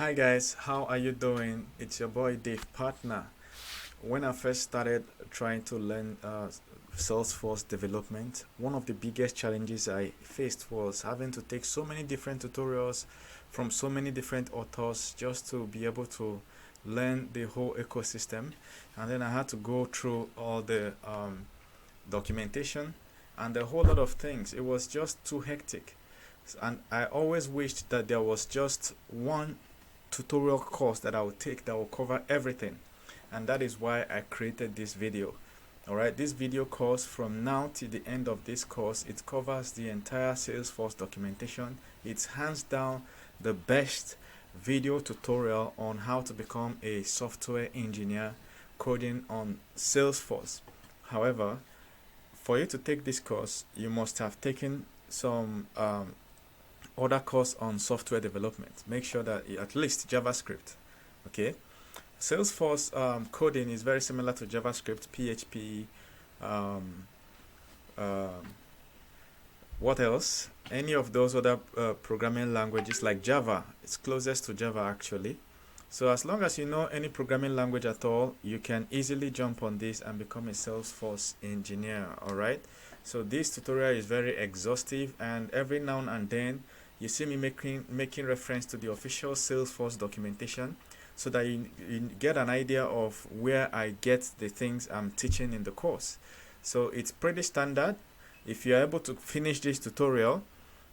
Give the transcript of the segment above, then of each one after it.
Hi guys, how are you doing? It's your boy Dave Partner. When I first started trying to learn Salesforce development, one of the biggest challenges I faced was having to take so many different tutorials from so many different authors just to be able to learn the whole ecosystem. And then I had to go through all the documentation and a whole lot of things. It was just too hectic. And I always wished that there was just one tutorial course that I would take that will cover everything, and that is why I created this video. Alright, this video course, from now to the end of this course, it covers the entire Salesforce documentation. It's hands down the best video tutorial on how to become a software engineer coding on Salesforce. However, for you to take this course, you must have taken some other course on software development. Make sure that at least JavaScript. Okay, Salesforce coding is very similar to JavaScript, PHP, what else? Any of those other programming languages like Java. It's closest to Java actually. So as long as you know any programming language at all, you can easily jump on this and become a Salesforce engineer. Alright, so this tutorial is very exhaustive, and every now and then you see me making reference to the official Salesforce documentation so that you get an idea of where I get the things I'm teaching in the course. So it's pretty standard. If you're able to finish this tutorial,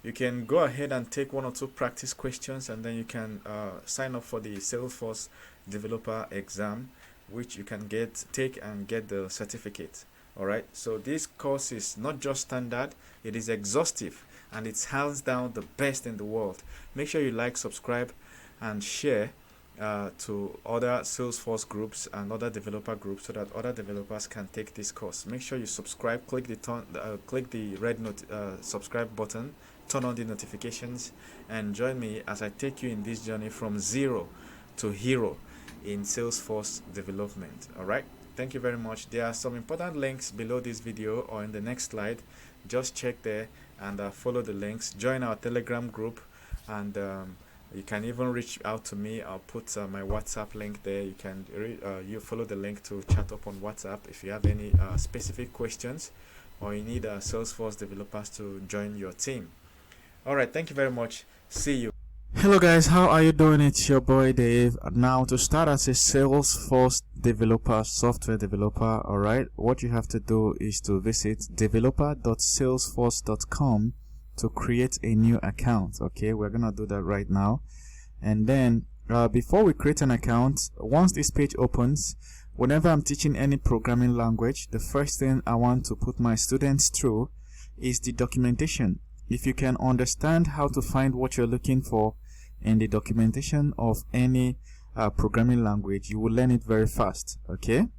you can go ahead and take one or two practice questions, and then you can sign up for the Salesforce Developer exam, which you can take and get the certificate. Alright, so this course is not just standard, it is exhaustive, and it's hands down the best in the world. Make sure you like, subscribe, and share to other Salesforce groups and other developer groups so that other developers can take this course. Make sure you subscribe, click the red subscribe button, turn on the notifications, and join me as I take you in this journey from zero to hero in Salesforce development. Alright, thank you very much. There are some important links below this video or in the next slide. Just check there and follow the links. Join our Telegram group, and you can even reach out to me. I'll put my WhatsApp link there. You can you follow the link to chat up on WhatsApp if you have any specific questions or you need Salesforce developers to join your team. Alright, thank you very much. See you. Hello guys, how are you doing? It's your boy Dave. Now, to start as a Salesforce developer, software developer, alright, what you have to do is to visit developer.salesforce.com to create a new account. Okay, we're gonna do that right now. And then before we create an account, once this page opens, whenever I'm teaching any programming language, the first thing I want to put my students through is the documentation. If you can understand how to find what you're looking for in the documentation of any programming language, you will learn it very fast. Okay,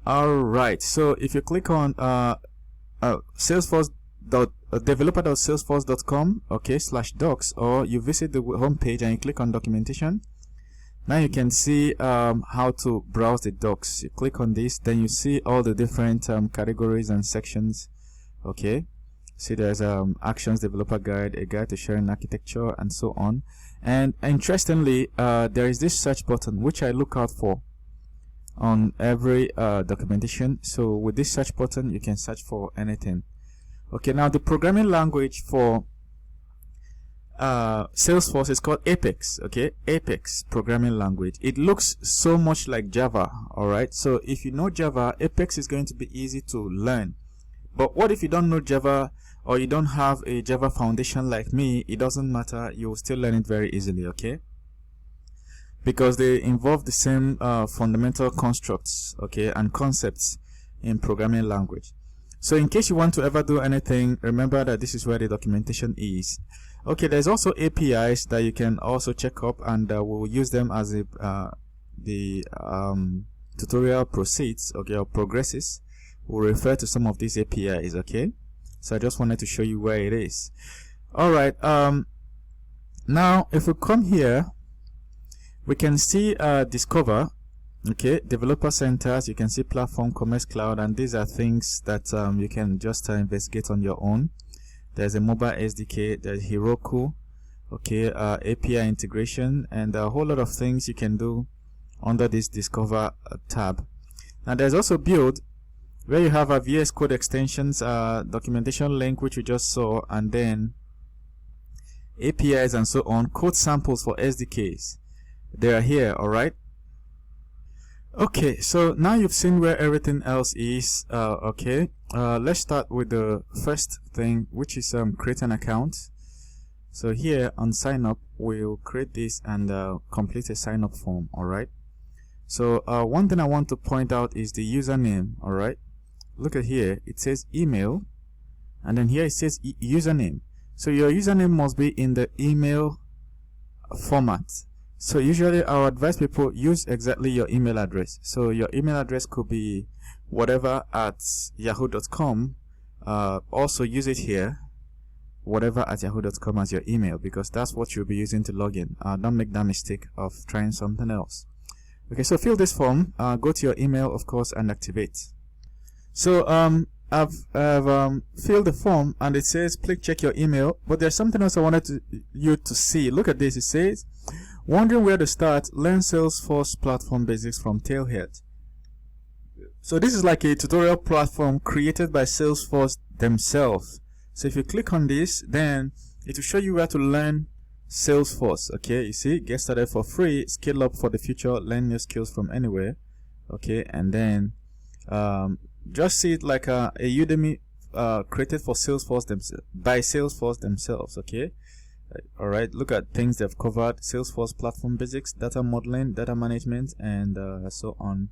alright, so if you click on developer.salesforce.com, okay, /docs, or you visit the home page and you click on documentation, now you can see how to browse the docs. You click on this, then you see all the different categories and sections. Okay, see there's actions, developer guide, a guide to sharing architecture, and so on. And interestingly, there is this search button which I look out for on every documentation. So with this search button you can search for anything. Okay, now the programming language for Salesforce is called Apex. Okay, Apex programming language. It looks so much like Java. Alright, so if you know Java, Apex is going to be easy to learn. But what if you don't know Java, or you don't have a Java foundation like me? It doesn't matter, you will still learn it very easily. Okay, because they involve the same fundamental constructs, okay, and concepts in programming language. So in case you want to ever do anything, remember that this is where the documentation is. Okay, there's also APIs that you can also check up, and we'll use them as the tutorial proceeds, okay, or progresses. We'll refer to some of these APIs. Okay, so I just wanted to show you where it is. Alright, now if we come here, we can see discover. Okay, developer centers, you can see platform, commerce cloud, and these are things that you can just investigate on your own. There's a mobile SDK, there's Heroku, okay, API integration, and a whole lot of things you can do under this Discover tab. Now there's also Build, where you have a VS Code extensions, documentation link, which we just saw, and then APIs and so on, code samples for SDKs. They are here, alright? Okay, so now you've seen where everything else is. Okay, let's start with the first thing, which is create an account. So here on sign up, we'll create this and complete a sign up form, alright? So one thing I want to point out is the username, alright? Look at here, it says email, and then here it says username. So your username must be in the email format. So usually I would advise people use exactly your email address. So your email address could be whatever at yahoo.com. Also use it here, whatever at yahoo.com as your email, because that's what you'll be using to log in. Don't make that mistake of trying something else. Okay, so fill this form, go to your email, of course, and activate. So I've filled the form, and it says please check your email, but there's something else I wanted you to see. Look at this. It says, wondering where to start, learn Salesforce platform basics from Tailhead. So this is like a tutorial platform created by Salesforce themselves. So if you click on this, then it will show you where to learn Salesforce. Okay, you see, get started for free, scale up for the future, learn new skills from anywhere. Okay, and then just see it like a Udemy created for Salesforce by Salesforce themselves. Okay, alright, look at things they've covered: Salesforce platform basics, data modeling, data management, and so on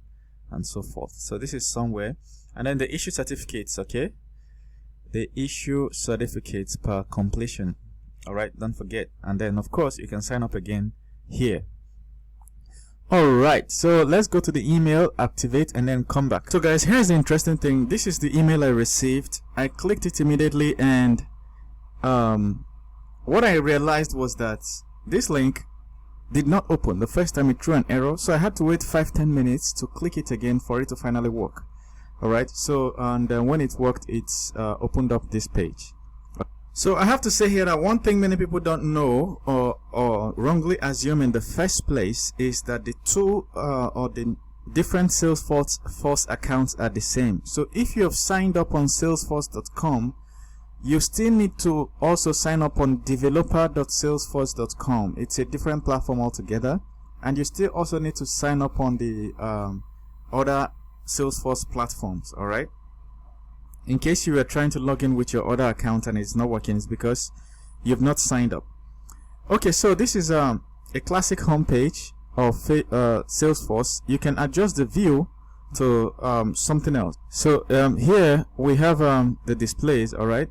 and so forth. So this is somewhere. And then the issue certificates. Okay, the issue certificates per completion. Alright, don't forget. And then of course you can sign up again here. Alright, so let's go to the email, activate, and then come back. So guys, here's the interesting thing. This is the email I received. I clicked it immediately, and what I realized was that this link did not open the first time. It threw an error, so I had to wait 5-10 minutes to click it again for it to finally work. Alright, so and when it worked, it's opened up this page. So I have to say here that one thing many people don't know or wrongly assume in the first place is that the two or the different Salesforce accounts are the same. So if you have signed up on salesforce.com, you still need to also sign up on developer.salesforce.com. It's a different platform altogether, and you still also need to sign up on the other Salesforce platforms. Alright, in case you were trying to log in with your other account and it's not working, it's because you've not signed up. Okay, so this is a classic homepage of Salesforce. You can adjust the view to something else. So here we have the displays. Alright,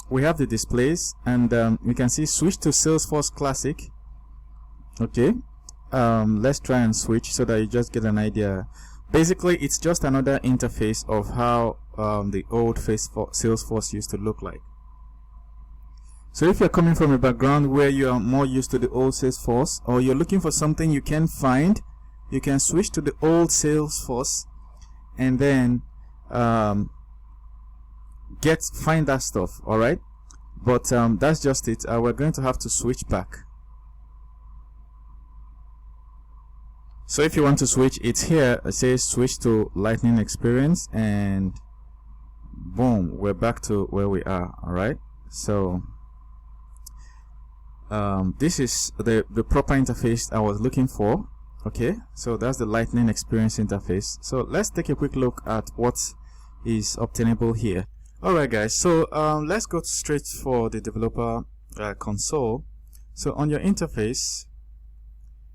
we have the displays, and we can see switch to Salesforce Classic. Okay, let's try and switch so that you just get an idea. Basically, it's just another interface of how the old Salesforce used to look like. So if you're coming from a background where you are more used to the old Salesforce, or you're looking for something you can't find, you can switch to the old Salesforce and then find that stuff. Alright, but that's just it. We're going to have to switch back. So if you want to switch, it's here. It says switch to Lightning Experience, and boom, we're back to where we are. Alright, so this is the proper interface I was looking for. Okay, so that's the Lightning Experience interface. So let's take a quick look at what is obtainable here. Alright guys, so let's go straight for the developer console. So on your interface,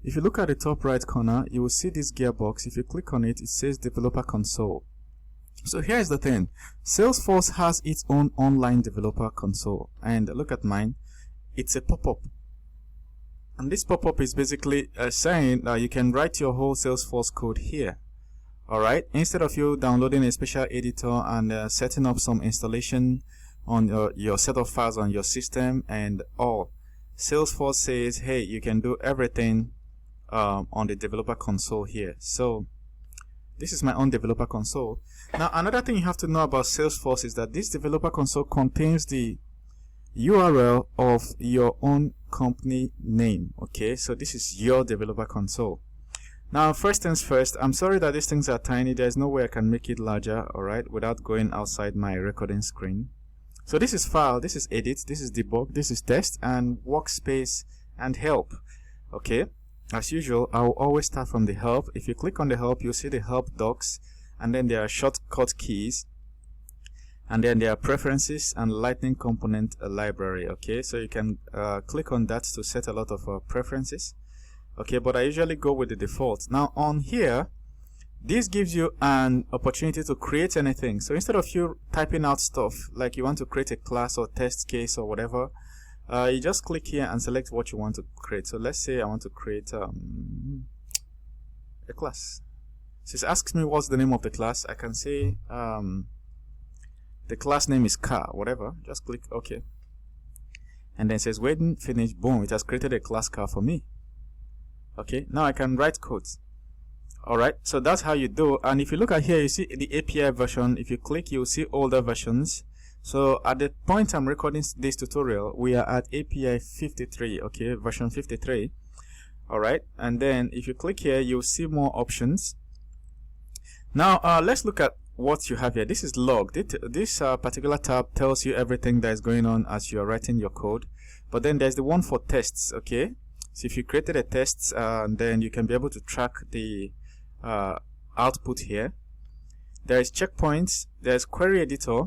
if you look at the top right corner, you will see this gearbox. If you click on it, it says developer console. So here's the thing. Salesforce has its own online developer console, and look at mine. It's a pop-up, and this pop-up is basically saying that you can write your whole Salesforce code here. Alright, instead of you downloading a special editor and setting up some installation on your set of files on your system and all, Salesforce says, hey, you can do everything on the developer console here. So this is my own developer console. Now another thing you have to know about Salesforce is that this developer console contains the URL of your own company name. Okay, so this is your developer console. Now, first things first, I'm sorry that these things are tiny. There's no way I can make it larger, alright, without going outside my recording screen. So this is file, this is edit, this is debug, this is test, and workspace and help. Okay, as usual, I'll always start from the help. If you click on the help, you'll see the help docs, and then there are shortcut keys, and then there are preferences and lightning component library. Okay, so you can click on that to set a lot of preferences. Okay, but I usually go with the default. Now on here, this gives you an opportunity to create anything. So instead of you typing out stuff like you want to create a class or test case or whatever, you just click here and select what you want to create. So let's say I want to create a class. So it asks me what's the name of the class. I can say the class name is car, whatever. Just click OK, and then it says waiting, finish. Boom, it has created a class car for me. Okay, now I can write code. Alright, so that's how you do. And if you look at here, you see the API version. If you click, you'll see older versions. So at the point I'm recording this tutorial, we are at API 53, okay, version 53. Alright, and then if you click here, you'll see more options. Now let's look at what you have here. This is log. This particular tab tells you everything that is going on as you are writing your code. But then there's the one for tests, okay? So if you created a test, then you can be able to track the output here. There is checkpoints, there's query editor.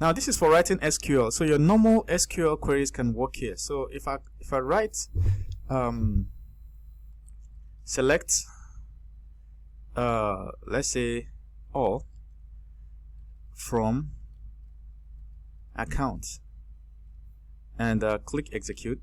Now this is for writing SQL, so your normal SQL queries can work here. So if I write select let's say all from account and click execute,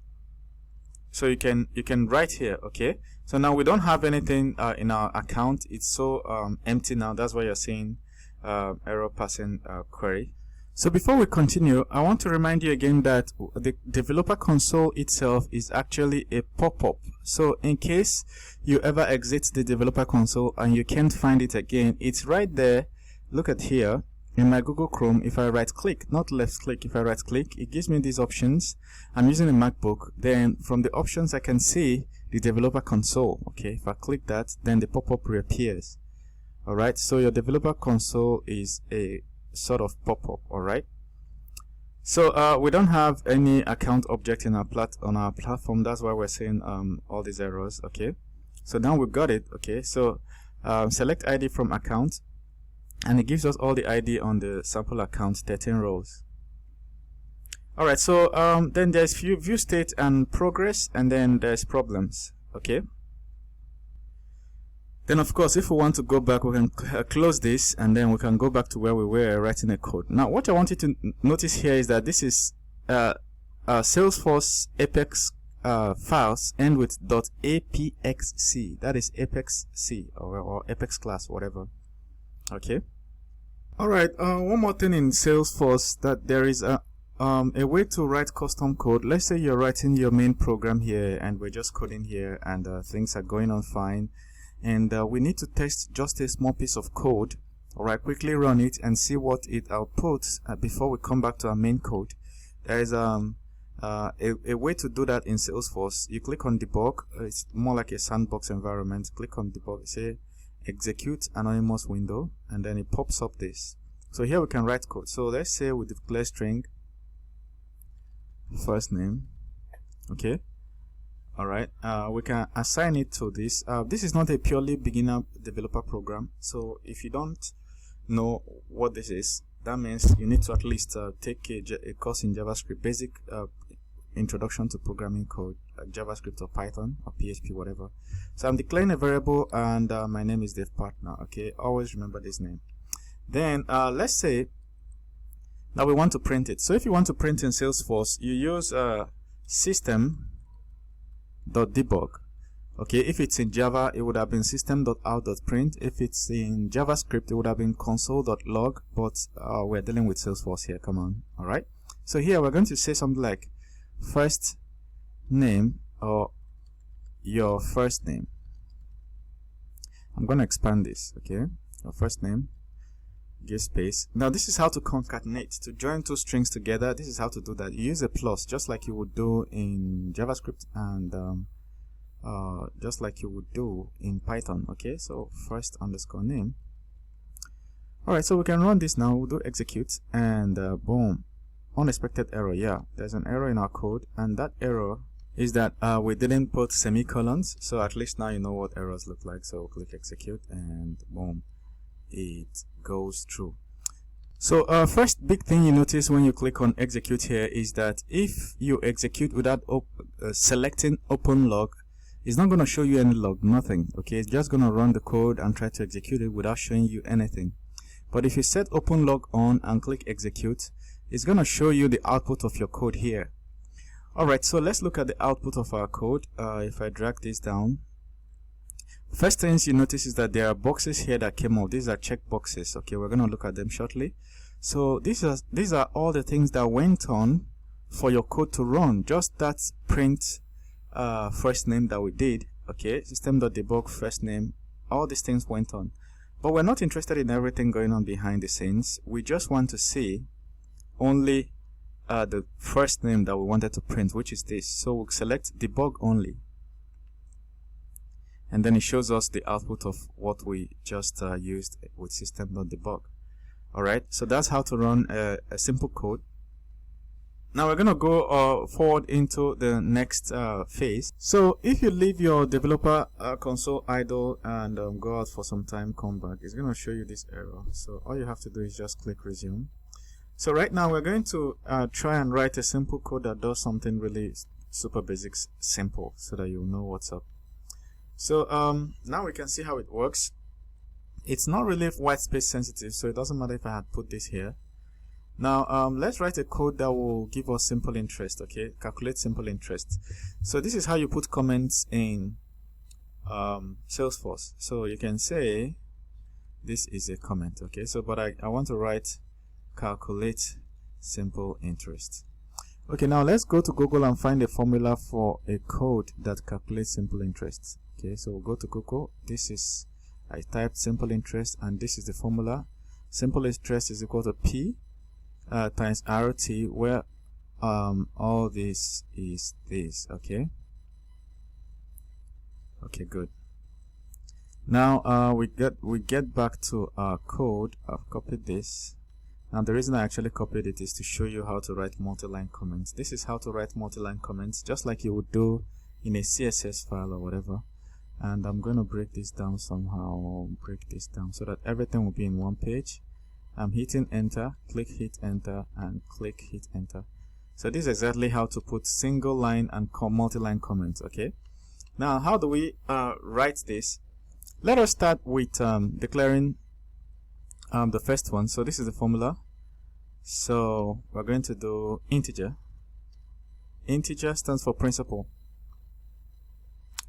so you can write here. Okay, so now we don't have anything in our account. It's so empty now. That's why you're seeing error passing query. So before we continue, I want to remind you again that the developer console itself is actually a pop-up. So in case you ever exit the developer console and you can't find it again, it's right there. Look at here in my Google Chrome. If I right click, not left click, if I right click, it gives me these options. I'm using a MacBook. Then from the options I can see the developer console. Okay, if I click that, then the pop-up reappears. Alright, so your developer console is a sort of pop-up. Alright, so we don't have any account object in our platform. That's why we're seeing all these errors. Okay, so now we've got it. Okay, so select ID from account, and it gives us all the ID on the sample account, 13 rows. Alright, so then there's view state and progress, and then there's problems. Okay, then of course if we want to go back, we can close this, and then we can go back to where we were writing a code. Now what I want you to notice here is that this is Salesforce Apex files end with .apexc. that is ApexC or Apex class, whatever. Okay, alright, one more thing in Salesforce, that there is a way to write custom code. Let's say you're writing your main program here and we're just coding here, and things are going on fine, and we need to test just a small piece of code. Alright, quickly run it and see what it outputs before we come back to our main code. There is a way to do that in Salesforce. You click on debug. It's more like a sandbox environment. Click on debug, say execute anonymous window, and then it pops up this. So here we can write code. So let's say we declare string first name. Okay, alright, we can assign it to this. This is not a purely beginner developer program, so if you don't know what this is, that means you need to at least take a course in JavaScript, basic introduction to programming code, like JavaScript or Python or PHP, whatever. So I'm declaring a variable, and my name is dev partner. Okay, always remember this name. Then let's say now we want to print it. So if you want to print in Salesforce, you use system.debug. okay, if it's in Java, it would have been system.out.print. If it's in JavaScript, it would have been console.log, but we're dealing with Salesforce here. Come on. Alright, so here we're going to say something like first name, or your first name. I'm going to expand this. Okay, your first name, give space. Now this is how to concatenate, to join two strings together. This is how to do that. You use a plus, just like you would do in JavaScript and just like you would do in Python. Okay, so first underscore name. Alright, so we can run this now. We'll do execute, and boom, unexpected error. Yeah, there's an error in our code, and that error is that we didn't put semicolons. So at least now you know what errors look like. So click execute, and boom, it goes through. So first big thing you notice when you click on execute here is that if you execute without selecting open log, it's not going to show you any log, nothing. Okay, it's just going to run the code and try to execute it without showing you anything. But if you set open log on and click execute, it's going to show you the output of your code here. Alright, so let's look at the output of our code. If I drag this down, first things you notice is that there are boxes here that came up. These are check boxes. Okay, we're going to look at them shortly. So these are all the things that went on for your code to run. Just that print first name that we did. Okay, system.debug first name, all these things went on. But we're not interested in everything going on behind the scenes. We just want to see only the first name that we wanted to print, which is this. So we'll select debug only, and then it shows us the output of what we just used with system.debug. Alright, so that's how to run a simple code. Now we're going to go forward into the next phase. So if you leave your developer console idle and go out for some time, come back, it's going to show you this error. So all you have to do is just click resume. So right now we're going to try and write a simple code that does something really super basics, simple, so that you'll know what's up. So now we can see how it works. It's not really white space sensitive, so it doesn't matter if I had put this here. Now let's write a code that will give us simple interest. Okay, calculate simple interest. So this is how you put comments in Salesforce. So you can say this is a comment. Okay, so but I want to write calculate simple interest. Okay, now let's go to Google and find a formula for a code that calculates simple interest. Okay, so we'll go to Google. This is, I typed simple interest, and this is the formula. Simple interest is equal to P times RT, where all this is this. Okay, good. Now we get back to our code. I've copied this, and the reason I actually copied it is to show you how to write multi-line comments. This is how to write multi-line comments, just like you would do in a CSS file or whatever. And I'm going to break this down somehow, break this down so that everything will be in one page. I'm hitting enter, click hit enter, and click hit enter. So this is exactly how to put single line and multi-line comments. Okay, now how do we write this? Let us start with declaring the first one. So this is the formula. So we're going to do integer. Integer stands for principal.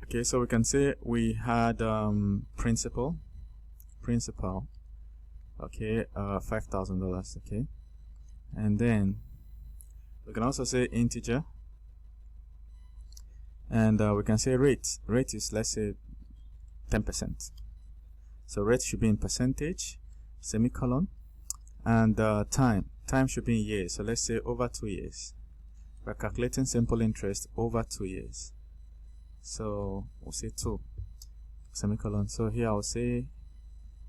Okay, so we can say we had principal, okay, $5,000. Okay, and then we can also say integer, and we can say rate. Rate is, let's say, 10%. So rate should be in percentage, semicolon, and time should be in years. So let's say over 2 years. We're calculating simple interest over 2 years. So we'll say 2 semicolon. So here I'll say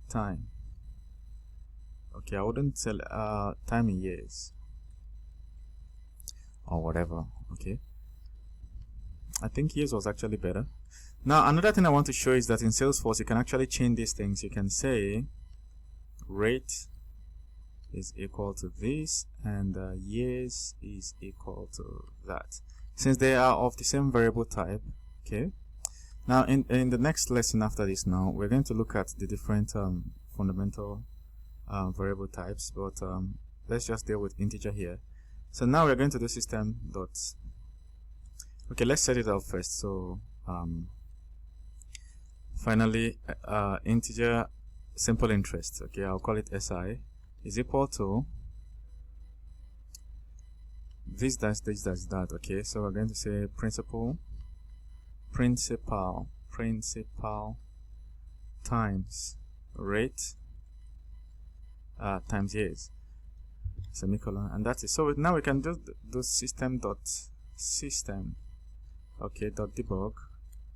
time. Okay, I wouldn't tell time in years or whatever. Okay, I think years was actually better. Now another thing I want to show is that in Salesforce you can actually change these things. You can say rate is equal to this, and years is equal to that, since they are of the same variable type. Okay, now in the next lesson after this, now we're going to look at the different fundamental variable types, but let's just deal with integer here. So now we're going to do system dot. Okay, let's set it up first. So finally integer simple interest, okay, I'll call it SI, is equal to this dash that. Okay, so we're going to say principal times rate times years, semicolon, and that's it. So now we can just do system.system, okay, dot debug,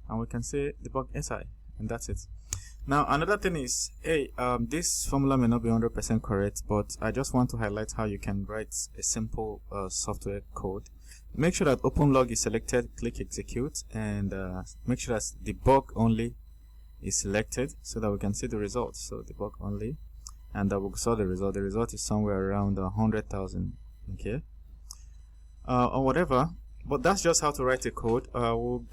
and we can say debug si, and that's it. Now another thing is, hey, this formula may not be 100% correct, but I just want to highlight how you can write a simple software code. Make sure that OpenLog is selected, click execute, and make sure that debug only is selected so that we can see the result. So debug only, and that we saw the result. The result is somewhere around 100,000, okay, or whatever. But that's just how to write a code. We'll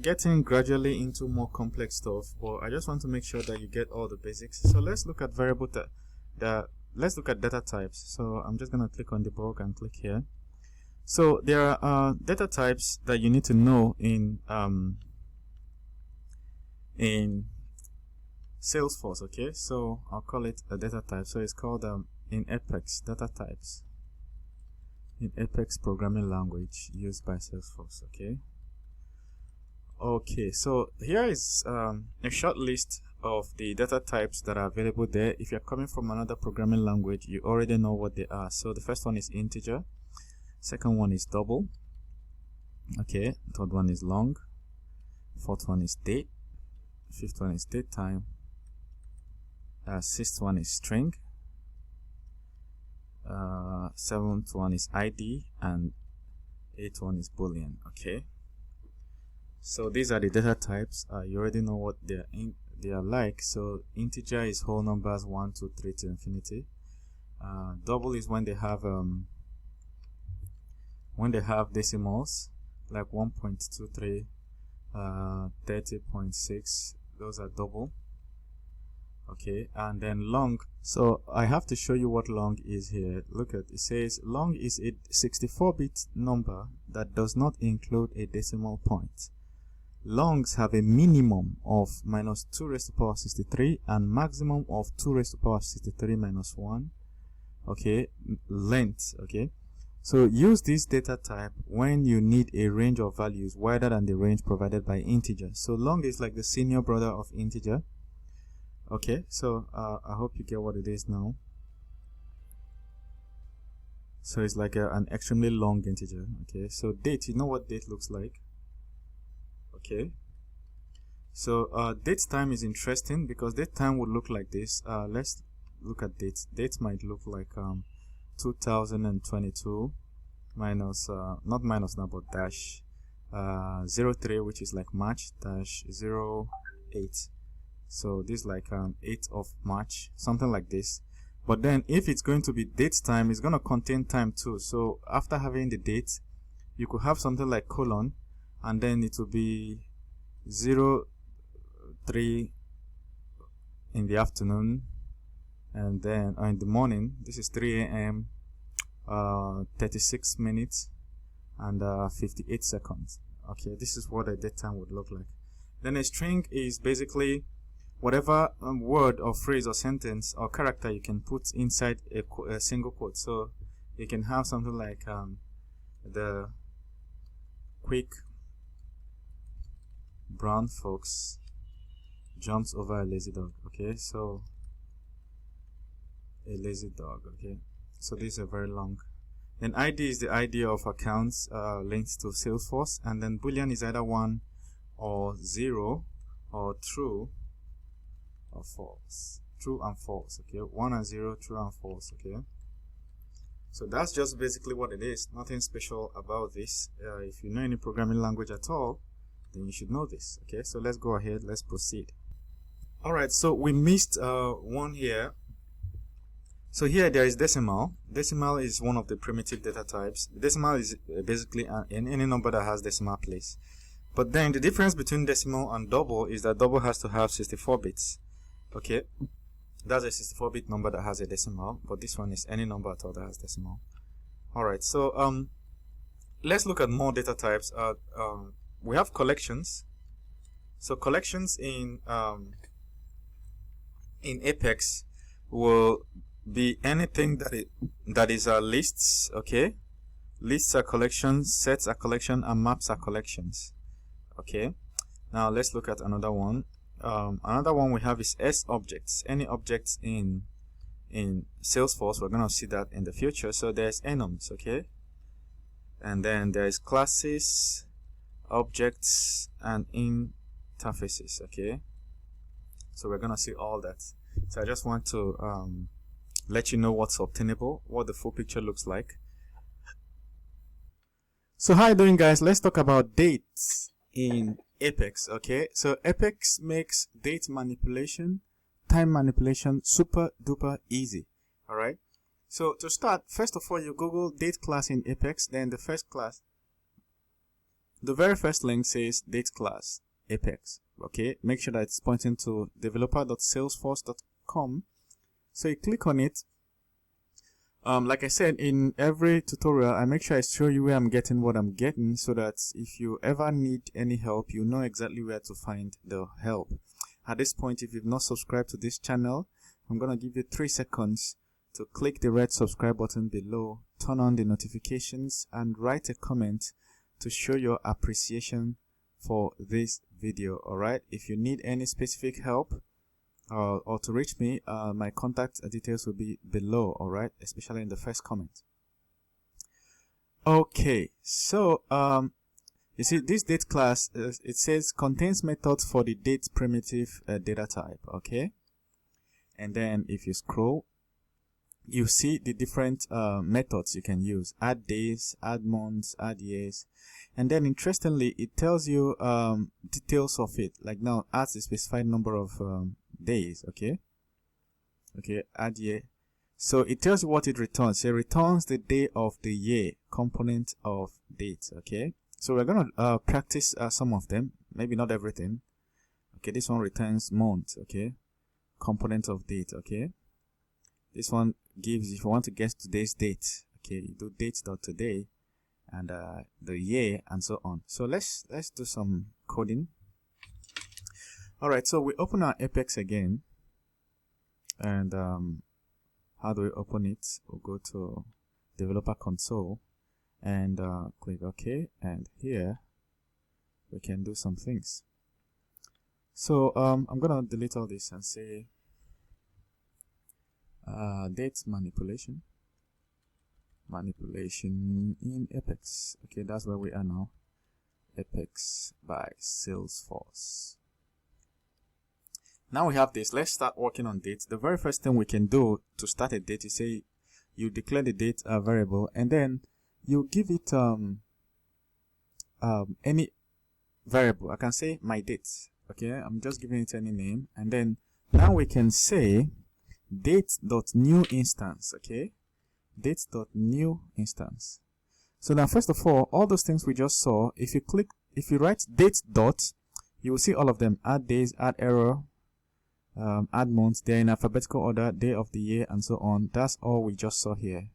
get in gradually into more complex stuff, but I just want to make sure that you get all the basics. So let's look at variable let's look at data types. So I'm just going to click on debug and click here. So there are data types that you need to know in Salesforce, okay? So I'll call it a data type. So it's called in Apex data types, in Apex programming language used by Salesforce, okay? Okay, so here is a short list of the data types that are available there. If you're coming from another programming language, you already know what they are. So the first one is integer, second one is double, okay, third one is long, fourth one is date, fifth one is date time, sixth one is string, seventh one is ID, and eighth one is boolean, okay? So these are the data types. You already know what they are like. So integer is whole numbers 1, 2, 3 to infinity. Double is when they have decimals like 1.23, 30.6. Those are double, okay? And then long, so I have to show you what long is here. Look at it, says long is a 64-bit number that does not include a decimal point. Longs have a minimum of minus 2 raised to the power 63 and maximum of 2 raised to the power 63 minus 1, okay? Length, okay? So use this data type when you need a range of values wider than the range provided by integer. So long is like the senior brother of integer, okay? So I hope you get what it is now. So it's like an extremely long integer, okay? So date, you know what date looks like, okay? So date time is interesting because date time would look like this. Let's look at dates. Dates might look like 2022 minus not minus now but dash 03, which is like March, dash 08. So this is like 8th of March, something like this. But then if it's going to be date time, it's going to contain time too. So after having the date, you could have something like colon, and then it will be 03 in the afternoon, and then in the morning, this is 3 a.m. 36 minutes and 58 seconds. Okay, this is what a date time would look like. Then a string is basically whatever word or phrase or sentence or character you can put inside a single quote. So you can have something like the quick brown fox jumps over a lazy dog, okay? So a lazy dog, okay? So these are very long. Then ID is the ID of accounts linked to Salesforce, and then boolean is either 1 or 0 or true or false. True and false, okay? 1 and 0, true and false, okay? So that's just basically what it is. Nothing special about this. If you know any programming language at all, then you should know this, okay? So let's go ahead, let's proceed. Alright, so we missed one here. So here there is decimal. Decimal is one of the primitive data types. Decimal is basically any number that has decimal place. But then the difference between decimal and double is that double has to have 64 bits. Okay, that's a 64-bit number that has a decimal, but this one is any number at all that has decimal. Alright, so let's look at more data types. We have collections. So collections in Apex will be anything that is lists, okay? Lists are collections, sets are collection, and maps are collections. Okay, now let's look at another one. Another one we have is sObjects. Any objects in in Salesforce. We're going to see that in the future. So there's enums, okay? And then there's classes, objects, and interfaces, okay? So we're going to see all that. So I just want to let you know what's obtainable, what the full picture looks like. So how you doing, guys? Let's talk about dates in Apex, okay? So Apex makes date manipulation, time manipulation super duper easy, all right? So to start, first of all, you Google date class in Apex, then the first class, the very first link says date class Apex, okay? Make sure that it's pointing to developer.salesforce.com. So you click on it. Like I said, in every tutorial, I make sure I show you where I'm getting what I'm getting, so that if you ever need any help, you know exactly where to find the help. At this point, if you've not subscribed to this channel, I'm going to give you 3 seconds to click the red subscribe button below, turn on the notifications, and write a comment to show your appreciation for this video. Alright, if you need any specific help, or to reach me, my contact details will be below, alright, especially in the first comment. Okay, so you see this date class, it says contains methods for the date primitive data type, okay? And then if you scroll, you see the different methods you can use: add days, add months, add years. And then interestingly, it tells you details of it, like now adds a specified number of days, okay, add year. So it tells you what it returns. It returns the day of the year component of date, okay? So we're gonna practice some of them, maybe not everything. Okay, this one returns month, okay, component of date, okay. This one gives, if you want to guess today's date, okay, you do date.today and the year and so on. So let's do some coding. Alright, so we open our Apex again, and how do we open it? We'll go to developer console and click OK, and here we can do some things. So I'm gonna delete all this and say date manipulation in Apex. Okay, that's where we are now. Apex by Salesforce. Now we have this. Let's start working on dates. The very first thing we can do to start a date is say you declare the date variable, and then you give it any variable. I can say my date. Okay, I'm just giving it any name, and then now we can say date.new instance. Okay, date.new instance. So now first of all those things we just saw, if you write date dot, you will see all of them: add days, add error, add months. They're in alphabetical order, day of the year, and so on. That's all we just saw here.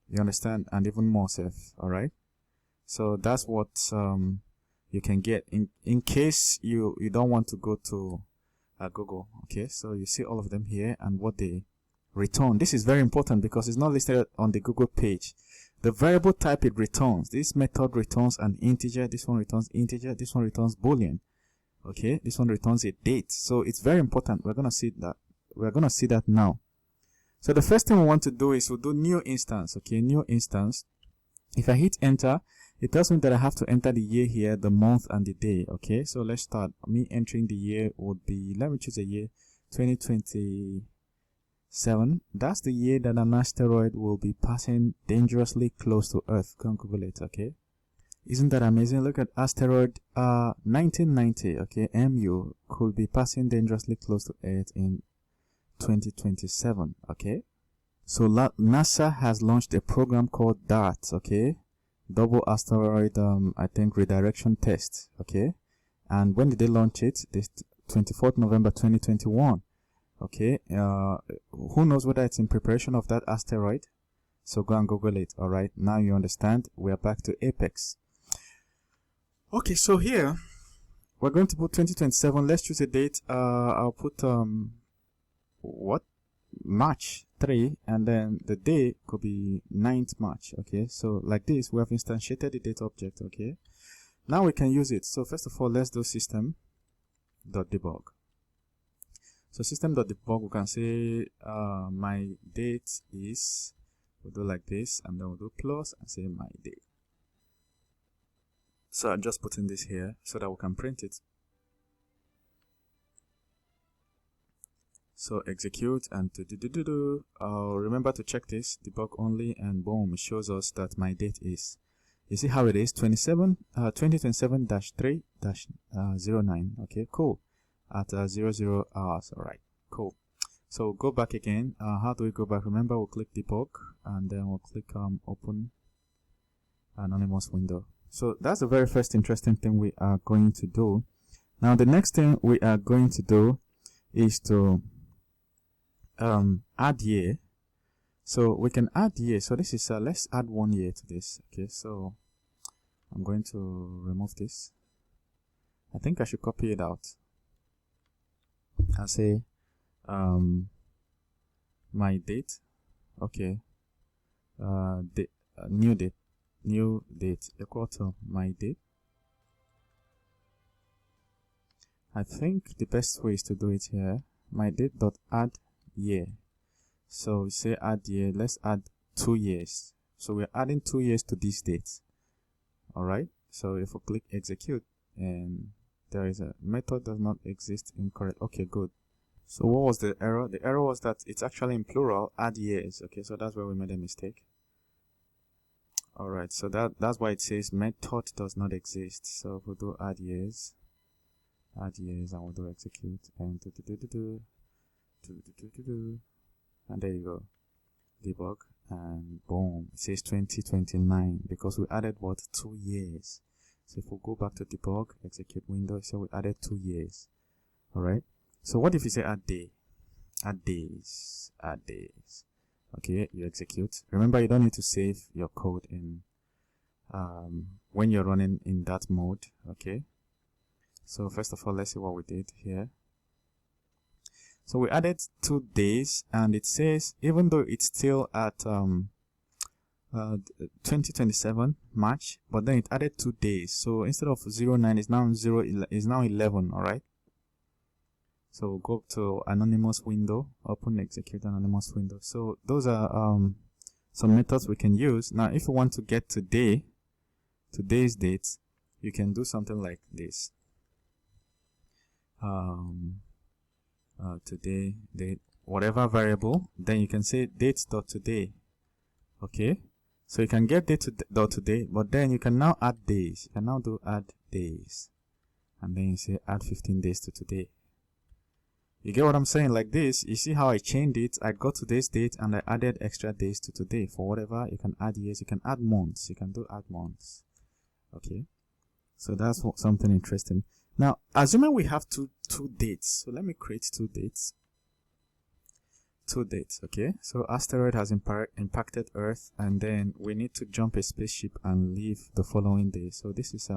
You understand? And even more safe. All right. So that's what you can get in case you don't want to go to Google. Okay. So you see all of them here and what they return. This is very important because it's not listed on the Google page. The variable type it returns. This method returns an integer. This one returns integer. This one returns Boolean. Okay, this one returns a date. So it's very important. We're gonna see that. We're gonna see that now. So the first thing we want to do is we'll do new instance. Okay, new instance. If I hit enter, it tells me that I have to enter the year here, the month, and the day. Okay, so let's start. Me entering the year would be, let me choose a year, 2027. That's the year that an asteroid will be passing dangerously close to Earth. Go and Google it. Okay. Isn't that amazing? Look at asteroid 1990, okay, MU could be passing dangerously close to Earth in 2027, okay? So NASA has launched a program called DART, okay? Double asteroid, I think, redirection test, okay? And when did they launch it? This 24th November 2021, okay? Who knows whether it's in preparation of that asteroid? So go and Google it, alright? Now you understand. We are back to Apex. Okay, so here we're going to put 2027. Let's choose a date. I'll put March 3, and then the day could be 9th March. Okay, so like this, we have instantiated the date object. Okay, now we can use it. So first of all, let's do system.debug. So system.debug, we can say my date is, we'll do like this, and then we'll do plus and say my date. So I'm just putting this here so that we can print it. So execute and remember to check this, debug only, and boom, it shows us that my date is, you see how it is, 2027-3-09. Okay, cool, at 00 hours. All right, cool. So go back again. How do we go back? Remember, we'll click debug and then we'll click open anonymous window. So that's the very first interesting thing we are going to do. Now the next thing we are going to do is to add year. So we can add year. So this is let's add 1 year to this. Okay, so I'm going to remove this. I think I should copy it out and say my date. Okay, new date equal to my date. I think the best way is to do it here. My date dot add year. So we say add year. Let's add 2 years. So we're adding 2 years to this date. All right. So if we click execute, and there is a method does not exist, incorrect. Okay, good. So what was the error? The error was that it's actually in plural, add years. Okay, so that's where we made a mistake. All right, so that's why it says method does not exist. So if we do add years, and we'll do execute, and and there you go, debug, and boom, it says 2029 because we added what, 2 years. So if we go back to debug, execute window, so we added 2 years. All right. So what if you say add day, add days? Okay, you execute. Remember, you don't need to save your code in when you're running in that mode. Okay. So first of all, let's see what we did here. So we added 2 days, and it says even though it's still at 2027 March, but then it added 2 days. So instead of 09, it's now 11. All right. So go to anonymous window, open execute anonymous window. So those are some methods we can use. Now if you want to get today's date, you can do something like this. Today date, whatever variable, then you can say date.today. Okay, so you can get date.today, but then you can now add days. You can now do add days, and then you say add 15 days to today. You get what I'm saying? Like this, you see how I changed it? I got today's date and I added extra days to today. For whatever, you can add years, you can add months, you can do add months. Okay, so that's something interesting. Now, assuming we have two dates, so let me create 2 dates. 2 dates, okay? So asteroid has impacted Earth, and then we need to jump a spaceship and leave the following day. So this is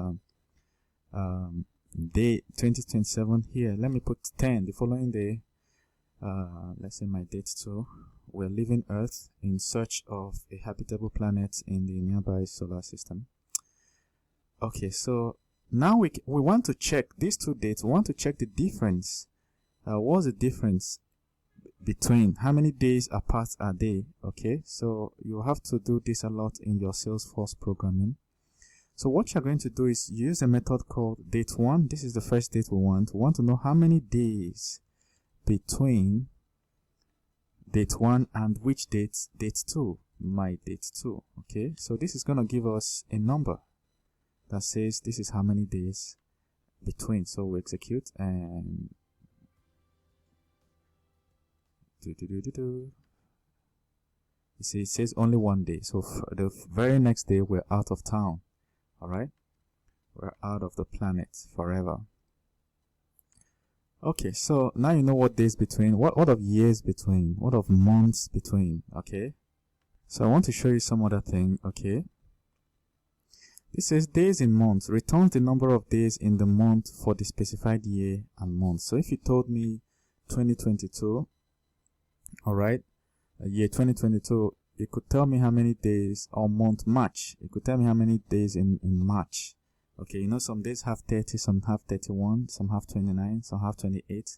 day 2027 here. Let me put 10 the following day. Let's say my date 2. We're leaving Earth in search of a habitable planet in the nearby solar system. Okay, so now we want to check these 2 dates. We want to check the difference. What's the difference between how many days apart are they? Okay, so you have to do this a lot in your Salesforce programming. So what you're going to do is use a method called date1. This is the first date we want. We want to know how many days between date 1 and which date? Date 2. My date 2. Okay, so this is going to give us a number that says this is how many days between. So we execute and you see it says only 1 day. So the very next day we're out of town. All right, we're out of the planet forever. Okay, so now you know what days between, what of years between, what of months between. Okay, so I want to show you some other thing. Okay, this says days in months, returns the number of days in the month for the specified year and month. So if you told me 2022, all right, year 2022, it could tell me how many days, or month March. It could tell me how many days in March. Okay, you know, some days have 30, some have 31, some have 29, some have 28.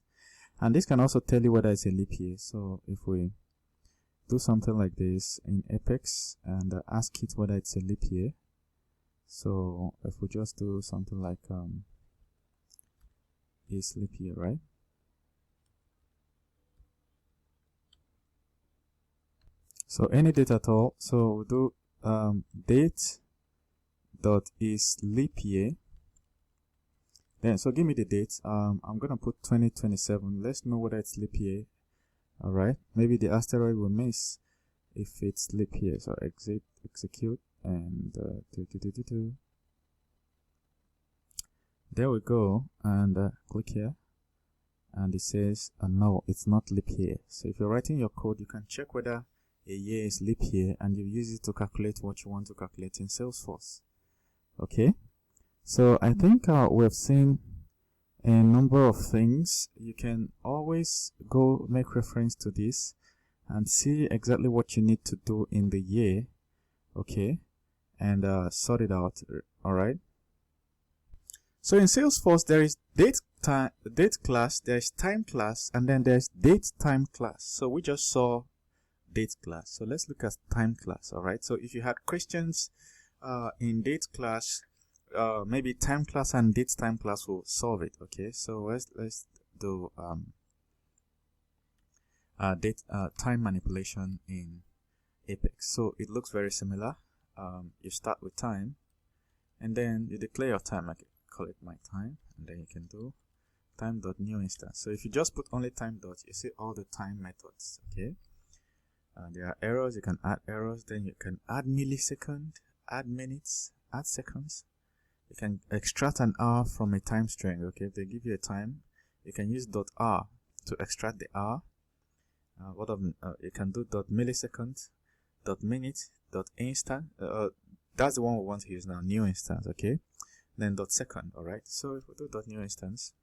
And this can also tell you whether it's a leap year. So if we do something like this in Apex and ask it whether it's a leap year, so if we just do something like is leap year, right? So any date at all. So we do date dot is leap year. Then so give me the date. I'm gonna put 2027. Let's know whether it's leap year. All right. Maybe the asteroid will miss if it's leap year. So execute and there we go. And click here, and it says no, it's not leap year. So if you're writing your code, you can check whether a year is leap year, and you use it to calculate what you want to calculate in Salesforce. Okay. So I think we have seen a number of things. You can always go make reference to this and see exactly what you need to do in the year, okay, and sort it out. All right. So in Salesforce, there is date class, there is time class, and then there's date time class. So we just saw date class. So let's look at time class. All right. So if you had questions in date class, maybe time class and date time class will solve it. Okay, so let's do time manipulation in Apex. So it looks very similar. You start with time, and then you declare your time. I can call it my time, and then you can do time.new instance. So if you just put only time dot, you see all the time methods. Okay, there are errors. You can add errors. Then you can add millisecond, add minutes, add seconds. You can extract an hour from a time string. Okay, if they give you a time, you can use .r to extract the hour. You can do .millisecond, .minute, .instant. That's the one we want to use now, new instance. Okay, then .second. All right. So if we do .new instance,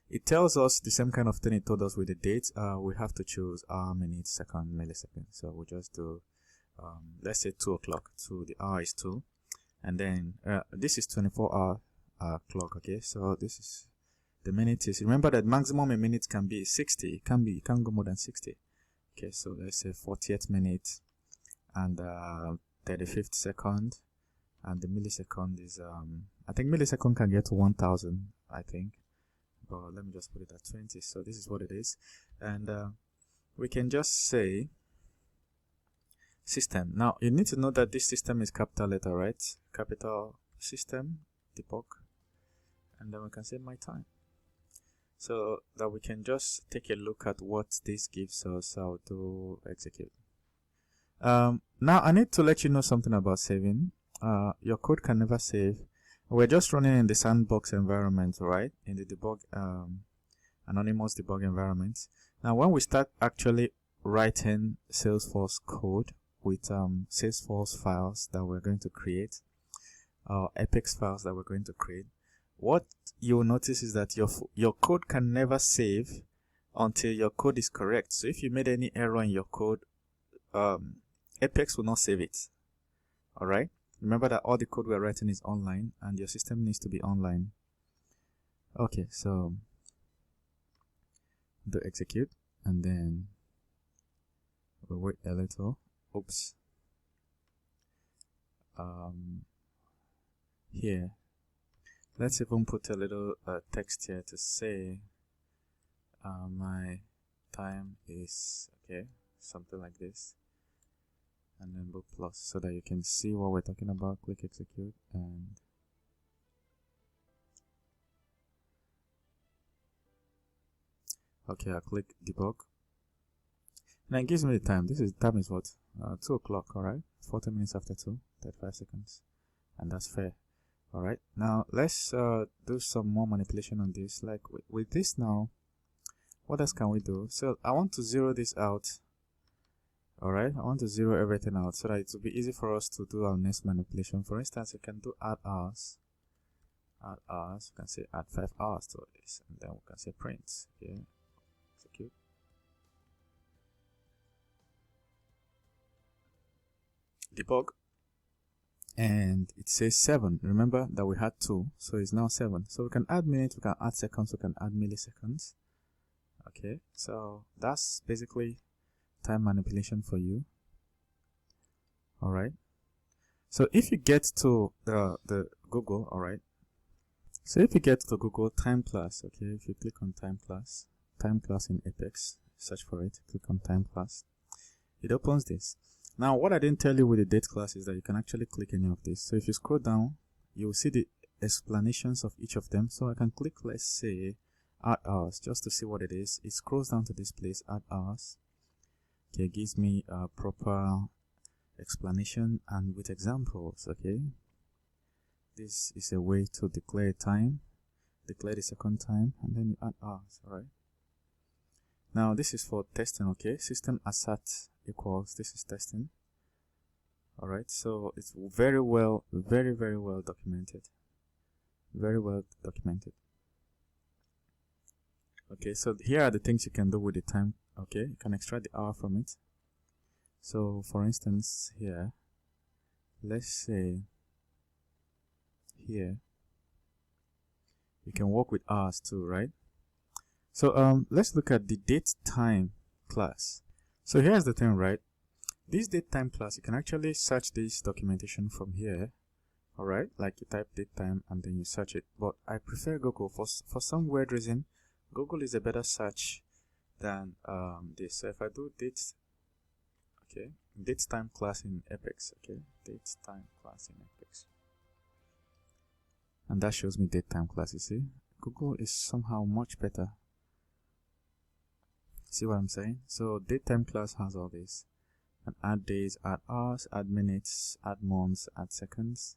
it tells us the same kind of thing it told us with the date. We have to choose hour, minute, second, millisecond. So we just do let's say 2 o'clock. So the hour is 2. And then this is 24-hour clock. Okay, so this is the minute is. Remember that maximum a minute can be 60. It can't go more than 60. Okay, so let's say 40th minute and 35th second, and the millisecond is I think millisecond can get to 1000. I think, but let me just put it at 20. So this is what it is, and we can just say system. Now you need to know that this system is capital letter, right? Capital system debug, and then we can say my time, so that we can just take a look at what this gives us. I'll do execute. Now I need to let you know something about saving. Your code can never save. We're just running in the sandbox environment, right? In the debug anonymous debug environment. Now when we start actually writing Salesforce code with Salesforce files that we're going to create, Apex files that we're going to create, what you'll notice is that your code can never save until your code is correct. So if you made any error in your code, Apex will not save it. All right. Remember that all the code we're writing is online, and your system needs to be online. Okay, so do execute, and then we'll wait a little. Oops. Here, let's even put a little text here to say my time is, okay, something like this, and then book plus, so that you can see what we're talking about. Click execute, and okay, I'll click debug, and it gives me the time. Time is what? 2 o'clock. All right, 40 minutes after 2, 35 seconds, and that's fair. All right, now let's do some more manipulation on this. Like with this now, what else can we do? So I want to zero this out. All right, I want to zero everything out so that it will be easy for us to do our next manipulation. For instance, you can do add hours. Add hours. You can say add 5 hours to this, and then we can say print. Okay, execute. Debug, and it says 7. Remember that we had 2, so it's now 7. So we can add minutes, we can add seconds, we can add milliseconds. Okay, so that's basically time manipulation for you. All right, so if you get to the Google, all right, so if you get to Google time class, okay, if you click on time class in Apex, search for it, click on time class, it opens this. Now what I didn't tell you with the date class is that you can actually click any of this. So if you scroll down, you will see the explanations of each of them. So I can click, let's say, add hours, just to see what it is. It scrolls down to this place, add hours. Okay, it gives me a proper explanation and with examples. Okay, this is a way to declare a time, declare the second time, and then you add hours. All right, now this is for testing. Okay, system assert equals, this is testing. All right, so it's very well documented, very well documented. Okay, so here are the things you can do with the time. Okay, you can extract the hour from it. So for instance, here, let's say here you can work with hours too, right? So let's look at the date time class. So here's the thing, right? This date time class, you can actually search this documentation from here. All right, like you type date time and then you search it. But I prefer Google for some weird reason. Google is a better search than this. So if I do date, okay, date time class in Apex, okay, date time class in Apex, and that shows me date time class. You see, Google is somehow much better. See what I'm saying? So date time class has all this, and add days, add hours, add minutes, add months, add seconds.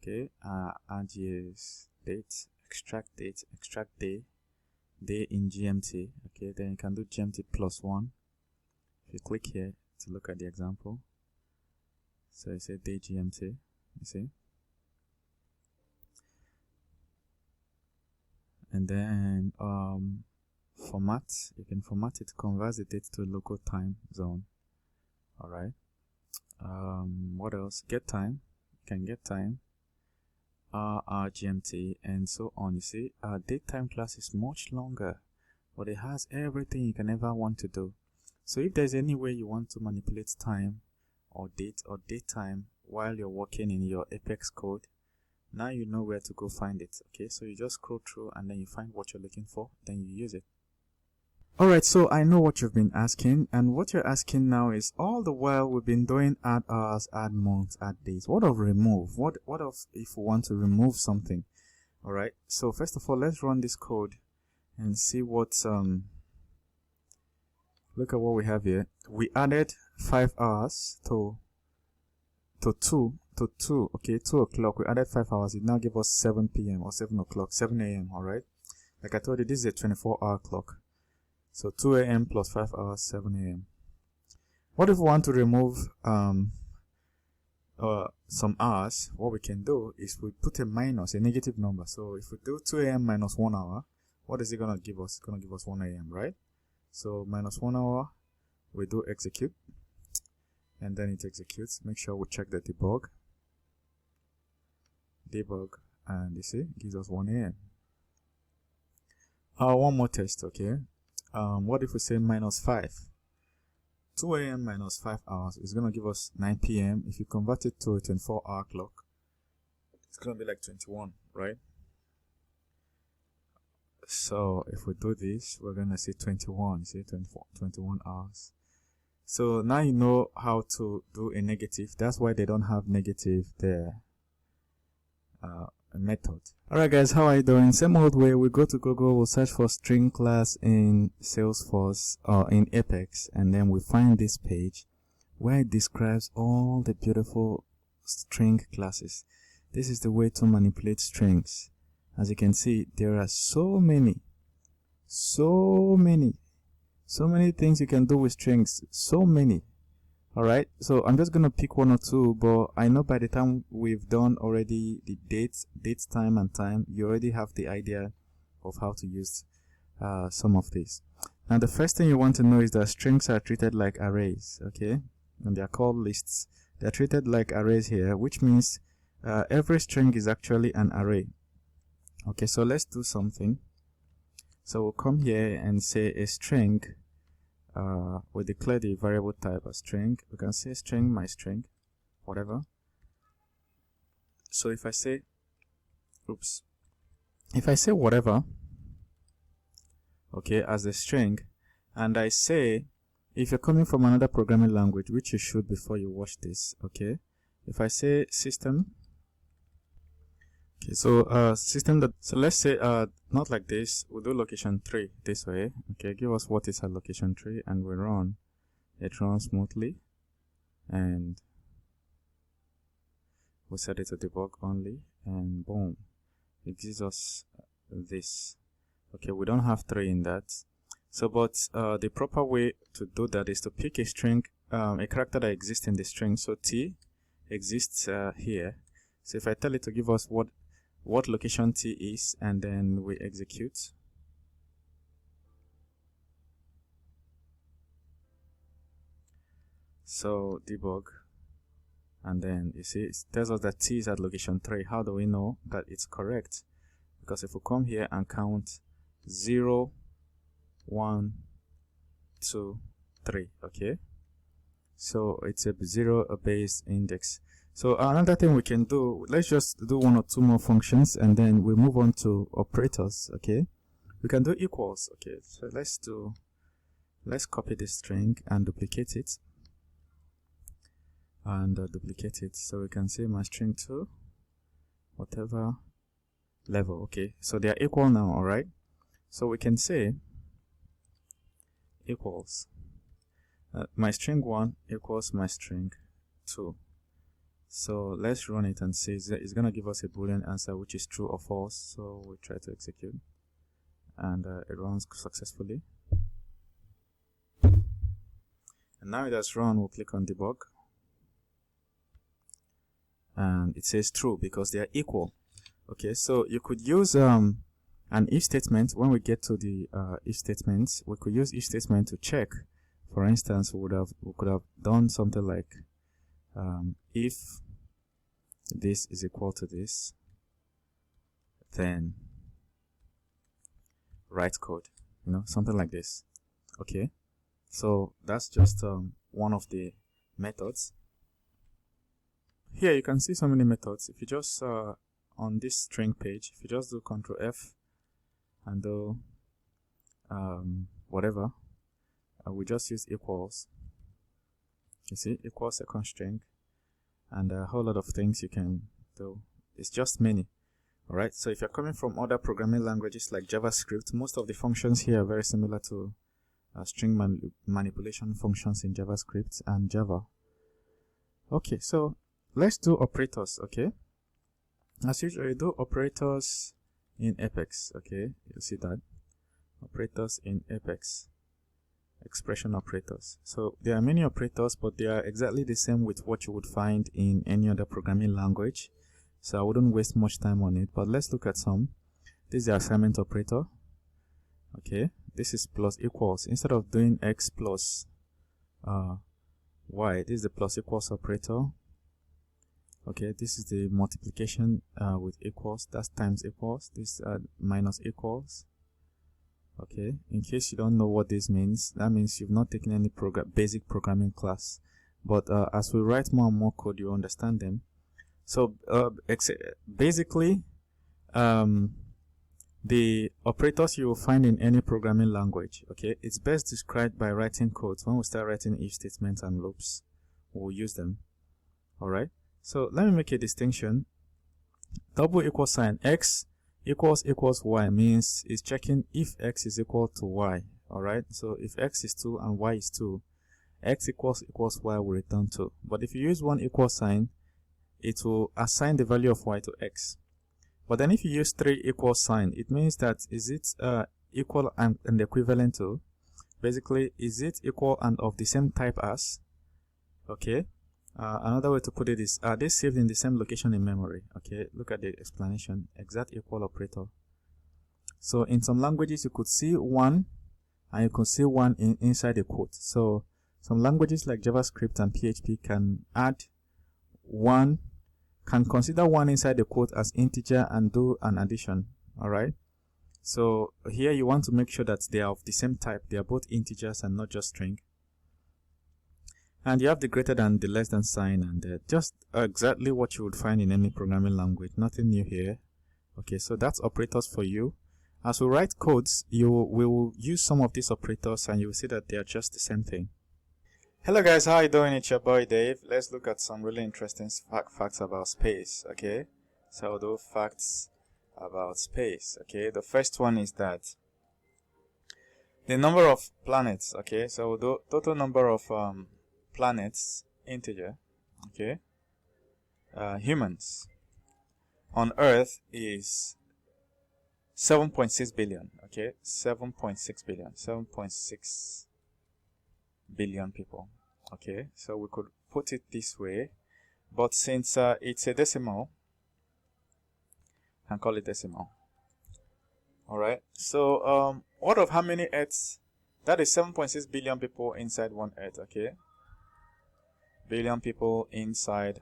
Okay, add years, date, extract day, day in GMT. Okay, then you can do GMT +1. If you click here to look at the example, so you say day GMT, you see, and then format, you can format it to convert the date to local time zone. All right, what else? Get time, you can get time, GMT, and so on. You see, our date time class is much longer, but it has everything you can ever want to do. So if there's any way you want to manipulate time or date or date time while you're working in your Apex code, now you know where to go find it. Okay, so you just scroll through and then you find what you're looking for, then you use it. Alright, so I know what you've been asking, and what you're asking now is, all the while we've been doing add hours, add months, add days. What of remove? What of if we want to remove something? Alright, so first of all, let's run this code and see what look at what we have here. We added 5 hours to 2, okay, 2 o'clock. We added 5 hours. It now gives us 7 p.m. or 7 o'clock, 7 a.m. Alright, like I told you, this is a 24-hour clock. So 2 a.m. plus 5 hours, 7 a.m. What if we want to remove some hours? What we can do is we put a minus, a negative number. So if we do 2 a.m. minus 1 hour, what is it going to give us? It's going to give us 1 a.m., right? So minus 1 hour, we do execute, and then it executes. Make sure we check the debug, and you see, it gives us 1 a.m. One more test, okay? What if we say minus 5? 2 a.m. minus 5 hours is going to give us 9 p.m. If you convert it to a 24-hour clock, it's going to be like 21, right? So if we do this, we're going to see 21, see 21 hours. So now you know how to do a negative. That's why they don't have negative there. Method. Alright guys, how are you doing? Same old way, we go to Google, we'll search for string class in Salesforce or in Apex, and then we find this page where it describes all the beautiful string classes. This is the way to manipulate strings. As you can see, there are so many things you can do with strings, so many. Alright, so I'm just going to pick 1 or 2, but I know by the time we've done already the dates, time, and time, you already have the idea of how to use some of these. Now, the first thing you want to know is that strings are treated like arrays, okay? And they are called lists. They are treated like arrays here, which means every string is actually an array. Okay, so let's do something. So we'll come here and say a string. We declare the variable type as string. We can say string my string, whatever. So if I say, if I say whatever, okay, as a string, and I say, if you're coming from another programming language, which you should before you watch this, okay, if I say system, okay, so so let's say not like this, we'll do location 3 this way, okay, give us what is at location 3, and we run, it runs smoothly, and we'll set it to debug only, and boom, it gives us this. Okay, we don't have 3 in that. So, but the proper way to do that is to pick a string, a character that exists in the string. So T exists here. So if I tell it to give us what location T is, and then we execute. So debug, and then you see it tells us that T is at location 3. How do we know that it's correct? Because if we come here and count 0, 1, 2, 3, okay, so it's a 0 base index. So another thing we can do, let's just do 1 or 2 more functions, and then we move on to operators. Okay, we can do equals. Okay, so let's copy this string and duplicate it, so we can say my string to whatever level. Okay, so they are equal now. All right, so we can say equals my string 1 equals my string 2. So let's run it and see. It's gonna give us a boolean answer which is true or false. So we try to execute, and it runs successfully. And now it has run. We'll click on debug, and it says true because they are equal. Okay, so you could use an if statement. When we get to the if statements, we could use if statement to check. For instance, we could have done something like if this is equal to this, then write code, something like this. Okay, so that's just one of the methods. Here you can see so many methods. If you just on this string page, if you just do Ctrl F and do whatever, we just use equals. You see, equals second string, and a whole lot of things you can do. It's just many. Alright, so if you're coming from other programming languages like JavaScript, most of the functions here are very similar to string manipulation functions in JavaScript and Java. Okay, so let's do operators. Okay, as usual, you do operators in Apex. Okay, you see that operators in Apex. Expression operators. So there are many operators, but they are exactly the same with what you would find in any other programming language. So I wouldn't waste much time on it, but let's look at some. This is the assignment operator. Okay, this is plus equals. Instead of doing x plus y, this is the plus equals operator. Okay, this is the multiplication with equals. That's times equals. This minus equals. Okay, in case you don't know what this means, that means you've not taken any basic programming class, but as we write more and more code, you understand them. So basically the operators you will find in any programming language, okay, it's best described by writing codes. When we start writing if statements and loops, we'll use them. Alright, so let me make a distinction. Double equal sign, x equals y means it's checking if x is equal to y. Alright, so if x is 2 and y is 2, x equals y will return 2. But if you use one equal sign, it will assign the value of y to x. But then if you use 3 equal sign, it means that is it equal and equivalent to, basically is it equal and of the same type as. Okay, another way to put it is, are they saved in the same location in memory? Okay, look at the explanation. Exact equal operator. So in some languages you could see 1 and you could see 1 inside a quote. So some languages like JavaScript and PHP can add 1, can consider 1 inside the quote as integer and do an addition. Alright, So here you want to make sure that they are of the same type. They are both integers and not just string. And you have the greater than, the less than sign, and just exactly what you would find in any programming language. Nothing new here. Okay, so that's operators for you. As we write codes, we will use some of these operators and you will see that they are just the same thing. Hello guys, how are you doing? It's your boy Dave. Let's look at some really interesting facts about space. Okay, so I'll do facts about space. Okay, the first one is that the number of planets. Okay, so we'll do total number of planets, integer. Okay, humans on Earth is 7.6 billion. Okay, 7.6 billion, 7.6 billion people. Okay, so we could put it this way, but since it's a decimal, I can call it decimal. Alright, so out of how many Earths? That is 7.6 billion people inside one Earth. Okay, billion people inside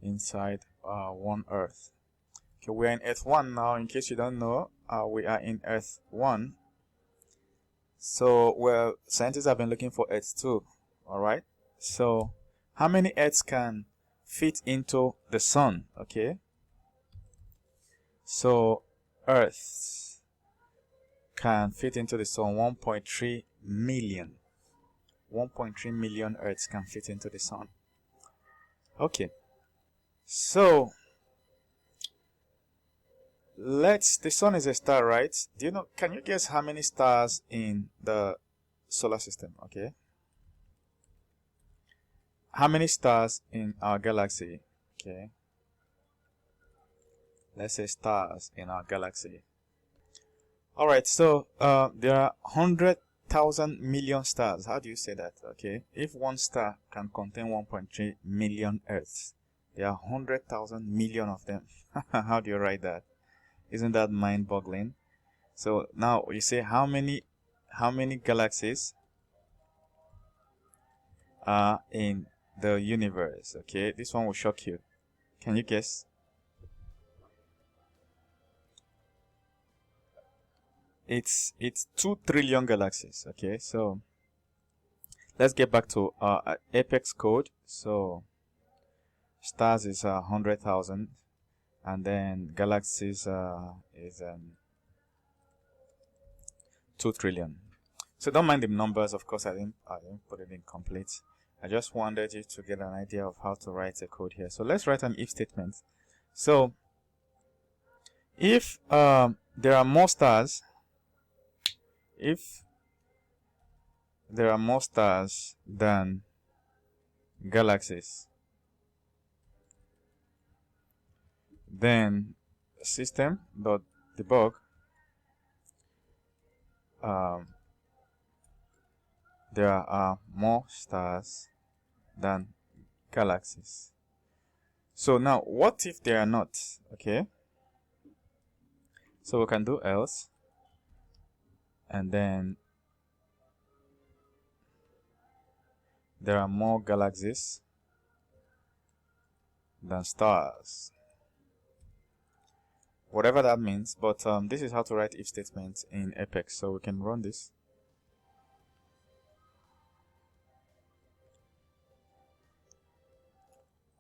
one Earth. Okay, we're in Earth 1 now. In case you don't know, we are in Earth 1. So, well, scientists have been looking for Earth 2. Alright, so how many Earths can fit into the sun? Okay, so Earths can fit into the sun 1.3 million. 1.3 million Earths can fit into the sun. Okay, so the sun is a star, right? Do you know, can you guess how many stars in the solar system? Okay, how many stars in our galaxy? Okay, let's say stars in our galaxy. Alright, so there are 100,000 million stars. How do you say that? Okay, if one star can contain 1.3 million Earths, there are 100,000 million of them. How do you write that? Isn't that mind-boggling? So now you say how many galaxies are in the universe? Okay, this one will shock you. Can you guess? It's 2 trillion galaxies. Okay, so let's get back to our Apex code. So stars is 100,000, and then galaxies is 2 trillion. So don't mind the numbers. Of course, I didn't put it in complete. I just wanted you to get an idea of how to write a code here. So let's write an if statement. So if there are more stars, than galaxies, then system.debug there are more stars than galaxies. So now what if they are not? Okay, so we can do else, and then there are more galaxies than stars, whatever that means. But this is how to write if statements in Apex, so we can run this.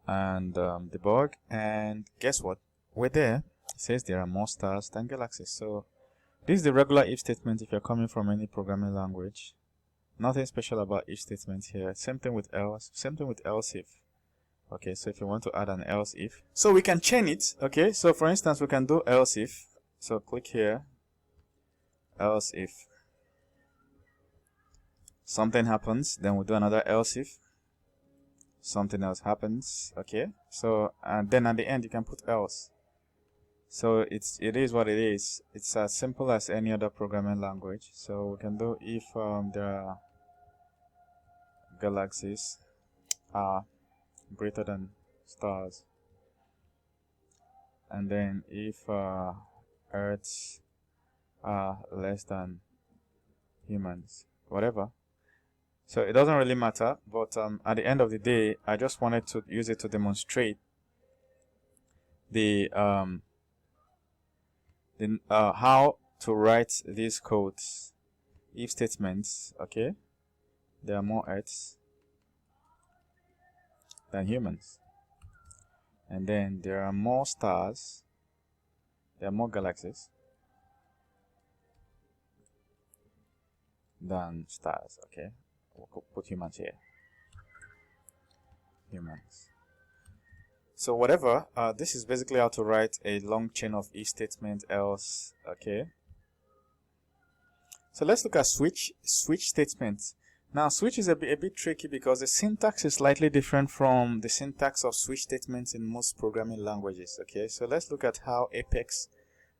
And debug, and guess what? We're there. It says there are more stars than galaxies. So this is the regular if statement if you're coming from any programming language. Nothing special about if statement here. Same thing with else. Same thing with else if. Okay, so if you want to add an else if, so we can chain it. Okay, so for instance, we can do else if. So click here. Else if something happens, then we'll do another else if something else happens. Okay, so and then at the end you can put else. So it is what it is. It's as simple as any other programming language. So we can do if there are galaxies are greater than stars, and then if Earths are less than humans, whatever. So it doesn't really matter, but at the end of the day, I just wanted to use it to demonstrate the then how to write these codes, if statements. Okay, there are more earths than humans, and then there are more stars, there are more galaxies than stars. Okay, we'll put humans here, humans. So whatever, this is basically how to write a long chain of if statement else. Okay, so let's look at switch statements. Now switch is a bit tricky because the syntax is slightly different from the syntax of switch statements in most programming languages. Okay, so let's look at how Apex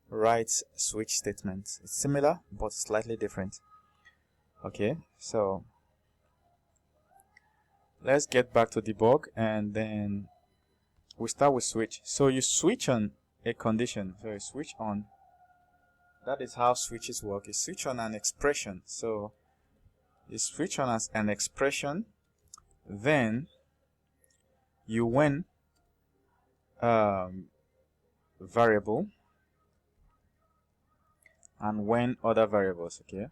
writes switch statements. It's similar but slightly different. Okay, so let's get back to debug, and then we start with switch. So you switch on a condition. So you switch on. That is how switches work. You switch on an expression. So you switch on as an expression. Then you when variable and when other variables. Okay.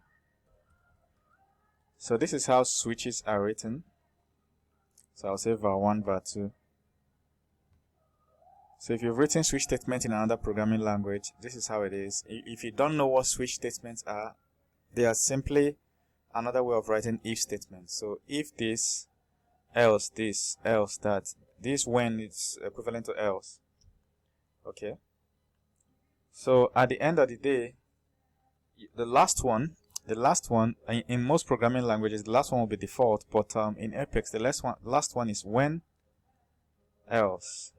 So this is how switches are written. So I'll say var1, var2. So if you've written switch statement in another programming language, this is how it is. If you don't know what switch statements are, they are simply another way of writing if statements. So if this, else this, else that. This when it's equivalent to else. Okay. So at the end of the day, the last one in most programming languages, the last one will be default, but in Apex the last one is when, else.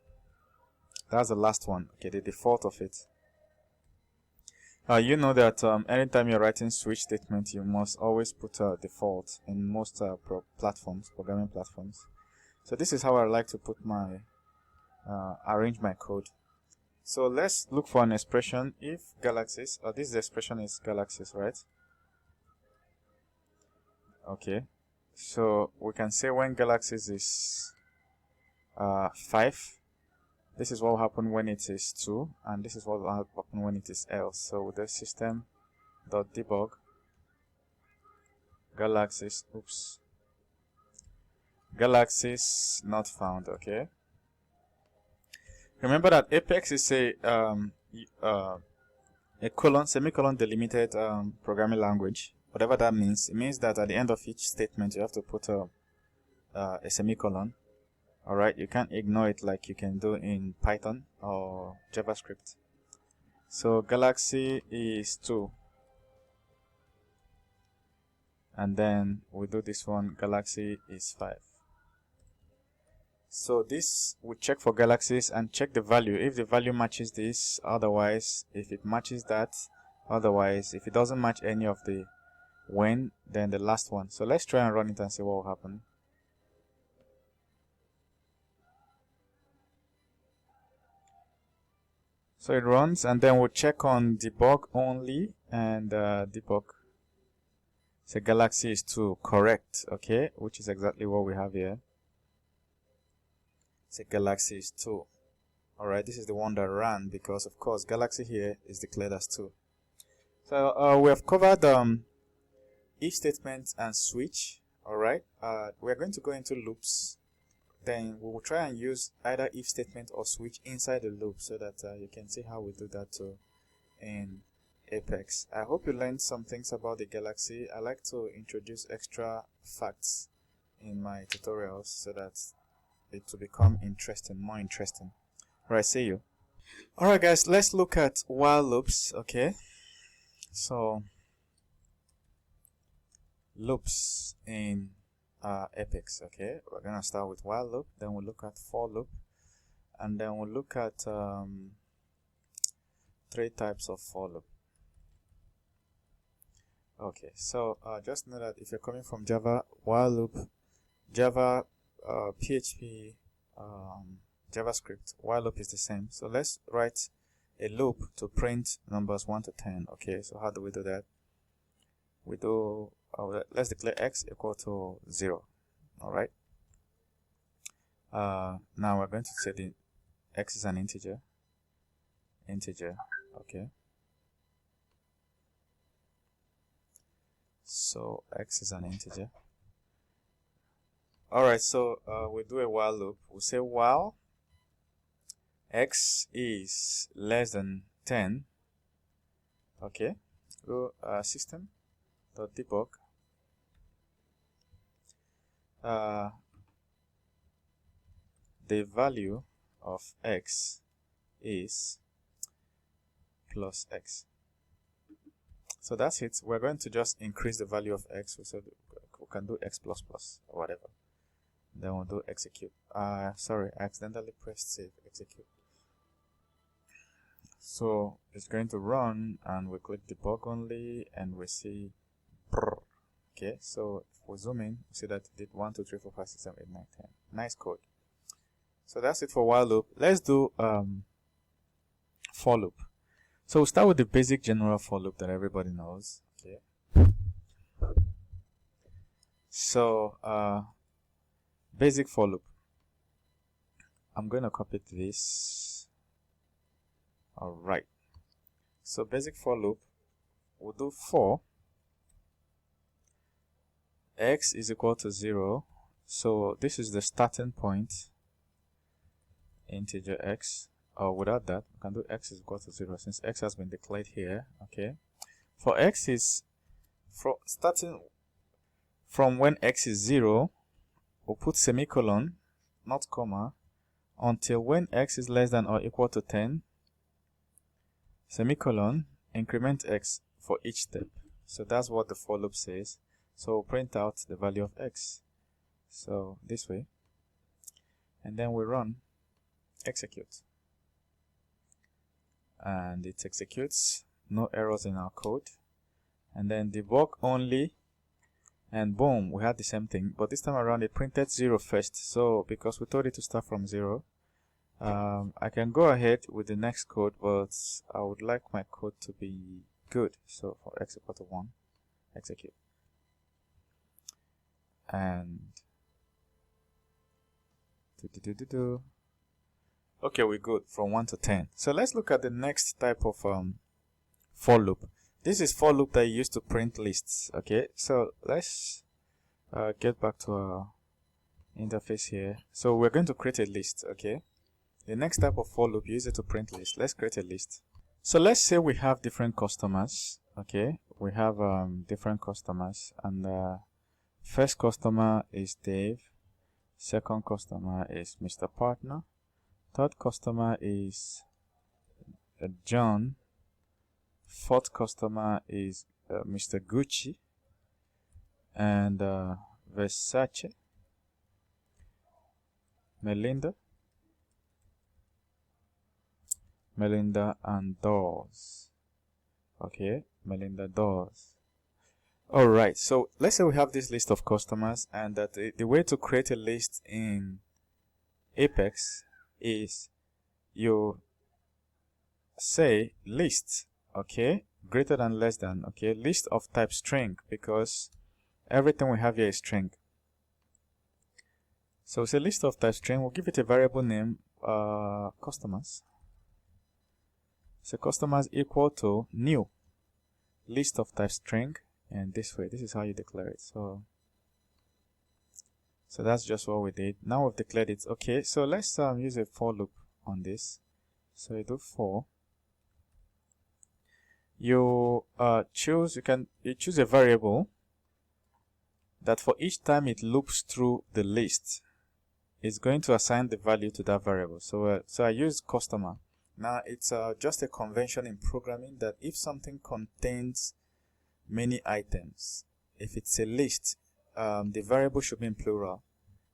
That's the last one. Okay, the default of it. You know that anytime you're writing switch statement, you must always put a default in most programming platforms. So this is how I like to put my arrange my code. So let's look for an expression if galaxies. This expression is galaxies, right? Okay. So we can say when galaxies is 5. This is what will happen when it is 2, and this is what will happen when it is else. So with the system.debug galaxies, galaxies not found. Okay. Remember that Apex is a semicolon delimited programming language. Whatever that means, it means that at the end of each statement you have to put a semicolon. Alright, you can't ignore it like you can do in Python or JavaScript. So galaxy is 2. And then we do this one, galaxy is 5. So this we check for galaxies and check the value. If the value matches this, otherwise, if it matches that, otherwise, if it doesn't match any of the when, then the last one. So let's try and run it and see what will happen. So it runs, and then we'll check on debug only and debug. So galaxy is 2, correct, okay, which is exactly what we have here. So galaxy is 2. Alright, this is the one that ran because of course galaxy here is declared as 2. So we have covered if statements and switch. Alright, we're going to go into loops. Then we will try and use either if statement or switch inside the loop so that you can see how we do that too in Apex. I hope you learned some things about the galaxy. I like to introduce extra facts in my tutorials so that it will become more interesting. Alright, see you. Alright guys, let's look at while loops. Okay, so loops in Apex. Okay, we're gonna start with while loop, then we'll look at for loop, and then we'll look at 3 types of for loop. Okay, so just know that if you're coming from Java, while loop, Java, PHP, JavaScript, while loop is the same. So let's write a loop to print numbers 1 to 10. Okay, so how do we do that? We do let's declare x equal to 0. Alright, now we're going to say the x is an integer. Okay, So x is an integer. Alright, so we do a while loop. We say while x is less than 10. Okay, go system.debug. The value of x is plus x. So that's it. We're going to just increase the value of x. So we can do x plus plus or whatever. Then we'll do execute. Sorry, I accidentally pressed save. Execute. So it's going to run, and we click debug only, and we see brr. Okay, so if we zoom in, we see that it did 1 2 3 4 5 6 7 8 9 10. Nice code. So that's it for while loop. Let's do for loop. So we'll start with the basic general for loop that everybody knows. Okay. So basic for loop. I'm going to copy this. Alright. So basic for loop, we'll do for x is equal to 0. So this is the starting point, integer x. Or without that, we can do x is equal to 0 since x has been declared here. Okay. For x is starting from when x is 0, we'll put semicolon, not comma, until when x is less than or equal to 10, semicolon, increment x for each step. So that's what the for loop says. So we'll print out the value of x. So this way. And then we run execute. And it executes, no errors in our code. And then debug only, and boom, we had the same thing, but this time around it printed 0 first. So because we told it to start from 0, I can go ahead with the next code, but I would like my code to be good. So for x equal to 1, execute. And okay, we're good from 1 to 10. So let's look at the next type of for loop. This is for loop that you use to print lists. Okay, so let's get back to our interface here. So we're going to create a list. Okay, the next type of for loop, you use it to print list. Let's create a list. So let's say we have different customers. Okay, we have different customers, and first customer is Dave, second customer is Mr. Partner, third customer is John, fourth customer is Mr. Gucci, and Versace, Melinda, and Dawes. Okay, Melinda Dawes. Alright, so let's say we have this list of customers, and that the way to create a list in Apex is you say list, okay, greater than less than, okay, list of type string, because everything we have here is string. So it's a list of type string. We'll give it a variable name, customers. So customers equal to new list of type string, and this way, this is how you declare it. So that's just what we did. Now we've declared it. Okay, so let's use a for loop on this. So you do for. You choose a variable that for each time it loops through the list, it's going to assign the value to that variable. So I use customer. Now it's just a convention in programming that if something contains many items, if it's a list, the variable should be in plural.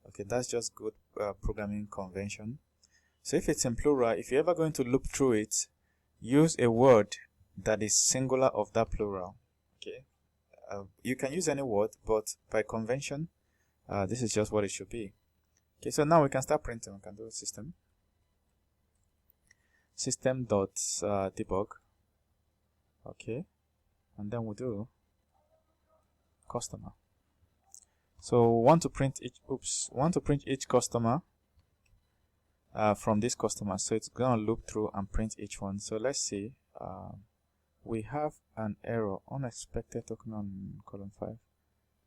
Okay, that's just good programming convention. So if it's in plural, if you're ever going to loop through it, use a word that is singular of that plural. Okay, you can use any word, but by convention, this is just what it should be. Okay, so now we can start printing. We can do system.debug. Okay, and then we'll do customer. So we want to print each customer from this customer. So it's gonna loop through and print each one. So let's see. we have an error, unexpected token on column 5.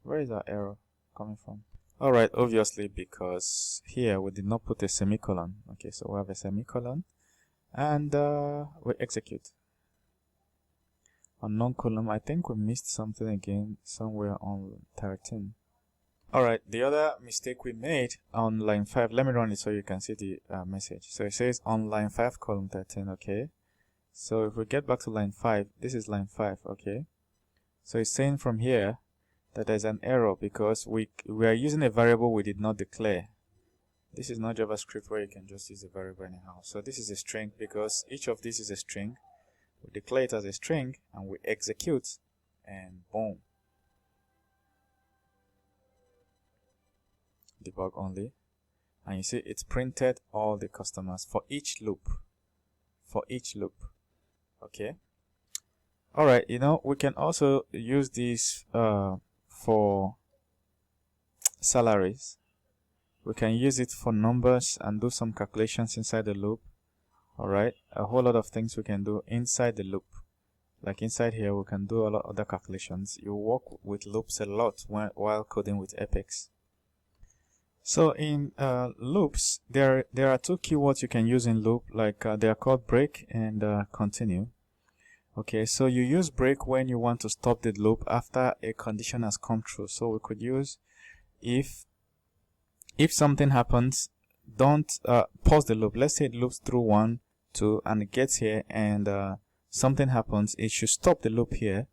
Where is our error coming from? Alright, obviously because here we did not put a semicolon. Okay, so we have a semicolon and we execute. On non-column, I think we missed something again somewhere on 13. Alright, the other mistake we made on line 5, let me run it so you can see the message. So it says on line 5 column 13, okay. So if we get back to line 5, this is line 5, okay. So it's saying from here that there's an error because we are using a variable we did not declare. This is not JavaScript where you can just use a variable anyhow. So this is a string because each of these is a string. We declare it as a string and we execute and boom. Debug only. And you see it's printed all the customers for each loop. For each loop. Okay. Alright, you know, we can also use this for salaries. We can use it for numbers and do some calculations inside the loop. Alright, a whole lot of things we can do inside the loop. Like inside here, we can do a lot of other calculations. You work with loops a lot while coding with Apex. So in loops, there are two keywords you can use in loop, like they are called break and continue. Okay, so you use break when you want to stop the loop after a condition has come true. So we could use if something happens, don't pause the loop. Let's say it loops through 1, 2, and it gets here, and something happens. It should stop the loop here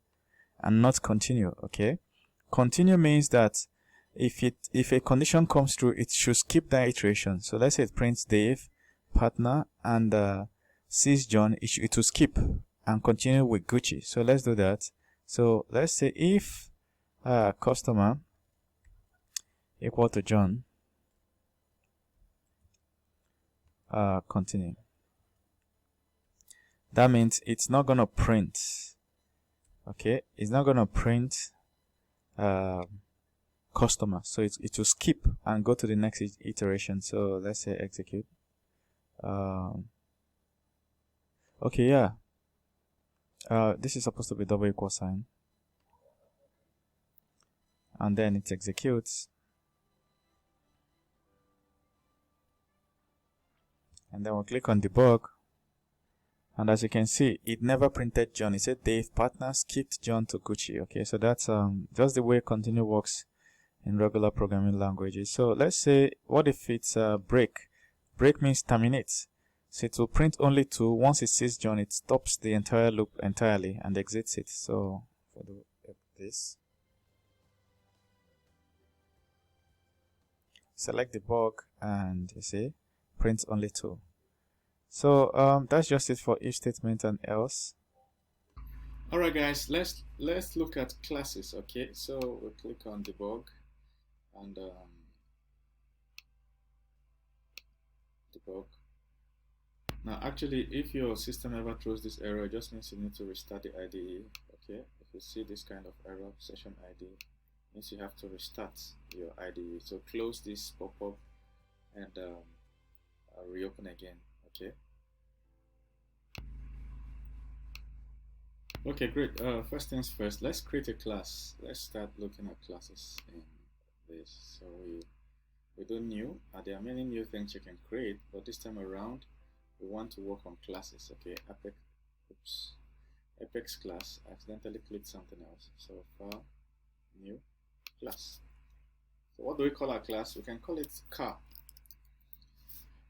and not continue. Okay, continue means that if a condition comes through, it should skip that iteration. So let's say it prints Dave, partner, and sees John. It will skip and continue with Gucci. So let's do that. So let's say if customer equal to John, continue. That means it's not gonna print. Okay, it's not gonna print customer. So it will skip and go to the next iteration. So let's say execute. Okay, yeah. This is supposed to be double equal sign, and then it executes, and then we'll click on debug, and as you can see, it never printed John. It said Dave, partner, skipped John to Gucci. Okay, so that's just the way continue works in regular programming languages. So let's say, what if it's break? Break means terminate. So it will print only 2. Once it sees John, it stops the entire loop entirely and exits it. So for this, select debug, and you see print only 2. So that's just it for if statement and else. Alright guys, let's look at classes. Okay, so we'll click on debug and debug. Now actually, if your system ever throws this error, it just means you need to restart the IDE. Okay, if you see this kind of error, session ID, means you have to restart your IDE. So close this pop-up and reopen again. Okay. Okay, great. First things first, let's create a class. Let's start looking at classes in this. So we do new. There are many new things you can create, but this time around we want to work on classes. Okay, Apex class. I accidentally clicked something else. So file, new, class. So what do we call our class? We can call it car.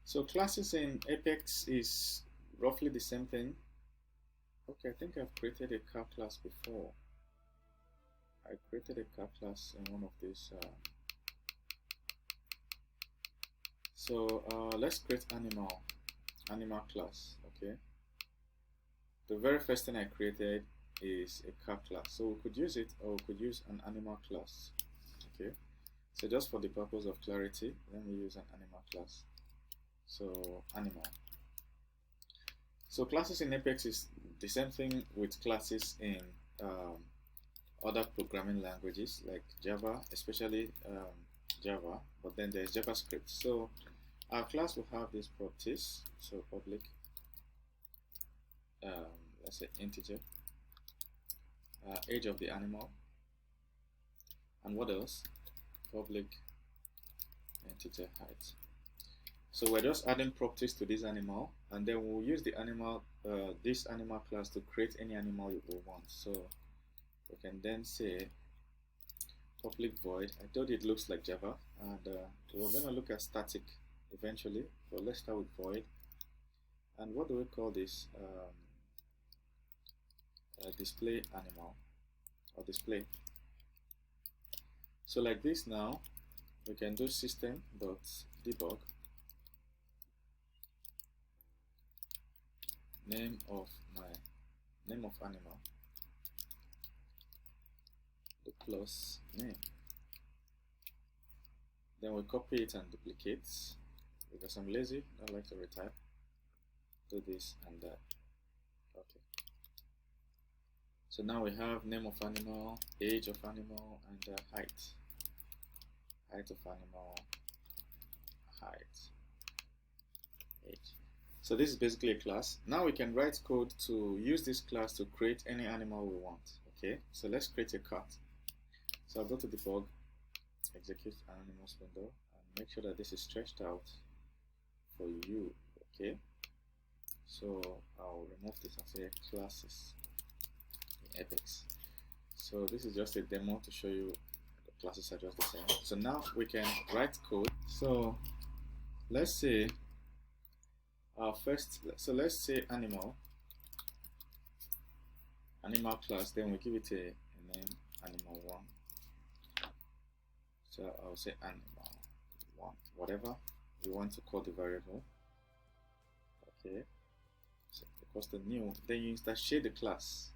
So classes in Apex is roughly the same thing. Okay, I think I've created a car class before. I created a car class in one of these. Let's create animal class. Okay. The very first thing I created is a car class. So we could use it, or we could use an animal class. Okay. So just for the purpose of clarity, let me use an animal class. So animal. So classes in Apex is the same thing with classes in other programming languages like Java, especially Java, but then there's JavaScript. So our class will have these properties. So public, let's say integer, age of the animal, and what else? Public integer height. So we're just adding properties to this animal, and then we'll use the animal, this animal class to create any animal we want. So we can then say public void. I told you it looks like Java, and we're going to look at static eventually, but let's start with void. And what do we call this? Display animal, or display. So like this now, we can do system.debug name of animal, the plus name. Then we copy it and duplicate, because I'm lazy, I like to retype. Do this and that. Okay. So now we have name of animal, age of animal, and height. Height of animal, height, age. So this is basically a class. Now we can write code to use this class to create any animal we want. Okay, so let's create a cat. So I'll go to debug, execute animals window, and make sure that this is stretched out for you. Okay, so I'll remove this and say classes in Apex. So this is just a demo to show you the classes are just the same. So now we can write code. So let's say let's say animal class, then we give it a name animal1. So I'll say animal1, whatever we want to call the variable. Okay, so because the new, then you instantiate the class.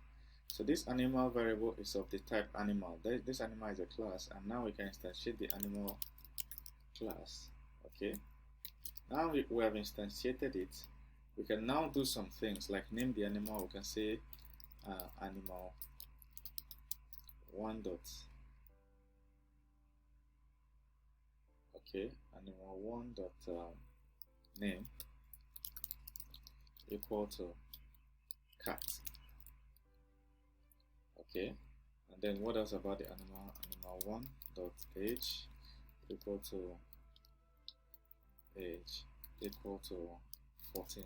So this animal variable is of the type animal. This animal is a class, and now we can instantiate the animal class. Okay, now we have instantiated it. We can now do some things like name the animal. We can say animal one dot. Okay, animal one dot name equal to cat. Okay, and then what else about the animal? Animal one dot age equal to age equal to 14.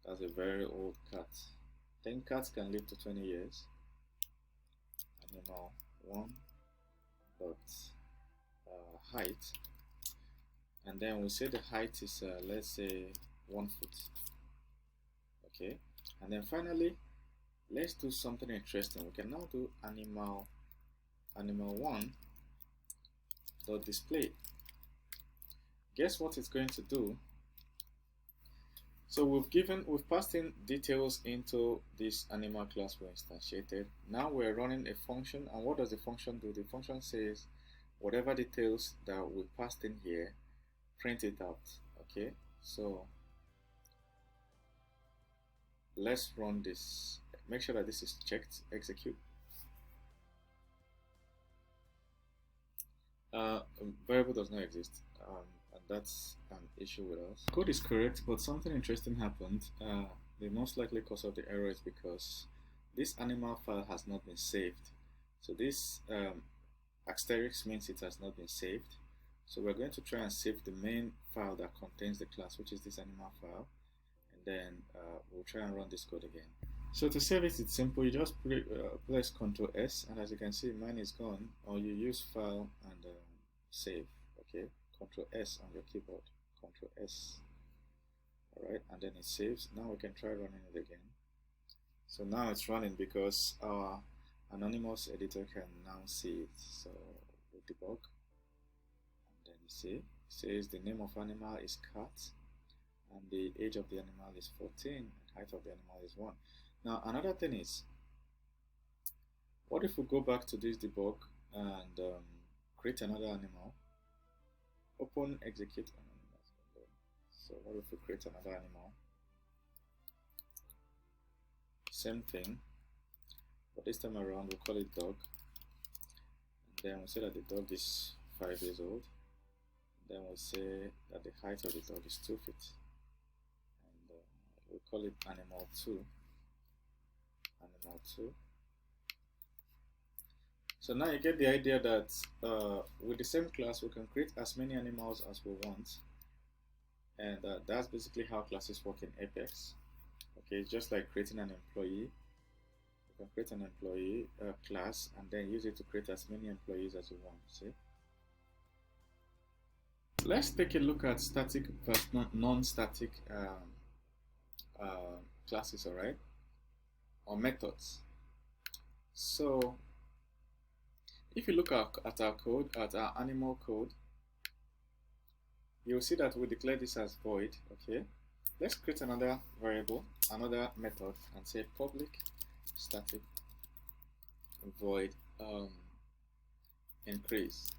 That's a very old cat. 10 cats can live to 20 years. Animal one dot height, and then we say the height is let's say 1 foot. Okay, and then finally let's do something interesting. We can now do animal one dot display. Guess what it's going to do? So we've passed in details into this animal class we instantiated. Now we're running a function, and what does the function do? The function says whatever details that we passed in here, print it out. Okay, so let's run this. Make sure that this is checked. Execute. Variable does not exist, and that's an issue with us. Code is correct, but something interesting happened. The most likely cause of the error is because this animal file has not been saved. So this asterisk means it has not been saved. So we're going to try and save the main file that contains the class, which is this animal file, and then we'll try and run this code again. So to save it, it's simple. You just press Ctrl S, and as you can see, mine is gone. Or you use File and Save. Okay, Ctrl S on your keyboard. Ctrl S. All right, and then it saves. Now we can try running it again. So now it's running because our anonymous editor can now see it. So we debug, and then you see it says the name of animal is cat, and the age of the animal is 14, and height of the animal is 1. Now another thing is, what if we go back to this debug and create another animal, open execute animals window. So what if we create another animal, same thing, but this time around we'll call it dog, and then we'll say that the dog is 5 years old, and then we'll say that the height of the dog is 2 feet, and we'll call it animal 2. Animal 2, So now you get the idea that with the same class we can create as many animals as we want, and that's basically how classes work in Apex. Okay, it's just like creating an employee. You can create an employee class and then use it to create as many employees as you want. See? Let's take a look at static versus non-static classes, all right, or methods. So if you look at our code, at our animal code, you'll see that we declare this as void. Okay, let's create another variable, another method, and say public static void increase.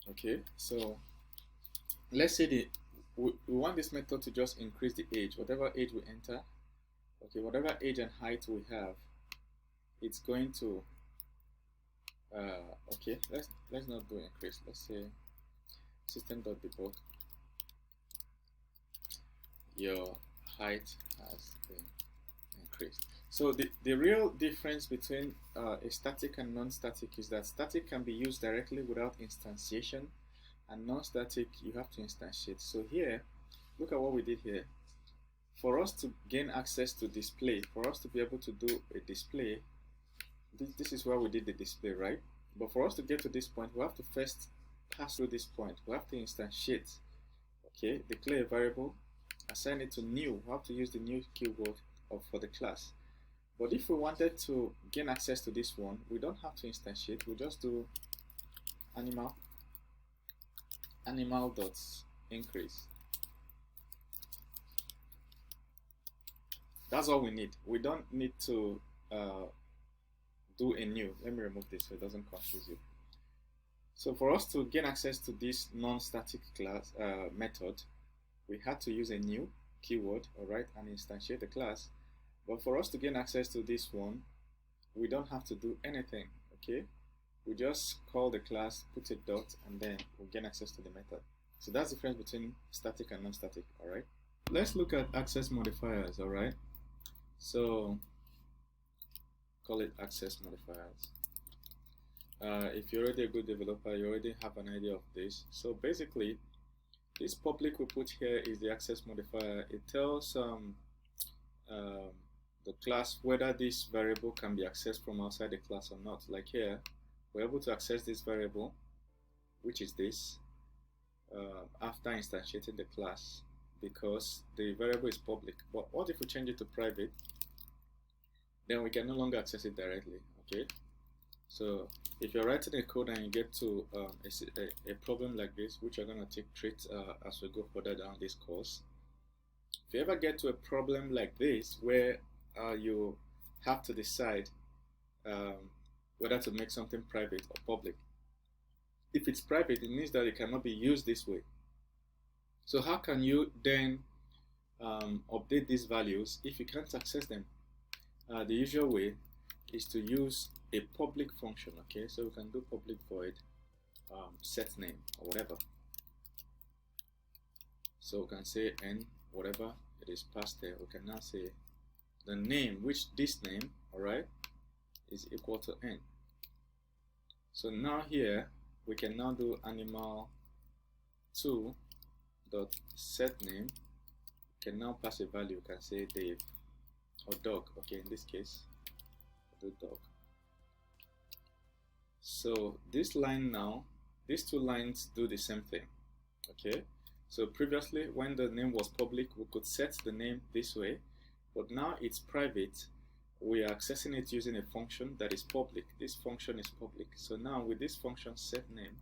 Okay, so let's say we want this method to just increase the age, whatever age we enter. Okay, whatever age and height we have, it's going to okay, let's not do increase. Let's say system.debug, your height has been increased. So the real difference between a static and non-static is that static can be used directly without instantiation, and non-static you have to instantiate. So here, look at what we did here. For us to gain access to display, for us to be able to do a display, this is where we did the display, right? But for us to get to this point, we have to first pass through this point. We have to instantiate. Okay, declare a variable, assign it to new. We have to use the new keyword for the class. But if we wanted to gain access to this one, we don't have to instantiate. We just do animal dot increase. That's all we need. We don't need to do a new. Let me remove this so it doesn't confuse you. So for us to gain access to this non-static class method, we had to use a new keyword, all right, and instantiate the class. But for us to gain access to this one, we don't have to do anything. Okay, we just call the class, put a dot, and then we'll gain access to the method. So that's the difference between static and non-static. All right, let's look at access modifiers. All right, so call it access modifiers. If you're already a good developer, you already have an idea of this. So basically, this public we put here is the access modifier. It tells the class whether this variable can be accessed from outside the class or not. Like here, we're able to access this variable, which is this, after instantiating the class, because the variable is public. But what if we change it to private? Then we can no longer access it directly. Okay, so if you're writing a code and you get to a problem like this, which you're going to treat as we go further down this course, if you ever get to a problem like this where you have to decide whether to make something private or public, if it's private, it means that it cannot be used this way. So how can you then update these values if you can't access them? The usual way is to use a public function. Okay, so we can do public void set name or whatever. So we can say n, whatever it is passed there. We can now say the name, which this name, all right, is equal to n. So now here we can now do animal 2 dot set name. We can now pass a value. We can say Dave or dog. Okay, in this case, I'll do dog. So this line now, these two lines do the same thing. Okay, so previously when the name was public, we could set the name this way, but now it's private. We are accessing it using a function that is public. This function is public. So now with this function set name,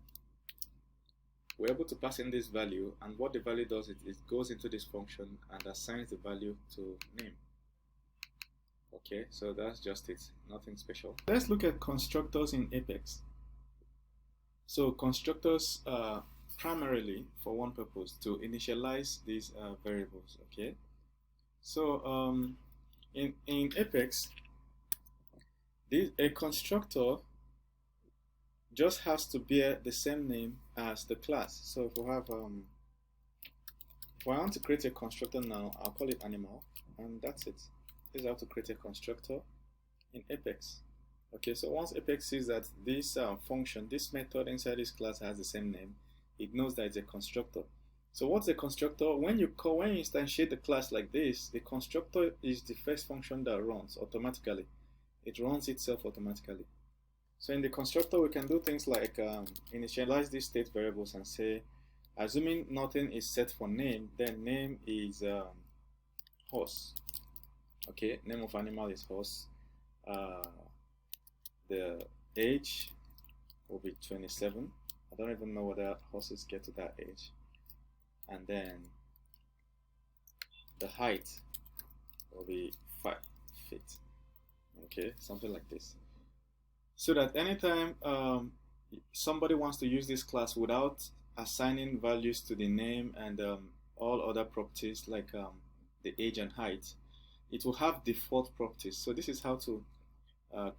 we're able to pass in this value, and what the value does is it goes into this function and assigns the value to name. Okay, so that's just it, nothing special. Let's look at constructors in Apex. So constructors are primarily for one purpose, to initialize these variables. Okay, so in Apex, a constructor just has to bear the same name as the class. So if we have if I want to create a constructor now, I'll call it animal, and that's it. This is how to create a constructor in Apex. Okay, so once Apex sees that this function, this method inside this class has the same name, it knows that it's a constructor. So what's a constructor? When you instantiate the class like this, the constructor is the first function that runs automatically. It runs itself automatically. So in the constructor, we can do things like initialize these state variables and say, assuming nothing is set for name, then name is horse. Okay, name of animal is horse. The age will be 27. I don't even know whether horses get to that age. And then the height will be 5 feet. Okay, something like this. So that anytime somebody wants to use this class without assigning values to the name and all other properties like the age and height, it will have default properties. So this is how to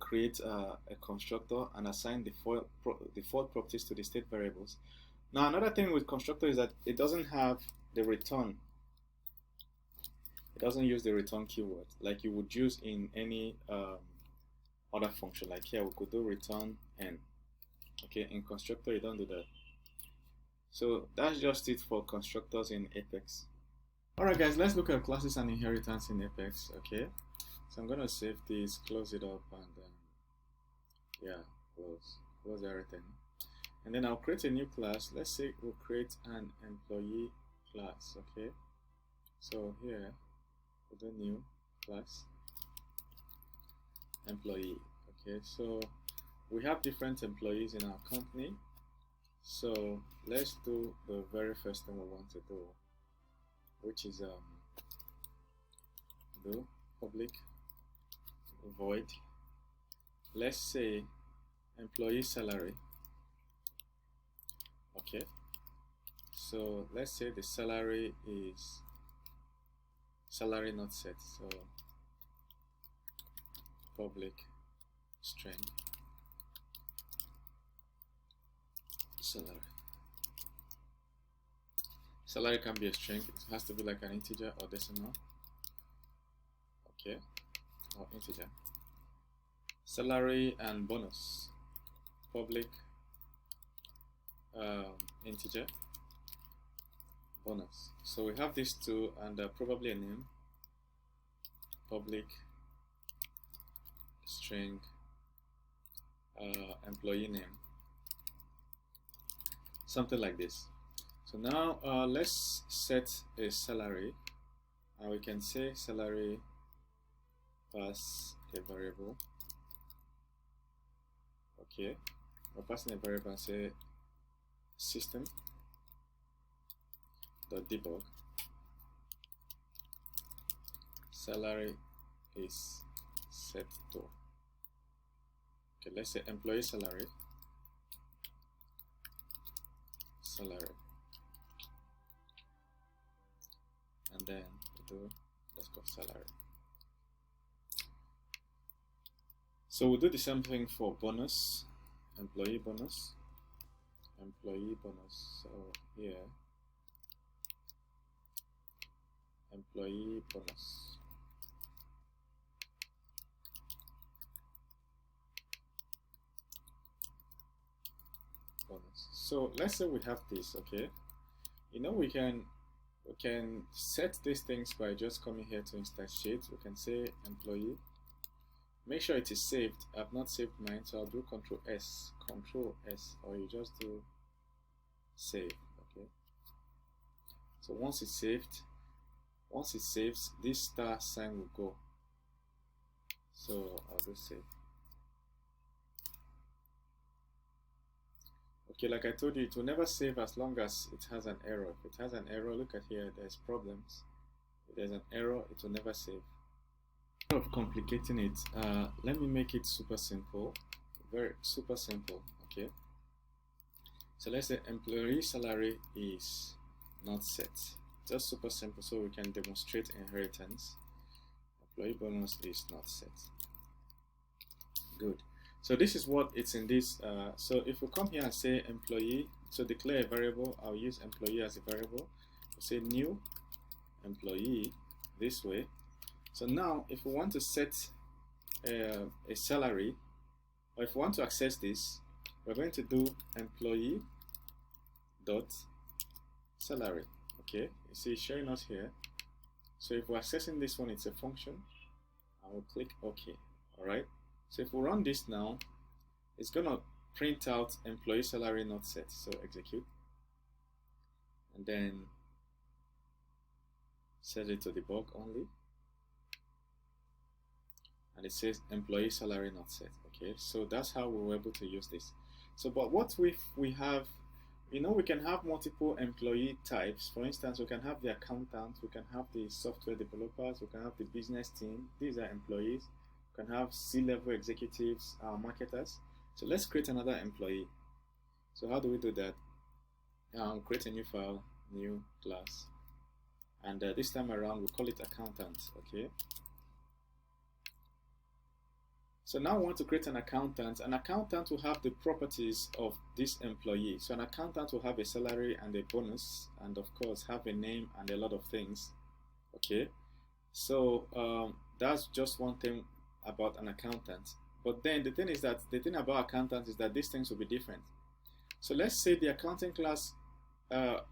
create a constructor and assign default properties to the state variables. Now another thing with constructor is that it doesn't have the return. It doesn't use the return keyword like you would use in any other function. Like here we could do return n. Okay, in constructor you don't do that. So that's just it for constructors in Apex. Alright guys, let's look at classes and inheritance in Apex. Okay, so I'm gonna save this, close it up, and yeah, close everything. And then I'll create a new class. Let's say we'll create an employee class. Okay, so here we'll do new class employee. Okay, so we have different employees in our company. So let's do the very first thing we want to do, which is do public void. Let's say employee salary. Okay, so let's say the salary is salary not set. So public string salary. Salary can be a string. It has to be like an integer or decimal. Okay, or integer. Salary and bonus. Public integer bonus. So we have these two and probably a name. Public string employee name. Something like this. So now let's set a salary, and we can say salary pass a variable. Okay, we're passing a variable and say system dot debug salary is set to. Okay, let's say employee salary. And then let's go salary. So we'll do the same thing for bonus, employee bonus. So here, employee bonus. So let's say we have this. Okay, you know, we can set these things by just coming here to instantiate. We can say employee. Make sure it is saved. I've not saved mine, so I'll do Control S, or you just do save. Okay. So once it saves, this star sign will go. So I'll do save. Okay, like I told you, it will never save as long as it has an error. If it has an error, look at here, there's problems. If there's an error, it will never save. Instead of complicating it, let me make it super simple, very super simple. Okay, so let's say employee salary is not set. Just super simple, so we can demonstrate inheritance. Employee bonus is not set. Good. So this is what it's in this. So if we come here and say employee, so declare a variable, I'll use employee as a variable. We'll say new employee this way. So now if we want to set a salary, or if we want to access this, we're going to do employee dot salary. Okay, you see it's showing us here. So if we're accessing this one, it's a function, and we'll click OK. All right. So if we run this now, it's gonna print out employee salary not set. So execute, and then set it to debug only, and it says employee salary not set. Okay, so that's how we were able to use this. So but what we have, you know, we can have multiple employee types. For instance, we can have the accountants, we can have the software developers, we can have the business team. These are employees. We can have C-level executives, marketers. So let's create another employee. So how do we do that? Create a new file, new class, and this time around we'll call it accountant. Okay. So now we want to create an accountant. An accountant will have the properties of this employee. So an accountant will have a salary and a bonus, and of course have a name and a lot of things. Okay, so that's just one thing about an accountant. But then the thing is that the thing about accountants is that these things will be different. So let's say the accounting class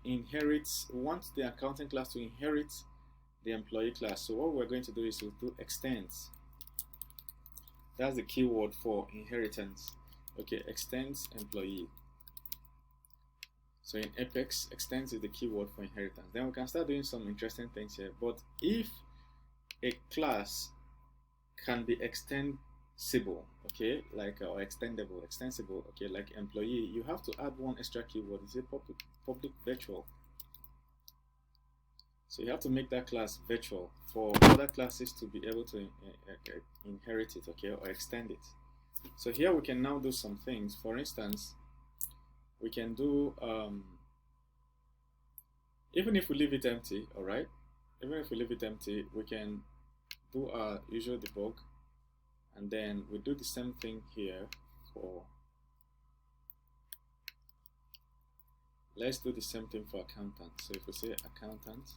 inherits, want the accounting class to inherit the employee class. So what we're going to do is to do extends. That's the keyword for inheritance. Okay, extends employee. So in Apex, extends is the keyword for inheritance. Then we can start doing some interesting things here. But if a class can be extensible, okay, like or extensible, okay, like employee, you have to add one extra keyword. It's a public virtual. So you have to make that class virtual for other classes to be able to inherit it, okay, or extend it. So here we can now do some things. For instance, we can do, even if we leave it empty, all right, even if we leave it empty, we can do our usual debug, and then we do the same thing here for, let's do the same thing for accountant. So if we say accountant,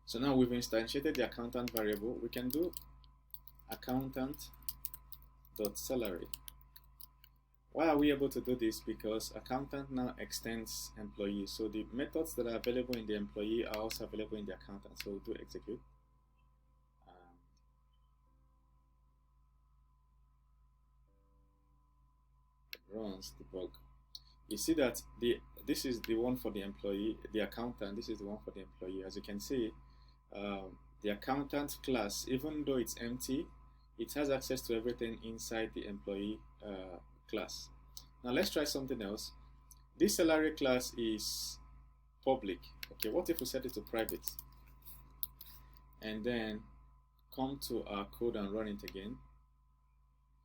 so now we've instantiated the accountant variable. We can do accountant.salary. Why are we able to do this? Because accountant now extends employee. So the methods that are available in the employee are also available in the accountant. So we'll do execute. Runs debug. You see that this is the one for the employee, the accountant. This is the one for the employee. As you can see, the accountant class, even though it's empty, it has access to everything inside the employee class. Now let's try something else. This salary class is public. Okay, what if we set it to private? And then come to our code and run it again.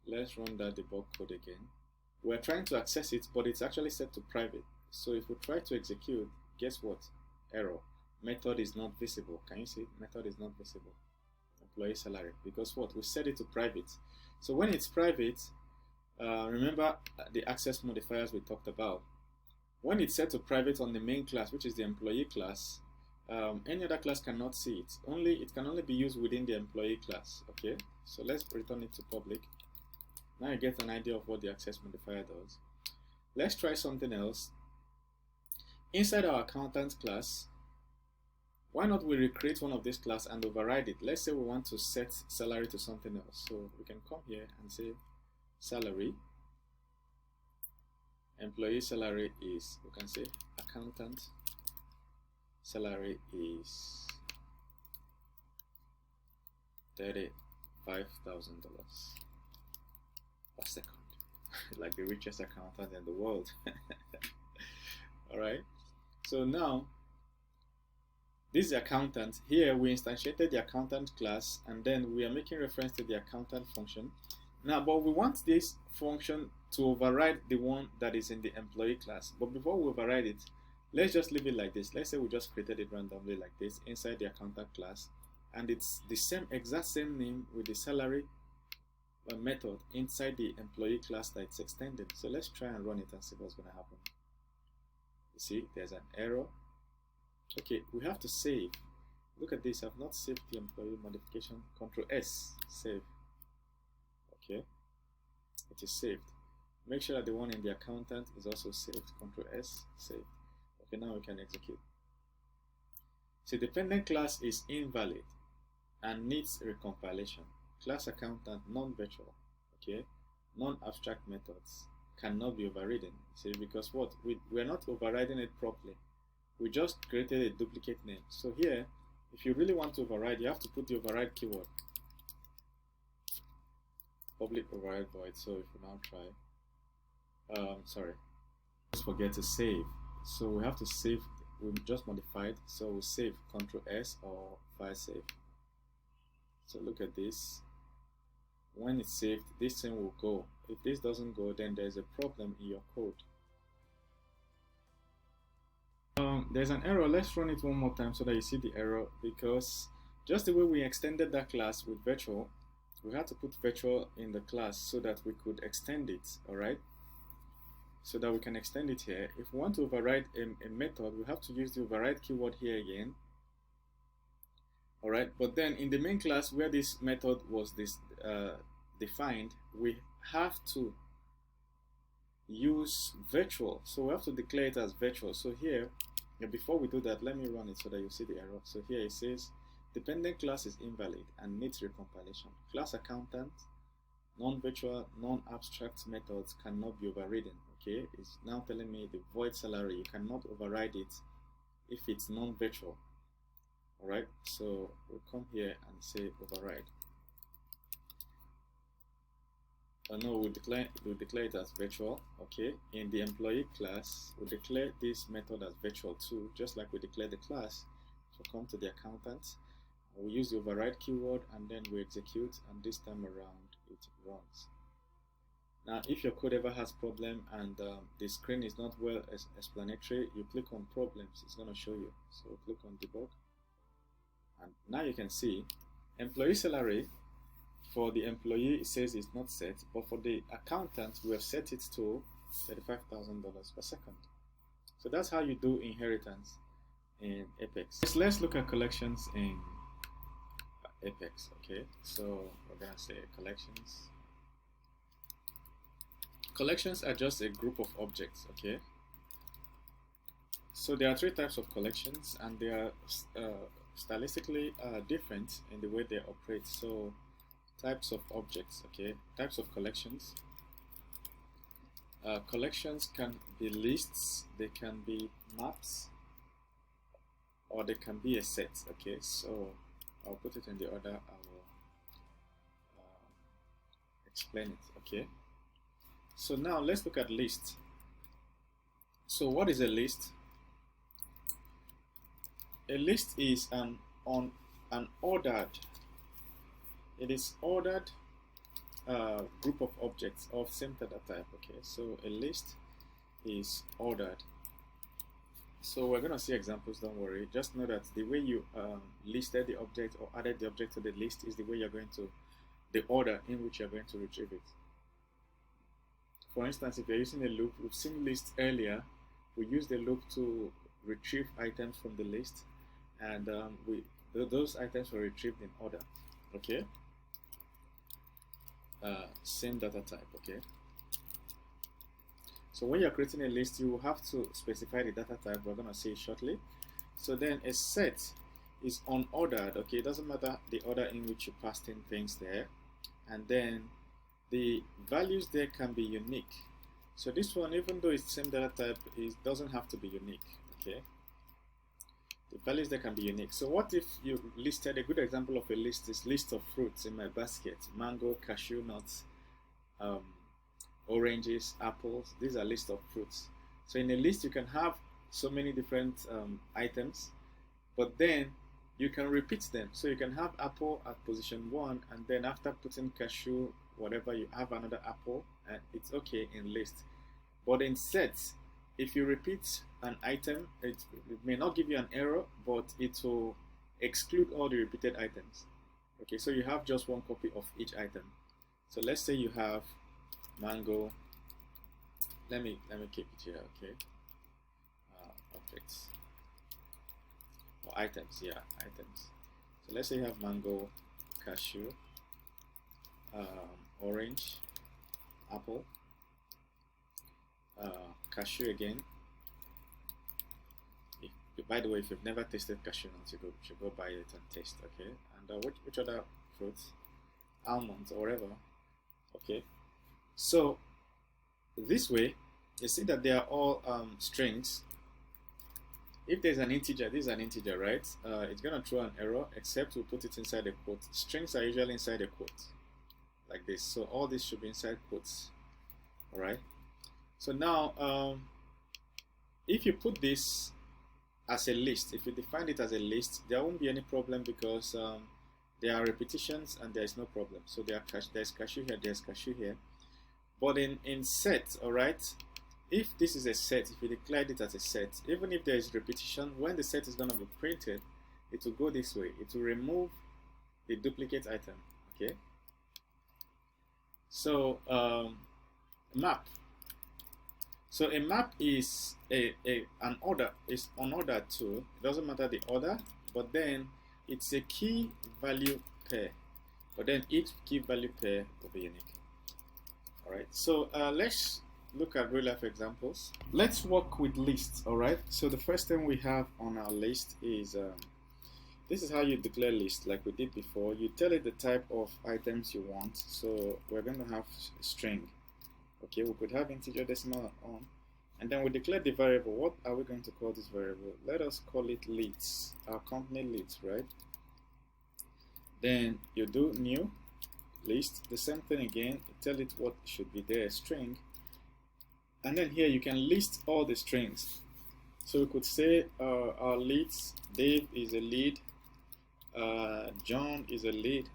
Let's run that debug code again. We're trying to access it, but it's actually set to private. So if we try to execute, guess what? Error. Method is not visible. Can you see? Method is not visible. Employee salary. Because what? We set it to private. So when it's private, remember the access modifiers we talked about. When it's set to private on the main class, which is the employee class, any other class cannot see it. It can only be used within the employee class. Okay. So let's return it to public. Now you get an idea of what the access modifier does. Let's try something else. Inside our accountant class, why not we recreate one of this class and override it? Let's say we want to set salary to something else. So we can come here and say salary. Employee salary is, we can say accountant salary is $35,000 per second. Like the richest accountant in the world. Alright, so now this is the accountant. Here we instantiated the accountant class, and then we are making reference to the accountant function. Now, but we want this function to override the one that is in the employee class. But before we override it, let's just leave it like this. Let's say we just created it randomly like this inside the accountant class, and it's the exact same name with the salary method inside the employee class that it's extended. So let's try and run it and see what's going to happen. You see, there's an error. Okay, we have to save. Look at this, I've not saved the employee modification. Control S, save. Okay, it is saved. Make sure that the one in the accountant is also saved. Control S, save. Okay, now we can execute. So dependent class is invalid and needs recompilation. Class accountant non-virtual. Okay, non-abstract methods cannot be overridden. See, because what? We're not overriding it properly. We just created a duplicate name. So here, if you really want to override, you have to put the override keyword. Public override void. So if we now try, sorry, just forget to save. So we have to save. We just modified. So we'll save Control S or file save. So look at this. When it's saved, this thing will go. If this doesn't go, then there's a problem in your code. There's an error. Let's run it one more time so that you see the error, because just the way we extended that class with virtual, we had to put virtual in the class so that we could extend it, alright? So that we can extend it here. If we want to override a method, we have to use the override keyword here again. Alright, but then in the main class where this method was defined, we have to use virtual. So we have to declare it as virtual. So here, before we do that, let me run it so that you see the error. So here it says dependent class is invalid and needs recompilation. Class accountant, non-virtual, non-abstract methods cannot be overridden. Okay, it's now telling me the void salary, you cannot override it if it's non-virtual. Alright, so we'll come here and say override. No, we'll declare it as virtual. Okay, in the employee class, we'll declare this method as virtual too, just like we declare the class. So come to the accountant, we use the override keyword, and then we execute, and this time around it runs. Now, if your code ever has problem and the screen is not well explanatory, you click on problems, it's going to show you. So click on debug, and now you can see employee salary. For the employee, it says it's not set, but for the accountant, we have set it to $35,000 per second. So that's how you do inheritance in Apex. Let's look at collections in Apex. Okay, so we're gonna say collections. Collections are just a group of objects. Okay, so there are three types of collections, and they are stylistically different in the way they operate. So types of objects, okay, types of collections. Collections can be lists, they can be maps, or they can be a set. Okay, so I'll put it in the order I will explain it. Okay, so now let's look at list. So what is a list? A list is an ordered. It is ordered group of objects of same data type. Okay, so a list is ordered. So we're going to see examples, don't worry. Just know that the way you listed the object or added the object to the list is the way you're going to, the order in which you're going to retrieve it. For instance, if you're using a loop, we've seen lists earlier. We use the loop to retrieve items from the list, and those items were retrieved in order. Okay. Same data type. Okay, so when you're creating a list, you will have to specify the data type. We're going to see it shortly. So then a set is unordered. Okay, it doesn't matter the order in which you passed in things there, and then the values there can be unique. So this one, even though it's the same data type, it doesn't have to be unique. Okay, the values there can be unique. So what if you listed, a good example of a list is list of fruits in my basket: mango, cashew nuts, oranges, apples. These are list of fruits. So in a list you can have so many different items, but then you can repeat them. So you can have apple at position 1, and then after putting cashew, whatever, you have another apple, and it's okay in list. But in sets, if you repeat an item, it may not give you an error, but it will exclude all the repeated items. Okay, so you have just one copy of each item. So let's say you have mango. Let me keep it here. Okay, objects. items, yeah, items. So let's say you have mango, cashew, orange, apple, cashew again. By the way, if you've never tasted cashew nuts, you should go buy it and taste. Okay, and which other fruits? Almonds or whatever. Okay, so this way you see that they are all strings. If there's an integer, this is an integer, right? It's gonna throw an error except we put it inside a quote. Strings are usually inside a quote like this, so all this should be inside quotes. All right, so now if you put this as a list, if you define it as a list, there won't be any problem because there are repetitions and there is no problem. So there's cashew here, there's cashew here. But in set, all right, if this is a set, if you declared it as a set, even if there is repetition, when the set is going to be printed, it will go this way. It will remove the duplicate item. Okay. So map. So a map is an order, is an order too. It doesn't matter the order, but then it's a key value pair. But then each key value pair will be unique. All right. So let's look at real life examples. Let's work with lists. All right. So the first thing we have on our list is this is how you declare list, like we did before. You tell it the type of items you want. So we're going to have a string. Okay, we could have integer, decimal, and on, and then we declare the variable. What are we going to call this variable? Let us call it leads, our company leads, right? Then you do new list, the same thing again. You tell it what should be there, a string, and then here you can list all the strings. So we could say our leads, Dave is a lead, John is a lead,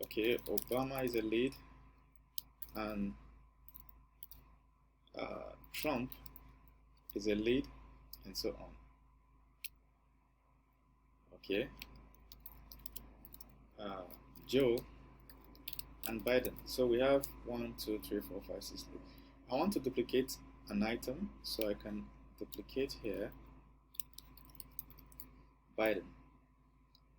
okay, Obama is a lead, and Trump is a lead, and so on. Okay, Joe and Biden. So we have 1, 2, 3, 4, 5, 6, 8. I want to duplicate an item, so I can duplicate here Biden.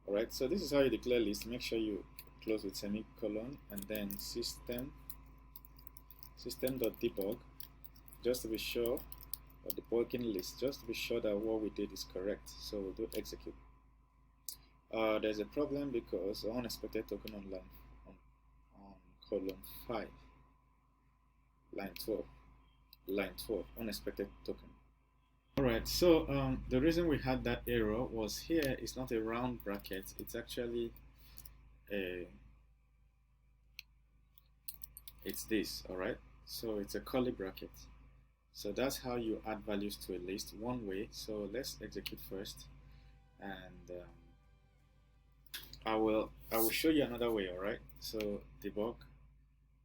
All right. So this is how you declare list. Make sure you close with semicolon and then system.debug, just to be sure, or debugging list, just to be sure that what we did is correct. So we'll do execute. There's a problem because unexpected token on column 5, line 12, unexpected token. All right, so the reason we had that error was here it's not a round bracket, it's actually it's this. All right, so it's a curly bracket. So that's how you add values to a list, one way. So let's execute first, and I will show you another way. All right, so debug,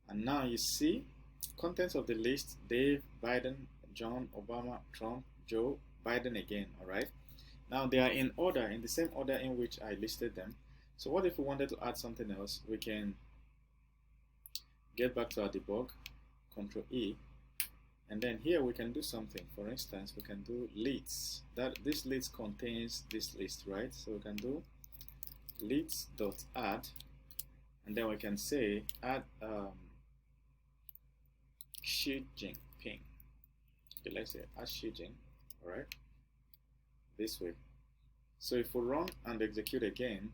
and now you see contents of the list: Dave, Biden, John, Obama, Trump, Joe, Biden again. All right, now they are in order, in the same order in which I listed them. So what if we wanted to add something else? We can get back to our debug, Control E, and then here we can do something. For instance, we can do leads. That this leads contains this list, right? So we can do leads.add, and then we can say add Xi Jinping. Okay, let's say add Xi Jinping. All right, this way. So if we run and execute again,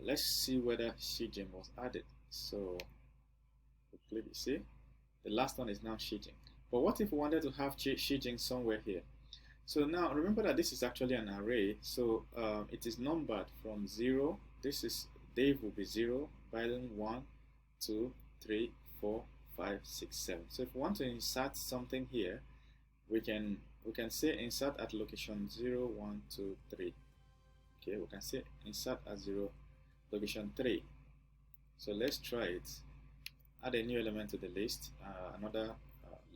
let's see whether Xi Jinping was added. So you see, the last one is now Xi Jinping. But what if we wanted to have Xi Jinping somewhere here? So now remember that this is actually an array. So it is numbered from 0. This is Dave will be 0, Biden 1, 2, 3, 4, 5, 6, 7. So if we want to insert something here, we can say insert at location 0, 1, 2, 3. Okay, we can say insert at 0, location 3. So let's try it. Add a new element to the list, another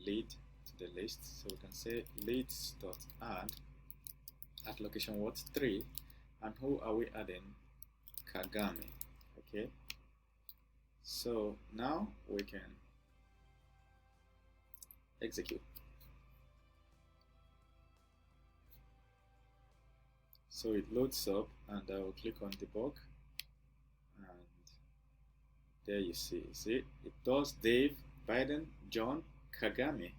lead to the list. So we can say leads.add at location what, 3, and who are we adding? Kagame. Okay, so now we can execute. So it loads up, and I will click on debug, and there you see it does Dave, Biden, John, Kagame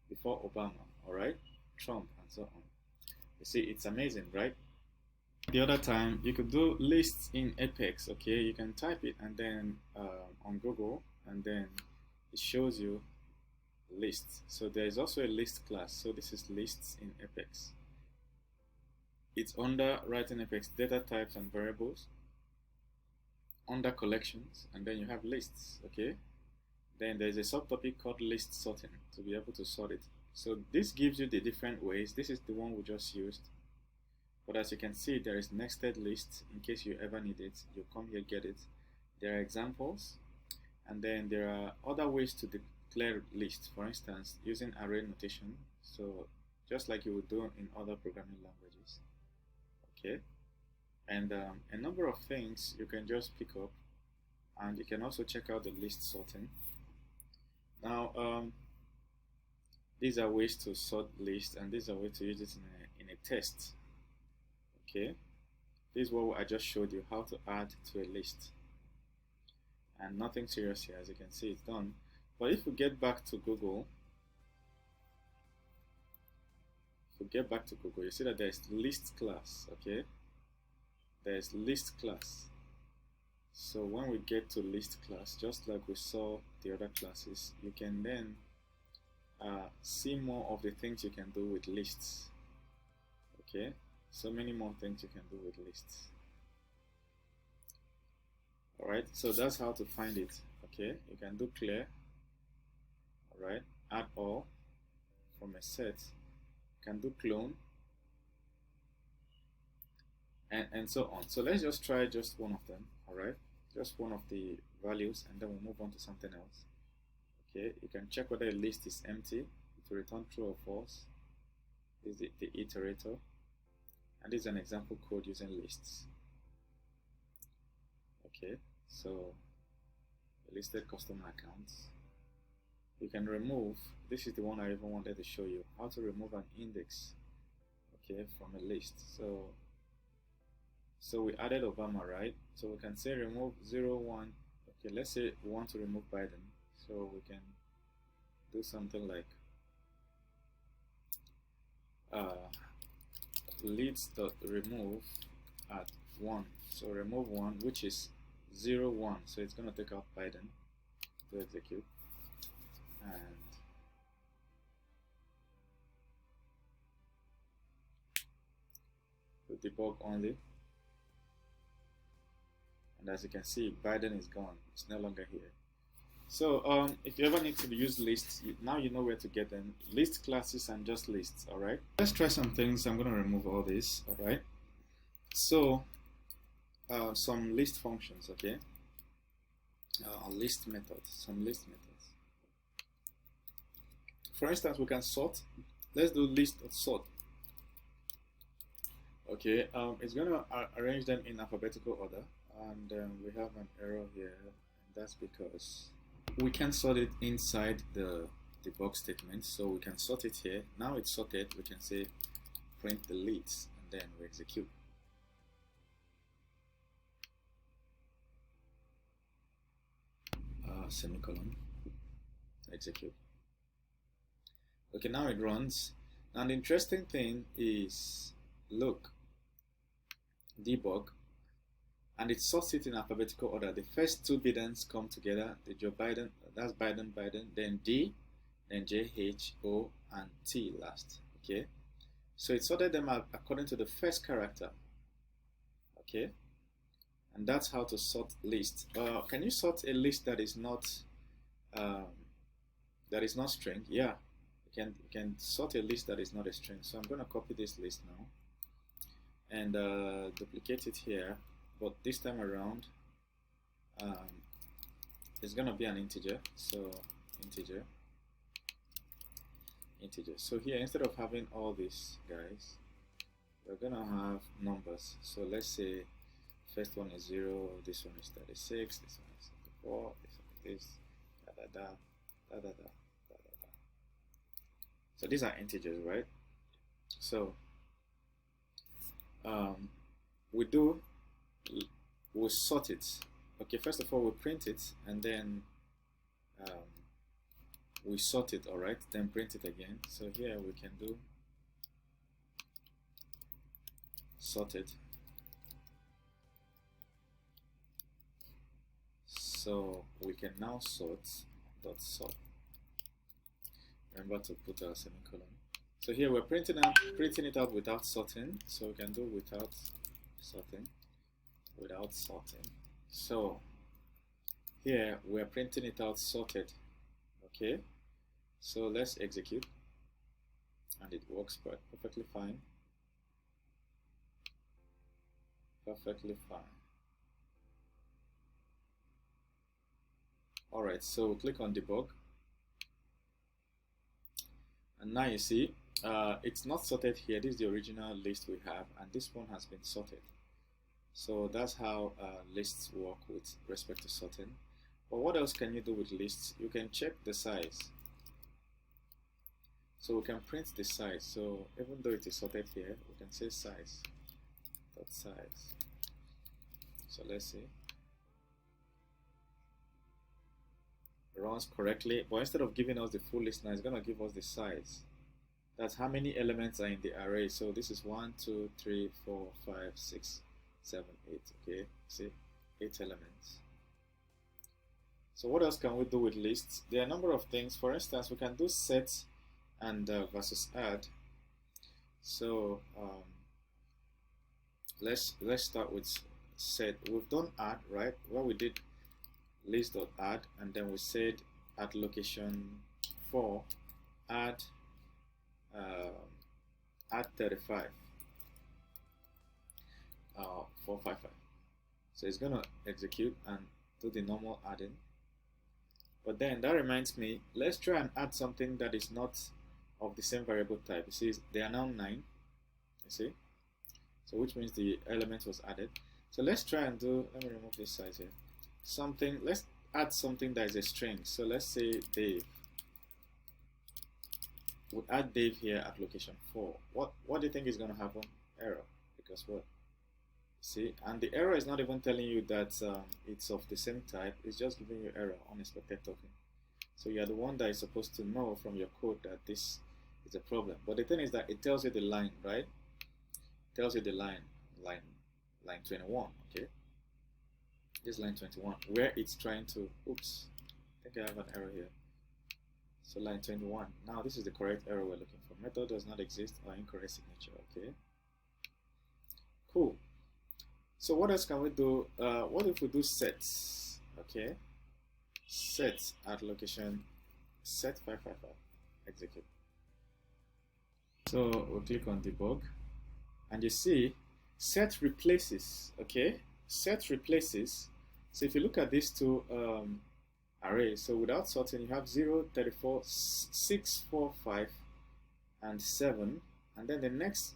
before Obama, alright, Trump, and so on. You see, it's amazing, right? The other time you could do lists in Apex. Okay, you can type it and then on Google, and then it shows you lists. So there is also a list class. So this is lists in Apex. It's under right in Apex data types and variables, under collections, and then you have lists. Okay, then there's a subtopic called list sorting to be able to sort it. So this gives you the different ways. This is the one we just used. But as you can see, there is nested list in case you ever need it. You come here, get it. There are examples, and then there are other ways to declare lists. For instance, using array notation. So just like you would do in other programming languages. Okay, and a number of things you can just pick up, and you can also check out the list sorting. Now, these are ways to sort lists, and these are ways to use it in a test. Okay, this is what I just showed you, how to add to a list, and nothing serious here. As you can see, it's done. But if we get back to Google, you see that there's list class. Okay, there's list class. So when we get to list class, just like we saw the other classes, you can then see more of the things you can do with lists. Okay, so many more things you can do with lists. Alright, so that's how to find it. Okay, you can do clear. Alright, add all from a set. You can do clone, and so on. So let's just try just one of them. Alright, just one of the values, and then we'll move on to something else. Okay, you can check whether a list is empty. It will return true or false. This is the iterator, and this is an example code using lists. Okay, so listed customer accounts. You can remove, this is the one I even wanted to show you, how to remove an index, okay, from a list. So we added Obama, right? So we can say remove 0, 1. Okay, let's say we want to remove Biden. So we can do something like leads.remove at 1. So remove 1, which is 0, 1. So it's going to take out Biden to execute. And to debug only. And as you can see, Biden is gone. It's no longer here. So if you ever need to use lists, now you know where to get them. List classes and just lists, alright? Let's try some things. I'm going to remove all this, alright? So some list functions, okay? List methods, some list methods. For instance, we can sort. Let's do list of sort. Okay, it's going to arrange them in alphabetical order, and we have an error here, and that's because we can sort it inside the debug statement. So we can sort it here. Now it's sorted. We can say print the leads, and then we execute. Semicolon, execute. Okay, now it runs. And the interesting thing is, look, debug, and it sorts it in alphabetical order. The first two Bidens come together, the Joe Biden, that's Biden, then D, then J, H, O, and T last. Okay, so it sorted them out according to the first character. Okay, and that's how to sort list. Can you sort a list that is not string? Yeah, you can sort a list that is not a string. So I'm going to copy this list now and duplicate it here, but this time around it's going to be an integer. So integer. So here, instead of having all these guys, we're going to have numbers. So let's say first one is 0, this one is 36, this one is 74, this one is this, da. So these are integers, right? So we'll sort it. Okay, first of all, we print it, and then we sort it, all right, then print it again. So here we can do sorted. So we can now sort dot sort. Remember to put a semicolon. So here we're printing it out without sorting. So we can do without sorting. So here we're printing it out sorted. Okay. So let's execute, and it works perfectly fine. Perfectly fine. All right. So click on debug. And now you see it's not sorted here. This is the original list we have, and this one has been sorted. So that's how lists work with respect to sorting. But what else can you do with lists? You can check the size. So we can print the size. So even though it is sorted here, we can say size dot size. So let's see. Runs correctly, but instead of giving us the full list now, it's going to give us the size. That's how many elements are in the array. So this is 1, 2, 3, 4, 5, 6, 7, 8. Okay, see, 8 elements. So what else can we do with lists? There are a number of things. For instance, we can do set and versus add. So let's start with set. We've done add, right? Well, we did list.add, and then we said at location 4 add 35 455. So it's gonna execute and do the normal adding. But then that reminds me, let's try and add something that is not of the same variable type. You see, they are now 9. You see, so which means the element was added. So let's try and do, let me remove this size here. Something, let's add something that is a string. So let's say Dave. We'll add Dave here at location 4. What do you think is going to happen? Error. Because what? See, and the error is not even telling you that it's of the same type. It's just giving you error, unexpected token. So you're the one that is supposed to know from your code that this is a problem. But the thing is that it tells you the line, right? It tells you the line 21. Okay. This line 21, where it's trying to, oops, I think I have an error here. So line 21. Now this is the correct error we're looking for. Method does not exist or incorrect signature. Okay. Cool. So what else can we do? What if we do sets? Okay. Sets at location set 555. Execute. So we'll click on debug, and you see set replaces. Okay. Set replaces. So if you look at these two arrays, so without sorting, you have 0, 34, 6, 4, 5, and 7, and then the next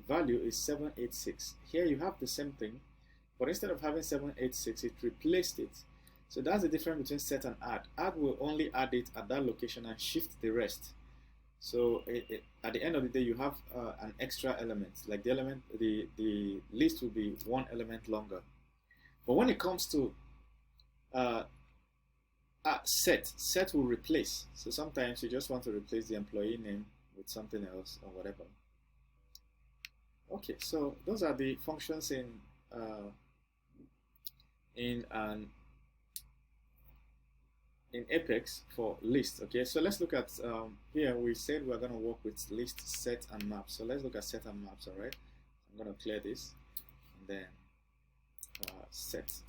value is 786. Here you have the same thing, but instead of having 786, it replaced it. So that's the difference between set and add. Add will only add it at that location and shift the rest. So at the end of the day, you have an extra element. Like the element, the list will be one element longer. But when it comes to set will replace. So sometimes you just want to replace the employee name with something else or whatever. Okay, so those are the functions in Apex for list. Okay, so let's look at here. We said we're going to work with list, set, and map. So let's look at set and maps. All right, I'm going to clear this, and then sets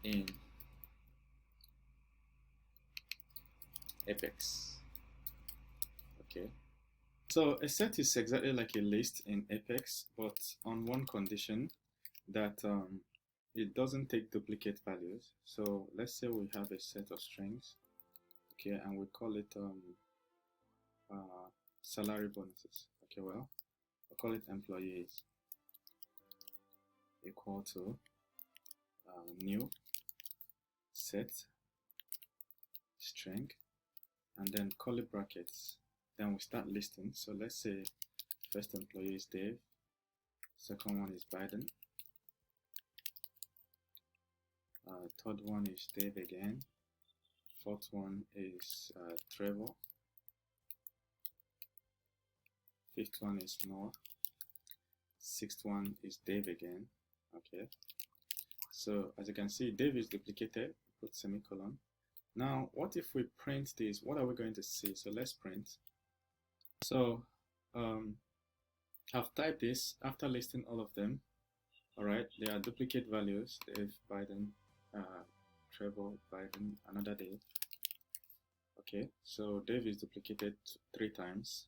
in Apex. Okay, so a set is exactly like a list in Apex, but on one condition, that it doesn't take duplicate values. So let's say we have a set of strings, okay, and we call it salary bonuses. Okay, well, I'll call it employees equal to new set string, and then curly brackets. Then we start listing. So let's say First employee is Dave. Second one is Biden. Third one is Dave again. Fourth one is Trevor. Fifth one is Noah. Sixth one is Dave again. Okay. So as you can see, Dave is duplicated. Put semicolon. Now, what if we print this? What are we going to see? So let's print. So I've typed this after listing all of them. All right, they are duplicate values. Dave, Biden, Trevor, Biden, another Dave. Okay, so Dave is duplicated 3 times.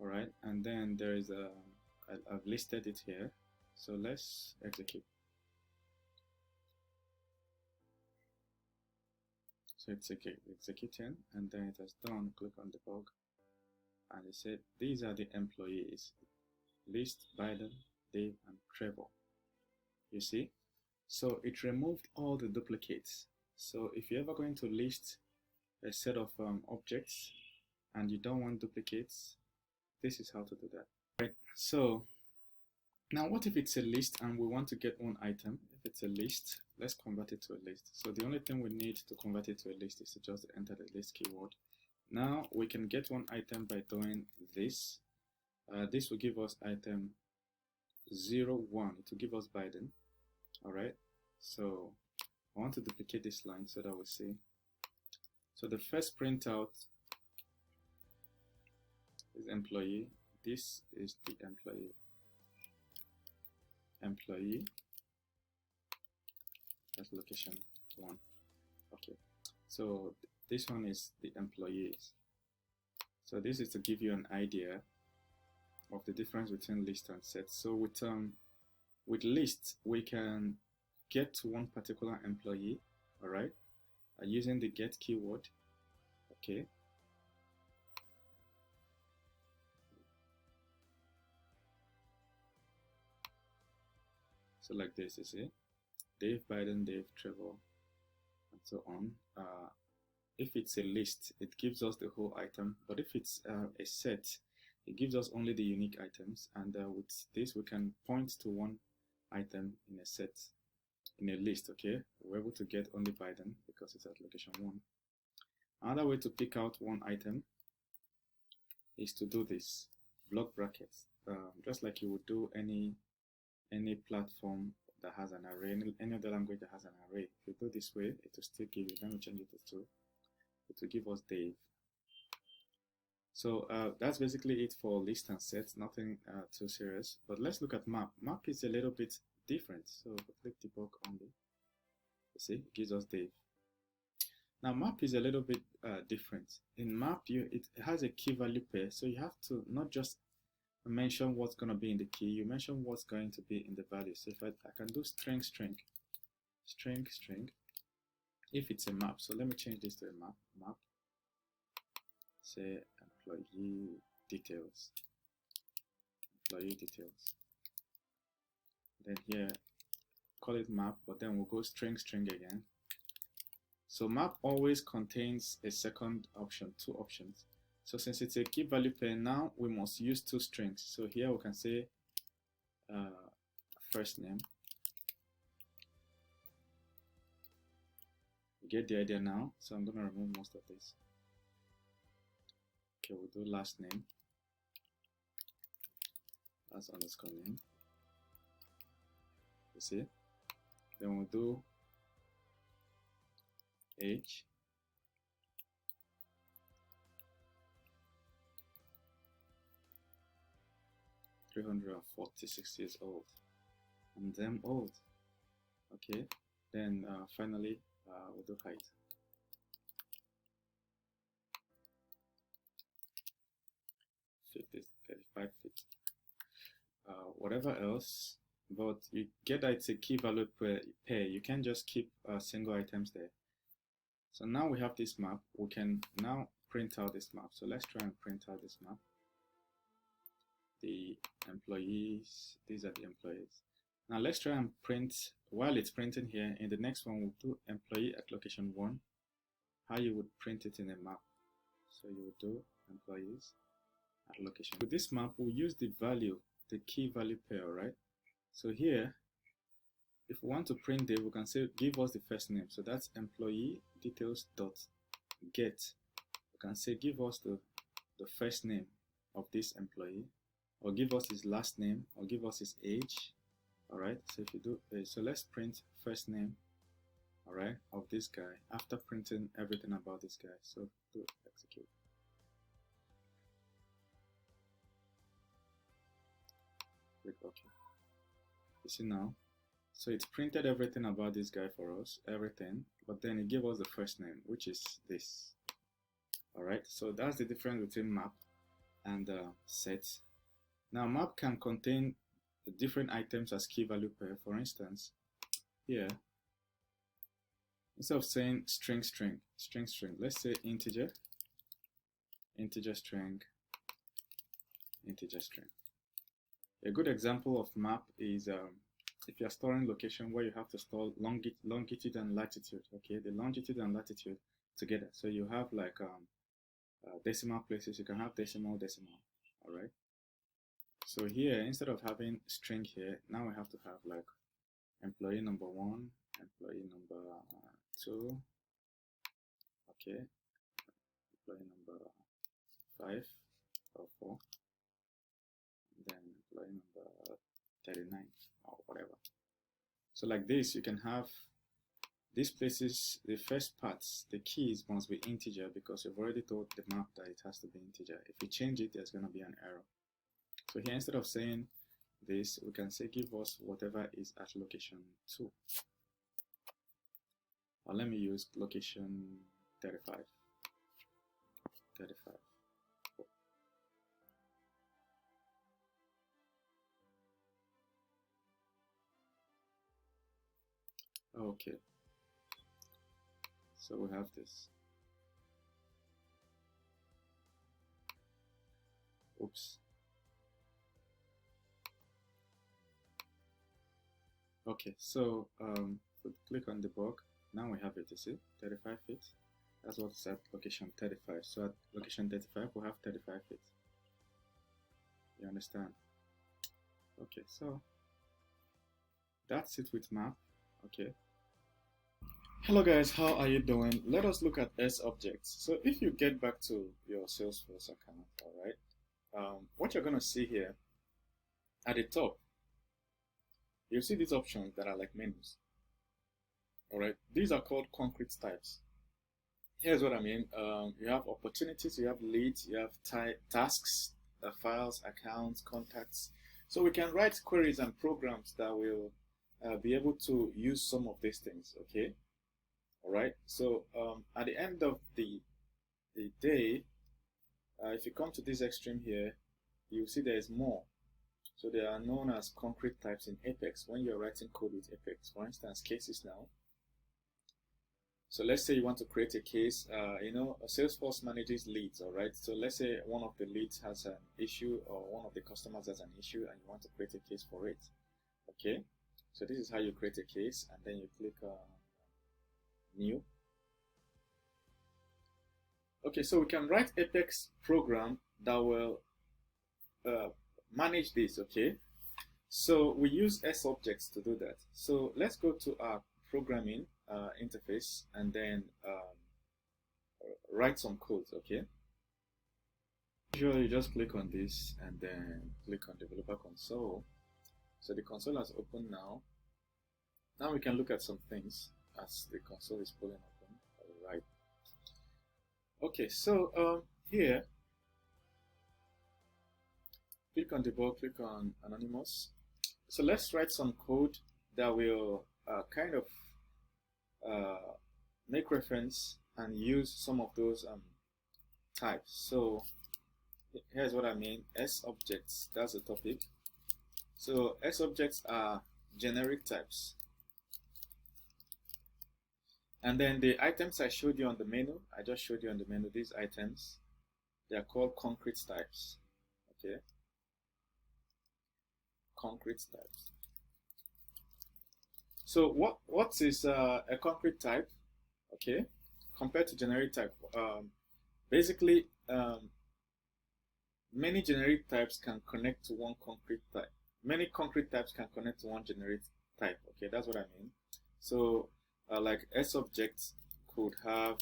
All right, and then there is I've listed it here. So let's execute. So it's executing, and then it has done. Click on debug, and it said these are the employees. List Biden, Dave, and Trevor. You see? So it removed all the duplicates. So if you're ever going to list a set of objects and you don't want duplicates, this is how to do that. Right. So now what if it's a list and we want to get one item? If it's a list, let's convert it to a list. So the only thing we need to convert it to a list is to just enter the list keyword. Now we can get one item by doing this. This will give us item 01. It will give us Biden. All right. So I want to duplicate this line so that we see. So the first printout is employee. This is the employee. Employee. That's location 1. Okay. So this one is the employees. So this is to give you an idea of the difference between list and set. So with list, we can get to one particular employee, all right, using the get keyword. Okay. So like this, you see, Dave, Biden, Dave, Trevor, and so on. If it's a list, it gives us the whole item, but if it's a set, it gives us only the unique items, and with this we can point to one item in a set, in a list. Okay, we're able to get only Biden because it's at location 1. Another way to pick out one item is to do this block brackets, just like you would do any platform that has an array, any other language that has an array. If you do this way, it will still give you, let me change it to 2, it will give us Dave. So that's basically it for list and set, nothing too serious. But let's look at map. Map is a little bit different. So click debug only. You see, it gives us Dave. Now map is a little bit different. In map, it has a key value pair, so you have to not just mention what's going to be in the key, you mention what's going to be in the value. So if I can do string, if it's a map. So let me change this to a map. Say employee details. Then here, call it map, but then we'll go string again. So map always contains a second option, 2 options. So since it's a key value pair, now we must use 2 strings. So here we can say first name. You get the idea now. So I'm going to remove most of this. Okay, we'll do last name. That's underscore name. You see? Then we'll do age. (346 years old), and then old. Okay, then finally we'll do height. 35 feet. Whatever else, but you get that it's a key value pair. You can't just keep single items there. So now we have this map. We can now print out this map. So let's try and print out this map. The employees, these are the employees. Now let's try and print, while it's printing here, in the next one we'll do employee at location 1, how you would print it in a map. So you would do employees, at location. With this map, we'll use the value, the key value pair, right? So here, if we want to print it, we can say give us the first name. So that's employee details dot get. We can say give us the first name of this employee, or give us his last name, or give us his age. All right. So if you do, so let's print first name, all right, of this guy after printing everything about this guy. So do execute. Click OK. You see now. So it's printed everything about this guy for us, everything, but then it gave us the first name, which is this. All right, so that's the difference between map and set. Now map can contain different items as key value pair. For instance, here, instead of saying string, let's say integer string. A good example of map is if you're storing location where you have to store longitude and latitude, okay, the longitude and latitude together. So you have like decimal places, you can have decimal, all right. So here, instead of having string here, now we have to have like employee number 1, employee number 2, okay, employee number 5 or 4, and then employee number 39 or whatever. So like this, you can have these places, the first parts, the keys must be integer because you've already told the map that it has to be integer. If you change it, there's going to be an error. So here, instead of saying this, we can say give us whatever is at location 2. Or let me use location 35. Okay. So we have this. Oops. Okay, so click on debug. Now we have it, you see, 35 feet. That's what's at location 35. So at location 35, we have 35 feet. You understand? Okay, so that's it with map. Okay. Hello guys, how are you doing? Let us look at sObjects. So if you get back to your Salesforce account, all right, what you're going to see here at the top, you'll see these options that are like menus. All right, these are called concrete types. Here's what I mean. You have opportunities, you have leads, you have tasks, files, accounts, contacts. So we can write queries and programs that will be able to use some of these things. Okay. All right. So at the end of the day, if you come to this extreme here, you'll see there is more. So they are known as concrete types in Apex when you're writing code with Apex. For instance, cases now. So let's say you want to create a case. You know, Salesforce manages leads, all right? So let's say one of the leads has an issue, or one of the customers has an issue, and you want to create a case for it. Okay? So this is how you create a case, and then you click New. Okay, so we can write Apex program that will manage this, okay? So we use sObjects to do that. So let's go to our programming interface and then write some code, okay? Usually you just click on this and then click on developer console. So the console has opened now. Now we can look at some things as the console is pulling open. All right. Okay, so here, click on debug, click on anonymous. So let's write some code that will kind of make reference and use some of those types. So here's what I mean. sObjects, that's the topic. So sObjects are generic types. And then the items I showed you on the menu, I just showed you on the menu, these items, they are called concrete types. Okay. Concrete types. So what is a concrete type? Okay, compared to generic type. Basically, many generic types can connect to one concrete type. Many concrete types can connect to one generic type. Okay, that's what I mean. So like sObjects could have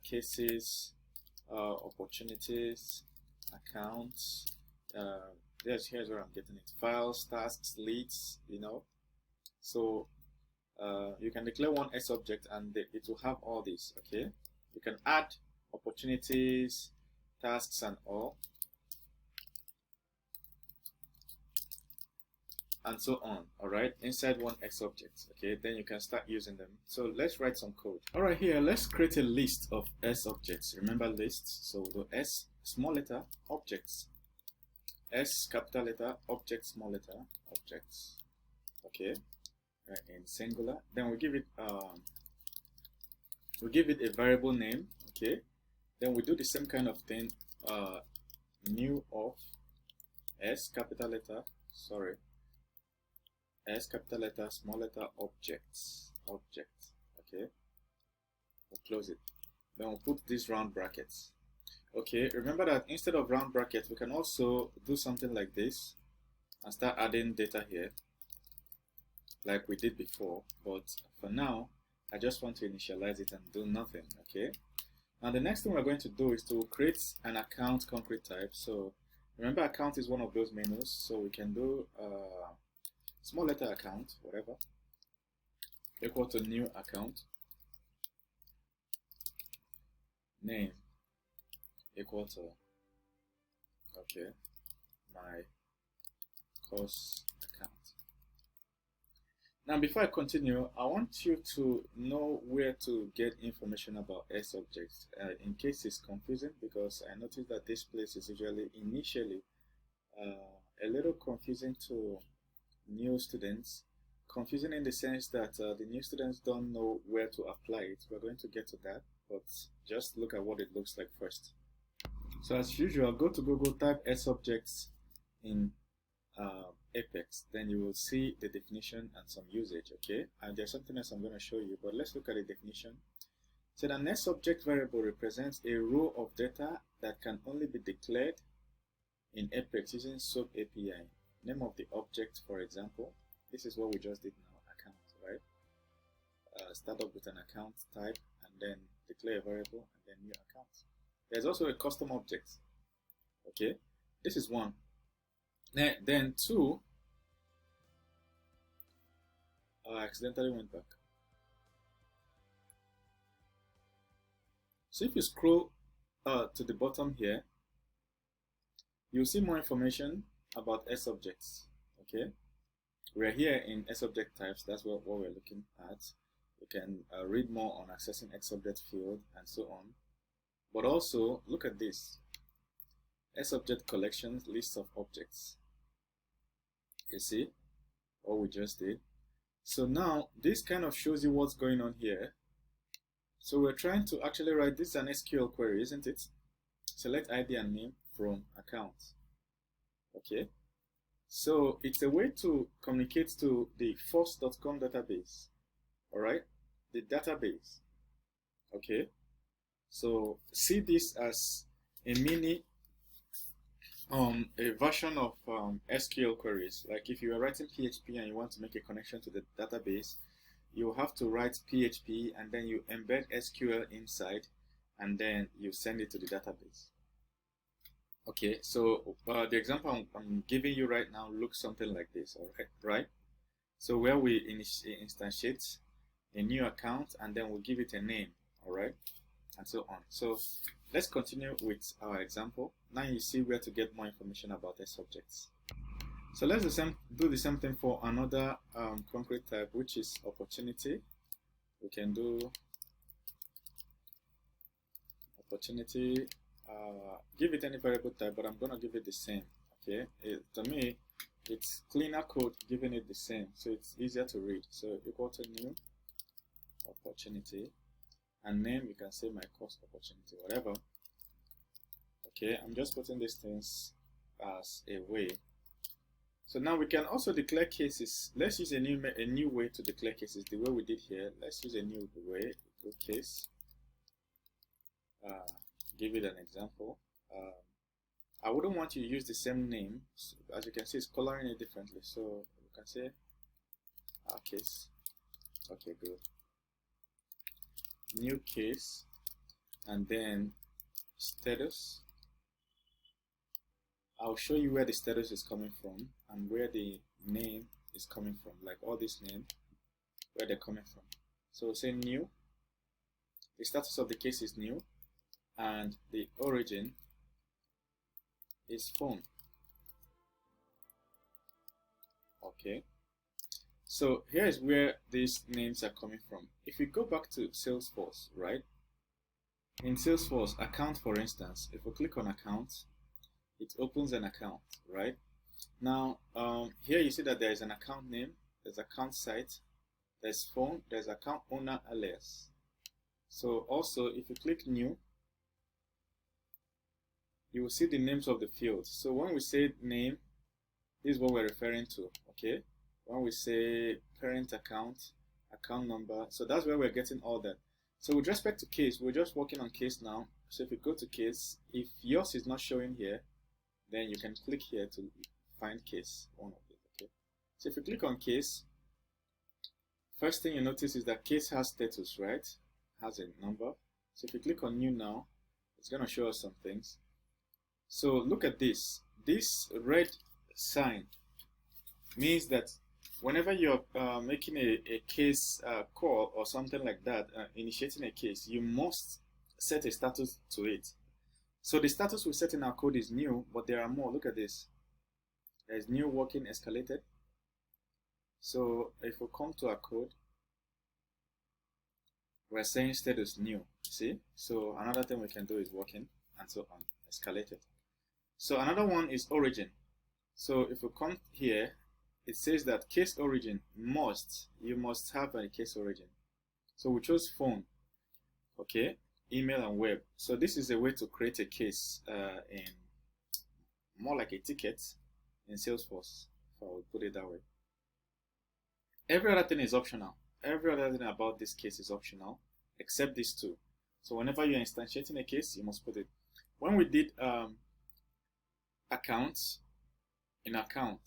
cases, opportunities, accounts. Here's where I'm getting it: files, tasks, leads. So you can declare one sObject and it will have all these. Okay, you can add opportunities, tasks, and all, and so on. All right, inside one sObject. Okay, then you can start using them. So let's write some code. All right, here let's create a list of sObjects. Remember lists. So the S small letter objects, S capital letter object small letter objects. Okay, in singular. Then we give it a variable name. Okay, then we do the same kind of thing. New of S capital letter, sorry, S capital letter small letter objects. Okay, we'll close it. Then we'll put these round brackets. Okay, remember that instead of round brackets, we can also do something like this and start adding data here like we did before, but for now I just want to initialize it and do nothing. Okay, now the next thing we're going to do is to create an account concrete type. So remember, account is one of those menus, so we can do small letter account, whatever, equal to new account, name equal to, okay, my course account. Now before I continue, I want you to know where to get information about sObjects in case it's confusing, because I noticed that this place is usually initially a little confusing to new students. Confusing in the sense that the new students don't know where to apply it. We're going to get to that, but just look at what it looks like first. So as usual, go to Google, type sObjects in Apex, then you will see the definition and some usage. Okay, and there's something else I'm going to show you, but let's look at the definition. So an sObject variable represents a row of data that can only be declared in Apex using SOAP API. Name of the object, for example. This is what we just did now, account, right? Start up with an account type and then declare a variable and then new account. There's also a custom object. Okay, this is one. Then two, I accidentally went back. So if you scroll to the bottom here, you'll see more information about sObjects. Okay, we're here in sObject types. That's what we're looking at. You can read more on accessing sObject field and so on. But also look at this: sObject collections, list of objects. You see what we just did? So now this kind of shows you what's going on here. So we're trying to actually write this, an SQL query, isn't it? Select ID and name from account. Okay, so it's a way to communicate to the force.com database. All right, the database. Okay, so see this as a mini a version of SQL queries. Like if you are writing PHP and you want to make a connection to the database, you have to write PHP and then you embed SQL inside and then you send it to the database. Okay, so the example I'm giving you right now looks something like this. All right? So where we instantiate a new account and then we'll give it a name, all right, and so on. So let's continue with our example. Now you see where to get more information about sObjects. So let's do the same thing for another concrete type, which is opportunity. We can do opportunity, give it any variable type, but I'm going to give it the same. Okay, to me it's cleaner code giving it the same, so it's easier to read. So equal to new opportunity, and name, you can say my course opportunity, whatever. Okay, I'm just putting these things as a way. So now we can also declare cases. Let's use a new way to declare cases, the way we did here. Let's use a new way, do case. Give it an example. I wouldn't want you to use the same name. So, as you can see, it's coloring it differently. So you can say our case. Okay, good. New case, and then status. I'll show you where the status is coming from and where the name is coming from, like all this name, where they're coming from. So say new. The status of the case is new, and the origin is phone. Okay. So here is where these names are coming from. If we go back to Salesforce, right? In Salesforce, account, for instance, if we click on account, it opens an account, right? Now, here you see that there is an account name, there's account site, there's phone, there's account owner alias. So also, if you click new, you will see the names of the fields. So when we say name, this is what we're referring to, okay? When we say parent account, account number, so that's where we're getting all that. So with respect to case, we're just working on case now. So if you go to case, if yours is not showing here, then you can click here to find case, one of it, okay? So if you click on case, first thing you notice is that case has status, right? Has a number. So if you click on new now, it's going to show us some things. So look at this. This red sign means that whenever you're making a case call or something like that, initiating a case, you must set a status to it. So the status we set in our code is new, but there are more. Look at this. There's new working escalated. So if we come to our code, we're saying status new. See? So another thing we can do is working and so on, escalated. So another one is origin. So if we come here, it says that case origin you must have a case origin. So we chose phone, okay, email and web. So this is a way to create a case in more like a ticket in Salesforce, if I would put it that way. Every other thing is optional. Every other thing about this case is optional, except these two. So whenever you're instantiating a case, you must put it. When we did accounts, in account,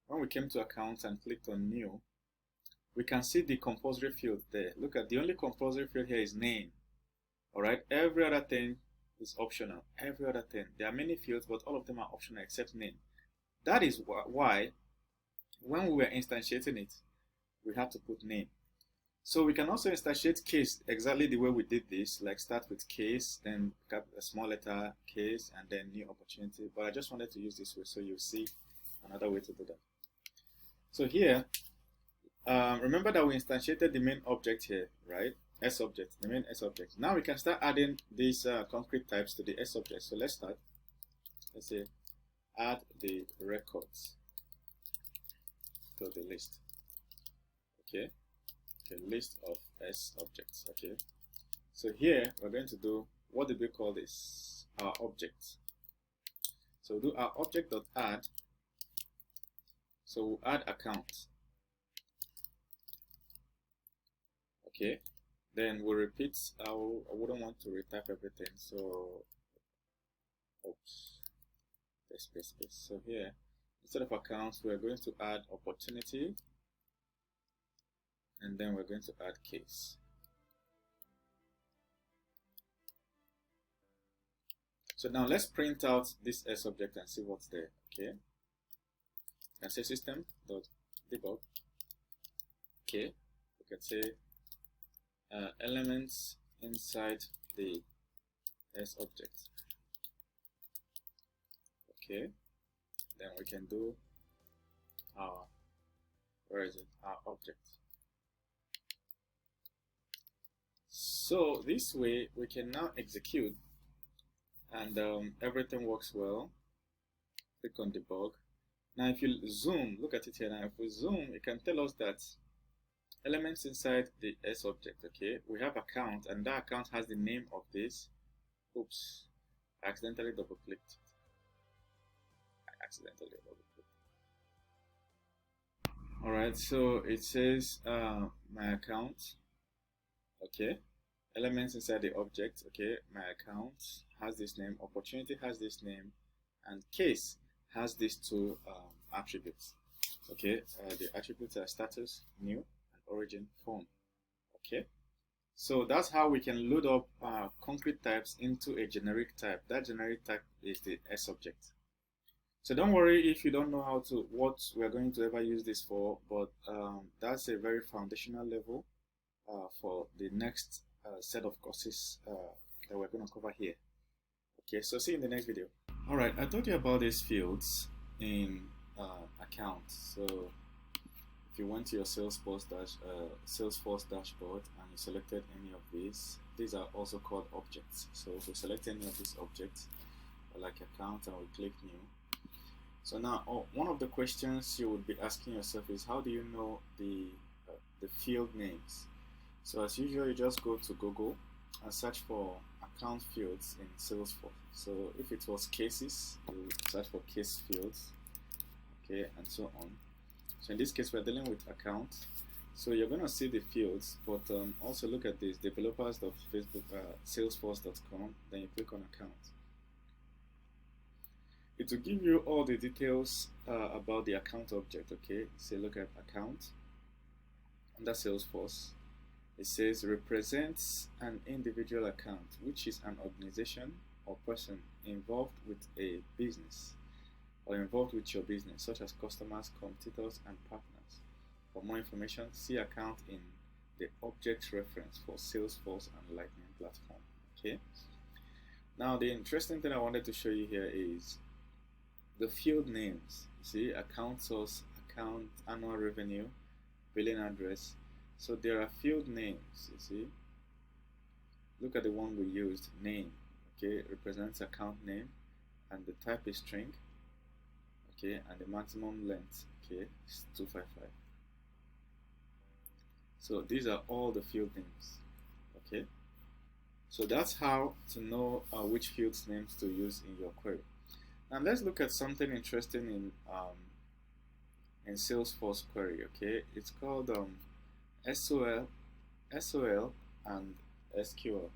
when we came to accounts and clicked on new, we can see the compulsory field there. Look at the only compulsory field here is name. All right, every other thing is optional. Every other thing. There are many fields, but all of them are optional except name. That is why when we were instantiating it, we had to put name. So we can also instantiate case exactly the way we did this, like start with case, then a small letter case, and then new opportunity. But I just wanted to use this way so you'll see another way to do that. So here, remember that we instantiated the main object here, right? sObject, the main sObject. Now we can start adding these concrete types to the sObject. So let's start. Let's say add the records to the list. Okay. List of sObjects. Okay, so here we're going to do, what did we call this? Our object. So we'll do our object.add. So we'll add account. Okay, then we'll repeat. I wouldn't want to retype everything, so oops, space. So here, instead of accounts, we're going to add opportunity. And then we're going to add case. So now let's print out this sObject and see what's there. Okay. You can say system.debug. Okay. We can say elements inside the sObject. Okay. Then we can do our, where is it? Our object. So this way we can now execute, and everything works well. Click on debug. Now if you zoom, look at it here now. If we zoom, it can tell us that elements inside the sObject, okay, we have account, and that account has the name of this. Oops, I accidentally double clicked. Alright, so it says my account. Okay, elements inside the object. Okay, my account has this name, opportunity has this name, and case has these two attributes. Okay, the attributes are status, new, and origin, phone. Okay, so that's how we can load up concrete types into a generic type. That generic type is the sObject. So don't worry if you don't know what we're going to ever use this for, but that's a very foundational level for the next set of courses that we're going to cover here. Okay, so see you in the next video. All right, I told you about these fields in accounts. So if you went to your Salesforce dashboard and you selected any of these are also called objects. So if we select any of these objects, like account, and we click new. So now, one of the questions you would be asking yourself is, how do you know the field names? So as usual, you just go to Google and search for account fields in Salesforce. So if it was cases, you search for case fields, okay, and so on. So in this case, we're dealing with accounts. So you're going to see the fields, but also look at this, developers.salesforce.com, then you click on account. It will give you all the details about the account object, okay? So look at account under Salesforce. It says represents an individual account, which is an organization or person involved with a business or involved with your business, such as customers, competitors, and partners. For more information, see account in the object reference for Salesforce and Lightning platform, okay? Now, the interesting thing I wanted to show you here is the field names. See, account source, account, annual revenue, billing address. So there are field names, you see. Look at the one we used, name, okay, represents account name, and the type is string, okay, and the maximum length, okay, is 255. So these are all the field names, okay. So that's how to know which field names to use in your query. Now let's look at something interesting in Salesforce query, okay. It's called SOL and SQL.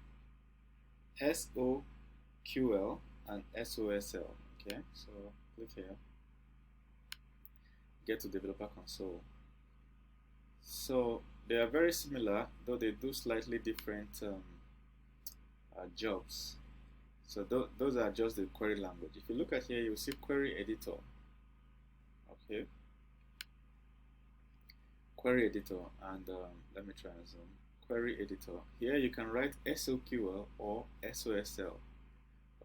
SOQL and SOSL, okay. So click here, get to developer console. So they are very similar, though they do slightly different jobs. So those are just the query language. If you look at here, you'll see query editor. Okay. Query editor, and let me try and zoom. Query editor. Here you can write SOQL or SOSL.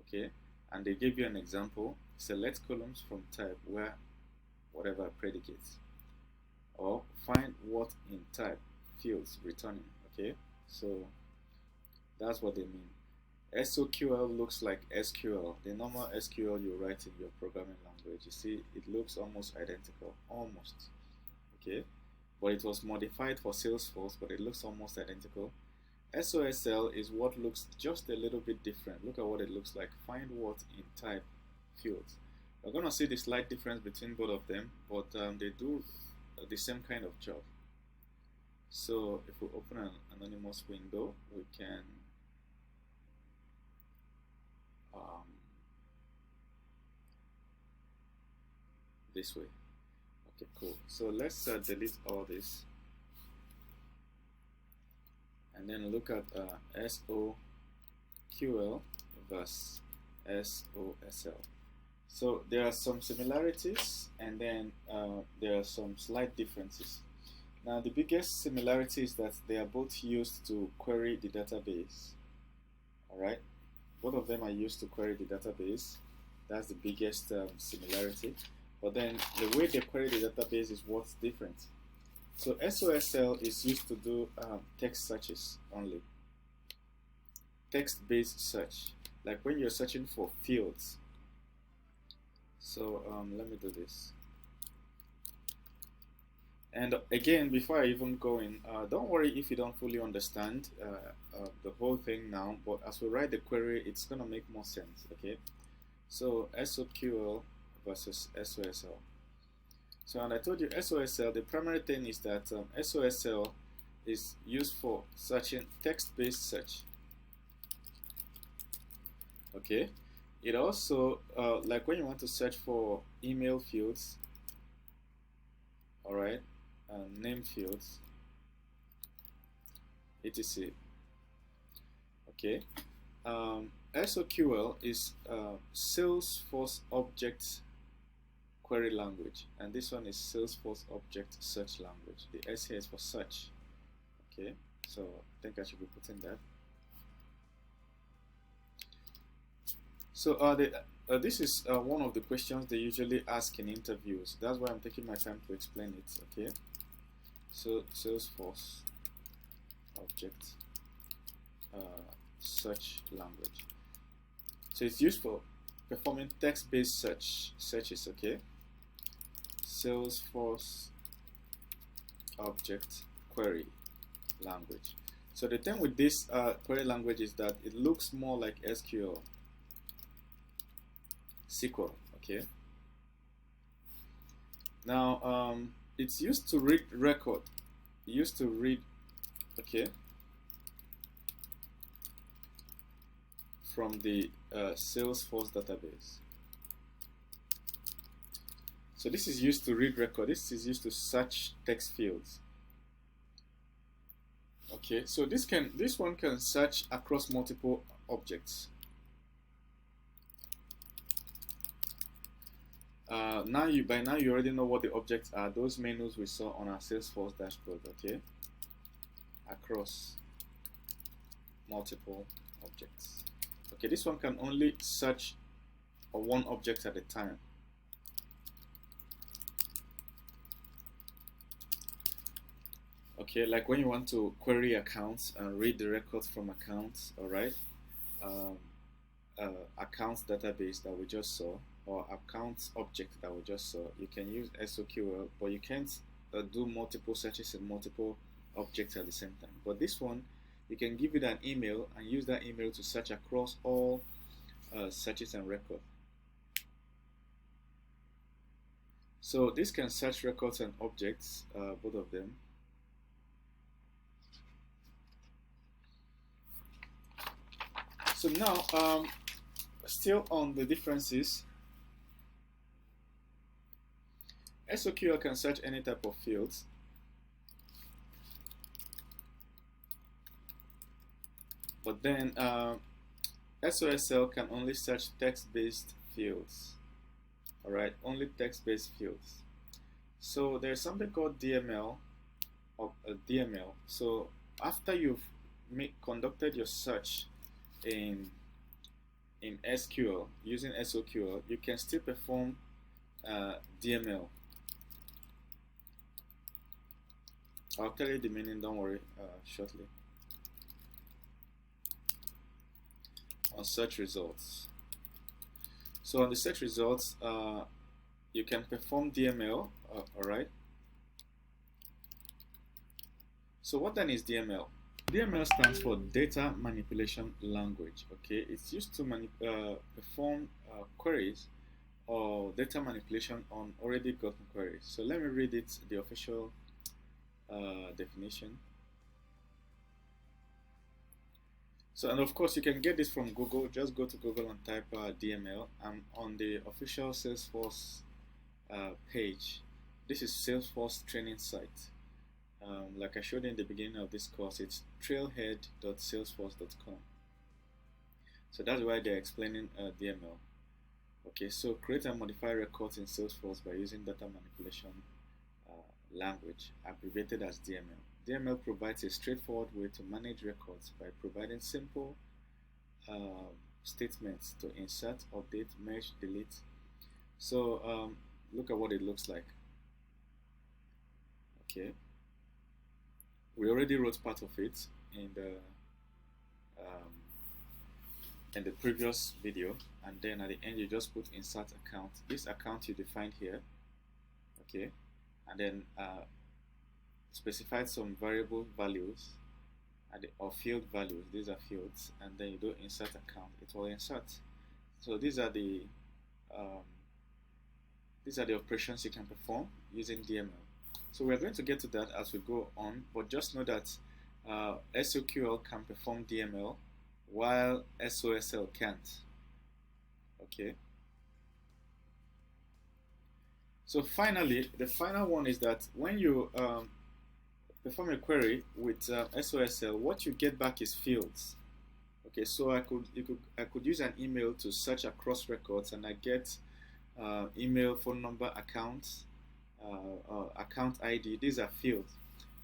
Okay. And they give you an example. Select columns from type where whatever predicates. Or find what in type fields returning. Okay. So that's what they mean. SOQL looks like SQL, the normal SQL you write in your programming language. You see, it looks almost identical, almost, okay? But it was modified for Salesforce, but it looks almost identical. SOSL is what looks just a little bit different. Look at what it looks like. Find what in type fields. We're going to see the slight difference between both of them, but they do the same kind of job. So if we open an anonymous window, we can this way. Okay, cool. So let's delete all this and then look at SOQL versus SOSL. So there are some similarities and then there are some slight differences. Now the biggest similarity is that they are both used to query the database. Alright, both of them are used to query the database. That's the biggest similarity. But then the way they query the database is what's different. So SOSL is used to do text searches only. Text-based search, like when you're searching for fields. So let me do this. And again, before I even go in, don't worry if you don't fully understand the whole thing now, but as we write the query, it's going to make more sense, okay? So SOQL versus SOSL. So, and I told you SOSL, the primary thing is that SOSL is used for searching text-based search. Okay, it also like when you want to search for email fields, all right, name fields, etc. Okay, SOQL is Salesforce Object Query Language, and this one is Salesforce Object Search Language. The S here is for search. Okay, so I think I should be putting that. So this is one of the questions they usually ask in interviews. That's why I'm taking my time to explain it. Okay, so Salesforce Object Search Language. So it's used for performing text-based searches. Okay, Salesforce Object Query Language. So the thing with this query language is that it looks more like SQL. Okay. Now it's used to read record. Used to read, okay, from the Salesforce database. So this is used to read record. This is used to search text fields. Okay, so this one can search across multiple objects. By now you already know what the objects are. Those menus we saw on our Salesforce dashboard. Okay, across multiple objects. Okay, this one can only search for one object at a time. Okay, like when you want to query accounts and read the records from accounts, all right, accounts database that we just saw, or accounts object that we just saw, you can use SOQL, but you can't do multiple searches in multiple objects at the same time. But this one, you can give it an email and use that email to search across all searches and records. So this can search records and objects, both of them. So now, still on the differences, SOQL can search any type of fields. But then SOSL can only search text-based fields. All right, only text-based fields. So there's something called DML, or DML. So after you've conducted your search in SQL using SOQL, you can still perform DML. I'll tell you the meaning, don't worry, shortly. On search results. So on the search results, you can perform DML, alright. So what then is DML? DML stands for Data Manipulation Language. Okay, it's used to perform queries or data manipulation on already gotten queries. So let me read it, the official definition. So, and of course you can get this from Google. Just go to Google and type DML. I'm on the official Salesforce page. This is Salesforce training site. Like I showed you in the beginning of this course, it's trailhead.salesforce.com. So that's why they're explaining DML. Okay, so create and modify records in Salesforce by using data manipulation language, abbreviated as DML. DML provides a straightforward way to manage records by providing simple statements to insert, update, merge, delete. So look at what it looks like. Okay, we already wrote part of it in the previous video, and then at the end you just put insert account. This account you define here, okay, and then specify some variable values or field values. These are fields, and then you do insert account. It will insert. So these are the operations you can perform using DML. So we're going to get to that as we go on, but just know that SOQL can perform DML while SOSL can't. Okay. So finally, the final one is that when you perform a query with SOSL, what you get back is fields. Okay, so I could use an email to search across records, and I get email, phone number, account, account ID. These are fields.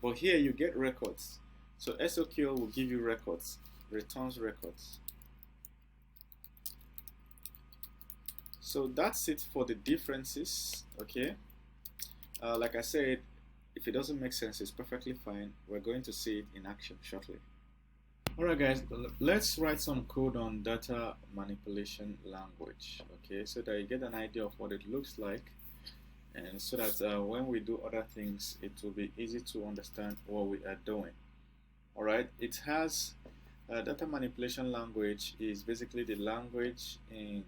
But here you get records. So SOQL will give you records, returns records. So that's it for the differences. Okay. Like I said, if it doesn't make sense, it's perfectly fine. We're going to see it in action shortly. Alright guys, let's write some code on data manipulation language, okay, so that you get an idea of what it looks like, and so that when we do other things, it will be easy to understand what we are doing. Alright, it has data manipulation language is basically the language in,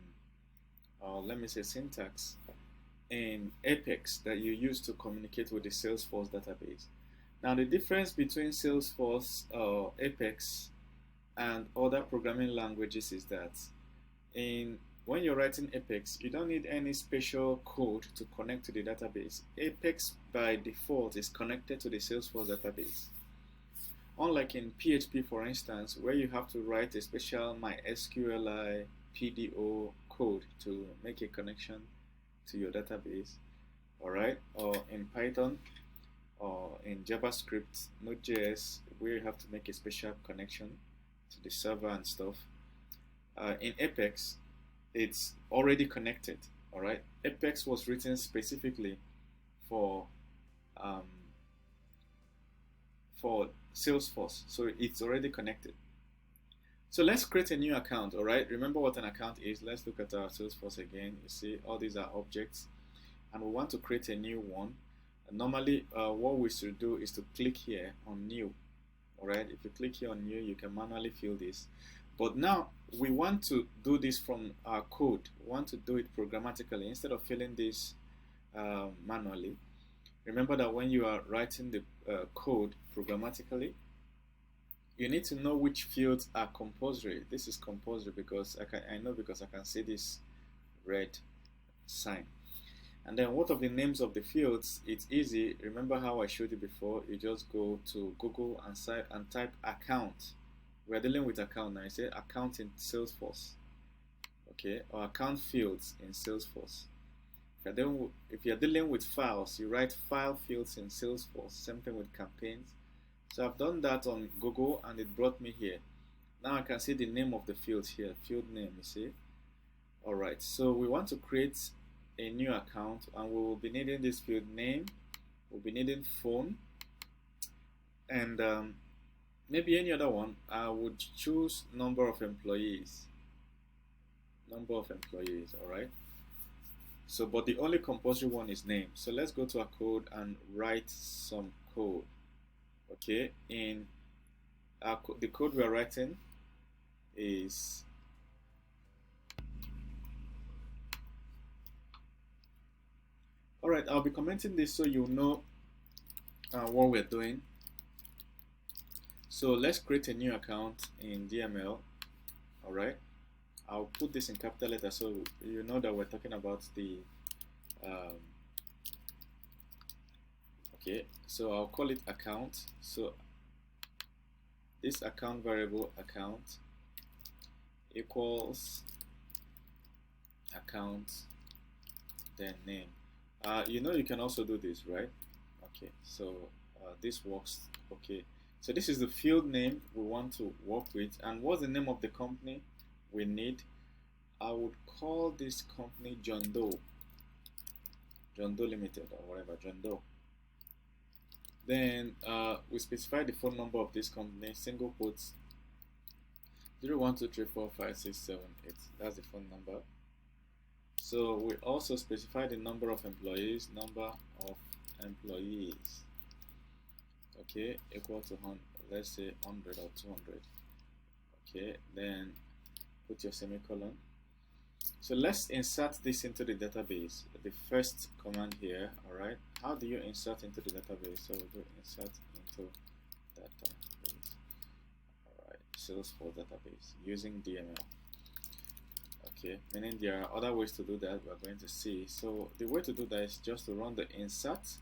let me say syntax, in Apex that you use to communicate with the Salesforce database. Now the difference between Salesforce Apex and other programming languages is that when you're writing Apex, you don't need any special code to connect to the database. Apex by default is connected to the Salesforce database. Unlike in PHP, for instance, where you have to write a special MySQLi PDO code to make a connection to your database, alright, or in Python or in JavaScript, Node.js, where you have to make a special connection to the server and stuff. In Apex, it's already connected. All right, Apex was written specifically for Salesforce, so it's already connected. So let's create a new account. All right, remember what an account is. Let's look at our Salesforce again. You see, all these are objects, and we want to create a new one. And normally, what we should do is to click here on new. Alright, if you click here on new, you can manually fill this. But now we want to do this from our code. We want to do it programmatically instead of filling this manually. Remember that when you are writing the code programmatically, you need to know which fields are compulsory. This is compulsory because I know because I can see this red sign. And then what are the names of the fields? It's easy. Remember how I showed you before? You just go to Google and type account. We're dealing with account now. You say account in Salesforce, okay, or account fields in Salesforce. If you're dealing with files, you write file fields in Salesforce. Same thing with campaigns. So I've done that on Google and it brought me here. Now I can see the name of the fields here, field name, you see. Alright, so we want to create a new account, and we will be needing this field name, we'll be needing phone, and maybe any other one. I would choose number of employees. Alright, so but the only compulsory one is name. So let's go to our code and write some code. Okay, in the code we are writing is alright. I'll be commenting this so you know what we're doing. So let's create a new account in DML. Alright, I'll put this in capital letters so you know that we're talking about the okay, so I'll call it account. So this account variable account equals account then name. You know, you can also do this, right? Okay, so this works. Okay, so this is the field name we want to work with. And what's the name of the company we need? I would call this company John Doe Limited or whatever, John Doe. Then we specify the phone number of this company, single quotes 012345678. That's the phone number. So we also specify the number of employees, okay, equal to 100, let's say 100 or 200. Okay, then put your semicolon. So let's insert this into the database. The first command here, all right. How do you insert into the database? So we'll do insert into database. All right, Salesforce database using DML. Okay, meaning there are other ways to do that we're going to see. So the way to do that is just to run the insert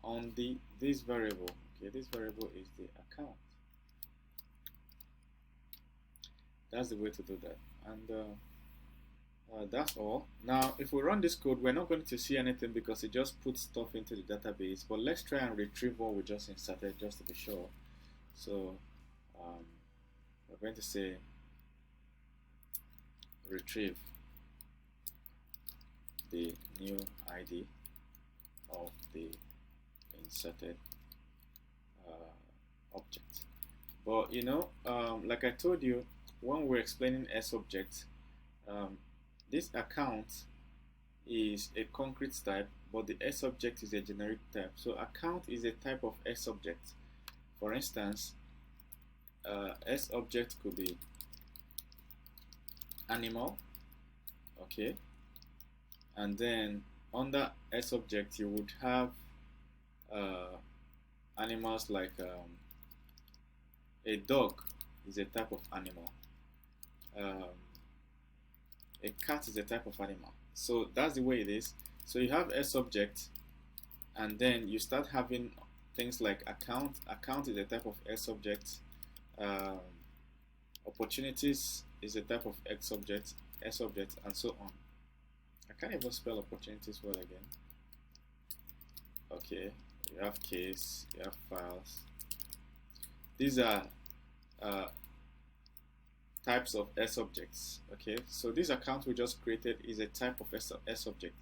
on this variable. Okay, this variable is the account. That's the way to do that, and that's all. Now if we run this code, we're not going to see anything because it just puts stuff into the database, but let's try and retrieve what we just inserted just to be sure. So we're going to say retrieve the new ID of the inserted object. But you know, like I told you when we're explaining sObjects, this account is a concrete type, but the sObject is a generic type. So account is a type of sObject. For instance, sObject could be animal, okay, and then under sObject you would have animals like a dog is a type of animal, a cat is a type of animal. So that's the way it is. So you have sObject, and then you start having things like account. Account is a type of sObject. Opportunities is a type of sObject, and so on. I can't even spell opportunities well again. Okay, you have case, you have files. These are types of sObjects. Okay, so this account we just created is a type of sObject.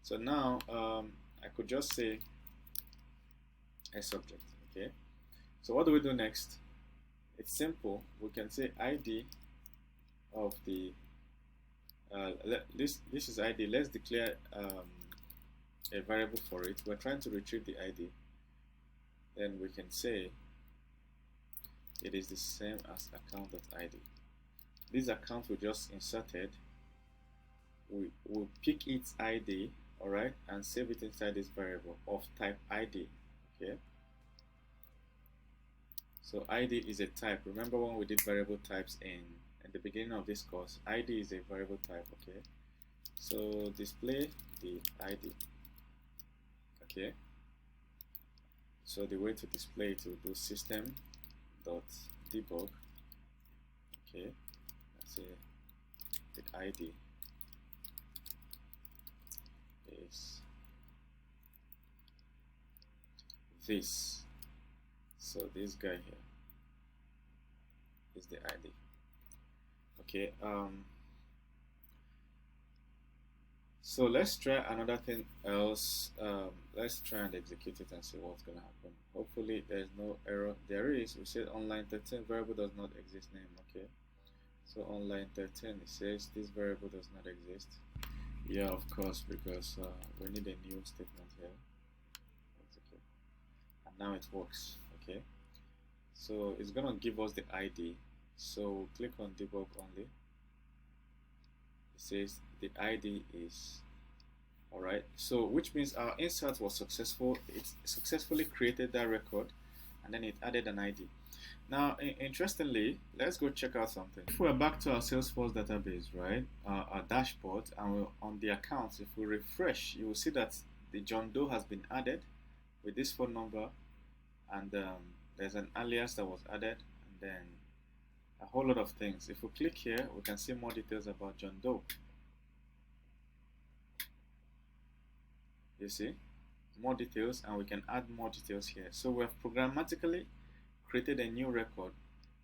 So now I could just say sObject. Okay, so what do we do next? It's simple. We can say ID of the this is ID. Let's declare a variable for it. We're trying to retrieve the ID. Then we can say it is the same as account.id. This account we just inserted, we will pick its ID, all right, and save it inside this variable of type ID. Okay, so ID is a type. Remember when we did variable types in the beginning of this course? ID is a variable type. Okay, so display the ID. Okay, so the way to display it will do system.debug. Okay, let's say the ID is this. So this guy here is the ID. Okay, so let's try another thing else. Let's try and execute it and see what's gonna happen. Hopefully there's no error. There is. We said on line 13 variable does not exist name. Okay, so on line 13 it says this variable does not exist. Yeah, of course, because we need a new statement here. Execute, and now it works. Okay, so it's gonna give us the ID. So click on debug only. It says the ID is alright, so which means our insert was successful. It successfully created that record and then it added an ID. Now interestingly, let's go check out something. If we're back to our Salesforce database, right, our dashboard, and we're on the accounts, if we refresh, you will see that the John Doe has been added with this phone number, and there's an alias that was added, and then a whole lot of things. If we click here, we can see more details about John Doe. You see more details, and we can add more details here. So we have programmatically created a new record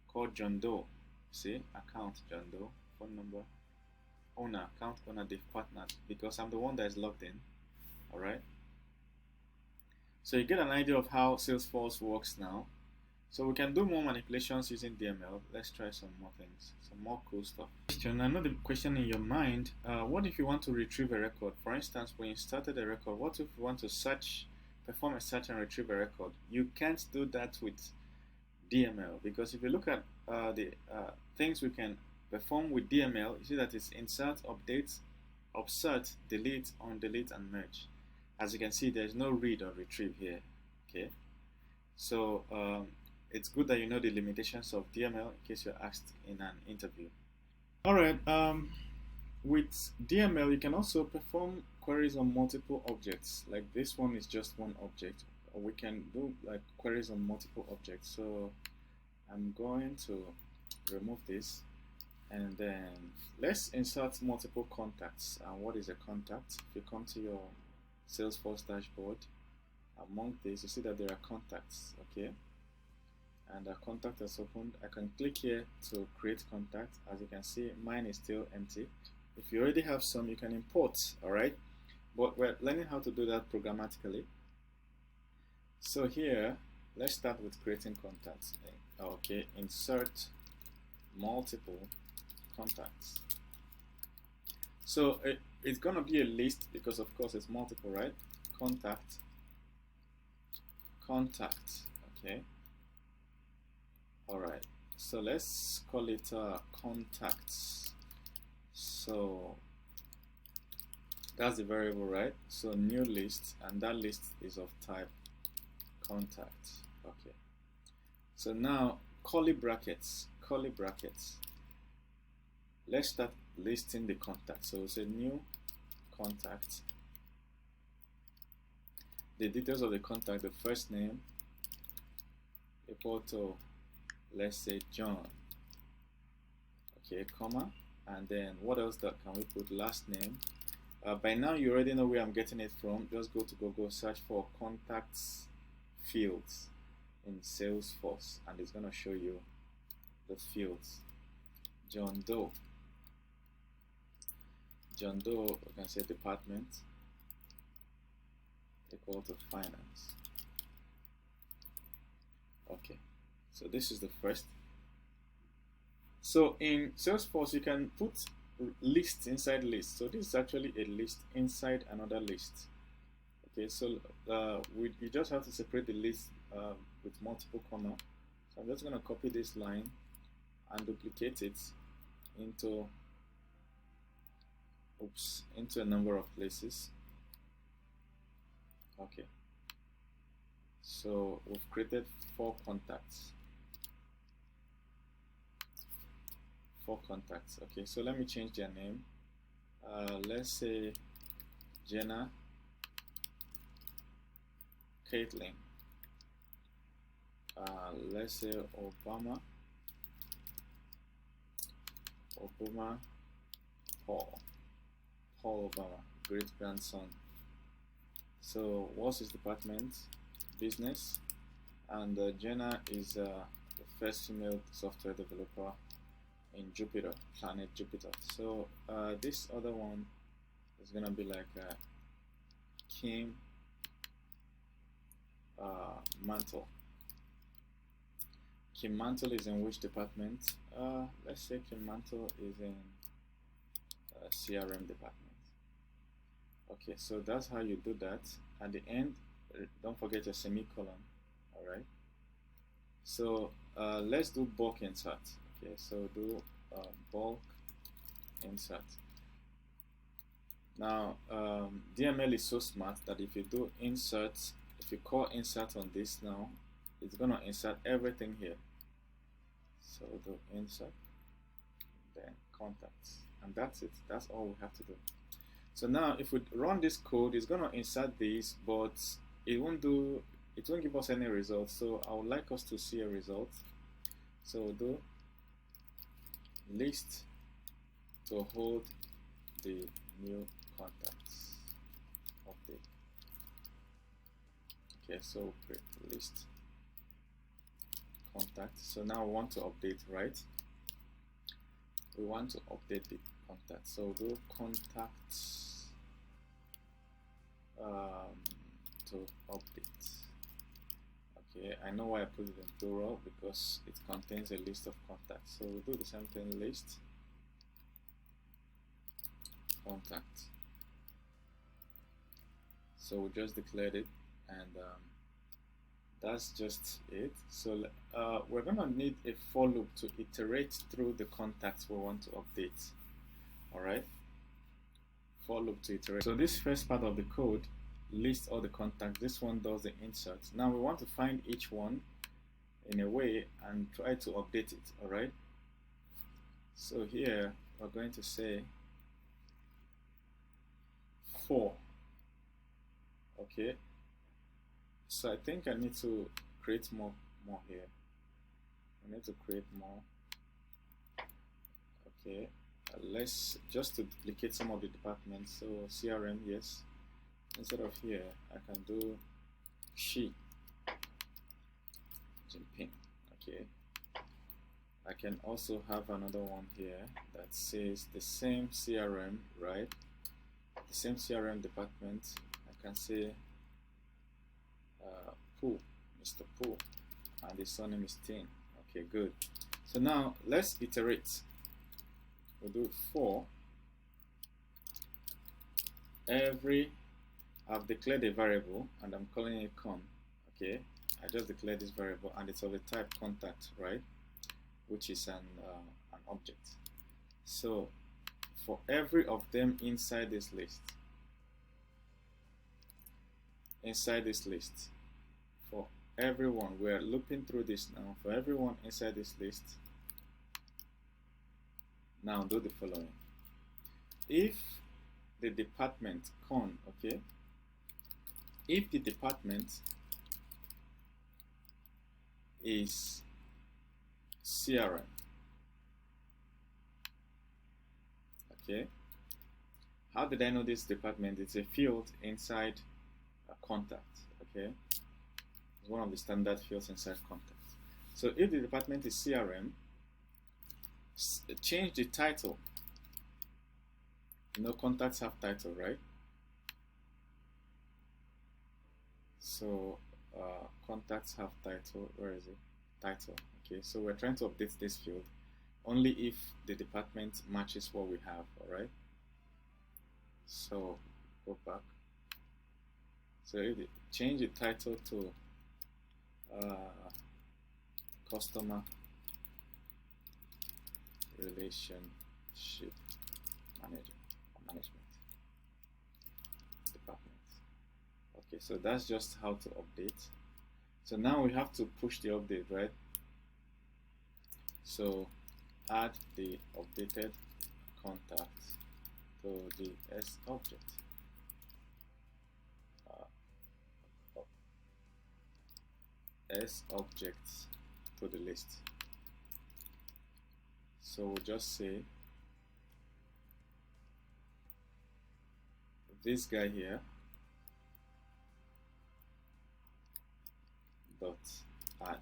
called John Doe. See, account John Doe, phone number, owner, account owner, they've partnered because I'm the one that is logged in. All right, so you get an idea of how Salesforce works now. So we can do more manipulations using DML. Let's try some more things, some more cool stuff. I know the question in your mind, what if you want to retrieve a record? For instance, when you started a record, what if you want to search, perform a search and retrieve a record? You can't do that with DML, because if you look at the things we can perform with DML, you see that it's insert, update, upsert, delete, undelete, and merge. As you can see, there's no read or retrieve here. Okay, so it's good that you know the limitations of DML in case you're asked in an interview. All right, with DML, you can also perform queries on multiple objects. Like this one is just one object, or we can do like queries on multiple objects. So I'm going to remove this, and then let's insert multiple contacts. And what is a contact? If you come to your Salesforce dashboard, among these you see that there are contacts. Okay, and a contact is opened. I can click here to create contact. As you can see, mine is still empty. If you already have some, you can import. All right, but we're learning how to do that programmatically. So here, let's start with creating contacts. Okay, insert multiple contacts. So it's gonna be a list because of course it's multiple, right? Contact. Okay. All right. So let's call it contacts. So that's the variable, right? So new list, and that list is of type contact. Okay. So now curly brackets. Let's start listing the contacts. So it's a new contact. The details of the contact, the first name equal to, let's say, John. Okay, comma, and then what else that can we put? Last name. By now you already know where I'm getting it from. Just go to Google, search for contacts fields in Salesforce, and it's going to show you the fields. John Doe, we can say department equal to finance. Okay, so this is the first. So in Salesforce you can put lists inside lists. So this is actually a list inside another list. Okay, so you just have to separate the list with multiple comma. So I'm just going to copy this line and duplicate it into a number of places. Okay, so we've created 4 contacts. Okay, so let me change their name. Let's say Jenna, Caitlin. Let's say Obama, Paul Obama, great grandson. So what's his department? Business. And Jenna is the first female software developer in Jupiter, planet Jupiter. So this other one is gonna be like Kim Mantle. Kim Mantle is in which department? Let's say Kim Mantle is in CRM department. Okay, so that's how you do that. At the end, don't forget your semicolon. All right. So let's do bulk insert. Okay, so do bulk insert. Now DML is so smart that if you do insert, if you call insert on this now, it's gonna insert everything here. So do insert, then contacts, and that's it. That's all we have to do. So now if we run this code, it's gonna insert these, but it won't give us any results. So I would like us to see a result. So we'll do list to hold the new contacts update. Okay, so create list contact. So now we want to update, right? We want to update the contact. So do contacts to update. Okay, I know why I put it in plural, because it contains a list of contacts. So we'll do the same thing, list contact. So we just declared it, and that's just it. So we're going to need a for loop to iterate through the contacts we want to update. All right, for loop to iterate. So this first part of the code lists all the contacts. This one does the insert. Now we want to find each one in a way and try to update it. All right, so here we're going to say for. Okay, so I think I need to create more here. I need to create more. Okay, let's just to duplicate some of the departments. So CRM, yes. Instead of here, I can do she Jinping. Okay, I can also have another one here that says the same CRM, right? The same CRM department. I can say Pooh, Mr. Pooh, and his surname is Tin. Okay, good. So now let's iterate. We'll do for every. I've declared a variable and I'm calling it con. Okay, I just declared this variable and it's of the type contact, right? Which is an object. So for every of them inside this list, for everyone, we're looping through this now. For everyone inside this list, now do the following. If the department con, okay, if the department is CRM, okay, how did I know this department? It's a field inside a contact, okay, it's one of the standard fields inside contact. So if the department is CRM, change the title. You know, contacts have title, right? So contacts have title. Where is it? Title. Okay, so we're trying to update this field only if the department matches what we have. All right, so go back. So if you change the title to customer relationship management department. Okay, so that's just how to update. So now we have to push the update, right? So add the updated contact to the sObject. sObjects to the list. So we'll just say this guy here dot add.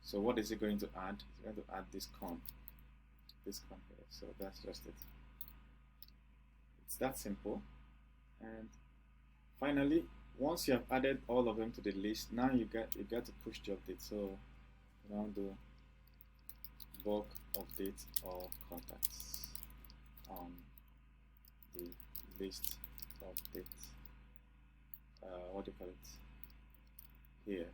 So what is it going to add? It's going to add this con here. So that's just it. It's that simple. And finally, once you have added all of them to the list, now you got to push the update. So now do bulk update all contacts on the list update. What do you call it? Here.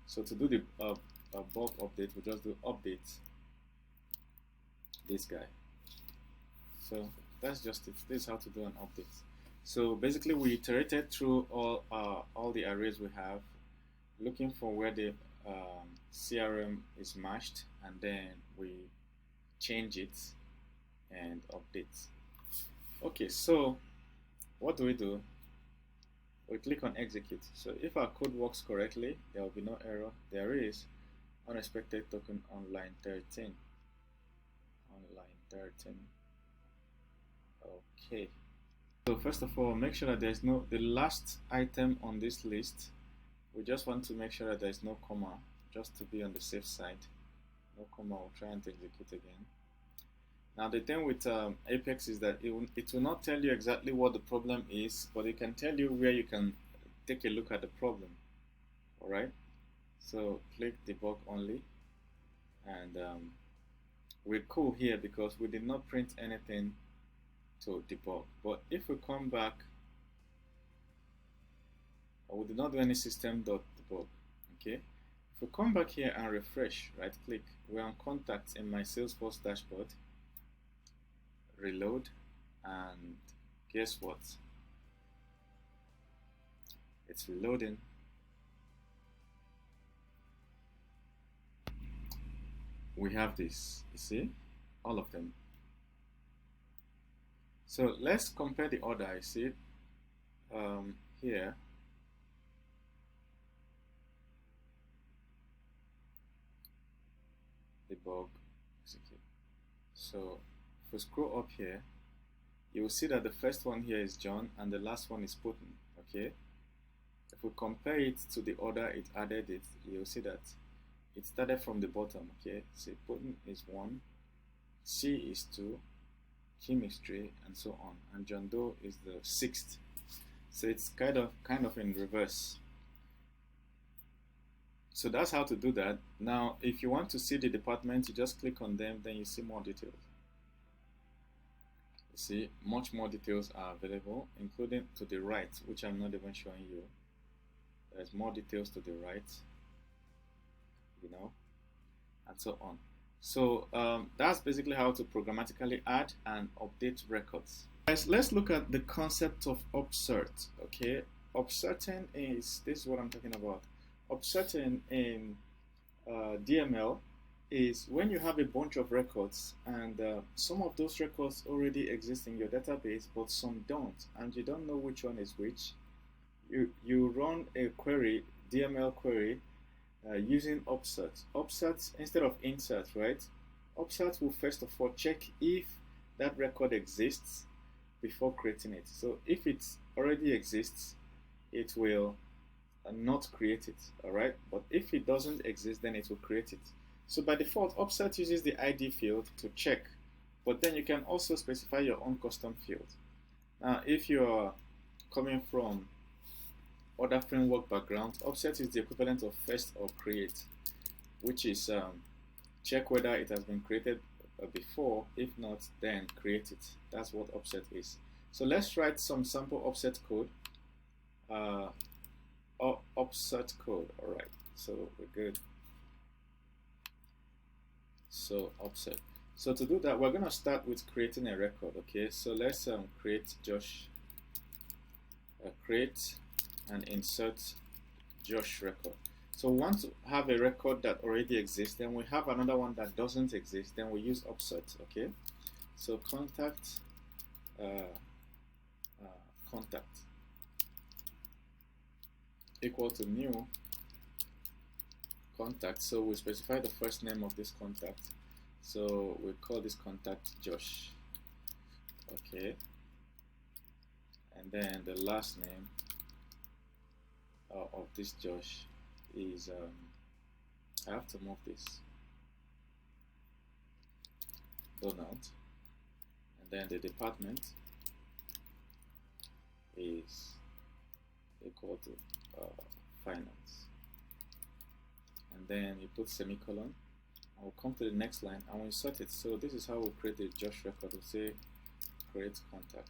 So to do the bulk update, we just do update this guy. So that's just it. This is how to do an update. So basically, we iterated through all the arrays we have, looking for where the CRM is matched, and then we change it and update. Okay, so what do? We click on execute. So if our code works correctly, there will be no error. There is unexpected token on line 13. On line 13. Okay. So first of all, make sure that there's the last item on this list. We just want to make sure that there's no comma, just to be on the safe side. No comma. We'll try and execute again. Now the thing with Apex is that it will not tell you exactly what the problem is, but it can tell you where you can take a look at the problem. Alright, so click debug only, and we're cool here because we did not print anything to debug. But if we come back, or we do not do any system.debug, okay? If we come back here and refresh, right click, we're on contacts in my Salesforce dashboard, reload, and guess what? It's reloading. We have this, you see, all of them. So let's compare the order. I see it here. Debug, execute. So if we scroll up here, you will see that the first one here is John and the last one is Putin. Okay. If we compare it to the order it added it, you'll see that it started from the bottom. Okay. See, Putin is 1, C is 2, Kim is 3, and so on. And John Doe is the 6th. So it's kind of in reverse. So that's how to do that. Now, if you want to see the department, you just click on them, then you see more details. You see, much more details are available, including to the right, which I'm not even showing you. There's more details to the right, you know, and so on. So that's basically how to programmatically add and update records. Guys, let's look at the concept of Upsert. Okay, Upserting this is what I'm talking about. Upserting in DML is when you have a bunch of records and some of those records already exist in your database, but some don't, and you don't know which one is which. You run a query, DML query, using Upsert. Upsert instead of insert, right? Upsert will first of all check if that record exists before creating it. So if it already exists, it will not create it, all right? But if it doesn't exist, then it will create it. So by default, Upsert uses the ID field to check, but then you can also specify your own custom field. Now, if you're coming from other framework background, Upsert is the equivalent of first or create, which is check whether it has been created before. If not, then create it. That's what Upsert is. So let's write some sample Upsert code. Upsert code. All right. So we're good. So Upsert. So to do that, we're gonna start with creating a record. Okay. So let's create Josh. Create and insert Josh record. So once we have a record that already exists, then we have another one that doesn't exist, then we use Upsert. Okay. So contact equal to new contact. So we specify the first name of this contact. So we call this contact Josh. Okay. And then the last name of this Josh is I have to move this Donald, and then the department is equal to finance, and then you put semicolon. I will come to the next line and we'll insert it. So this is how we'll create a Josh record. We'll say create contact.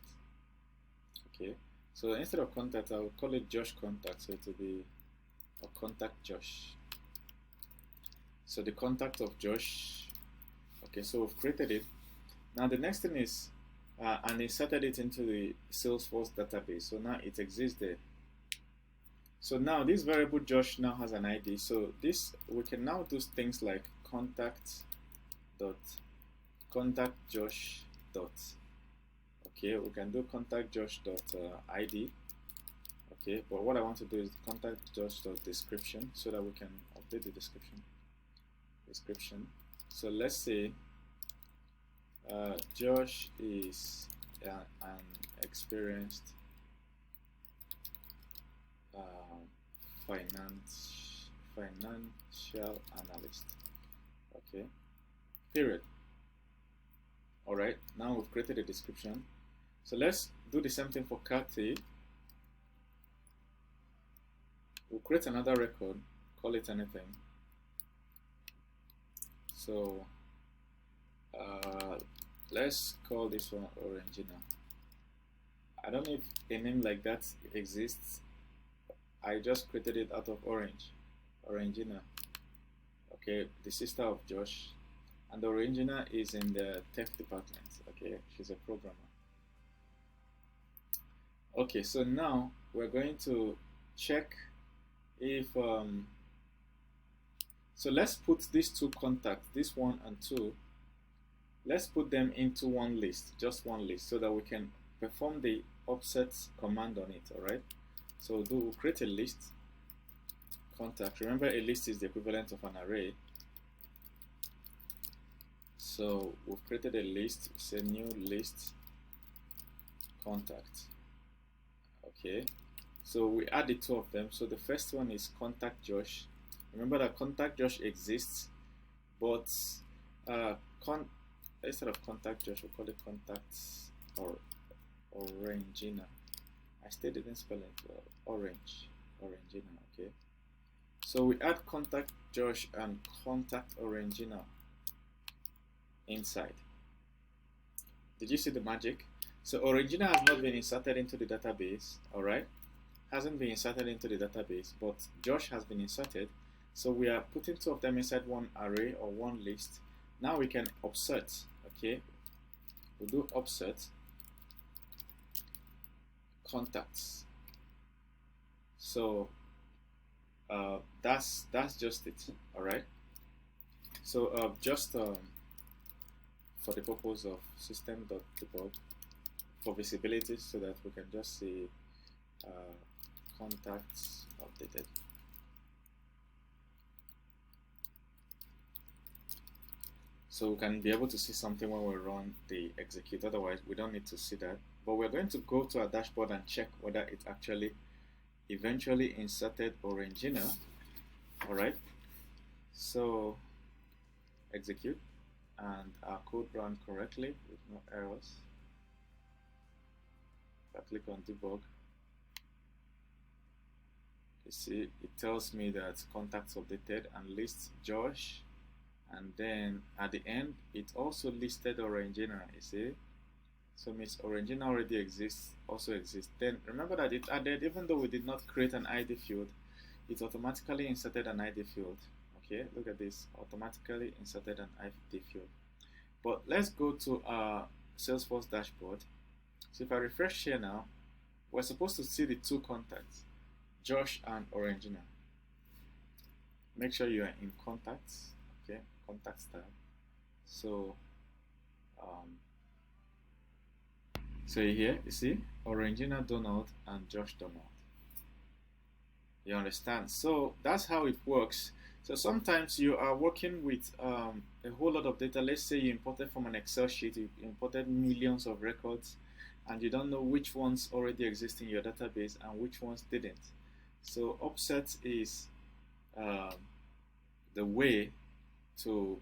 Okay. So instead of contact, I will call it Josh contact. So it will be a contact Josh. So the contact of Josh. Okay, so we've created it. Now the next thing is, and inserted it into the Salesforce database. So now it exists there. So now this variable Josh now has an ID. So this, we can now do things like contact Josh dot. Okay, we can do contact Josh dot ID. Okay, but what I want to do is contact Josh dot description, so that we can update the description. So let's say Josh is an experienced financial analyst. Okay, period. All right, now we've created a description. So let's do the same thing for Kathy. We'll create another record, call it anything. So let's call this one Orangina. I don't know if a name like that exists. I just created it out of Orangina. Okay, the sister of Josh, and Orangina is in the tech department. Okay, she's a programmer. Okay, so now we're going to check if so let's put these two contacts, this 1 and 2, let's put them into one list, just one list, so that we can perform the Upsert command on it. All right, so we'll create a list contact. Remember, a list is the equivalent of an array. So we've created a list. It's a new list contact. Okay, so we add the two of them. So the first one is contact Josh. Remember that contact Josh exists, but instead of contact Josh, we'll call it contacts or Orangina. I still didn't spell it Orangina. Okay, so we add contact Josh and contact Orangina inside. Did you see the magic? So Orangina has not been inserted into the database, all right? Hasn't been inserted into the database, but Josh has been inserted. So we are putting two of them inside one array or one list. Now we can Upsert, okay? We'll do Upsert contacts. So that's just it, all right? So just for the purpose of system.debug, for visibility, so that we can just see contacts updated. So we can be able to see something when we run the execute. Otherwise, we don't need to see that. But we're going to go to our dashboard and check whether it actually eventually inserted Orangina. All right. So execute, and our code ran correctly with no errors. If I click on debug, you see it tells me that contacts updated and lists Josh, and then at the end it also listed Orangina. You see, so means Orangina already exists, Then remember that it added, even though we did not create an ID field, it automatically inserted an ID field. Okay, look at this, automatically inserted an ID field. But let's go to our Salesforce dashboard. So if I refresh here now, we're supposed to see the two contacts, Josh and Orangina. Make sure you are in contacts, okay, contacts tab. So so here you see Orangina Donald and Josh Donald. You understand? So that's how it works. So sometimes you are working with a whole lot of data. Let's say you imported from an Excel sheet, you imported millions of records, and you don't know which ones already exist in your database and which ones didn't. So Upsert is the way to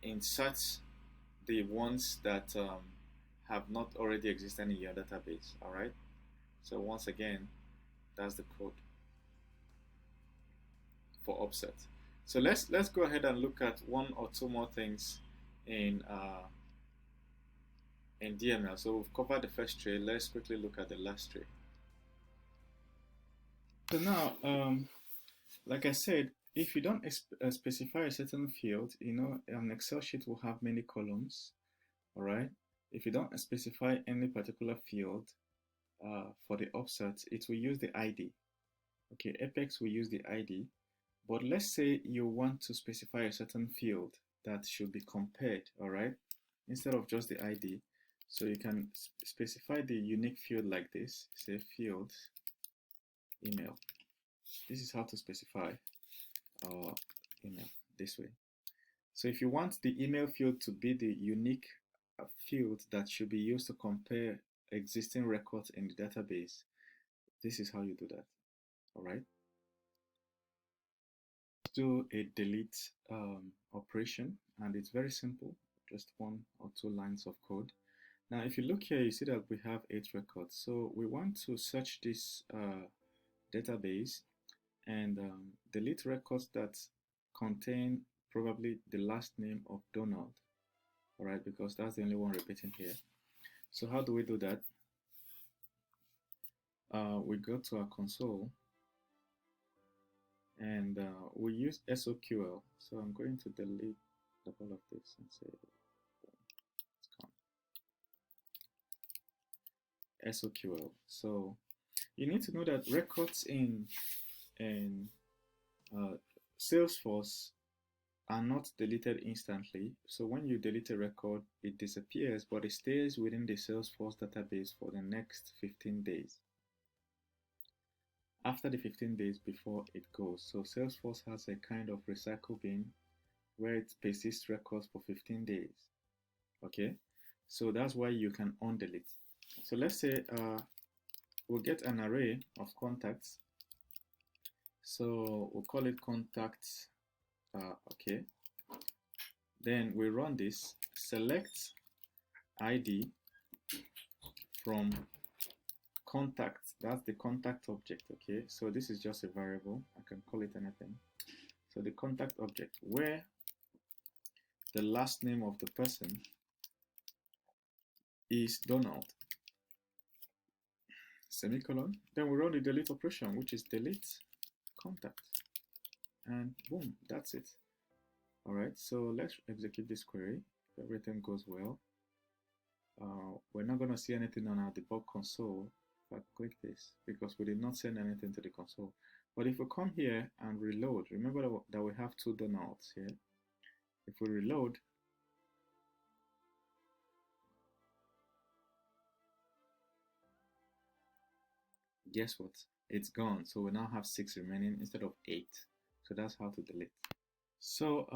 insert the ones that have not already existed in your database. All right. So once again, that's the code for Upsert. So let's go ahead and look at one or two more things in DML. So we've covered the first tray. Let's quickly look at the last tray. So now, like I said, if you don't specify a certain field, you know, an Excel sheet will have many columns. All right. If you don't specify any particular field for the Upsert, it will use the ID. Okay, Apex will use the ID. But let's say you want to specify a certain field that should be compared, all right, instead of just the ID. So you can specify the unique field like this, say field email. This is how to specify email this way. So if you want the email field to be the unique field that should be used to compare existing records in the database, this is how you do that, all right? Do a delete operation, and it's very simple, just 1 or 2 lines of code. Now if you look here, you see that we have 8 records. So we want to search this database and delete records that contain probably the last name of Donald, all right, because that's the only one repeating here. So how do we do that? we go to our console and we use SOQL. So I'm going to delete the whole of this and say it's gone. SOQL. So you need to know that records in Salesforce are not deleted instantly. So when you delete a record, it disappears, but it stays within the Salesforce database for the next 15 days. After the 15 days before it goes. So Salesforce has a kind of recycle bin where it persists records for 15 days. Okay, so that's why you can undelete. So let's say we'll get an array of contacts. So we'll call it contacts. Okay, then we run this, select ID from contact. That's the contact object. Okay, so this is just a variable. I can call it anything. So the contact object, where the last name of the person is Donald, semicolon. Then we run the delete operation, which is delete contact, and boom, that's it. All right, so let's execute this query. If everything goes well, we're not going to see anything on our debug console if I click this, because we did not send anything to the console. But if we come here and reload, remember that we have two Donalds here. If we reload, guess what? It's gone. So we now have 6 remaining instead of 8. So that's how to delete. So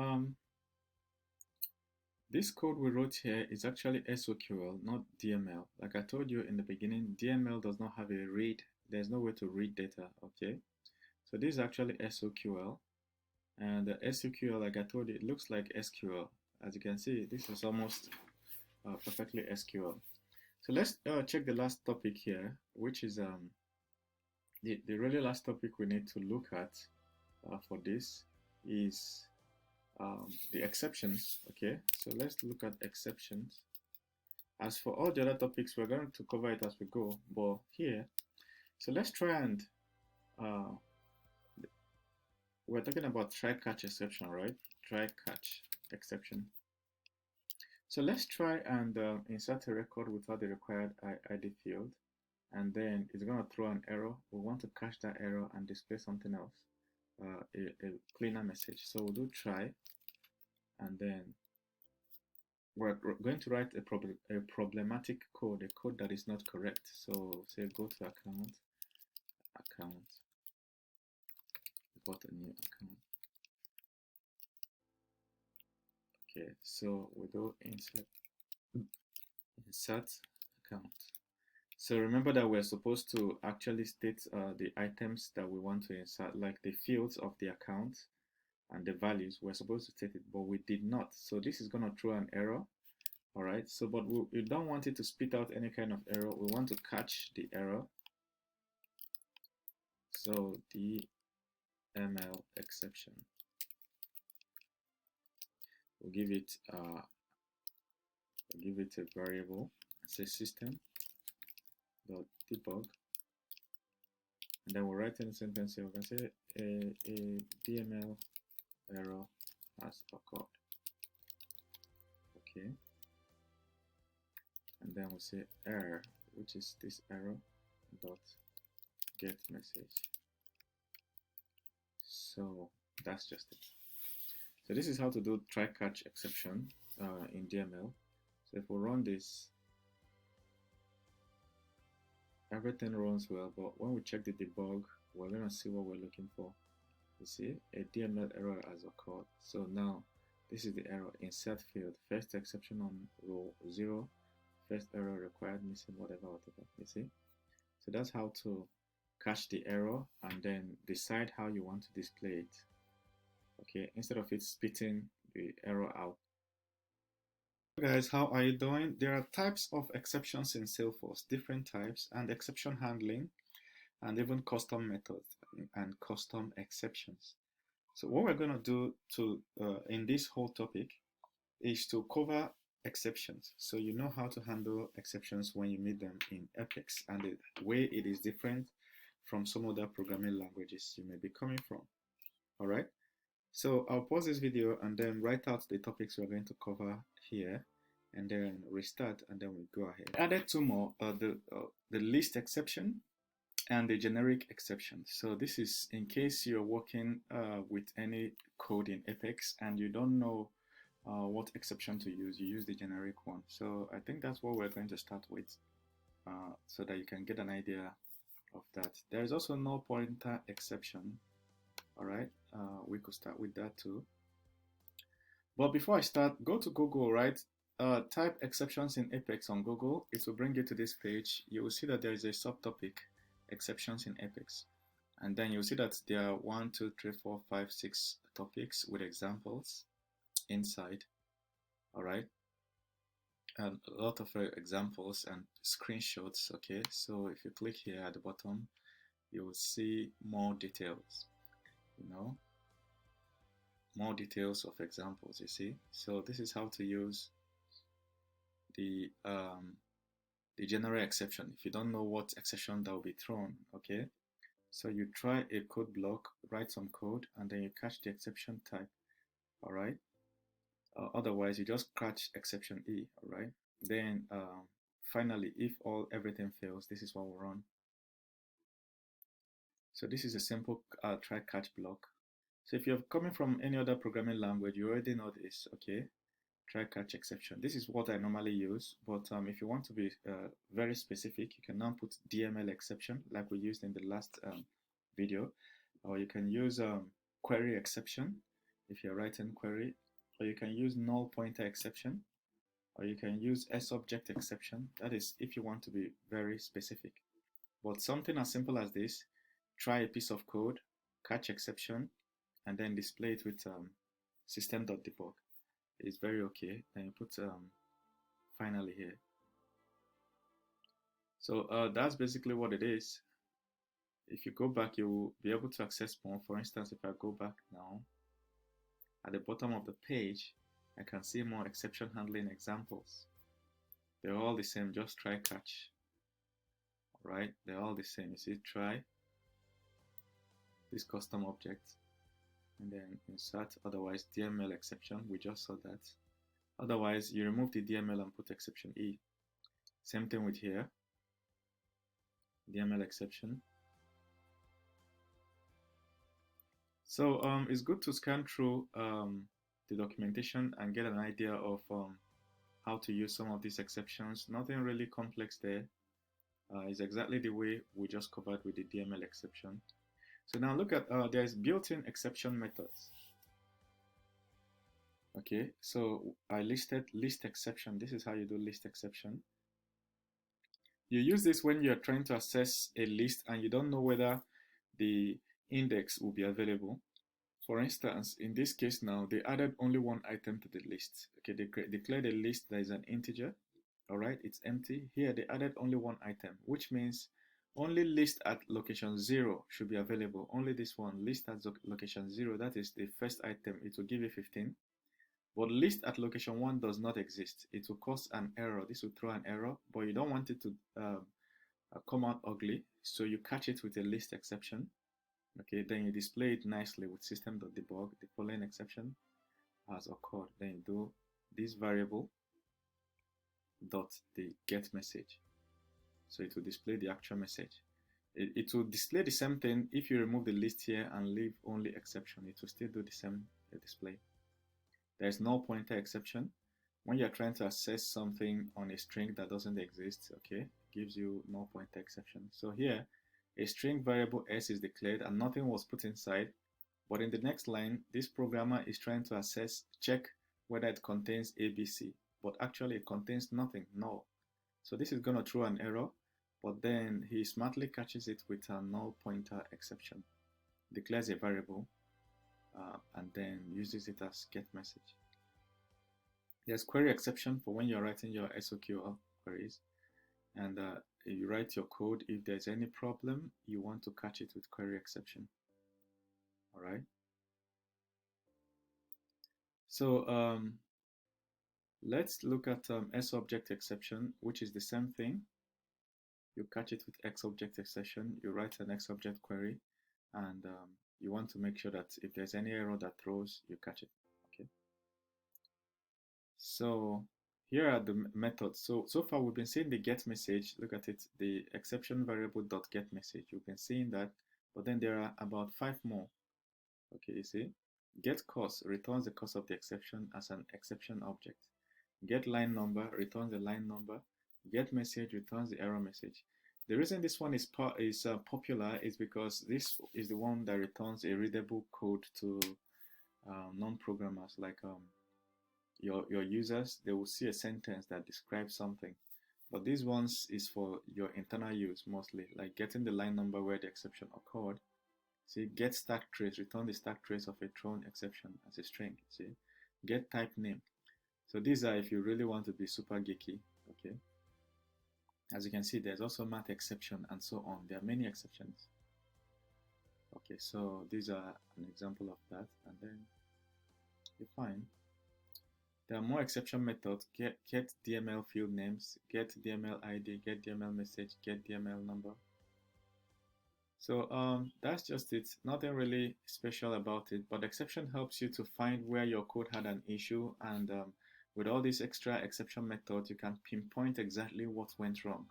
this code we wrote here is actually SOQL, not DML. Like I told you in the beginning, DML does not have a read. There's no way to read data, okay? So this is actually SOQL. And the SOQL, like I told you, it looks like SQL. As you can see, this is almost perfectly SQL. So let's check the last topic here, which is the really last topic we need to look at for this is the exceptions. Okay, so let's look at exceptions. As for all the other topics, we're going to cover it as we go, but here, so let's try and we're talking about try-catch exception, right? Try-catch exception. So let's try and insert a record without the required ID field, and then it's going to throw an error. We want to catch that error and display something else, a cleaner message. So we'll do try, and then we're going to write a problematic code, a code that is not correct. So say go to account, got a new account. Okay, so we do insert account. So remember that we're supposed to actually state the items that we want to insert, like the fields of the account and the values. We're supposed to state it, but we did not. So this is going to throw an error. All right, so but we don't want it to spit out any kind of error. We want to catch the error. So the ML exception. We'll give it a variable. Say system dot debug, and then we'll write in the sentence here. We can say a DML error has occurred. Okay, and then we'll say error, which is this error dot get message. So that's just it. So this is how to do try-catch exception in DML. So if we run this, everything runs well, but when we check the debug, we're going to see what we're looking for. You see, a DML error has occurred. So now this is the error: insert field, first exception on row 0, first error required, missing whatever. You see, so that's how to catch the error and then decide how you want to display it. Okay, instead of it spitting the error out. Hey guys, how are you doing? There are types of exceptions in Salesforce, different types, and exception handling, and even custom methods and custom exceptions. So what we're going to do in this whole topic is to cover exceptions. So you know how to handle exceptions when you meet them in Apex, and the way it is different from some other programming languages you may be coming from. All right. So I'll pause this video and then write out the topics we're going to cover here, and then restart, and then we go ahead. I added two more: the list exception and the generic exception. So this is in case you're working with any code in Apex and you don't know what exception to use. You use the generic one. So I think that's what we're going to start with, so that you can get an idea of that. There is also null pointer exception. All right, we could start with that too. But before I start, go to Google, right? Type exceptions in Apex on Google. It will bring you to this page. You will see that there is a subtopic, exceptions in Apex. And then you'll see that there are 1, 2, 3, 4, 5, 6 topics with examples inside. All right. And a lot of examples and screenshots. Okay. So if you click here at the bottom, you will see more details, you know, more details of examples, you see. So this is how to use the general exception if you don't know what exception that will be thrown. Okay, so you try a code block, write some code, and then you catch the exception type. All right, otherwise you just catch exception E. All right, then finally, if everything fails, this is what we'll run. So this is a simple try catch block. So if you're coming from any other programming language, you already know this. Okay, try catch exception. This is what I normally use, but if you want to be very specific, you can now put DML exception like we used in the last video, or you can use query exception if you're writing query, or you can use null pointer exception, or you can use sObject exception. That is if you want to be very specific. But something as simple as this, try a piece of code, catch exception, and then display it with system.debug. Is very okay. Then you put finally here. So that's basically what it is. If you go back, you will be able to access more. For instance, if I go back now, at the bottom of the page, I can see more exception handling examples. They're all the same, just try catch. All right, they're all the same. You see, try this custom object, and then insert, otherwise DML exception, we just saw that. Otherwise, you remove the DML and put exception E. Same thing with here, DML exception. So it's good to scan through the documentation and get an idea of how to use some of these exceptions. Nothing really complex there. It's exactly the way we just covered with the DML exception. So now look at, there's built-in exception methods. Okay, so I listed list exception. This is how you do list exception. You use this when you're trying to access a list and you don't know whether the index will be available. For instance, in this case now, they added only one item to the list. Okay, they declared a list that is an integer. All right, it's empty. Here they added only one item, which means only list at location 0 should be available. Only this one, list at location 0, that is the first item, it will give you 15. But list at location 1 does not exist. It will cause an error. This will throw an error, but you don't want it to come out ugly, so you catch it with a list exception. Okay, then you display it nicely with system.debug. The following exception has occurred. Then you do this variable dot the get message. So it will display the actual message. It will display the same thing if you remove the list here and leave only exception. It will still do the same display. There is null pointer exception. When you're trying to access something on a string that doesn't exist, okay, gives you null pointer exception. So here, a string variable s is declared and nothing was put inside. But in the next line, this programmer is trying to check whether it contains ABC, but actually it contains nothing, null. So this is going to throw an error, but then he smartly catches it with a null pointer exception, declares a variable, and then uses it as get message. There's query exception for when you're writing your SOQL queries, and you write your code. If there's any problem, you want to catch it with query exception. All right. So Let's look at sObject exception, which is the same thing. You catch it with xObject exception. You write an xObject query, and you want to make sure that if there's any error that throws, you catch it. Okay. So here are the methods. So far we've been seeing the get message. Look at it, the exception variable dot get message. You've been seeing that, but then there are about 5 more. Okay, you see, get cost returns the cost of the exception as an exception object. Get line number returns the line number. Get message returns the error message. The reason this one is popular is because this is the one that returns a readable code to non-programmers, like your users. They will see a sentence that describes something, but this ones is for your internal use mostly, like getting the line number where the exception occurred. See, get stack trace, return the stack trace of a thrown exception as a string. See, get type name. So these are if you really want to be super geeky. Okay, as you can see, there's also math exception and so on. There are many exceptions. Okay, so these are an example of that, and then you find there are more exception methods. Get DML field names, get DML ID, get DML message, get DML number. So that's just it. Nothing really special about it, but exception helps you to find where your code had an issue, and with all these extra exception methods, you can pinpoint exactly what went wrong.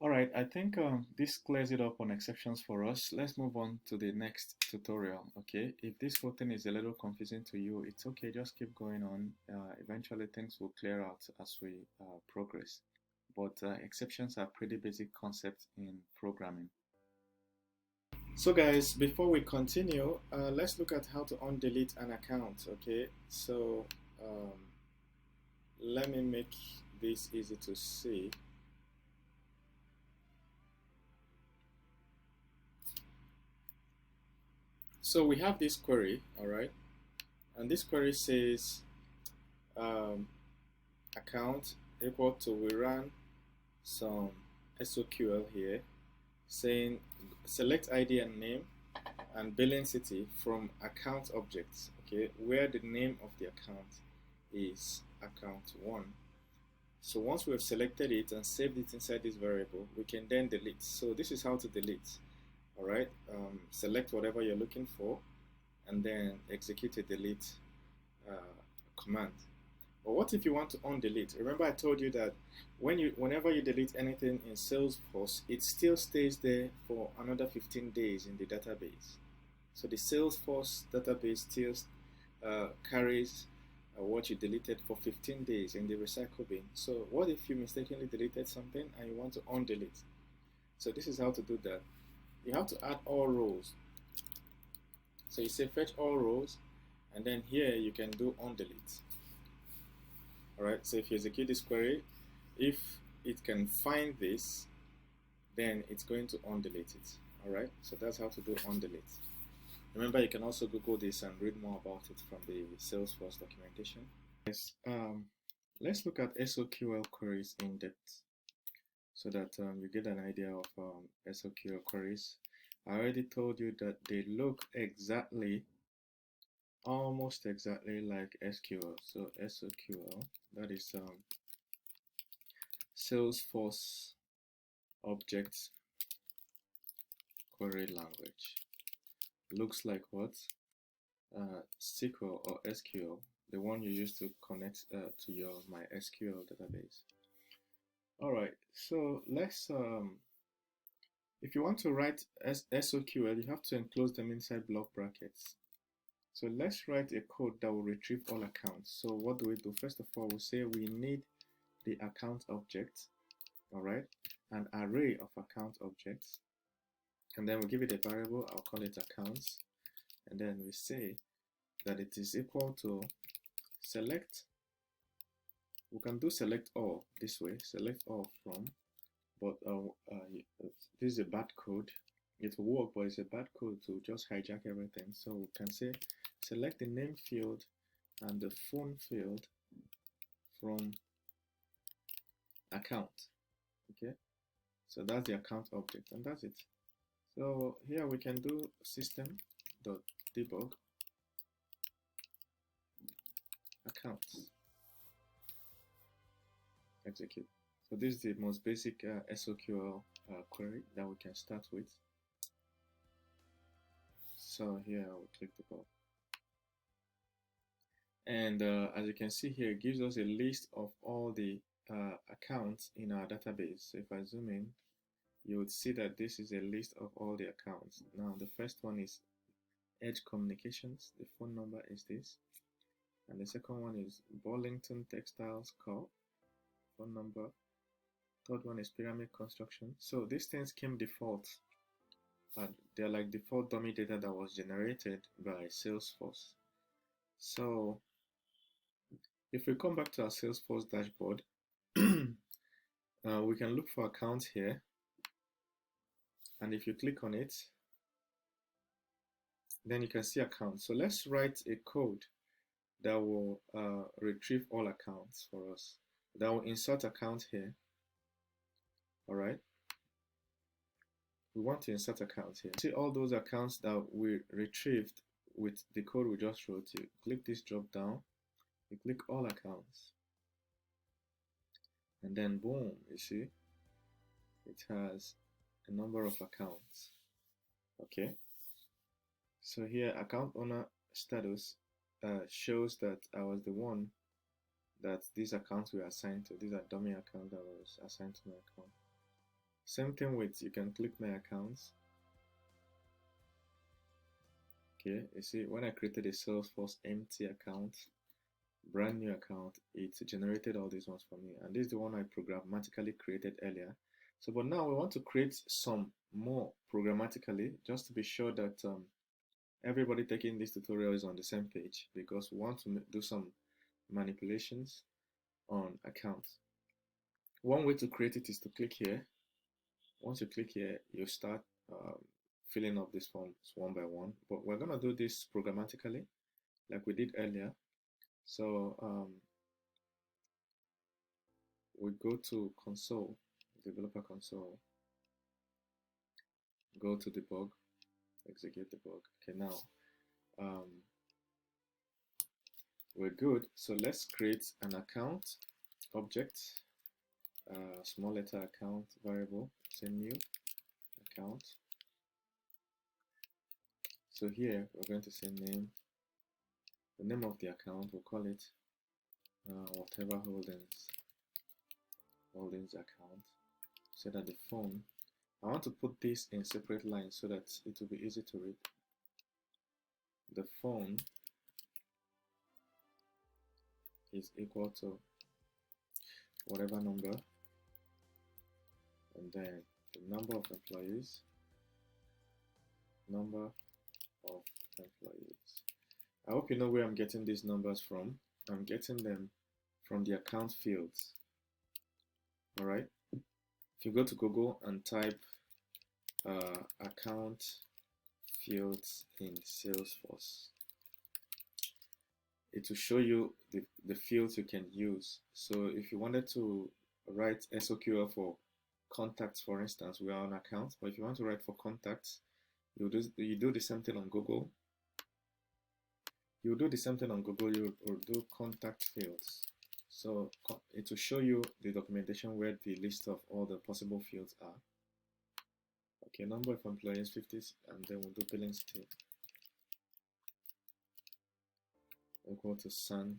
All right, I think this clears it up on exceptions for us. Let's move on to the next tutorial, okay? If this whole thing is a little confusing to you, it's okay, just keep going on. Eventually things will clear out as we progress. But exceptions are pretty basic concepts in programming. So guys, before we continue, let's look at how to undelete an account, okay? So let me make this easy to see. So we have this query, all right, and this query says account equal to, we run some SOQL here saying select ID and name and billing city from account objects, okay, where the name of the account is account 1. So once we have selected it and saved it inside this variable, we can then delete. So this is how to delete. All right, select whatever you're looking for and then execute a delete command. But what if you want to undelete? Remember I told you that whenever you delete anything in Salesforce, it still stays there for another 15 days in the database. So the Salesforce database still carries what you deleted for 15 days in the recycle bin. So what if you mistakenly deleted something and you want to undelete? So this is how to do that. You have to add all rows. So you say fetch all rows, and then here you can do undelete. Alright, so if you execute this query, if it can find this, then it's going to undelete it. Alright, so that's how to do undelete. Remember, you can also Google this and read more about it from the Salesforce documentation. Yes, let's look at SOQL queries in depth, so that you get an idea of SOQL queries. I already told you that they look almost exactly like SQL. So SOQL, that is Salesforce Objects Query Language. Looks like what? SQL or SQL, the one you use to connect to your MySQL database. Alright, so let's if you want to write SOQL, you have to enclose them inside block brackets. So let's write a code that will retrieve all accounts. So what do we do? First of all, we say we need the account object, all right, an array of account objects, and then we give it a variable. I'll call it accounts, and then we say that it is equal to select. We can do select all this way, select all from, but this is a bad code. It will work, but it's a bad code to just hijack everything. So we can say select the name field and the phone field from account. Okay, so that's the account object, and that's it. So here we can do system.debug accounts. Execute. So this is the most basic SOQL query that we can start with. So here I will click the button. And as you can see here, it gives us a list of all the accounts in our database. So if I zoom in, you would see that this is a list of all the accounts. Now the first one is Edge Communications. The phone number is this. And the second one is Burlington Textiles Co. phone number. Third one is Pyramid Construction. So these things came default. They're like default dummy data that was generated by Salesforce. So if we come back to our Salesforce dashboard, we can look for accounts here. And if you click on it, then you can see accounts. So let's write a code that will retrieve all accounts for us. That will insert account here. All right. We want to insert accounts here. See all those accounts that we retrieved with the code we just wrote. You click this drop down, you click all accounts, and then boom, you see it has a number of accounts. Okay, so here account owner status shows that I was the one that these accounts were assigned to. These are dummy accounts that was assigned to my account. Same thing with, you can click my accounts. Okay, you see when I created a Salesforce empty account, brand new account, it generated all these ones for me, and this is the one I programmatically created earlier. So but now we want to create some more programmatically, just to be sure that everybody taking this tutorial is on the same page, because we want to do some manipulations on accounts. One way to create it is to click here. Once you click here, you start filling up these forms one by one, but we're going to do this programmatically like we did earlier. So we go to console, developer console, go to debug, execute debug. Okay, now we're good. So let's create an account object, small letter account variable, say new account. So here we're going to say name, the name of the account, we'll call it whatever holdings account. So that the phone, I want to put this in separate lines so that it will be easy to read. The phone is equal to whatever number, and then the number of employees, number of employees. I hope you know where I'm getting these numbers from. I'm getting them from the account fields. All right. If you go to Google and type account fields in Salesforce, it will show you the fields you can use. So if you wanted to write SOQL for contacts, for instance, we are on accounts, but if you want to write for contacts, you do the same thing on Google. You do the same thing on Google, you will do contact fields. So it will show you the documentation where the list of all the possible fields are. Okay, number of employees 50, and then we'll do billing state equal to San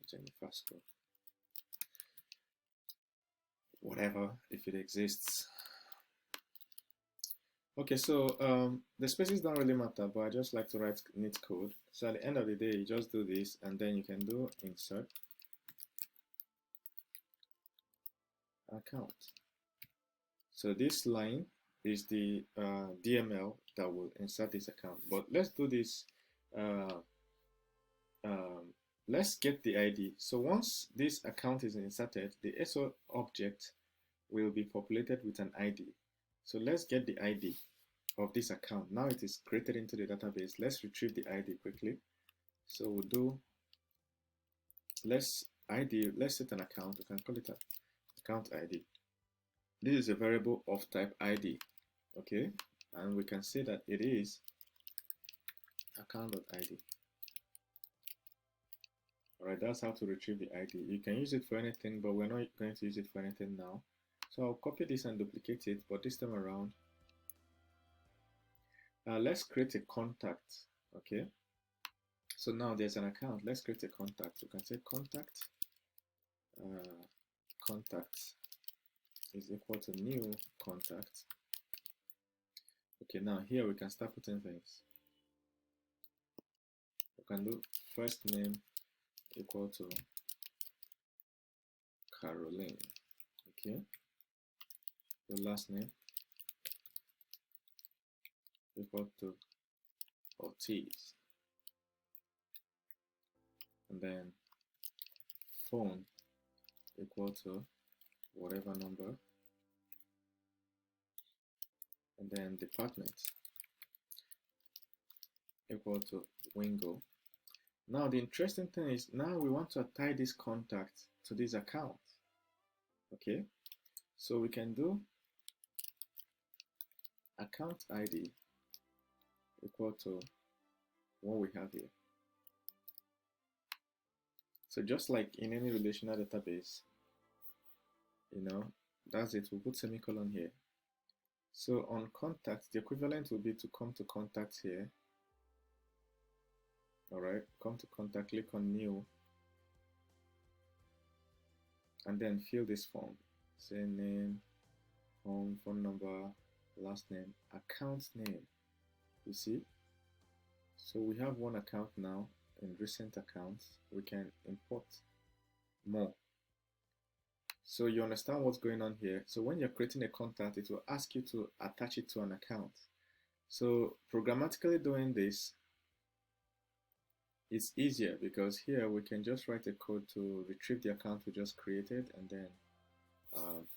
Jennifer, whatever, if it exists. Okay, so the spaces don't really matter, but I just like to write neat code. So at the end of the day, you just do this, and then you can do insert account. So this line is the DML that will insert this account. But let's do this. Let's get the ID. So once this account is inserted, the SO object will be populated with an ID. So let's get the ID of this account. Now it is created into the database. Let's retrieve the ID quickly. So we'll do, let's set an account. We can call it an account ID. This is a variable of type ID. Okay, and we can say that it is account.id. Alright, that's how to retrieve the ID. You can use it for anything, but we're not going to use it for anything now. So I'll copy this and duplicate it, but this time around, let's create a contact. Okay. So now there's an account. Let's create a contact. We can say contact. Contact is equal to new contact. Okay, now here we can start putting things. We can do first name equal to Caroline. Okay. Your last name equal to Ortiz. And then phone equal to whatever number. And then department equal to Wingo. Now the interesting thing is now we want to tie this contact to this account. Okay, so we can do account ID equal to what we have here. So just like in any relational database, that's it. We'll put semicolon here. So on contact, the equivalent will be to come to contact here. All right, come to contact, click on new, and then fill this form. Say name, home, phone number, last name, account name. You see? So we have one account now in recent accounts. We can import more. So you understand what's going on here. So when you're creating a contact, it will ask you to attach it to an account. So programmatically doing this, it's easier because here we can just write a code to retrieve the account we just created and then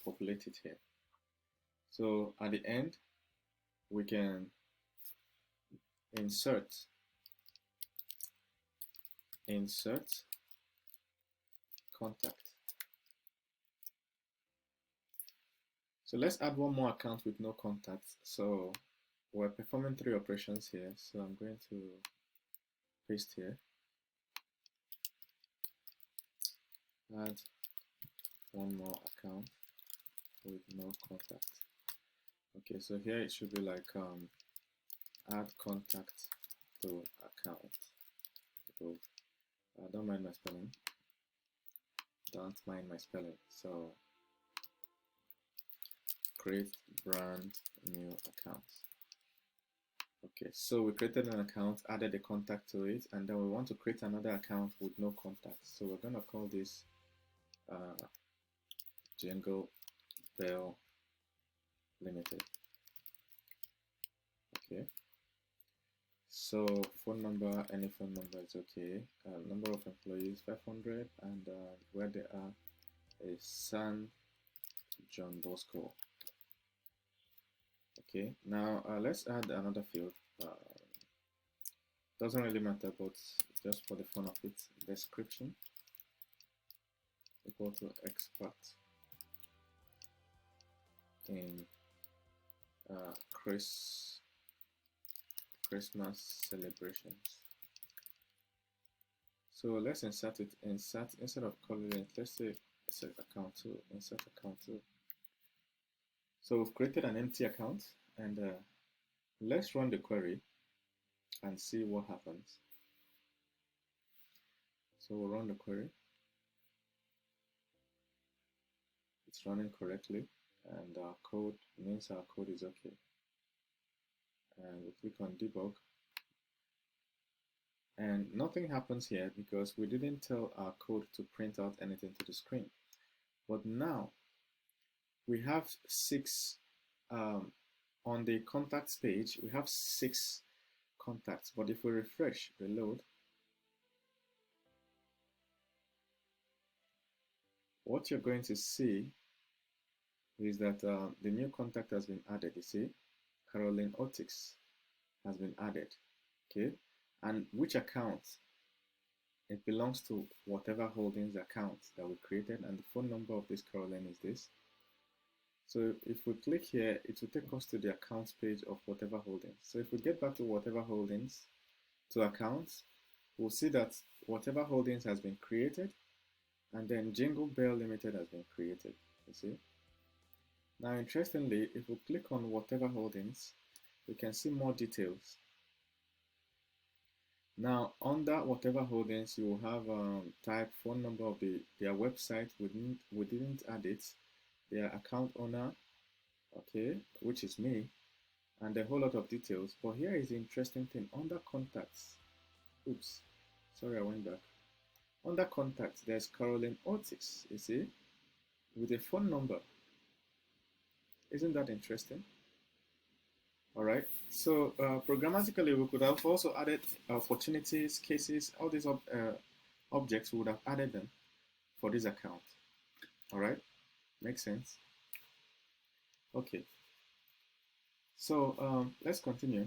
populate it here. So at the end, we can insert contact. So let's add one more account with no contacts. So we're performing 3 operations here. So I'm going to paste here. Add one more account with no contact. Okay, so here it should be like add contact to account. So don't mind my spelling. Don't mind my spelling. So create brand new account. Okay, so we created an account, added a contact to it, and then we want to create another account with no contacts. So we're gonna call this Jingle Bell Limited. Okay. So phone number, any phone number is okay. Number of employees 500, and where they are is San John Bosco. Okay, now let's add another field. Doesn't really matter, but just for the fun of it, description equal to expert in Christmas celebrations. So let's insert it. Insert instead of calling it, let's say insert account 2. Insert account 2. So we've created an empty account, and let's run the query and see what happens. So we'll run the query. It's running correctly, and our code means our code is okay. And we click on debug, and nothing happens here because we didn't tell our code to print out anything to the screen. But now we have 6 on the contacts page. We have 6 contacts, but if we refresh, reload, what you're going to see is that the new contact has been added. You see, Caroline Ortiz has been added. Okay, and which account? It belongs to whatever holdings account that we created, and the phone number of this Caroline is this. So if we click here, it will take us to the accounts page of whatever holdings. So if we get back to whatever holdings, to accounts, we'll see that whatever holdings has been created, and then Jingle Bell Limited has been created. You see? Now, interestingly, if we click on whatever holdings, we can see more details. Now, under whatever holdings, you will have type, phone number of their website. We didn't add it. Their account owner, okay, which is me, and a whole lot of details. But here is the interesting thing. Under contacts, oops, sorry, I went back. Under contacts, there's Caroline Otis, you see, with a phone number. Isn't that interesting? All right. So programmatically, we could have also added opportunities, cases, all these objects. We would have added them for this account. All right. Makes sense. Okay. So let's continue.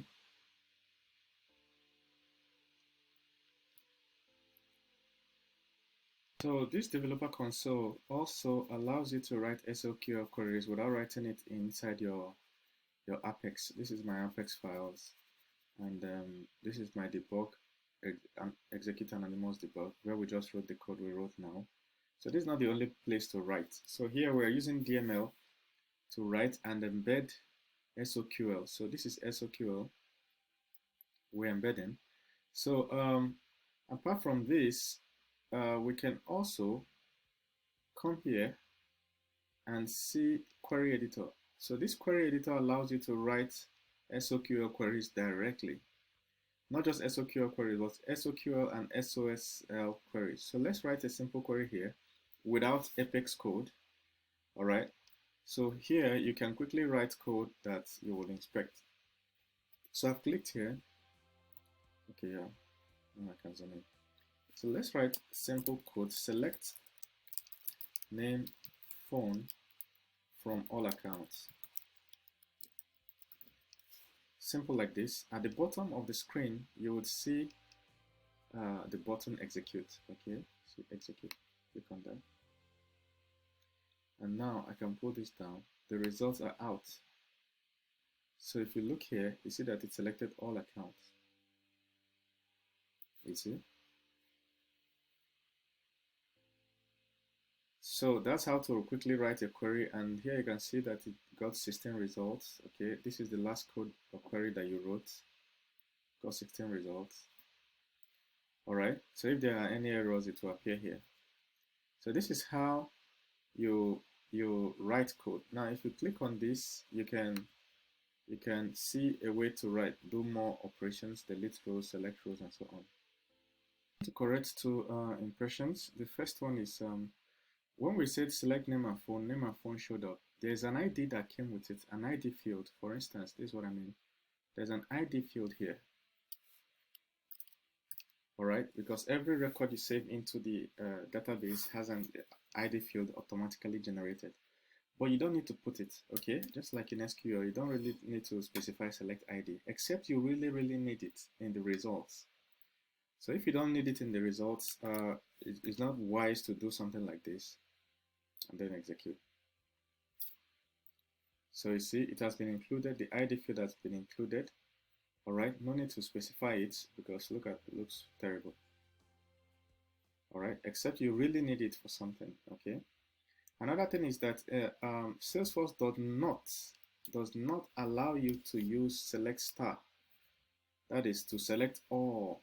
So this developer console also allows you to write SOQL queries without writing it inside your Apex. This is my Apex files, and this is my debug, execute anonymous debug, where we just wrote the code we wrote now. So this is not the only place to write. So here we're using DML to write and embed SOQL. So this is SOQL we're embedding. So apart from this, we can also come here and see query editor. So this query editor allows you to write SOQL queries directly. Not just SOQL queries, but SOQL and SOSL queries. So let's write a simple query here without Apex code. All right. So here you can quickly write code that you will inspect. So I've clicked here. Okay, yeah. Now I can zoom in. So let's write simple code. Select name, phone from all accounts. Simple like this. At the bottom of the screen, you would see the button execute. Okay, so execute. Click on that. And now I can pull this down. The results are out. So if you look here, you see that it selected all accounts. You see? So that's how to quickly write a query, and here you can see that it got 16 results. Okay, this is the last code or query that you wrote. Got 16 results. All right, so if there are any errors, it will appear here. So this is how you write code. Now if you click on this, you can see a way to write, do more operations, delete rows, select rows, and so on. To correct two impressions, the first one is when we said select name and phone showed up. There's an ID that came with it, an ID field. For instance, this is what I mean. There's an ID field here. All right, because every record you save into the database has an ID field automatically generated. But you don't need to put it, okay? Just like in SQL, you don't really need to specify select ID, except you really need it in the results. So if you don't need it in the results, it's not wise to do something like this and then execute. So you see, it has been included, the ID field has been included. All right, no need to specify it because look at it, looks terrible. All right, except you really need it for something, okay? Another thing is that Salesforce does not allow you to use select star. That is to select all.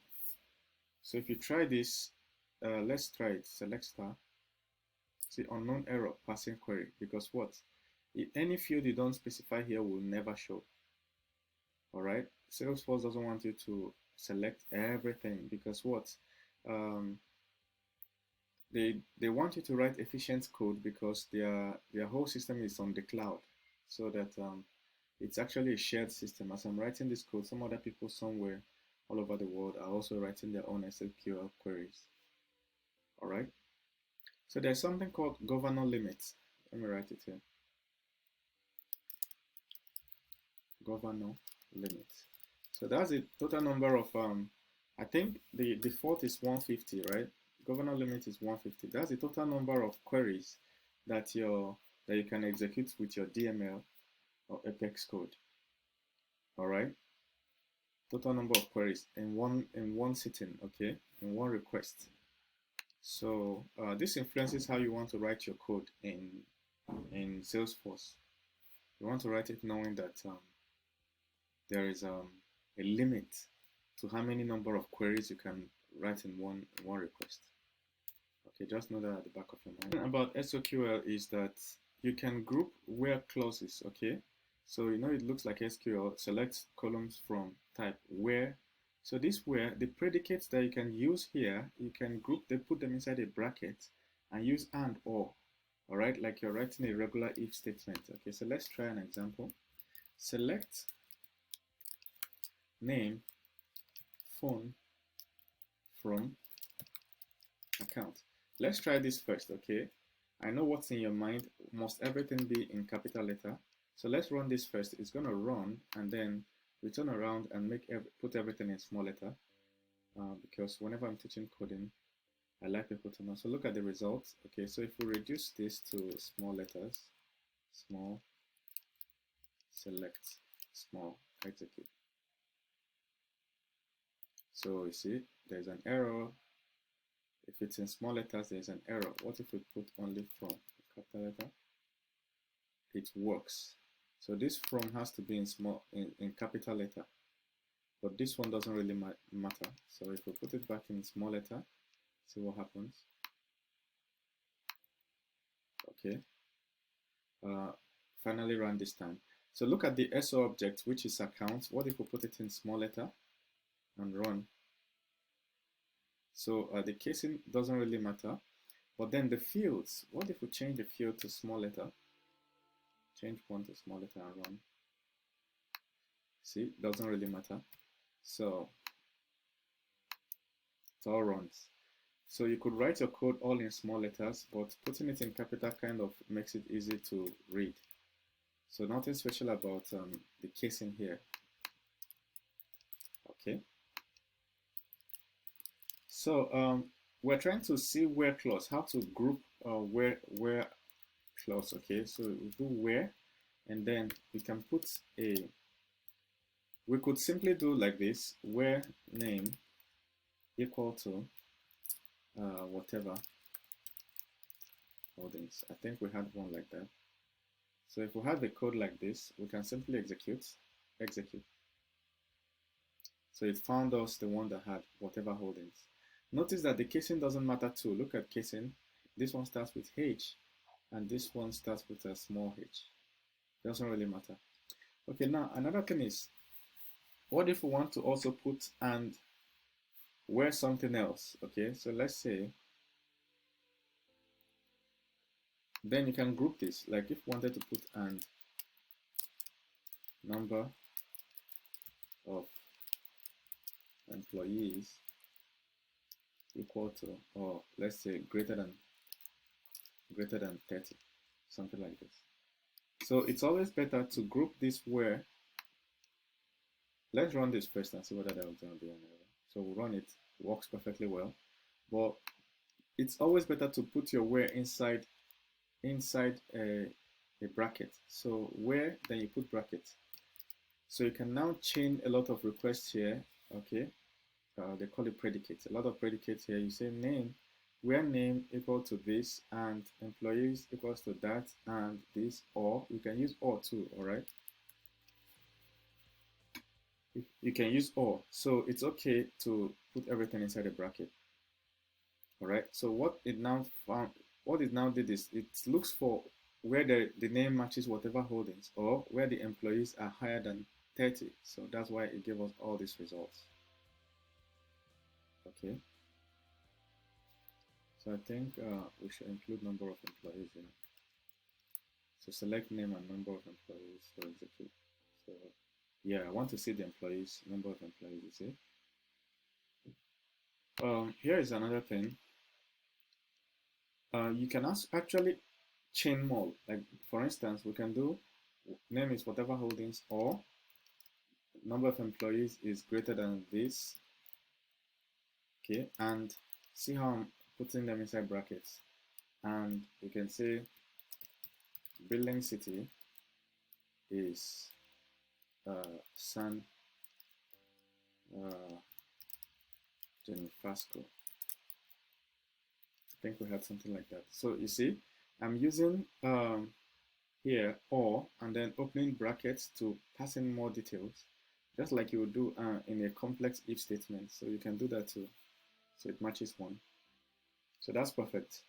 So if you try this, let's try it, select star. See, unknown error, passing query, because what? Any field you don't specify here will never show. All right, Salesforce doesn't want you to select everything because what? They want you to write efficient code because their whole system is on the cloud, so that it's actually a shared system. As I'm writing this code, some other people somewhere all over the world are also writing their own SQL queries. All right. So there's something called governor limits. Let me write it here. Governor limits. So that's the total number of I think the default is 150, right? Governor limit is 150. That's the total number of queries that you can execute with your DML or Apex code. All right. total number of queries in one sitting, okay, in one request. So this influences how you want to write your code in Salesforce. You want to write it knowing that there is a limit to how many number of queries you can write in one request. Okay, just know that at the back of your mind. About SOQL is that you can group where clauses, okay? So you know it looks like SQL, select columns from type where. So this where, the predicates that you can use here, you can group them, put them inside a bracket and use and or, all right? Like you're writing a regular if statement. Okay, so let's try an example. Select name, phone from account. Let's try this first, okay? I know what's in your mind. Must everything be in capital letter? So let's run this first. It's going to run and then return around and put everything in small letter because whenever I'm teaching coding, I like people to know. So look at the results. Okay, so if we reduce this to small letters, small, select, small, execute. So you see, there's an error. If it's in small letters, there's an error. What if we put only from capital letter? It works. So this from has to be in capital letter, but this one doesn't really matter. So if we put it back in small letter, see what happens. Okay. Finally run this time. So look at the sObject, which is accounts. What if we put it in small letter and run? So the casing doesn't really matter, but then the fields. What if we change the field to small letter? Change one to small letter and run. See, doesn't really matter. So it all runs. So you could write your code all in small letters, but putting it in capital kind of makes it easy to read. So nothing special about the casing here. Okay. So we're trying to see where clause, how to group where clause. Okay, so we do where, and then we can put we could simply do like this, where name equal to whatever holdings. I think we had one like that. So if we have a code like this, we can simply execute. So it found us the one that had whatever holdings. Notice that the casing doesn't matter too. Look at casing. This one starts with H, and this one starts with a small h. Doesn't really matter. Okay, now another thing is, what if we want to also put and where something else? Okay, so let's say, then you can group this. Like if we wanted to put and number of employees equal to, or let's say greater than 30, something like this. So it's always better to group this where. Let's run this first and see whether there was going to be an error. So we'll run it, works perfectly well. But it's always better to put your where inside a bracket. So where, then you put bracket. So you can now chain a lot of requests here. Okay, they call it predicates. A lot of predicates here. You say name, where name equal to this, and employees equals to that, and this, or you can use or too. All right. You can use or. So it's okay to put everything inside a bracket. All right. So what it now did is it looks for where the name matches whatever holdings, or where the employees are higher than 30. So that's why it gave us all these results. Okay. So I think we should include number of employees in it. So select name and number of employees. So execute. So yeah, I want to see the employees, number of employees, you see. Here is another thing. You can actually chain more. Like for instance, we can do name is whatever holdings, or number of employees is greater than this. Okay, and see how I'm putting them inside brackets. And you can say billing city is San Jenny Fasco. I think we had something like that. So you see, I'm using here or and then opening brackets to pass in more details, just like you would do in a complex if statement. So you can do that too. So it matches one. So that's perfect.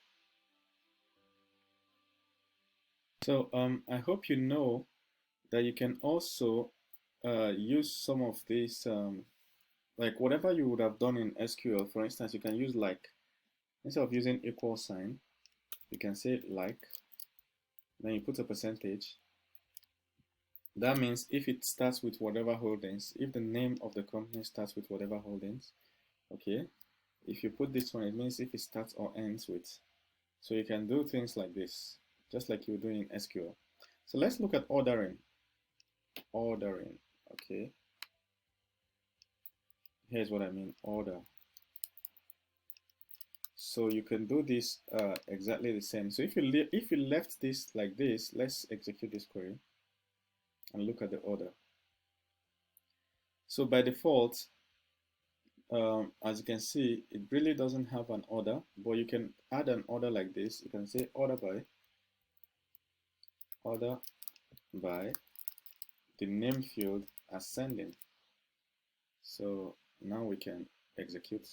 So I hope you know that you can also use some of these, like whatever you would have done in SQL. For instance, you can use like, instead of using equal sign, you can say like, then you put a percentage. That means if it starts with whatever holdings, if the name of the company starts with whatever holdings, okay. If you put this one, it means if it starts or ends with. So you can do things like this, just like you do in SQL. So let's look at ordering. Ordering, okay. Here's what I mean, order. So you can do this exactly the same. So if you left this like this, let's execute this query and look at the order. So by default, as you can see, it really doesn't have an order, but you can add an order like this. You can say order by the name field ascending. So now we can execute.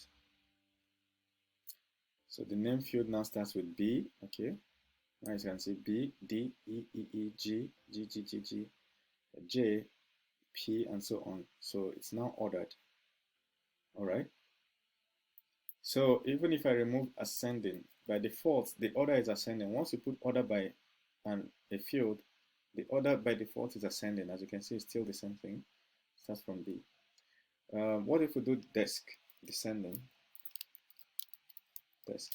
So the name field now starts with B, okay. Now you can see B, D, E, E, E, G, G, G, G, G, J, P, and so on. So it's now ordered. All right. So even if I remove ascending, by default, the order is ascending. Once you put order by a field, the order by default is ascending. As you can see, it's still the same thing. It starts from B. What if we do desk descending? Desk.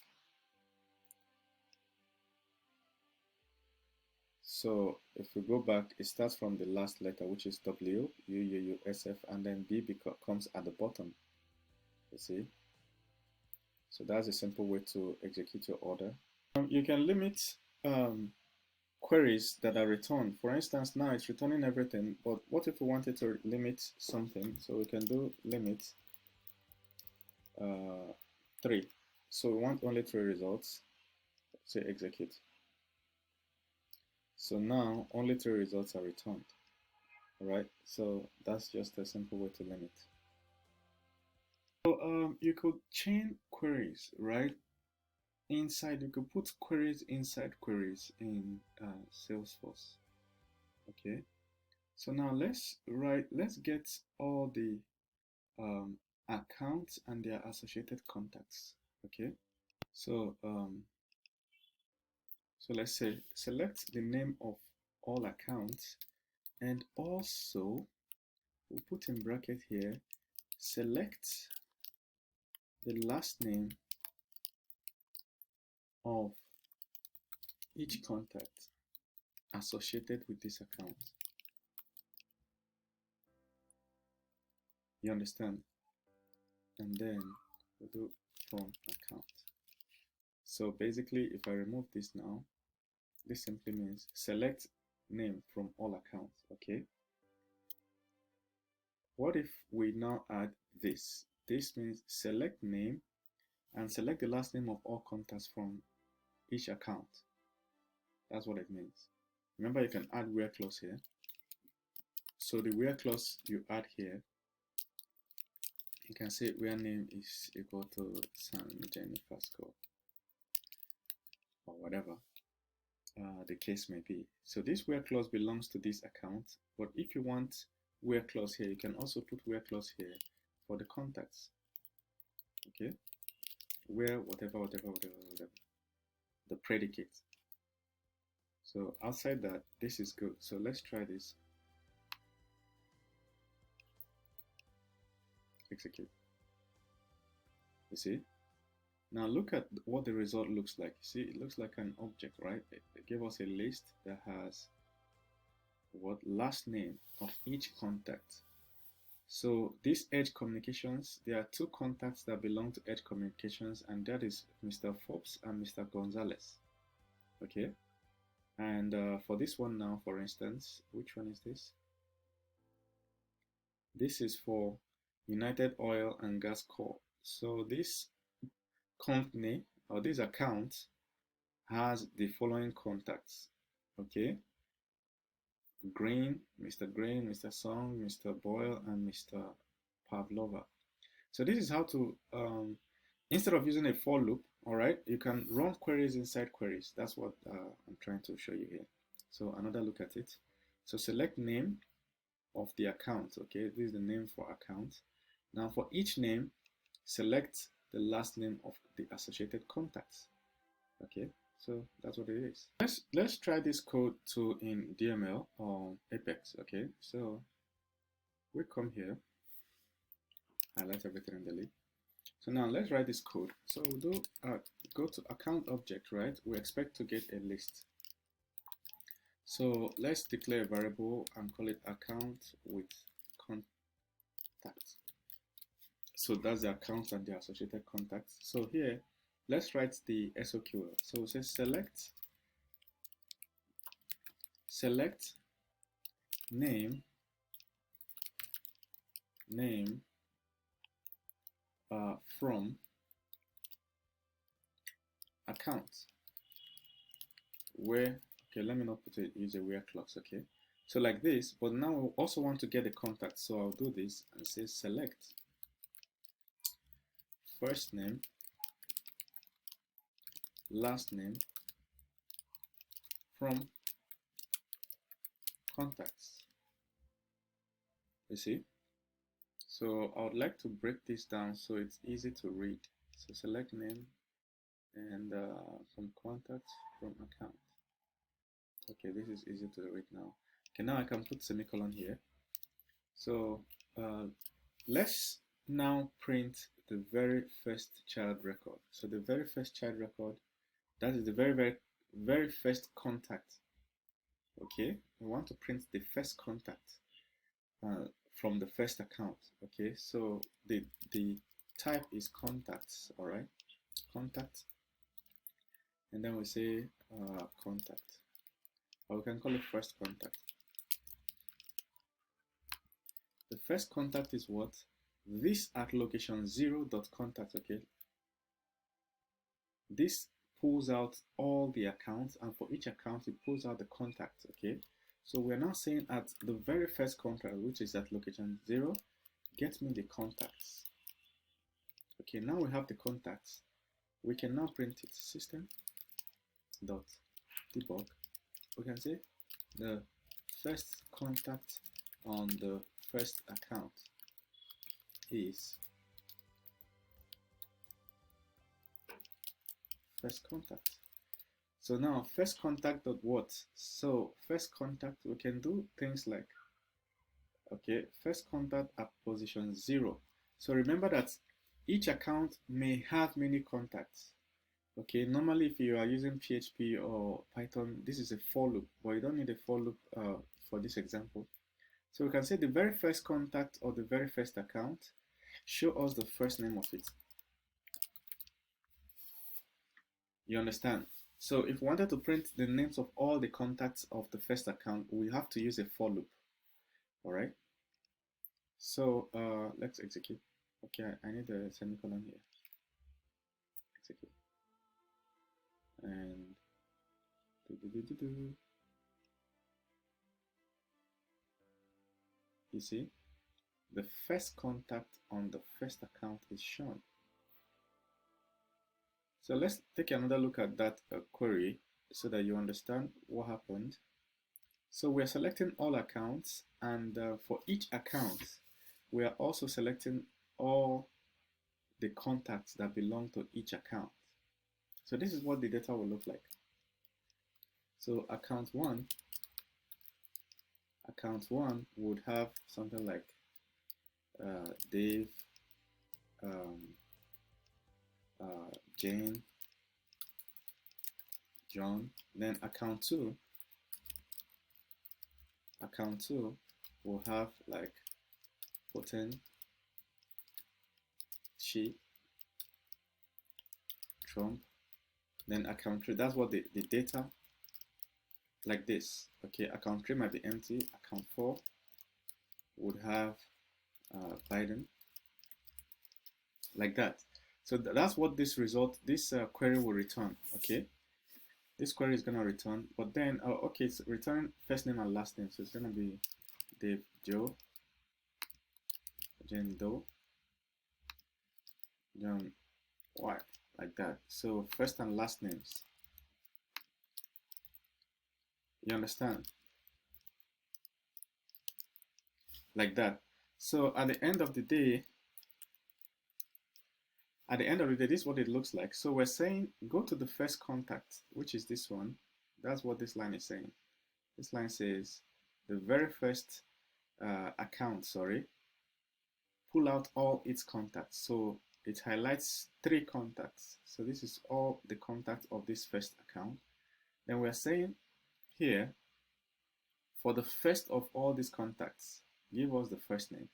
So if we go back, it starts from the last letter, which is W, U, U, U, S, F, and then B comes at the bottom. You see? So that's a simple way to execute your order. You can limit queries that are returned. For instance, now it's returning everything, but what if we wanted to limit something? So we can do limit 3. So we want only 3 results. Say execute. So now only 3 results are returned. All right, so that's just a simple way to limit. So you could chain queries, right? Inside, you could put queries inside queries in Salesforce. Okay, so now let's get all the accounts and their associated contacts. Okay, so so let's say select the name of all accounts, and also we'll put in bracket here, select the last name of each contact associated with this account. You understand? And then we'll do from account. So basically, if I remove this now, this simply means select name from all accounts. Okay. What if we now add this? This means select name and select the last name of all contacts from each account. That's what it means. Remember, you can add where clause here. So the where clause you add here, you can say where name is equal to San Jenny Fasco or whatever the case may be. So this where clause belongs to this account, but if you want where clause here, you can also put where clause here for the contacts. Okay, where whatever, the predicate. So outside that, this is good. So let's try this. Execute. You see? Now look at what the result looks like. See, it looks like an object, right? It gave us a list that has what last name of each contact. So this Edge Communications, there are 2 contacts that belong to Edge Communications, and that is Mr. Forbes and Mr. Gonzalez. Okay, and for this one now, for instance, which one is this? This is for United Oil and Gas Corp. So this company or this account has the following contacts. Okay, Green, Mr. Song, Mr. Boyle, and Mr. Pavlova. So this is how to, instead of using a for loop, all right, you can run queries inside queries. That's what I'm trying to show you here. So another look at it. So select name of the account. Okay, this is the name for account. Now for each name, select the last name of the associated contacts. Okay, so that's what it is. Let's try this code to in DML or Apex. Okay, so we come here, highlight everything and delete. So now let's write this code. So we'll do go to account object, right? We expect to get a list. So let's declare a variable and call it account with contact. So that's the account and the associated contacts. So here, let's write the SOQL. So it says select name from account where, okay, let me not put it, use a where clause. Okay, so like this, but now we also want to get the contact. So I'll do this and say select first name, last name from contacts. You see? So I would like to break this down so it's easy to read. So select name and from contacts from account. Okay, this is easy to read now. Okay, now I can put semicolon here. So let's now print the very first child record. So the very first child record, that is the very first contact. Okay, we want to print the first contact from the first account. Okay, so the type is contacts. All right, contact, and then we say contact, or we can call it first contact. The first contact is what? This at location 0.contact. Okay, this pulls out all the accounts, and for each account it pulls out the contact. Okay, so we're now saying at the very first contact, which is at location 0, get me the contacts. Okay, now we have the contacts. We can now print it. System dot debug. We can say the first contact on the first account is first contact. So now first contact dot what? So first contact, we can do things like, okay, first contact at position 0. So remember that each account may have many contacts. Okay, normally if you are using PHP or Python, this is a for loop, but you don't need a for loop for this example. So we can say the very first contact or the very first account, show us the first name of it. You understand? So if we wanted to print the names of all the contacts of the first account, we have to use a for loop. All right. So let's execute. Okay, I need a semicolon here. Execute. And you see, the first contact on the first account is shown. So let's take another look at that query so that you understand what happened. So we're selecting all accounts, and for each account, we are also selecting all the contacts that belong to each account. So this is what the data will look like. So account one would have something like Dave, Jane, John. Then account two will have like Poten, She, Trump. Then account 3, that's what the data like this. Okay, account 3 might be empty. Account 4 would have Biden. like that. So that's what this query will return. Okay, this query is gonna return, but then okay, it's return first name and last name. So it's gonna be Dave Joe, Jane Doe, John White, like that. So first and last names. You understand? Like that. So at the end of the day, this is what it looks like. So we're saying go to the first contact, which is this one. That's what this line is saying. This line says the very first account, pull out all its contacts. So it highlights 3 contacts. So this is all the contacts of this first account. Then we're saying here, for the first of all these contacts, give us the first name.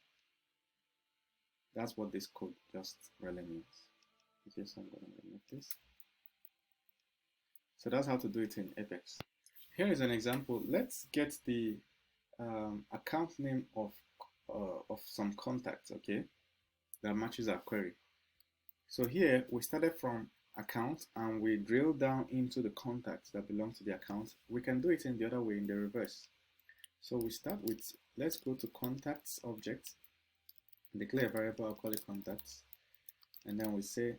That's what this code just really means. Okay, so I'm going to remove this. So that's how to do it in Apex. Here is an example. Let's get the account name of some contacts, okay, that matches our query. So here we started from account and we drill down into the contacts that belong to the account. We can do it in the other way, in the reverse. So we start with, let's go to contacts object, declare a variable, I'll call it contacts, and then we say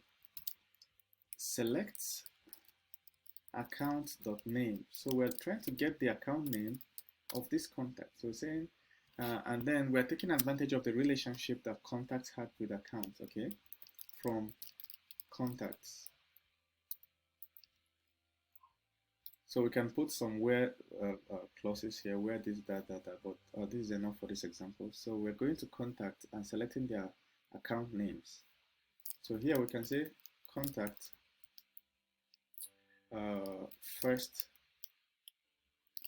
select account.name. So we're trying to get the account name of this contact. So we're saying, and then we're taking advantage of the relationship that contacts had with accounts, okay, from contacts. So we can put some where clauses here, where this, that, but this is enough for this example. So we're going to contact and selecting their account names. So here we can say contact first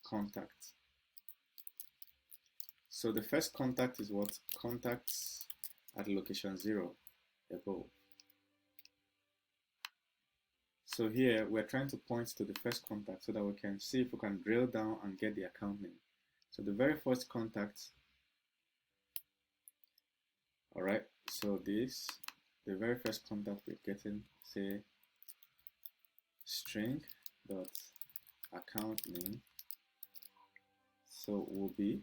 contact. So the first contact is what? Contacts at location 0 above. So here we're trying to point to the first contact so that we can see if we can drill down and get the account name. So the very first contact, all right, so the very first contact we're getting, say string dot account name, so will be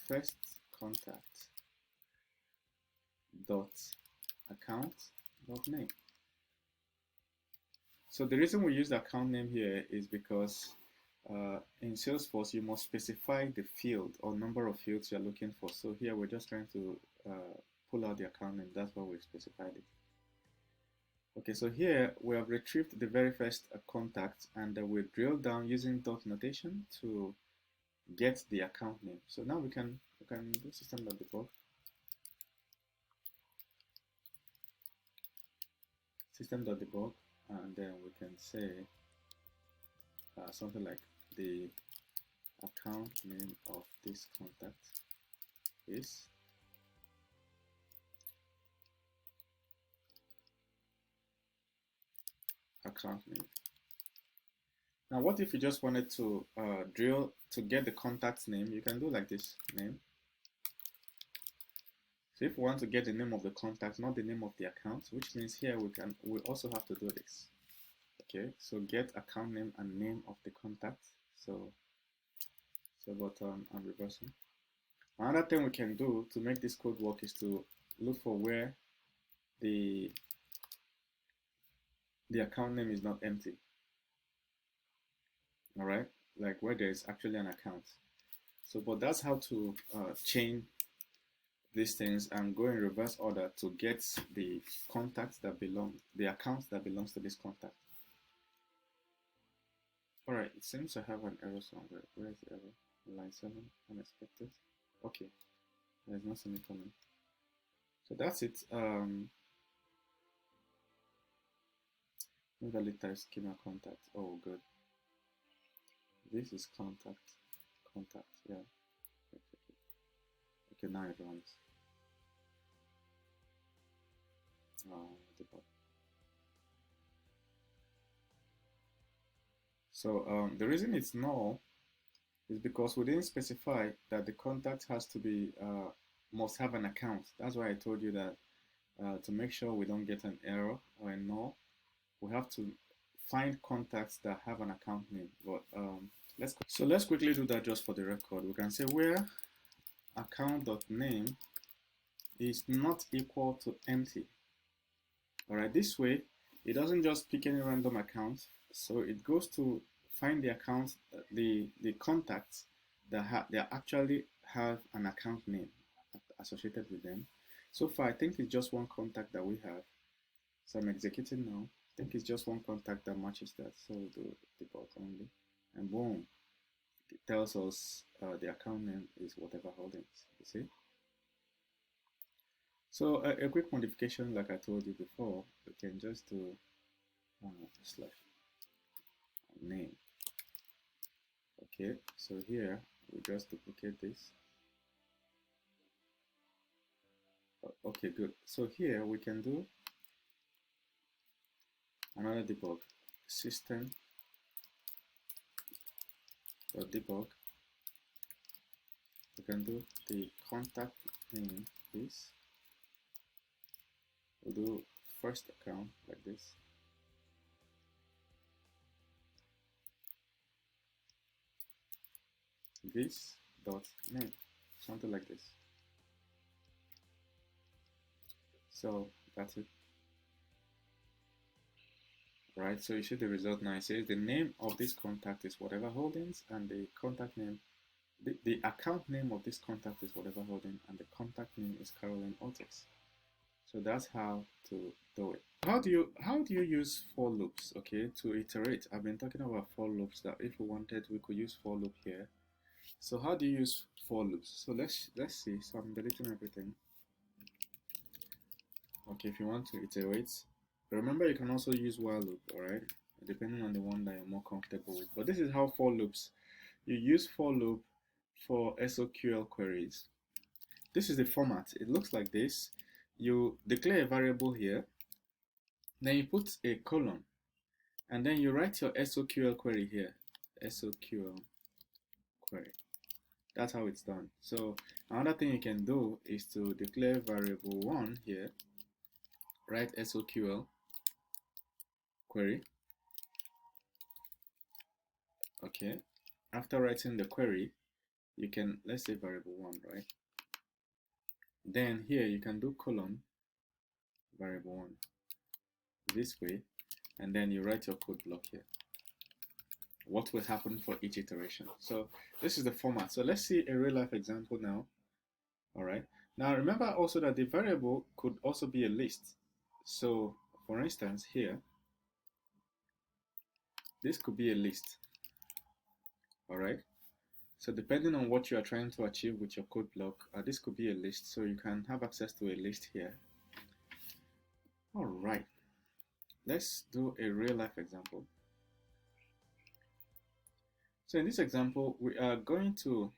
first contact dot account dot name. So the reason we use the account name here is because in Salesforce you must specify the field or number of fields you're looking for. So here we're just trying to pull out the account name. That's why we specified it. Okay, so here we have retrieved the very first contact, and we drill down using dot notation to get the account name. So now we can do system.debug. System.debug, and then we can say something like the account name of this contact is account name. Now what if you just wanted to drill to get the contact's name? You can do like this, name. So if we want to get the name of the contact, not the name of the account, which means here we also have to do this. Okay, so get account name and name of the contact. But I'm reversing. Another thing we can do to make this code work is to look for where the account name is not empty. All right, like where there is actually an account. So, but that's how to chain these things and go in reverse order to get the contacts that belong, the accounts that belongs to this contact. All right, it seems I have an error somewhere. Where is the error? Line 7, unexpected. Okay, there's no semicolon. So that's it. Invalid type schema contact. Oh, good. This is contact. Yeah. Okay, now it runs. So the reason it's null is because we didn't specify that the contact has to be must have an account. That's why I told you that to make sure we don't get an error or a null, we have to find contacts that have an account name. But let's quickly do that just for the record. We can say where account.name is not equal to empty. All right, this way it doesn't just pick any random account, so it goes to find the accounts, the contacts that actually have an account name associated with them. So far, I think it's just one contact that we have. So I'm executing now. I think it's just one contact that matches that. So we'll do debug only, and boom, it tells us the account name is whatever holdings. You see. So a quick modification, like I told you before, we can just do slash name. Okay, so here we just duplicate this. Okay, good. So here we can do another debug, system.debug. We can do the contact name is, we'll do first account like this. This dot name, something like this. So that's it. Right, so you see the result now. It says the name of this contact is whatever holdings, and the contact name, the account name of this contact is whatever holding, and the contact name is Caroline Otis. So that's how to do it. How do you use for loops, okay, to iterate? I've been talking about for loops, that if we wanted, we could use for loop here. So how do you use for loops? So let's see. So I'm deleting everything. Okay, if you want to iterate, remember you can also use while loop, all right, depending on the one that you're more comfortable with. But this is how for loops. You use for loop for SOQL queries. This is the format. It looks like this. You declare a variable here, then you put a colon, and then you write your SOQL query here. SOQL query. That's how it's done. So another thing you can do is to declare variable 1 here, write SOQL query. Okay, after writing the query, you can, let's say variable 1, right? Then here you can do colon variable 1 this way, and then you write your code block here, what will happen for each iteration. So this is the format. So let's see a real life example now. All right, now remember also that the variable could also be a list. So for instance here, this could be a list. All right, so depending on what you are trying to achieve with your code block, this could be a list, so you can have access to a list here. All right, let's do a real life example. So in this example, we are going to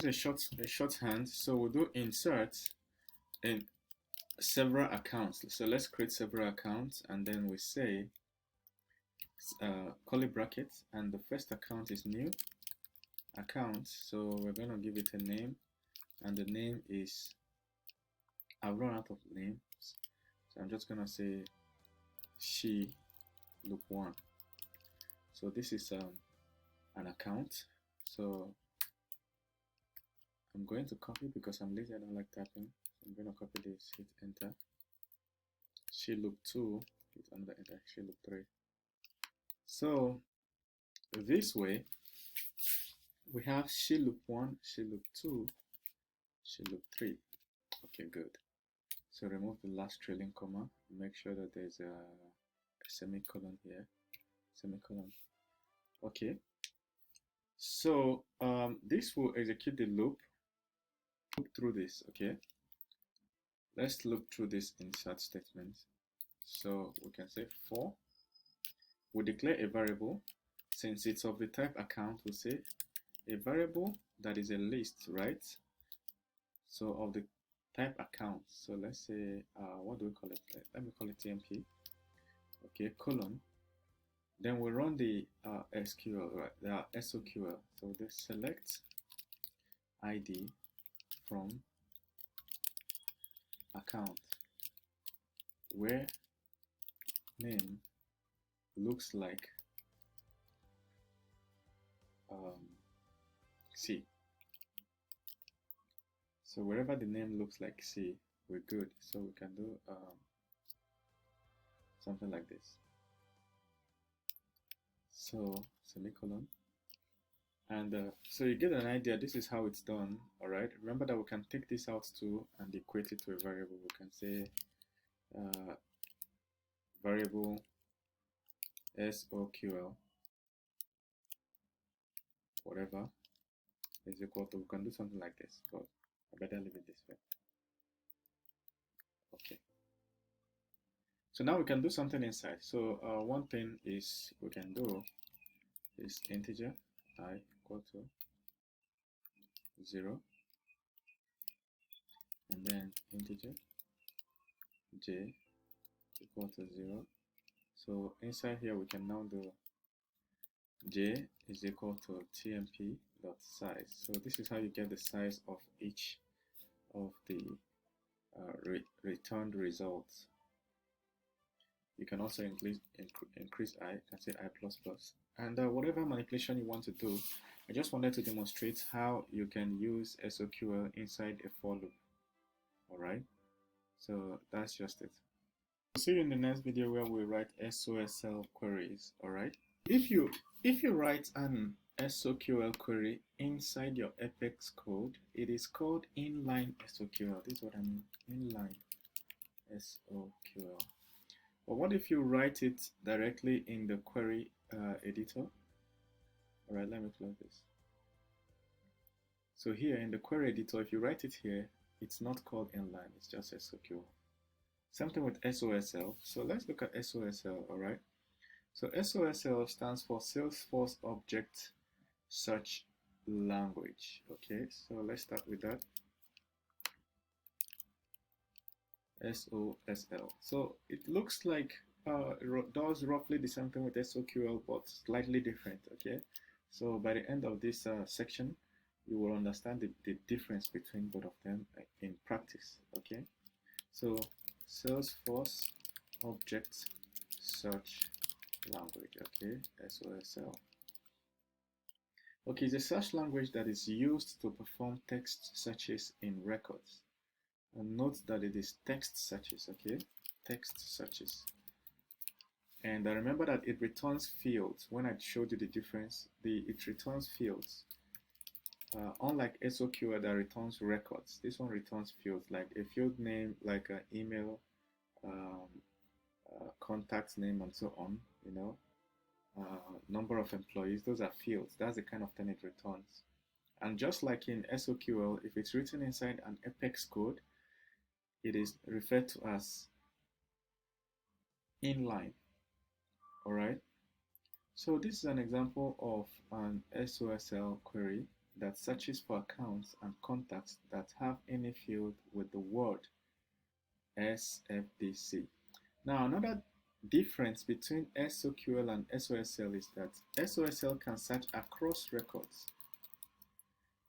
use a shorthand. So we'll do insert in several accounts. So let's create several accounts, and then we say curly brackets, and the first account is new account. So we're going to give it a name, and the name is, I've run out of names, so I'm just going to say she loop 1. So this is an account. So I'm going to copy because I'm lazy, I don't like typing. So I'm going to copy this, hit enter. She loop 2, hit another enter, she loop 3. So this way we have she loop 1, she loop 2, she loop 3. Okay, good. So remove the last trailing comma, make sure that there's a semicolon here, semicolon. Okay, so this will execute the loop through this. Okay, let's loop through this insert statement. So we can say for, we declare a variable. Since it's of the type account, we'll say a variable that is a list, right? So of the type account. So let's say what do we call it? Let me call it TMP. Okay, colon. Then we run the SQL, right? The SOQL. So they select ID from account. where name looks like C. So wherever the name looks like C, we're good. So we can do something like this. So semicolon. And so you get an idea. This is how it's done. All right. Remember that we can take this out too and equate it to a variable. We can say variable SOQL, whatever, is equal to, we can do something like this, but I better leave it this way. Okay. So now we can do something inside. So one thing is we can do is integer I equal to 0, and then integer j equal to 0. So inside here we can now do j is equal to tmp dot size. So this is how you get the size of each of the returned results. You can also increase I, can say I++, and whatever manipulation you want to do. I just wanted to demonstrate how you can use SOQL inside a for loop. Alright, so that's just it. See you in the next video where we write SOSL queries. Alright, if you write an SOQL query inside your Apex code, it is called inline SOQL. This is what I mean, inline SOQL. But what if you write it directly in the query editor? Alright, let me close this. So here in the query editor, if you write it here, it's not called inline, it's just SOQL. Something with SOSL. So let's look at SOSL, alright? So SOSL stands for Salesforce Object Search Language. Okay, so let's start with that. SOSL. So it looks like it does roughly the same thing with SOQL, but slightly different. Okay, so by the end of this section, you will understand the difference between both of them in practice. Okay, so Salesforce Object Search Language. Okay, SOSL. Okay, it's a search language that is used to perform text searches in records. And note that it is text searches, okay? Text searches. And remember that it returns fields. When I showed you the difference, it returns fields. Unlike SOQL that returns records, this one returns fields, like a field name, like an email, contact name, and so on, you know, number of employees, those are fields. That's the kind of thing it returns. And just like in SOQL, if it's written inside an Apex code, it is referred to as inline. Alright, so this is an example of an SOSL query that searches for accounts and contacts that have any field with the word SFDC. Now, another difference between SOQL and SOSL is that SOSL can search across records.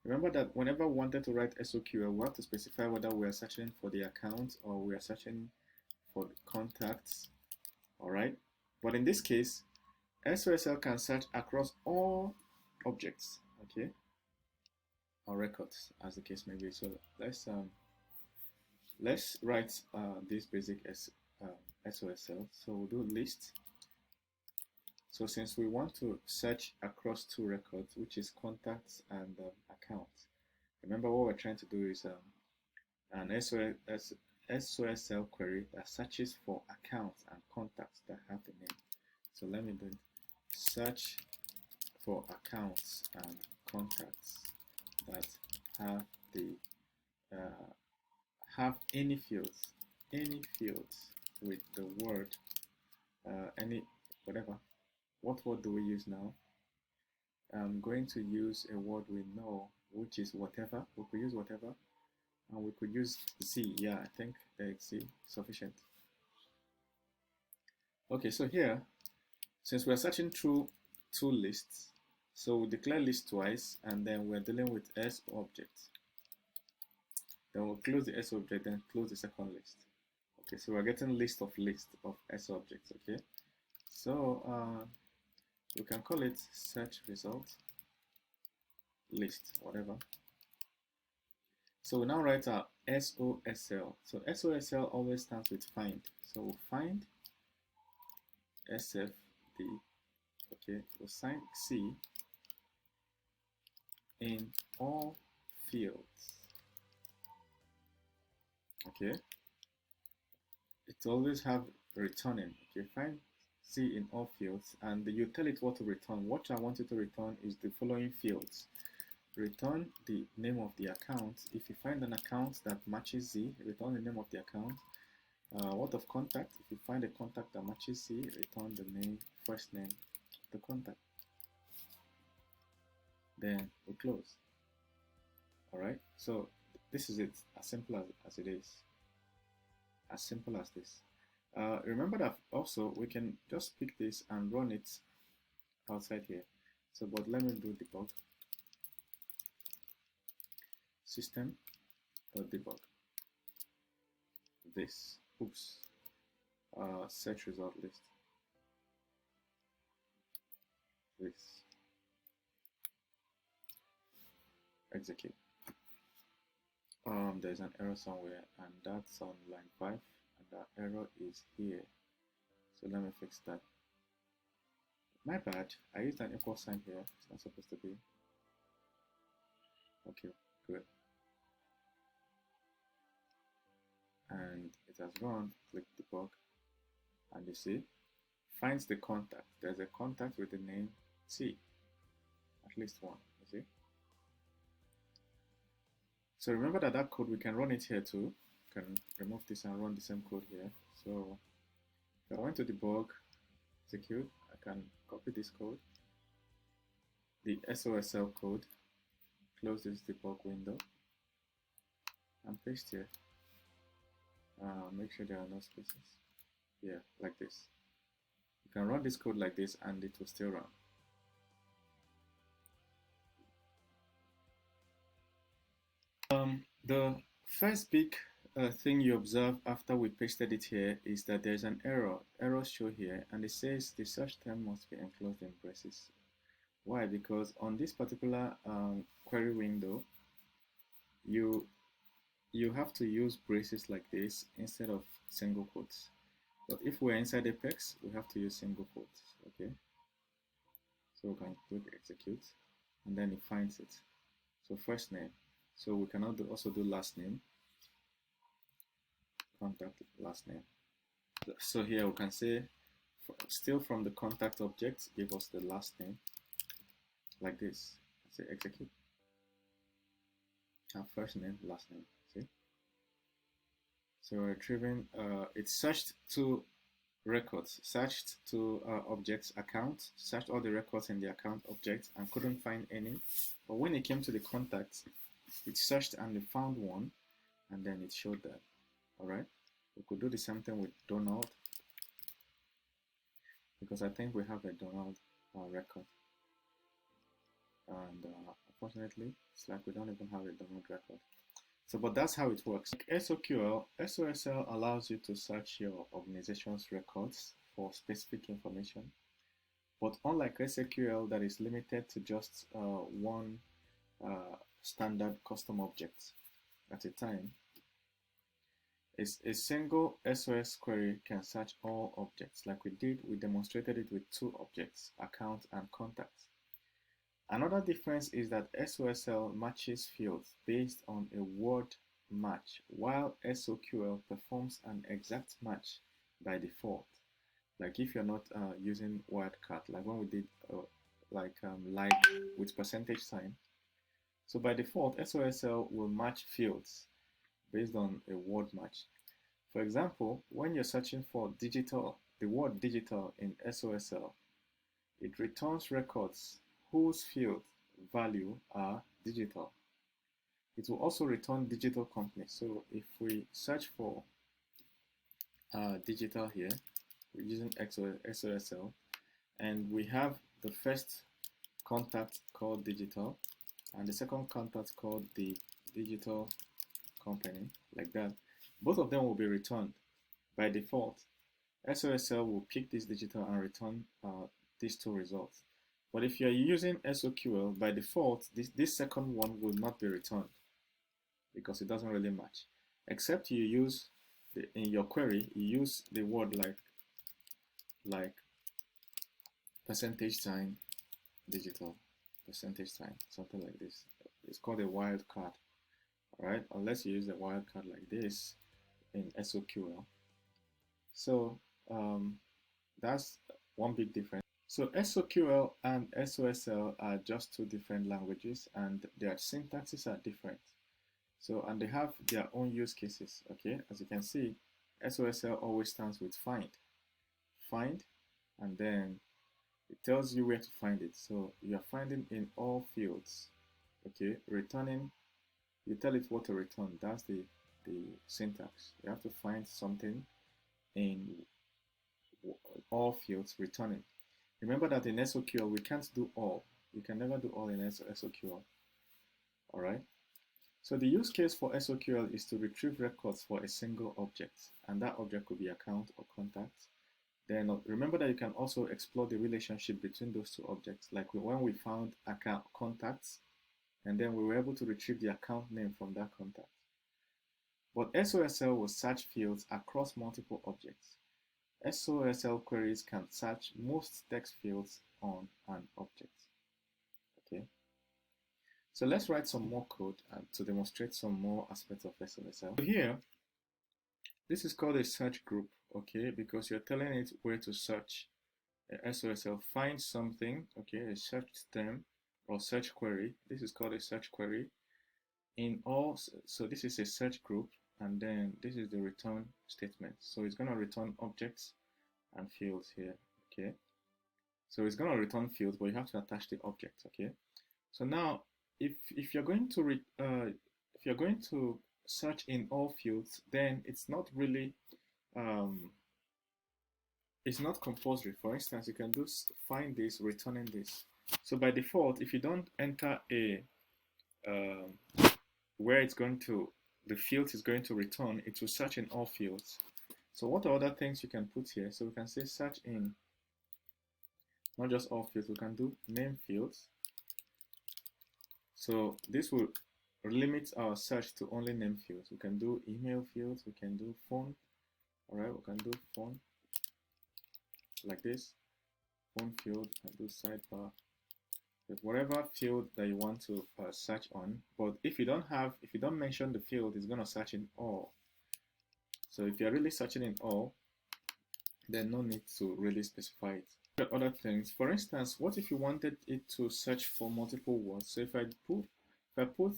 Remember that whenever we wanted to write SOQL, we have to specify whether we are searching for the account or we are searching for the contacts. Alright, but in this case, SOSL can search across all objects, okay, or records, as the case may be. So let's write this basic SOSL. So we'll do list. So since we want to search across two records, which is contacts and accounts, remember what we're trying to do is an SOSL query that searches for accounts and contacts that have the name. So let me do it. Search for accounts and contacts that have the have any fields with the word any whatever. What word do we use now? I'm going to use a word we know, which is whatever. We could use whatever, and we could use Z. Yeah, I think Z sufficient. Okay, so here, since we're searching through two lists, so we declare list twice, and then we're dealing with sObjects. Then we'll close the sObject, then close the second list. Okay, so we're getting list of sObjects. Okay, so we can call it search result list, whatever. So we now write our SOSL. So SOSL always starts with find. So we'll find SFD. Okay, we'll sign C in all fields. Okay, it always have returning. Okay, find C in all fields, and you tell it what to return. What I want it to return is the following fields. Return the name of the account. If you find an account that matches Z, return the name of the account. What of contact? If you find a contact that matches C, return the name, first name of the contact. Then we close. Alright, so this is it, as simple as it is. As simple as this. Remember that also we can just pick this and run it outside here. So, but let me do debug. System.debug. This. Oops. Search result list. This. Execute. There's an error somewhere, and that's on line 5, and that error is here. So let me fix that. My bad, I used an equal sign here. It's not supposed to be. Okay, good. And it has run. Click debug, and you see, finds the contact. There's a contact with the name T, at least one. You see. So remember that code, we can run it here too. We can remove this and run the same code here. So if I want to debug, execute, I can copy this code, the SOSL code, close this debug window, and paste here. Make sure there are no spaces. Yeah, like this. You can run this code like this and it will still run. The first big thing you observe after we pasted it here is that there's an error. Errors show here, and it says the search term must be enclosed in braces. Why? Because on this particular query window, you have to use braces like this instead of single quotes. But if we're inside Apex, we have to use single quotes. Okay. So we can click execute, and then it finds it. So first name. So we can also do last name, contact last name. So here we can say, still from the contact object, give us the last name, like this. Say execute. And first name, last name. See? So we're retrieving, it searched two records, searched two objects account, searched all the records in the account object and couldn't find any. But when it came to the contacts, it searched and it found one, and then it showed that. Alright, we could do the same thing with Donald, because I think we have a Donald record, and unfortunately it's like we don't even have a Donald record. So, but that's how it works. Like SOQL, SOSL allows you to search your organization's records for specific information, but unlike SOQL that is limited to just one standard custom object at a time, a single SOS query can search all objects. Like we demonstrated it with two objects, account and contact. Another difference is that SOSL matches fields based on a word match, while SOQL performs an exact match by default. Like if you're not using wildcard, like when we did like with percentage sign. So by default, SOSL will match fields based on a word match. For example, when you're searching for digital, the word digital in SOSL, it returns records whose field value are digital. It will also return digital company. So if we search for digital here, we're using SOSL, and we have the first contact called digital, and the second contact called the digital company, like that. Both of them will be returned. by default, SOSL will pick this digital and return these two results. But if you're using SOQL, by default, this second one will not be returned because it doesn't really match. Except you use, in your query, you use the word like %, digital, %, something like this. It's called a wildcard, all right? Unless you use a wildcard like this in SOQL. So that's one big difference. So SOQL and SOSL are just two different languages, and their syntaxes are different. So, and they have their own use cases, okay? As you can see, SOSL always stands with find, and then it tells you where to find it. So you're finding in all fields, okay? Returning, you tell it what to return. That's the syntax. You have to find something in all fields, returning. Remember that in SOQL, we can't do all. You can never do all in SOQL, all right? So the use case for SOQL is to retrieve records for a single object, and that object could be account or contact. Then remember that you can also explore the relationship between those two objects, like when we found account contacts, and then we were able to retrieve the account name from that contact. But SOSL will search fields across multiple objects. SOSL queries can search most text fields on an object. Okay. So let's write some more code to demonstrate some more aspects of SOSL. So here, this is called a search group, okay, because you're telling it where to search. SOSL find something, okay, a search term or search query. This is called a search query. So this is a search group, and then this is the return statement. So it's going to return objects and fields here, okay. So it's going to return fields, but you have to attach the objects, okay. So now, if you're going to search in all fields, then it's not really it's not compulsory. For instance, you can do find this, returning this. So by default, if you don't enter a where it's going to, the field is going to return, it will search in all fields. So what are other things you can put here? So we can say search in not just all fields, we can do name fields. So this will limit our search to only name fields. We can do email fields, we can do phone, all right, we can do phone like this, phone field, and do sidebar. Whatever field that you want to search on, but if you don't mention the field, it's going to search in all. So if you're really searching in all, then no need to really specify it. Other things, for instance, what if you wanted it to search for multiple words? So if I put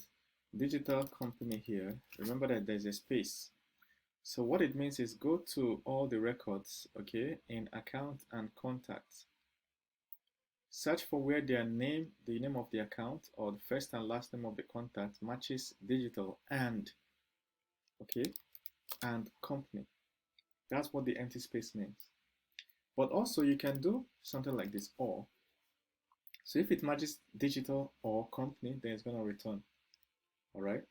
digital company here, remember that there's a space. So what it means is go to all the records, okay, in account and contact. Search for where their name, the name of the account, or the first and last name of the contact matches digital and, okay, and company. That's what the empty space means. But also you can do something like this, or. So if it matches digital or company, then it's going to return. All right.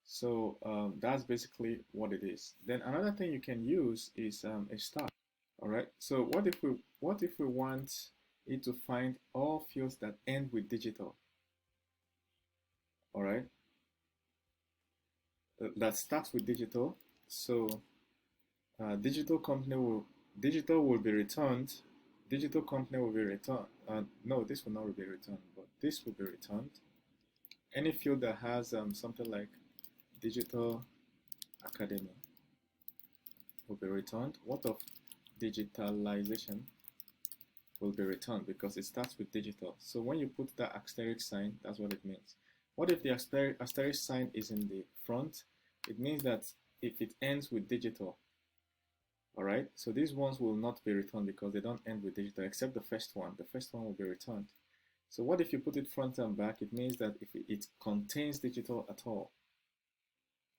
So that's basically what it is. Then another thing you can use is a star. All right. So what if we want it to find all fields that end with digital? All right. That starts with digital. So digital will be returned. Digital company will be returned. No, this will not be returned, but this will be returned. Any field that has something like digital academy will be returned. What of digitalization will be returned because it starts with digital. So when you put that asterisk sign, that's what it means. What if the asterisk sign is in the front? It means that if it ends with digital, all right, so these ones will not be returned because they don't end with digital, except the first one. The first one will be returned. So what if you put it front and back? It means that if it contains digital at all.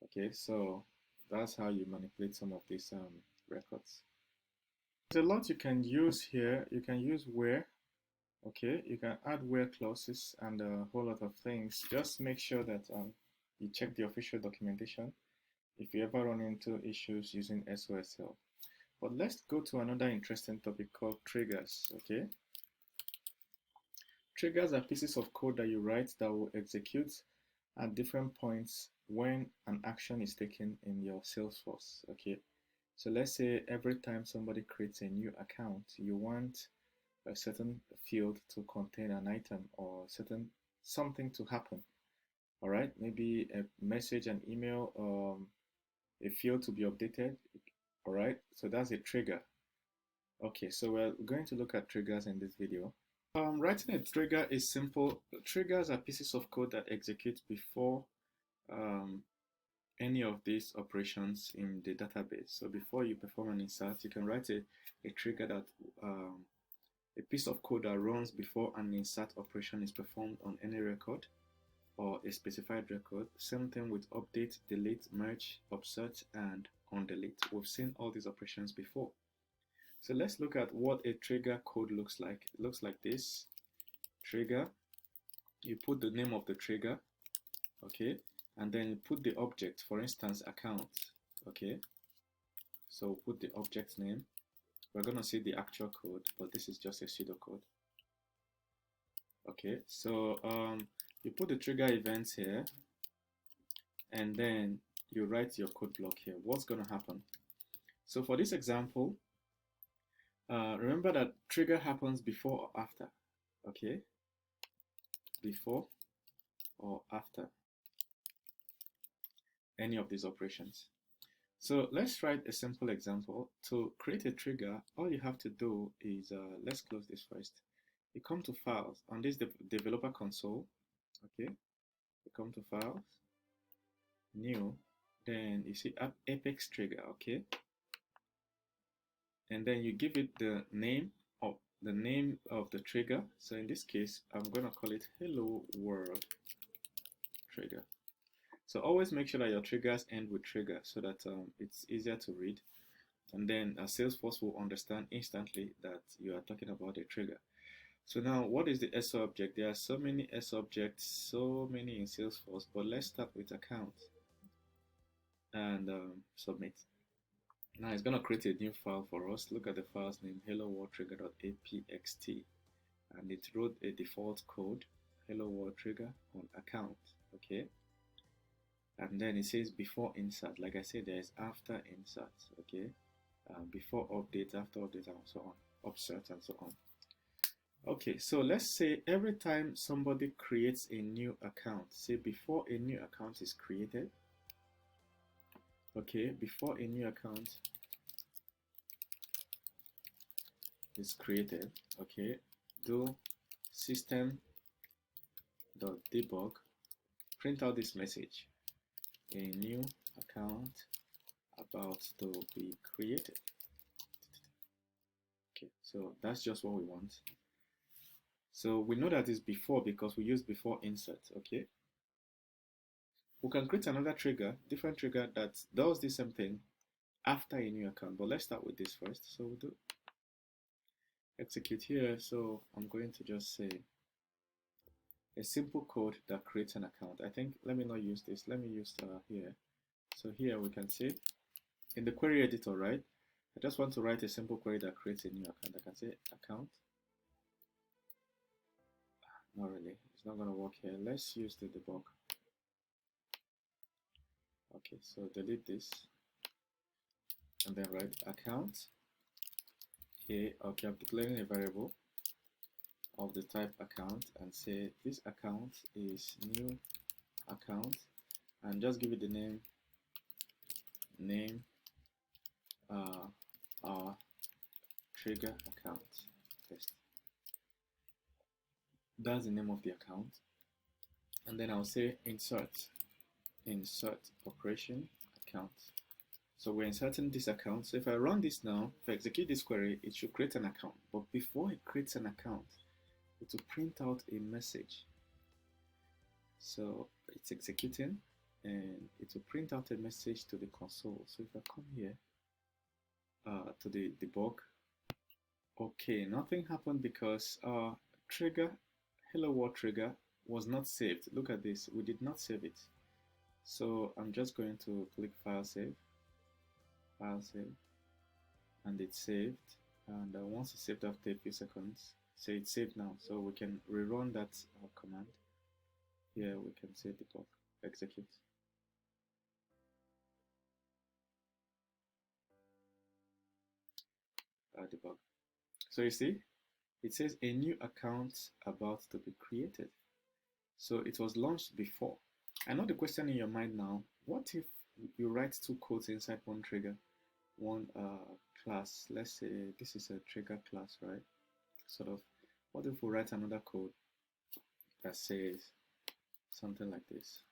Okay, so that's how you manipulate some of these records. There's a lot you can use here. You can use where. Okay, you can add where clauses and a whole lot of things. Just make sure that you check the official documentation. if you ever run into issues using SOSL. But let's go to another interesting topic called triggers. Okay, triggers are pieces of code that you write that will execute at different points when an action is taken in your Salesforce. Okay, so let's say every time somebody creates a new account, you want a certain field to contain an item or certain something to happen. All right, maybe a message, an email, a field to be updated. All right, so that's a trigger. Okay, so we're going to look at triggers in this video. Writing a trigger is simple. Triggers are pieces of code that execute before any of these operations in the database. So before you perform an insert, you can write a trigger that a piece of code that runs before an insert operation is performed on any record or a specified record. Same thing with update, delete, merge, upsert, and undelete. We've seen all these operations before. So let's look at what a trigger code looks like. It looks like this. Trigger, you put the name of the trigger, okay, and then you put the object, for instance, account, okay. So put the object name. We're going to see the actual code, but this is just a pseudocode. Okay, so you put the trigger events here, and then you write your code block here. What's going to happen? So for this example, remember that trigger happens before or after, okay? Before or after any of these operations. So let's write a simple example. To create a trigger, all you have to do is, let's close this first. You come to Files, on this developer console, okay? You come to Files, New, then you see Apex Trigger, okay? And then you give it the name of the trigger. So in this case, I'm going to call it Hello World Trigger. So always make sure that your triggers end with trigger so that it's easier to read. And then Salesforce will understand instantly that you are talking about a trigger. So now, what is the sObject? There are so many sObjects, so many in Salesforce, but let's start with account and submit. Now it's going to create a new file for us. Look at the file's name, helloworldtrigger.apxt, and it wrote a default code, hello world trigger on account, okay? And then it says before insert. Like I said, there is after insert, okay? Before update, after update, and so on, upsert, and so on. Okay, so let's say every time somebody creates a new account, say before a new account is created, okay, before a new account is created, okay, do system.debug, print out this message, a new account about to be created. Okay, so that's just what we want. So we know that it's before because we use before insert, okay? We can create another trigger, different trigger that does the same thing after a new account, but let's start with this first. So we'll do execute here. So I'm going to just say a simple code that creates an account. I think, let me not use this, let me use here. So here we can say in the query editor, right? I just want to write a simple query that creates a new account. I can say account. Not really, it's not going to work here. Let's use the debug. Okay, so delete this and then write account. Okay, I'm declaring a variable of the type account and say this account is new account, and just give it the name our trigger account test. That's the name of the account, and then I'll say insert operation account. So we're inserting this account. So if I run this now, if I execute this query, it should create an account. But before it creates an account, it will print out a message. So it's executing and it will print out a message to the console. So if I come here to the debug, okay, nothing happened because our trigger, hello world trigger, was not saved. Look at this, we did not save it. So I'm just going to click file save, and it's saved. And once it's saved after a few seconds, say it's saved now. So we can rerun that command. Here we can say debug, execute. Debug. So you see, it says a new account about to be created. So it was launched before. I know the question in your mind now, what if you write two codes inside one trigger, one class? Let's say this is a trigger class, right? Sort of. What if we write another code that says something like this?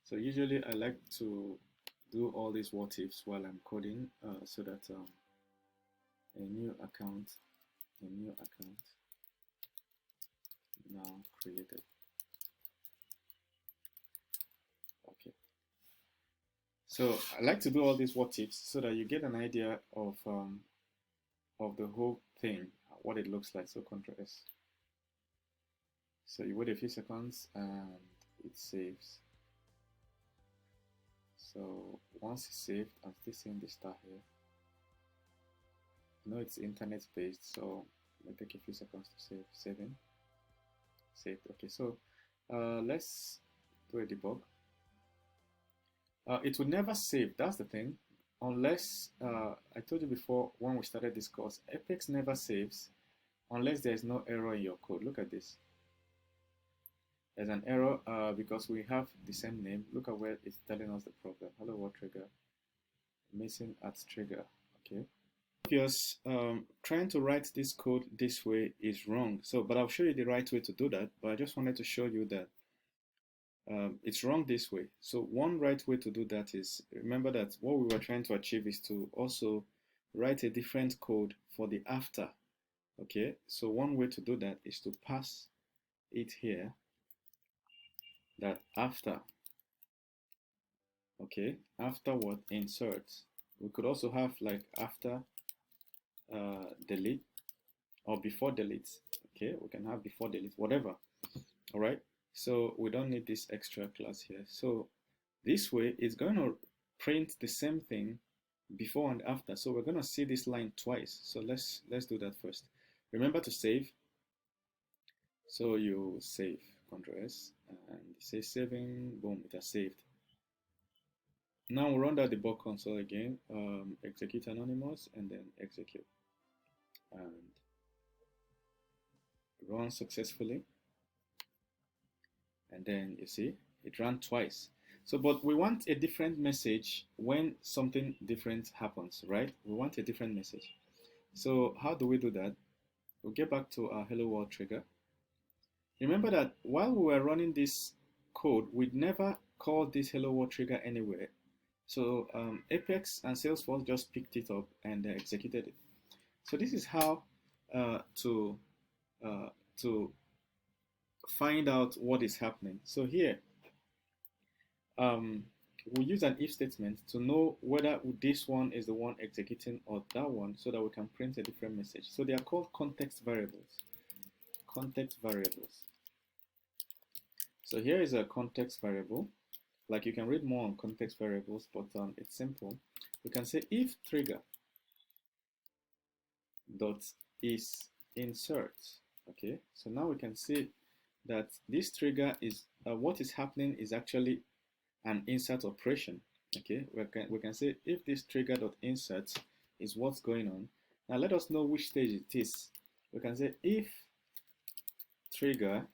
So usually I like to do all these what ifs while I'm coding so that a new account now created. Okay. So I like to do all these what ifs so that you get an idea of the whole thing, what it looks like. So Ctrl S. So you wait a few seconds and it saves. So once it's saved, I'm still seeing the star here. I know it's internet based, so it may take a few seconds to save. Saving. Saved. Okay, so let's do a debug. It will never save, that's the thing, unless I told you before when we started this course, Apex never saves unless there's no error in your code. Look at this. There's an error because we have the same name. Look at where it's telling us the problem. Hello world trigger, missing at trigger. Okay. Obvious, trying to write this code this way is wrong. So, but I'll show you the right way to do that. But I just wanted to show you that it's wrong this way. So one right way to do that is, remember that what we were trying to achieve is to also write a different code for the after. Okay. So one way to do that is to pass it here, that after. Okay, after what? Insert. We could also have like after delete or before delete. Okay, we can have before delete, whatever. All right, so we don't need this extra class here. So this way it's going to print the same thing before and after. So we're going to see this line twice. So let's do that first. Remember to save. So you save, Ctrl S, and it says saving. Boom, it has saved. Now we'll run that debug console again, execute anonymous, and then execute, and run successfully. And then you see it ran twice. So, but we want a different message when something different happens, right? We want a different message. So how do we do that? We'll get back to our hello world trigger. Remember that while we were running this code, we'd never called this hello world trigger anywhere. So Apex and Salesforce just picked it up and executed it. So this is how to find out what is happening. So here, we use an if statement to know whether this one is the one executing or that one, so that we can print a different message. So they are called context variables. Context variables. So here is a context variable. Like you can read more on context variables, but it's simple. We can say if trigger dot is insert. Okay, so now we can see that this trigger is what is happening is actually an insert operation. Okay, we can say if this trigger dot insert is what's going on. Now let us know which stage it is. We can say if trigger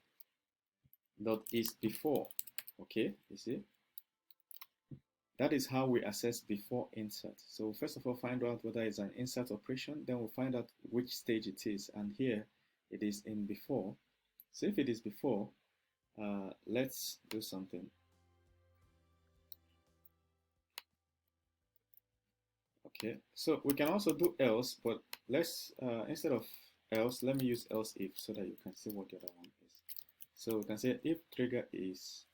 dot is before. Okay, you see. That is how we assess before insert. So first of all, find out whether it's an insert operation, then we'll find out which stage it is. And here it is in before. So if it is before, let's do something. Okay, so we can also do else, but let's, instead of else, let me use else if so that you can see what the other one is. So we can say if trigger is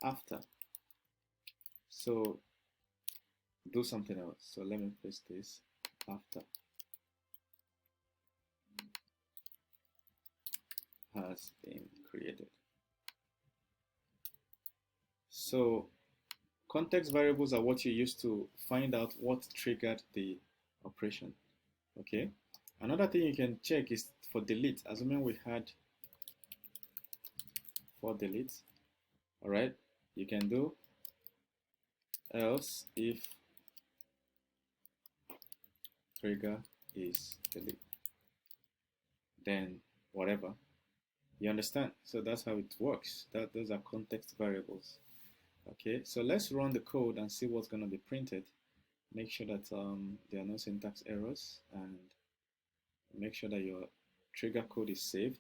after. So do something else. So let me paste this after has been created. So context variables are what you use to find out what triggered the operation. Okay. Another thing you can check is for delete, assuming we had for delete. All right. You can do else if trigger is delete, then whatever. You understand? So that's how it works. Those are context variables. Okay, so let's run the code and see what's going to be printed. Make sure that there are no syntax errors, and make sure that your trigger code is saved.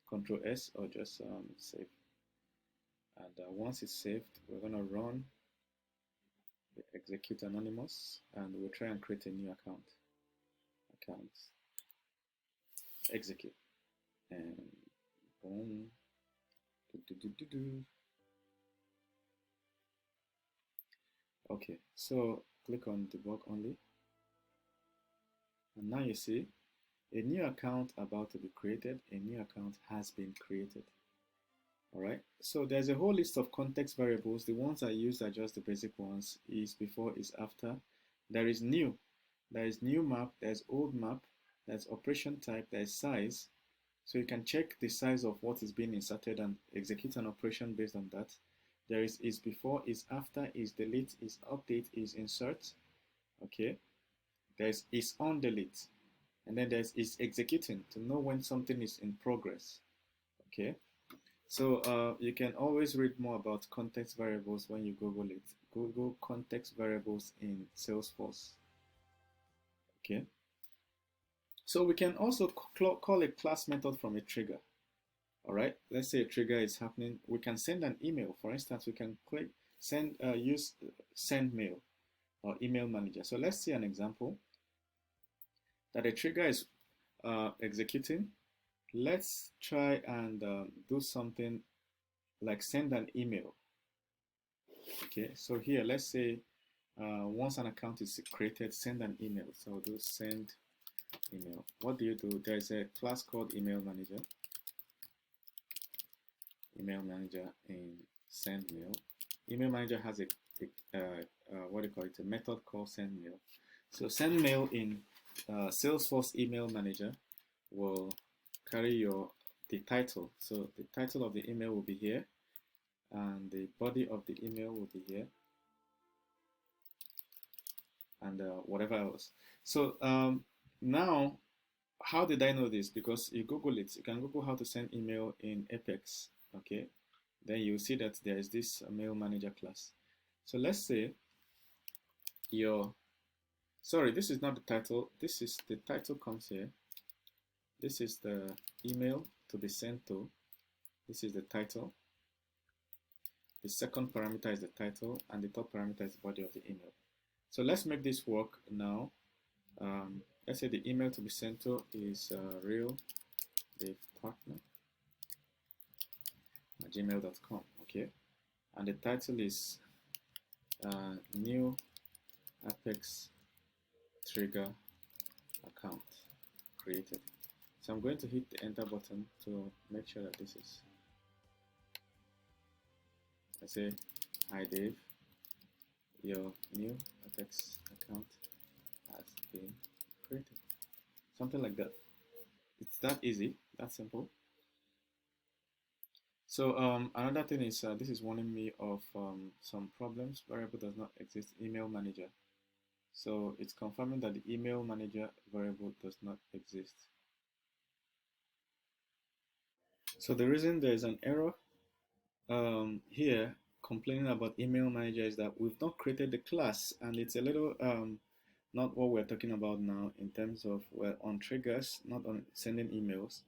Control S or just save. And once it's saved, we're going to run the execute anonymous, and we'll try and create a new account. Accounts. Execute. And boom. Okay, so click on debug only. And now you see a new account about to be created. A new account has been created. All right, so there's a whole list of context variables. The ones I used are just the basic ones. Is before, is after. There is new. There is new map. There's old map. There's operation type. There's size. So you can check the size of what is being inserted and execute an operation based on that. There is before, is after, is delete, is update, is insert. Okay. There's is undelete. And then there's is executing, to know when something is in progress. Okay. So you can always read more about context variables when you Google it. Google context variables in Salesforce. Okay. So we can also call a class method from a trigger. All right. Let's say a trigger is happening. We can send an email. For instance, we can click send, use send mail or email manager. So let's see an example that a trigger is executing. Let's try and do something like send an email. Okay, so here, let's say once an account is created, send an email. So I'll do send email. What do you do? There's a class called email manager. Email manager in send mail. Email manager has a what do you call it? A method called send mail. So send mail in Salesforce email manager will carry the title. So the title of the email will be here, and the body of the email will be here, and whatever else. So now, how did I know this? Because you Google it. You can Google how to send email in Apex. Okay, then you'll see that there is this mail manager class. So let's say sorry, this is not the title. This is the title comes here. This is the email to be sent to. This is the title. The second parameter is the title, and the third parameter is the body of the email. So let's make this work now. Let's say the email to be sent to is real dev partner at gmail.com. Okay, and the title is new Apex trigger account created. So I'm going to hit the enter button to make sure that this is. I say, hi Dave, your new Apex account has been created. Something like that. It's that easy, that simple. So another thing is this is warning me of some problems. Variable does not exist. Email manager. So it's confirming that the email manager variable does not exist. So the reason there is an error here complaining about email manager is that we've not created the class, and it's a little not what we're talking about now in terms of we're on triggers, not on sending emails.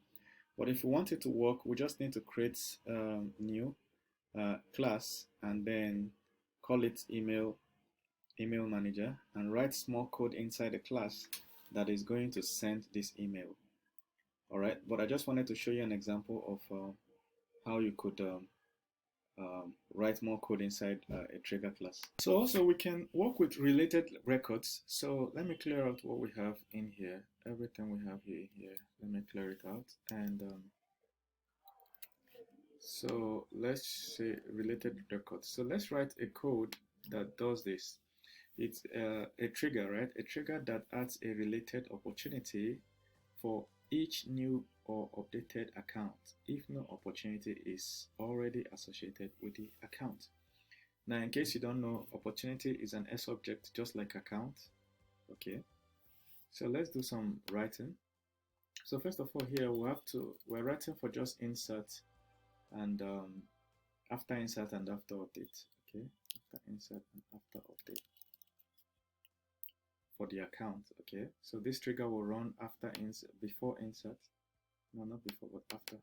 But if we want it to work, we just need to create new class and then call it email manager and write small code inside the class that is going to send this email. All right, but I just wanted to show you an example of how you could write more code inside a trigger class. So also we can work with related records. So let me clear out what we have in here. Everything we have here. Let me clear it out. And So let's say related records. So let's write a code that does this. It's a trigger, right? A trigger that adds a related opportunity for each new or updated account if no opportunity is already associated with the account. Now, in case you don't know, opportunity is an sObject just like account. Okay, so let's do some writing. So first of all, here we're writing for just insert and after insert and after update. Okay, after insert and after update for the account. Okay, so this trigger will run after insert, before insert. No, not before, but after.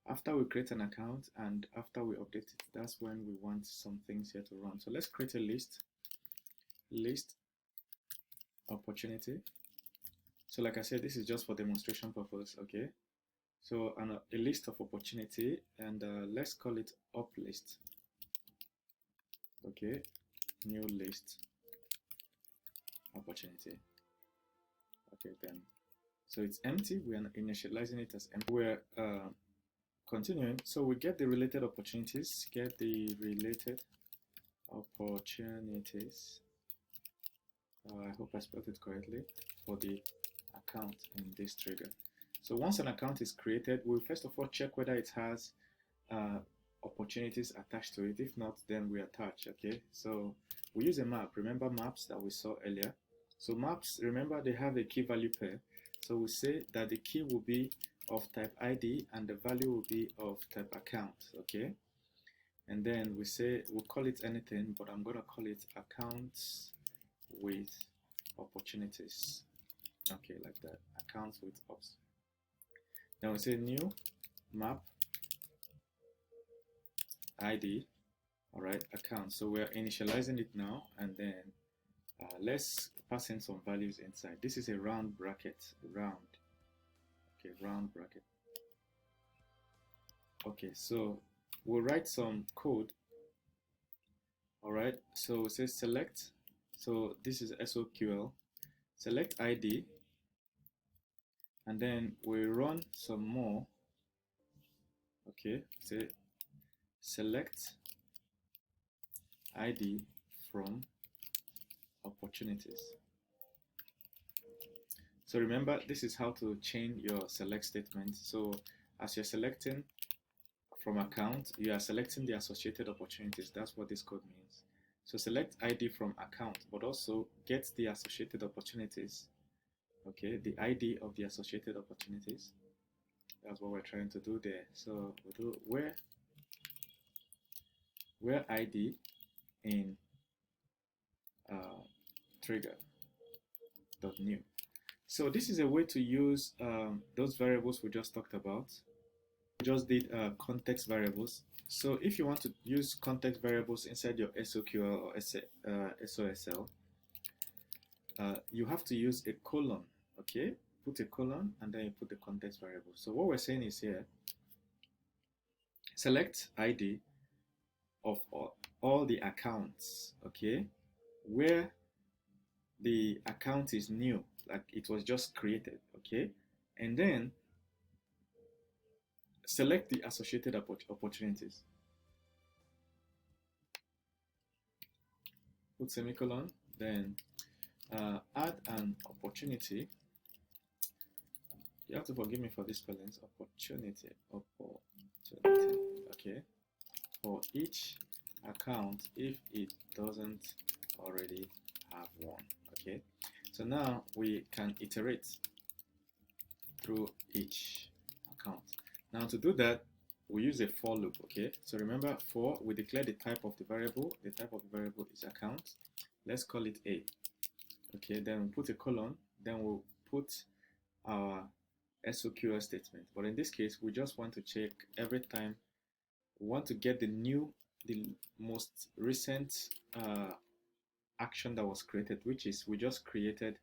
After we create an account and after we update it, that's when we want some things here to run. So let's create a list opportunity. So like I said, this is just for demonstration purpose. Okay, so a list of opportunity, and let's call it up list. Okay, new list opportunity. Okay, then so it's empty. We are initializing it as empty. We're continuing. So we get the related opportunities. Get the related opportunities. I hope I spelled it correctly for the account in this trigger. So once an account is created, we'll first of all check whether it has opportunities attached to it. If not, then we attach. Okay, so we use a map. Remember maps that we saw earlier? So maps, remember, they have a key value pair. So we say that the key will be of type ID and the value will be of type account. Okay, and then we say we'll call it anything, but I'm gonna call it accounts with opportunities. Okay, like that, accounts with ops. Then we say new map ID, all right, account. So we're initializing it now, and then let's pass in some values inside. This is a round bracket, round. Okay, round bracket. Okay, so we'll write some code. All right, so it says select. So this is SOQL. Select ID, and then we run some more. Okay, say select ID from opportunities. So remember, this is how to chain your select statement. So as you're selecting from account, you are selecting the associated opportunities. That's what this code means. So select ID from account, but also get the associated opportunities. Okay, the ID of the associated opportunities. That's what we're trying to do there. So we do where ID in trigger.new. So this is a way to use those variables we just talked about. We just did context variables. So if you want to use context variables inside your SOQL or SOSL, you have to use a colon. Okay, put a colon and then you put the context variable. So what we're saying is here, select ID of all the accounts, okay, where the account is new, like it was just created, okay, and then select the associated opportunities. Put semicolon, then add an opportunity. You have to forgive me for this spellings. Opportunity, okay, for each account if it doesn't already have one. Okay, so now we can iterate through each account. Now to do that, we use a for loop. Okay, so remember, for, we declare the type of the variable. The type of the variable is account. Let's call it A. Okay, then we put a colon, then we'll put our SOQL statement. But in this case, we just want to check every time. We want to get the most recent action that was created, which is we just created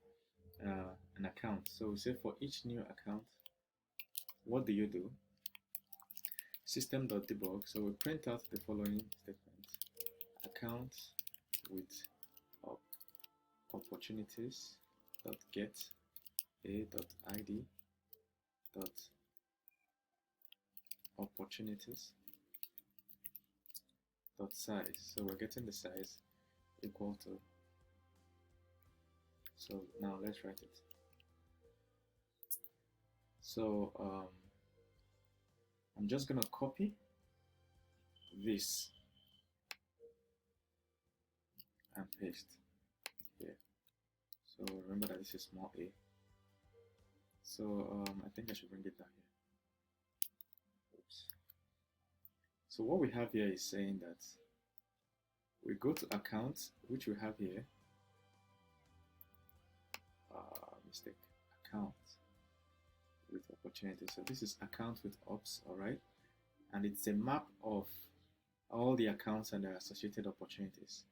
an account. So we say for each new account, what do you do? System.debug. So we print out the following statement: account with opportunities dot get a dot id dot opportunities dot size. So we're getting the size equal to, so now let's write it. So I'm just gonna copy this and paste here. So remember that this is small a. So I think I should bring it down here. Oops. So what we have here is saying that we go to accounts, which we have here. Mistake. Account with opportunity. So this is account with ops, all right, and it's a map of all the accounts and their associated opportunities.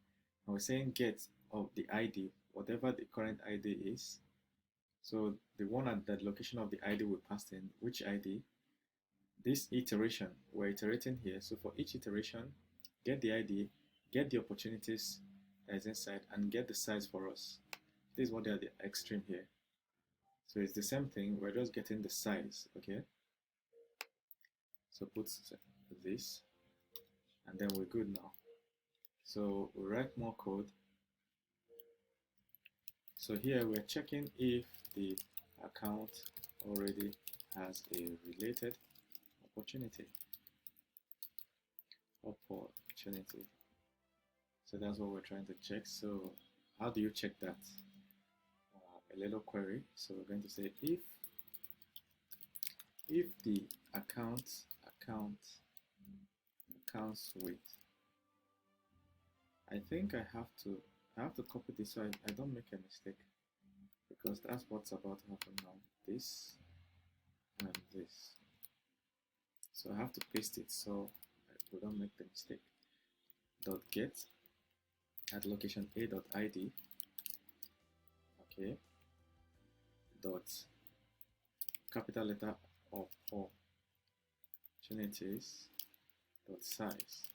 And we're saying get of the ID, whatever the current ID is. So the one at the location of the ID we passed in, which ID? This iteration, we're iterating here. So for each iteration, get the ID, get the opportunities that is inside, and get the size for us. This is what they are the extreme here. So it's the same thing, we're just getting the size, okay? So put this, and then we're good now. So we write more code. So here we're checking if the account already has a related opportunity. So that's what we're trying to check. So how do you check that? A little query. So we're going to say if the accounts with, I think I have to copy this so I don't make a mistake, because that's what's about to happen now. This and this. So I have to paste it so we don't make the mistake. Dot get at location a dot id. Okay. Dot capital letter of opportunities dot size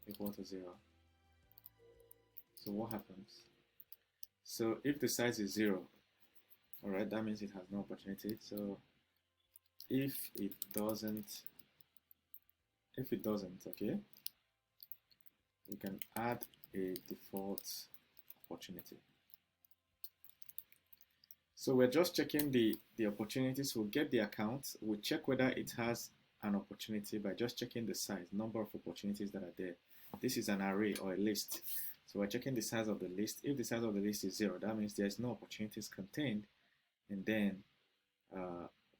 equal to 0. So what happens? So if the size is 0, all right, that means it has no opportunity. So if it doesn't, okay, we can add a default opportunity. So we're just checking the opportunities. We'll get the account. We'll check whether it has an opportunity by just checking the size, number of opportunities that are there. This is an array or a list. So we're checking the size of the list. If the size of the list is 0, that means there's no opportunities contained. And then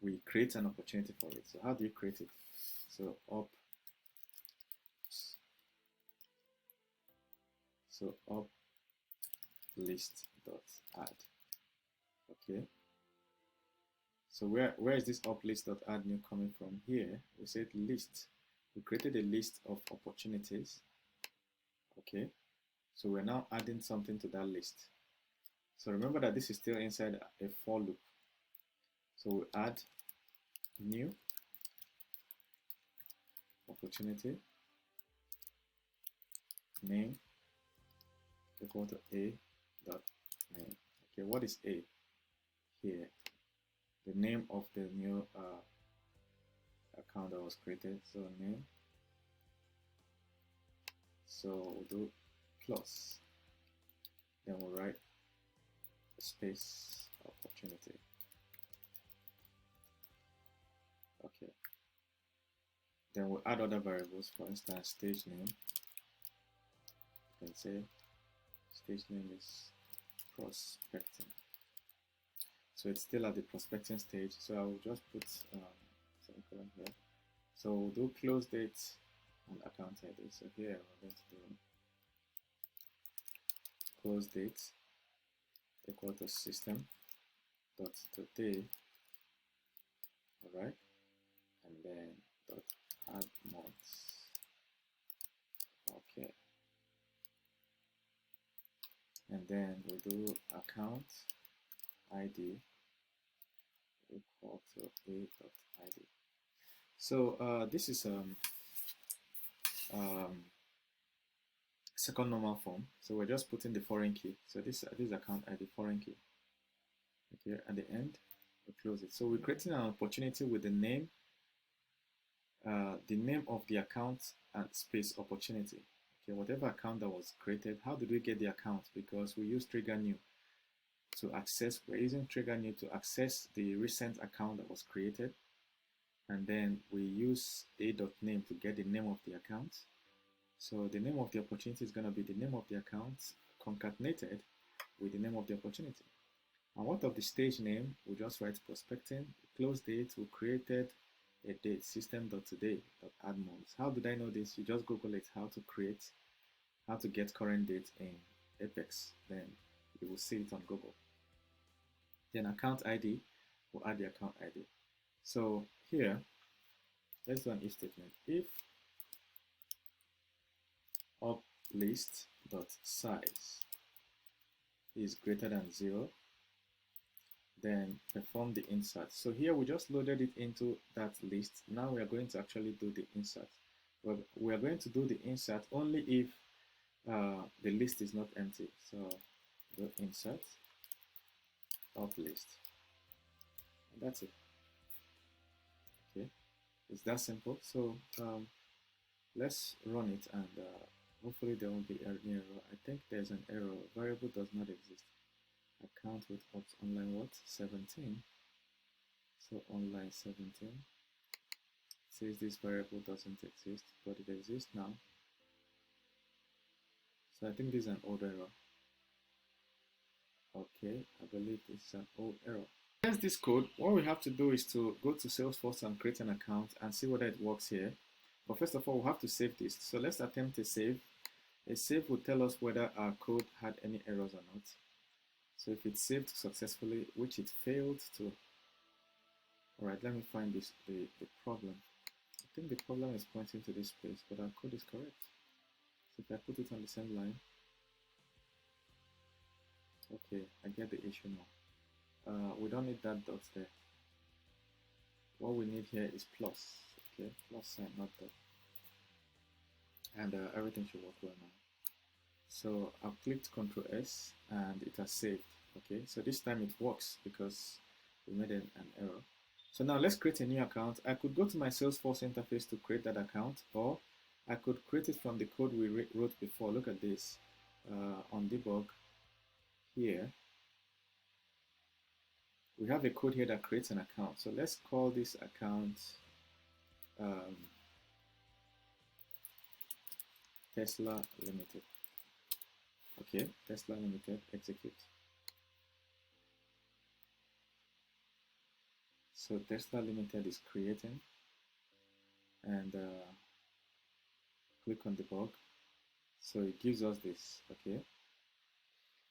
we create an opportunity for it. So how do you create it? So up list dot add. Okay. So where is this up list dot add new coming from? Here we said list. We created a list of opportunities. Okay. So we're now adding something to that list. So remember that this is still inside a for loop. So we add new opportunity name equal to a dot name. Okay, what is a? Here, the name of the new account that was created. So name. So we'll do plus. Then we'll write space opportunity. Okay. Then we'll add other variables. For instance, stage name. You can say stage name is prospecting. So it's still at the prospecting stage. So I will just put semicolon here. So we'll do close date and account ID. So here we're going to do close date equal to system dot today. All right, and then dot add months. Okay, and then we do account ID equal to a.id. So this is second normal form. So we're just putting the foreign key. So this account ID foreign key. Okay, at the end we close it. So we're creating an opportunity with the name the name of the account and space opportunity. Okay, whatever account that was created, how did we get the account? Because we use trigger new to access, we're using trigger new to access the recent account that was created. And then we use a.name to get the name of the account. So the name of the opportunity is going to be the name of the account concatenated with the name of the opportunity. And what of the stage name? We just write prospecting. Close date, we created a date, system.today.add months. How did I know this? You just Google it, how to get current date in Apex. Then you will see it on Google. Then account ID, we'll add the account ID. So here, let's do an if statement. If uplist.size is greater than 0, then perform the insert. So here we just loaded it into that list. Now we are going to actually do the insert. Well, we are going to do the insert only if the list is not empty. So go insert uplist. And that's it. Okay, it's that simple. So let's run it, and hopefully there won't be any error. I think there's an error. Variable does not exist. Account with online what? 17. So online 17 says this variable doesn't exist, but it exists now. So I think this is an old error. Okay, I believe this is an old error. Here's this code. What we have to do is to go to Salesforce and create an account and see whether it works here. But first of all, we have to save this. So let's attempt a save. A save will tell us whether our code had any errors or not. So if it's saved successfully, which it failed to. All right, let me find the problem. I think the problem is pointing to this place, but our code is correct. So if I put it on the same line, okay, I get the issue now. We don't need that dot there. What we need here is plus, okay, plus sign, not dot. And everything should work well now. So I've clicked Ctrl S and it has saved. Okay, so this time it works because we made an error. So now let's create a new account. I could go to my Salesforce interface to create that account, or I could create it from the code we wrote before. Look at this on debug here. We have a code here that creates an account. So let's call this account Tesla Limited. Okay, Tesla Limited, execute. So Tesla Limited is creating, and click on debug. So it gives us this, okay.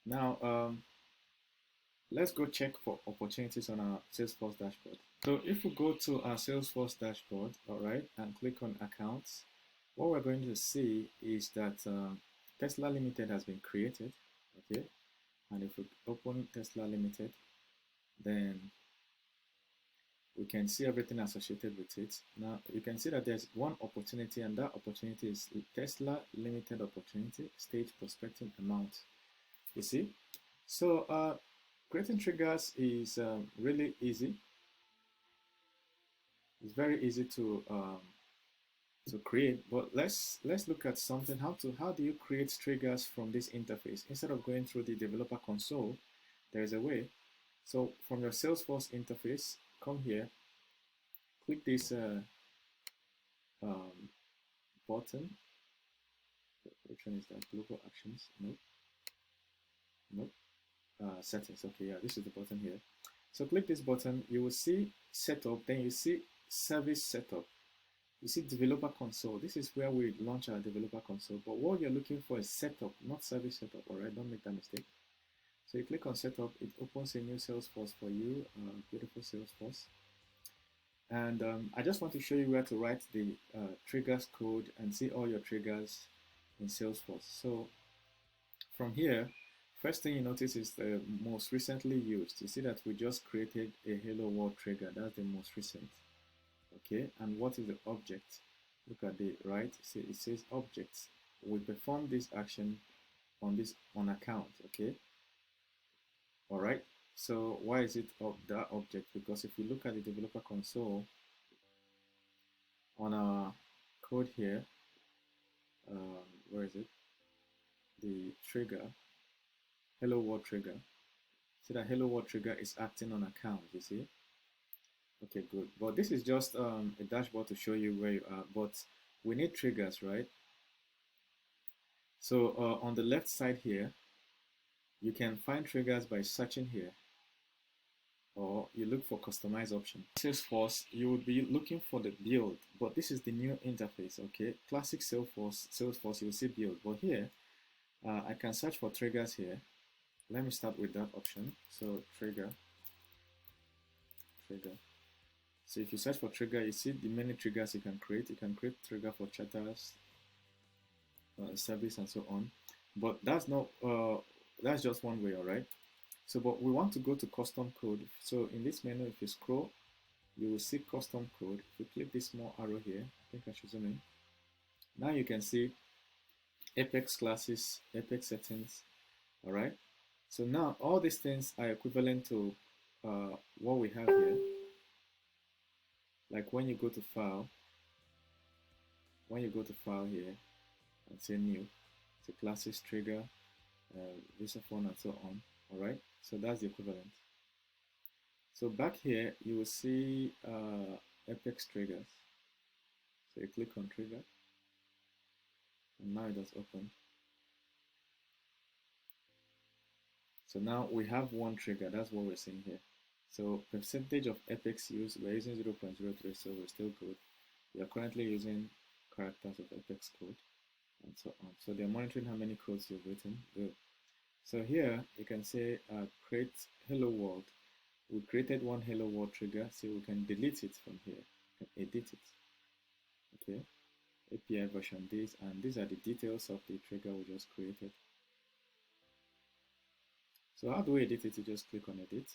Now let's go check for opportunities on our Salesforce dashboard. So if we go to our Salesforce dashboard, all right, and click on accounts, what we're going to see is that Tesla Limited has been created, okay. And if we open Tesla Limited, then we can see everything associated with it. Now you can see that there's one opportunity, and that opportunity is Tesla Limited opportunity, stage prospecting amount. You see? So creating triggers is really easy. It's very easy to create, but let's look at something. How do you create triggers from this interface? Instead of going through the developer console, there is a way. So from your Salesforce interface, come here, click this button. Which one is that? Global actions? Nope. Nope. Settings. Okay, yeah, this is the button here. So click this button. You will see setup. Then you see service setup. You see developer console. This is where we launch our developer console. But what you're looking for is setup, not service setup. All right, don't make that mistake. So you click on setup. It opens a new Salesforce for you. Beautiful Salesforce. And I just want to show you where to write the triggers code and see all your triggers in Salesforce. So from here, first thing you notice is the most recently used. You see that we just created a hello world trigger. That's the most recent. Okay, and what is the object? Look at the right. See, it says objects. We perform this action on account. Okay. All right. So why is it of that object? Because if you look at the developer console, on our code here, where is it? The trigger, hello world trigger. See that hello world trigger is acting on account, you see? Okay, good. But this is just a dashboard to show you where you are, but we need triggers, right? So on the left side here, you can find triggers by searching here, or you look for customize option. Salesforce, you would be looking for the build, but this is the new interface, okay? Classic Salesforce, you'll see build, but here, I can search for triggers here. Let me start with that option. So trigger. So if you search for trigger, you see the many triggers you can create. You can create trigger for chatters, service, and so on. But that's not that's just one way, all right? So, but we want to go to custom code. So in this menu, if you scroll, you will see custom code. If you click this small arrow here, I think I should zoom in. Now you can see Apex classes, Apex settings, all right? So now all these things are equivalent to what we have here. Like when you go to file here and say new, it's a classes trigger, visa phone, and so on. All right, so that's the equivalent. So back here you will see Apex triggers. So you click on trigger, and now it does open. So now we have one trigger. That's what we're seeing here. So percentage of Apex use, we're using 0.03, so we're still good. We are currently using characters of Apex code and so on. So they're monitoring how many codes you've written. Good. So here you can say create hello world. We created one hello world trigger, so we can delete it from here. We can edit it. Okay. API version this, and these are the details of the trigger we just created. So how do we edit it? You just click on edit.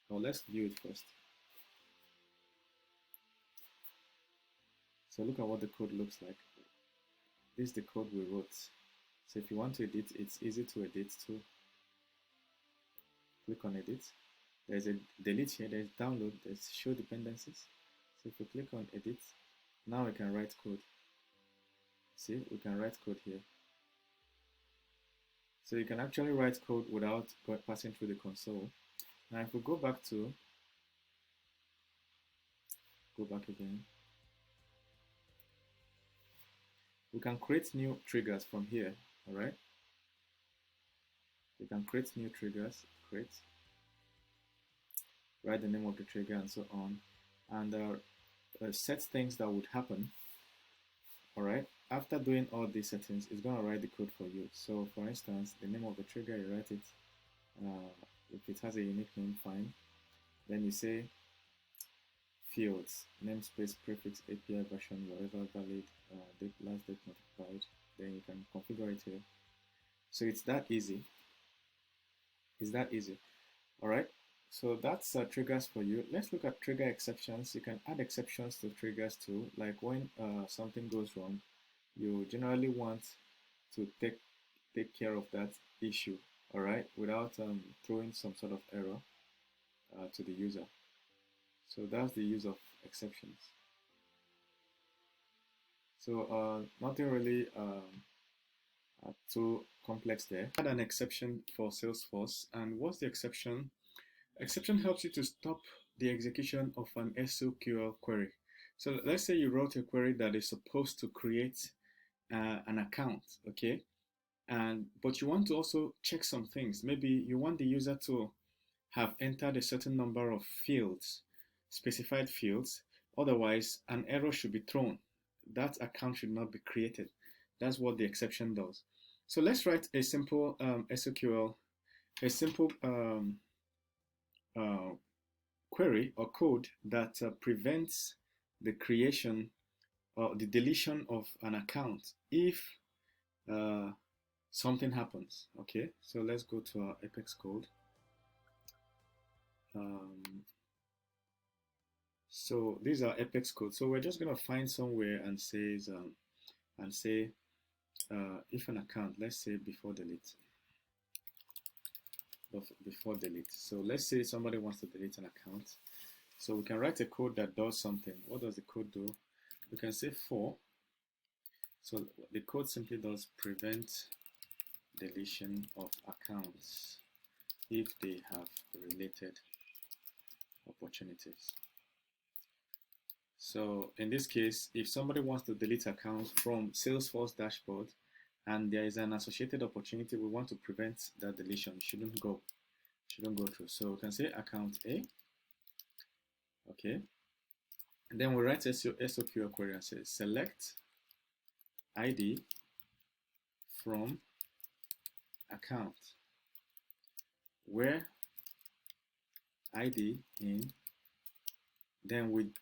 Now let's view it first. So look at what the code looks like. This is the code we wrote. So if you want to edit, it's easy to edit too. Click on edit. There's a delete here, there's download, there's show dependencies. So if you click on edit, now we can write code. See, we can write code here. So you can actually write code without passing through the console. Now if we go back again, we can create new triggers from here, all right? You can create new triggers, write the name of the trigger and so on, and set things that would happen, all right? After doing all these settings, it's gonna write the code for you. So for instance, the name of the trigger, you write it, if it has a unique name, fine. Then you say fields, namespace, prefix, API version, whatever valid, date, last date notified. Then you can configure it here. So it's that easy. All right. So that's triggers for you. Let's look at trigger exceptions. You can add exceptions to triggers too. Like when something goes wrong, you generally want to take care of that issue. All right, without throwing some sort of error to the user. So that's the use of exceptions. So nothing really too complex there. Add an exception for Salesforce. And what's the exception? Exception helps you to stop the execution of an SOQL query. So let's say you wrote a query that is supposed to create an account, okay? But you want to also check some things. Maybe you want the user to have entered a certain number of fields, specified fields. Otherwise, an error should be thrown. That account should not be created. That's what the exception does. So let's write a simple SOQL, a simple query or code that prevents the creation or the deletion of an account if something happens. Okay, so let's go to our Apex code. So these are Apex code. So we're just gonna find somewhere and say if an account, let's say before delete. So let's say somebody wants to delete an account. So we can write a code that does something. What does the code do? we can say for. So the code simply does prevent deletion of accounts if they have related opportunities. So in this case, if somebody wants to delete accounts from Salesforce dashboard and there is an associated opportunity, we want to prevent that deletion. It shouldn't go through. So we can say account A. Okay. And then we write SOQL query and say select ID from account where ID in, then we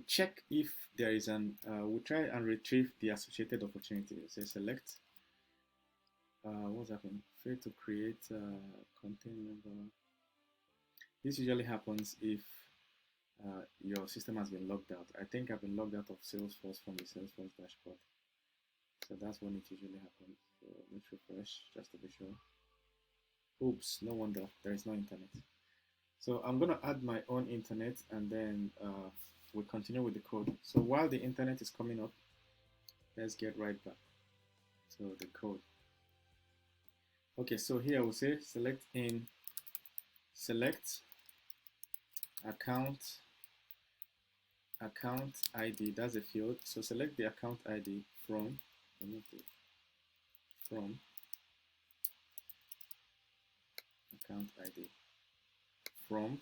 check if there is an, we try and retrieve the associated opportunity. Say select, what's happening? Fail to create content number. This usually happens if your system has been logged out. I think I've been logged out of Salesforce from the Salesforce dashboard. So that's when it usually happens. So let's refresh just to be sure. Oops, no wonder there is no internet. So I'm going to add my own internet and then we'll continue with the code. So while the internet is coming up, let's get right back to the code. Okay, so here we'll say select account ID, that's a field. So select the account ID from account ID from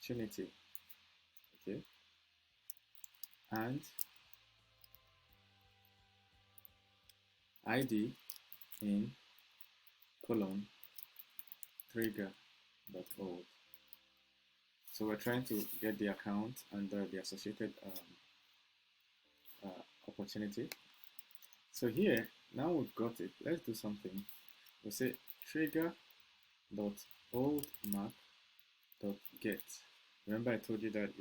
opportunity, okay, and ID in colon trigger.old. So we're trying to get the account and the associated opportunity. So here, now we've got it, let's do something. We'll say trigger.oldMap.get. Remember I told you that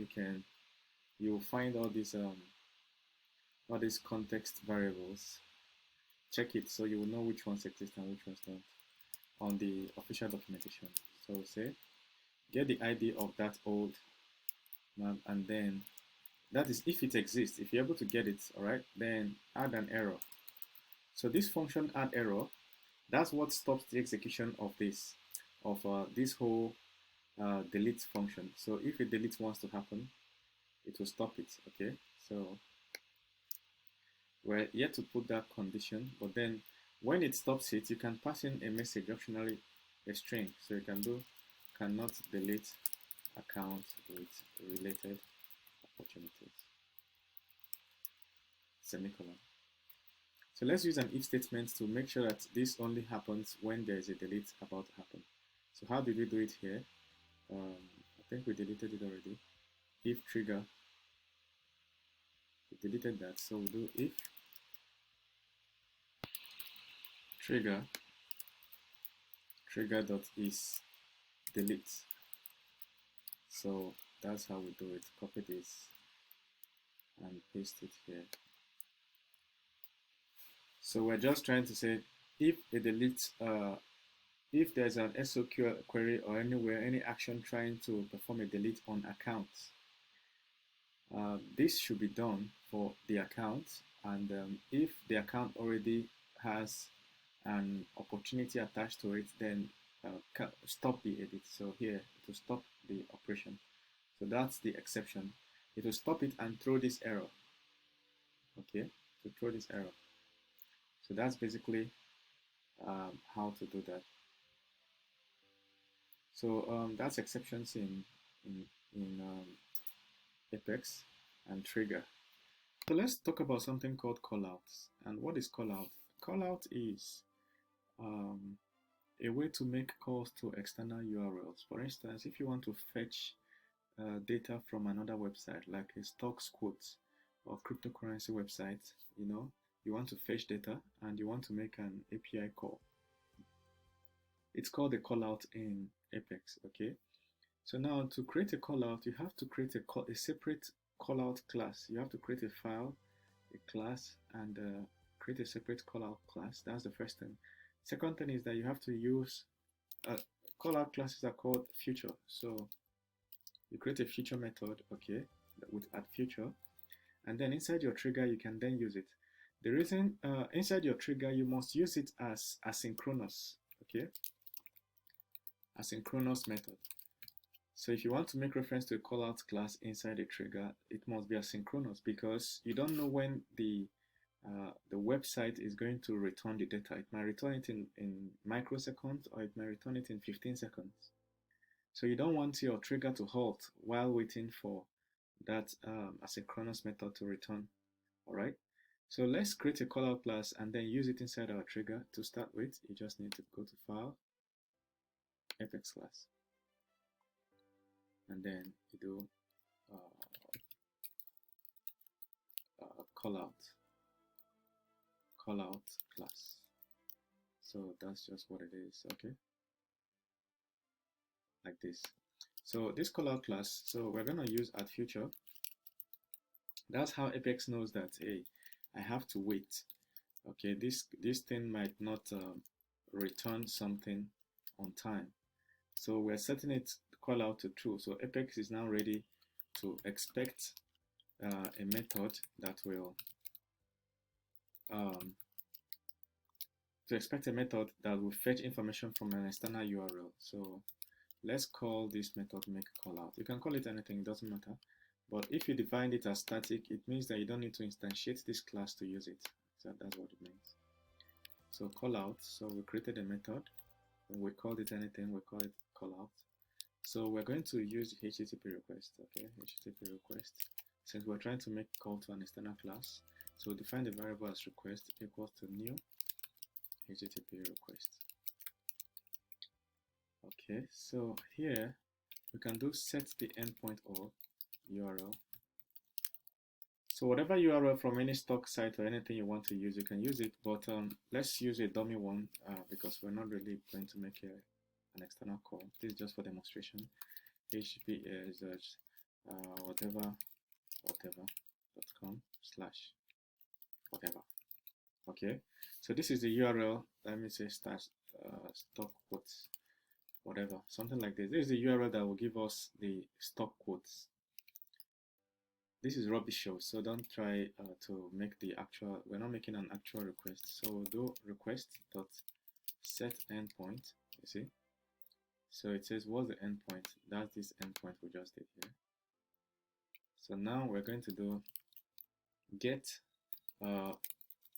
you'll find all these context variables. Check it so you will know which ones exist and which ones don't on the official documentation. So we'll say get the ID of that old map, and then that is if it exists. If you're able to get it, all right, then add an error. So this function add error, that's what stops the execution of this whole delete function. So if a delete wants to happen, it will stop it. Okay, so we're yet to put that condition, but then when it stops it, you can pass in a message, optionally a string. So you can do cannot delete account with related opportunities, semicolon. So let's use an if statement to make sure that this only happens when there is a delete about to happen. So how did we do it here? I think we deleted it already. If trigger, we deleted that. So we'll do if trigger.is delete. So that's how we do it. Copy this and paste it here. So we're just trying to say if a delete, if there's an SOQL query or anywhere, any action trying to perform a delete on accounts, this should be done for the account, and if the account already has an opportunity attached to it, then stop the edit. So here to stop the operation. So that's the exception. It will stop it and throw this error. Okay, to throw this error. So that's basically how to do that. So that's exceptions in Apex and trigger. So let's talk about something called callouts. And what is callout? Callout is a way to make calls to external URLs. For instance, if you want to fetch data from another website, like a stocks quotes or cryptocurrency website, you want to fetch data and you want to make an API call. It's called a callout in Apex, okay? So now to create a callout, you have to create a separate callout class. You have to create a file, a class, and create a separate callout class. That's the first thing. Second thing is that you have to use callout classes are called future. So You create a feature method, okay, with add feature, and then inside your trigger you can then use it. The reason inside your trigger you must use it as asynchronous, okay, asynchronous method. So if you want to make reference to a callout class inside a trigger, it must be asynchronous, because you don't know when the website is going to return the data. It might return it in microseconds, or it might return it in 15 seconds. So you don't want your trigger to halt while waiting for that asynchronous method to return. All right. So let's create a callout class and then use it inside our trigger. To start with, you just need to go to File, Apex class, and then you do callout class. So that's just what it is, okay, like this. So this callout class, so we're going to use add feature. That's how Apex knows that, hey, I have to wait. Okay, this thing might not return something on time. So we're setting it callout to true. So Apex is now ready to expect a method that will fetch information from an external URL. So let's call this method make callout. You can call it anything, it doesn't matter. But if you define it as static, it means that you don't need to instantiate this class to use it. So that's what it means. So callout. So we created a method, and we called it anything. We call it callout. So we're going to use HTTP request. Okay, HTTP request. Since we're trying to make call to an external class, so define the variable as request equals to new HTTP request. Okay, so here we can do set the endpoint or URL. So whatever URL from any stock site or anything you want to use, you can use it, but let's use a dummy one because we're not really going to make an external call. This is just for demonstration. HTTP is whatever.com/whatever. Okay, so this is the URL. Let me say stock quotes, whatever, something like this. This is the URL that will give us the stock quotes. This is rubbish show, so don't try to make the actual. We're not making an actual request. So we'll do request.set endpoint. You see, so it says what's the endpoint? That's this endpoint we just did here. So now we're going to do get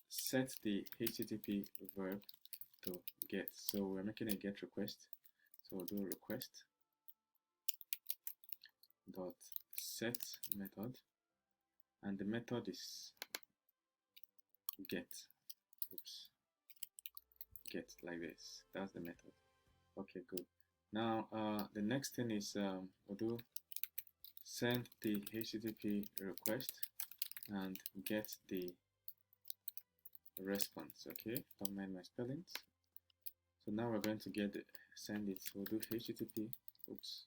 set the HTTP verb to get. So we're making a get request. So we'll do request dot set method, and the method is get. Oops, get like this. That's the method. Okay, good. Now the next thing is we'll do send the HTTP request and get the response. Okay, don't mind my spellings. So now we're going to get send it. So we'll do HTTP. Oops.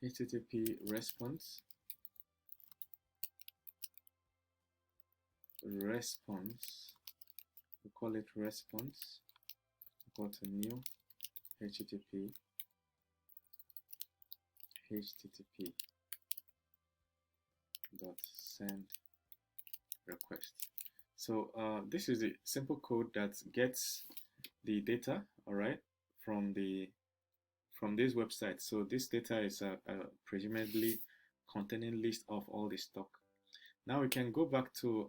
HTTP response we call it response equal to new HTTP dot send request. So this is the simple code that gets the data, all right, from this website. So this data is presumably containing list of all the stock. Now we can go back to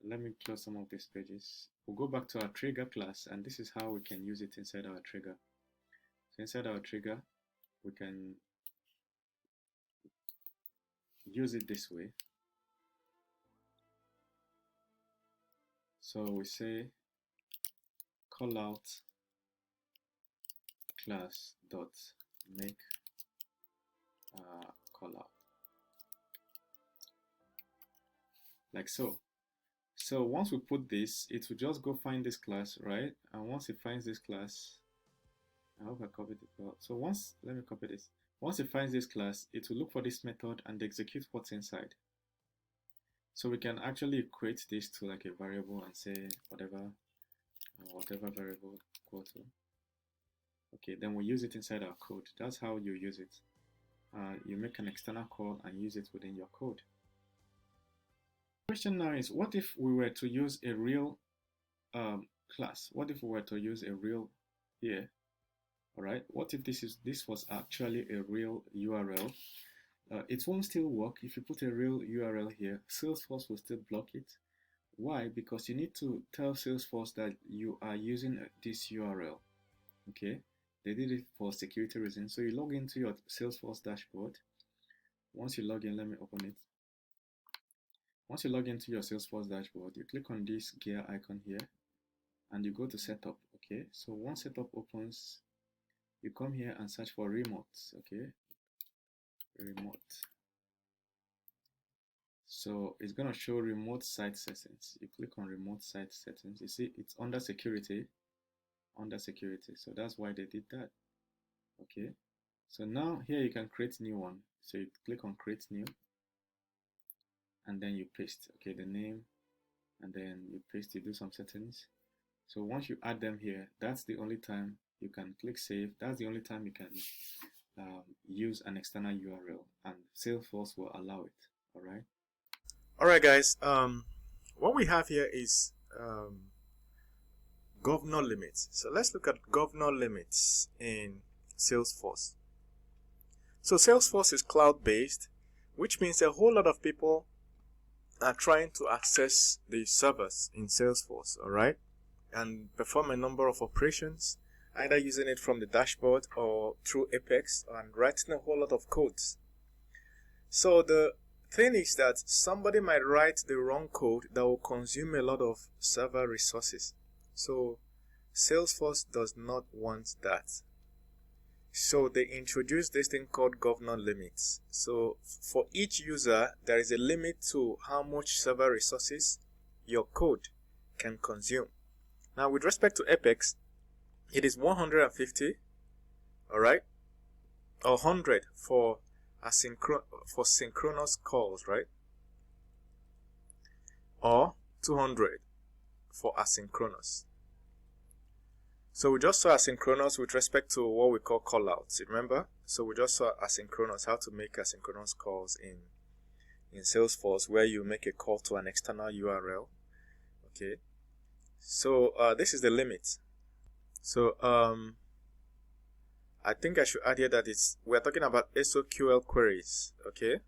let me close some of these pages. We'll go back to our trigger class, and this is how we can use it inside our trigger. So inside our trigger, we can use it this way. So we say callout class dot make callout, like so. So once we put this, it will just go find this class, right? And once it finds this class, I hope I copied it well. So let me copy this. Once it finds this class, it will look for this method and execute what's inside. So we can actually equate this to like a variable and say whatever variable equal to Okay, then we use it inside our code. That's how you use it. You make an external call and use it within your code. Question now is, what if we were to use a real class? What if we were to use a real here? All right, what if this was actually a real URL? It won't still work. If you put a real URL here, Salesforce will still block it. Why? Because you need to tell Salesforce that you are using this URL. Okay, they did it for security reasons. So you log into your Salesforce dashboard. Once you log in, let me open it. Once you log into your Salesforce dashboard, you click on this gear icon here and you go to setup. Okay, so once setup opens, you come here and search for remote. Okay, remote. So it's going to show remote site settings. You click on remote site settings. You see it's under security. So that's why they did that. Okay, so now here you can create new one. So you click on create new and then you paste, okay, the name, and then you paste, you do some settings. So once you add them here, that's the only time you can click save. That's the only time you can use an external URL, and Salesforce will allow it. All right, guys. What we have here is governor limits. So let's look at governor limits in Salesforce. So Salesforce is cloud-based, which means a whole lot of people are trying to access the servers in Salesforce, all right, and perform a number of operations, either using it from the dashboard or through Apex and writing a whole lot of codes. So the thing is that somebody might write the wrong code that will consume a lot of server resources. So Salesforce does not want that. So they introduced this thing called governor limits. So for each user, there is a limit to how much server resources your code can consume. Now with respect to Apex, it is 150, all right, or 100 for synchronous calls, right, or 200 for asynchronous. So we just saw asynchronous with respect to what we call callouts, remember? So we just saw asynchronous, how to make asynchronous calls in Salesforce, where you make a call to an external URL. Okay, so this is the limit. So I think I should add here that we're talking about SOQL queries. Okay,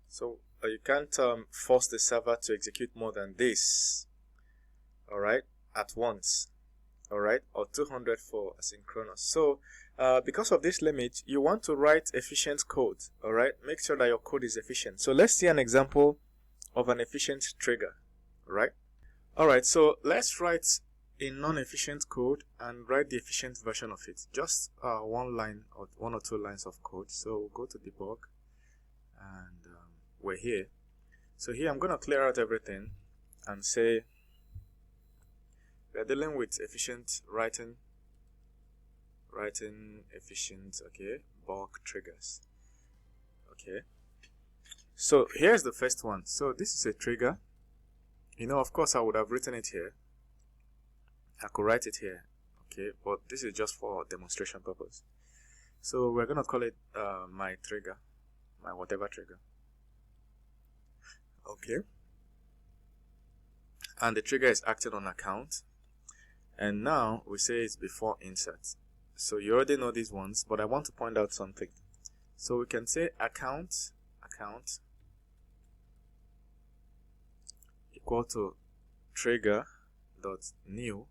so you can't force the server to execute more than this, all right, at once, all right, or 200 for asynchronous. So because of this limit, you want to write efficient code, all right. Make sure that your code is efficient. So let's see an example of an efficient trigger, right? All right, so let's write a non-efficient code and write the efficient version of it. Just one line or one or two lines of code. So we'll go to debug, and we're here. So here I'm going to clear out everything and say we're dealing with efficient writing efficient, okay, bulk triggers. Okay, so here's the first one. So this is a trigger. You know, of course I would have written it here. I could write it here, okay, but this is just for demonstration purpose. So we're going to call it my trigger, my whatever trigger. Okay, and the trigger is acting on account, and now we say it's before insert. So you already know these ones, but I want to point out something. So we can say account equal to trigger dot new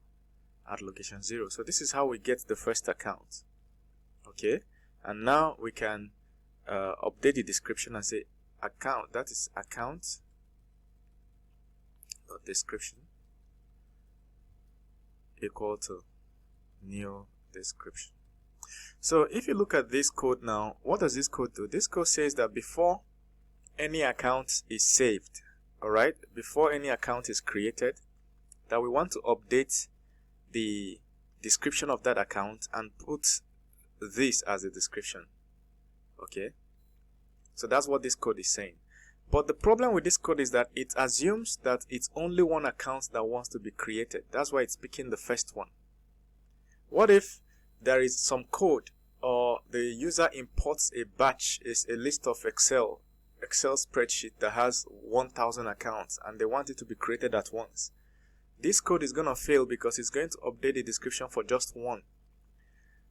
at location 0. So this is how we get the first account. Okay, and now we can update the description and say account, that is account dot description equal to new description. So if you look at this code now, what does this code do? This code says that before any account is saved, all right, before any account is created, that we want to update the description of that account and put this as a description. Okay, so that's what this code is saying. But the problem with this code is that it assumes that it's only one account that wants to be created. That's why it's picking the first one. What if there is some code or the user imports a batch, is a list of Excel spreadsheet that has 1000 accounts and they want it to be created at once, this code is going to fail because it's going to update the description for just one.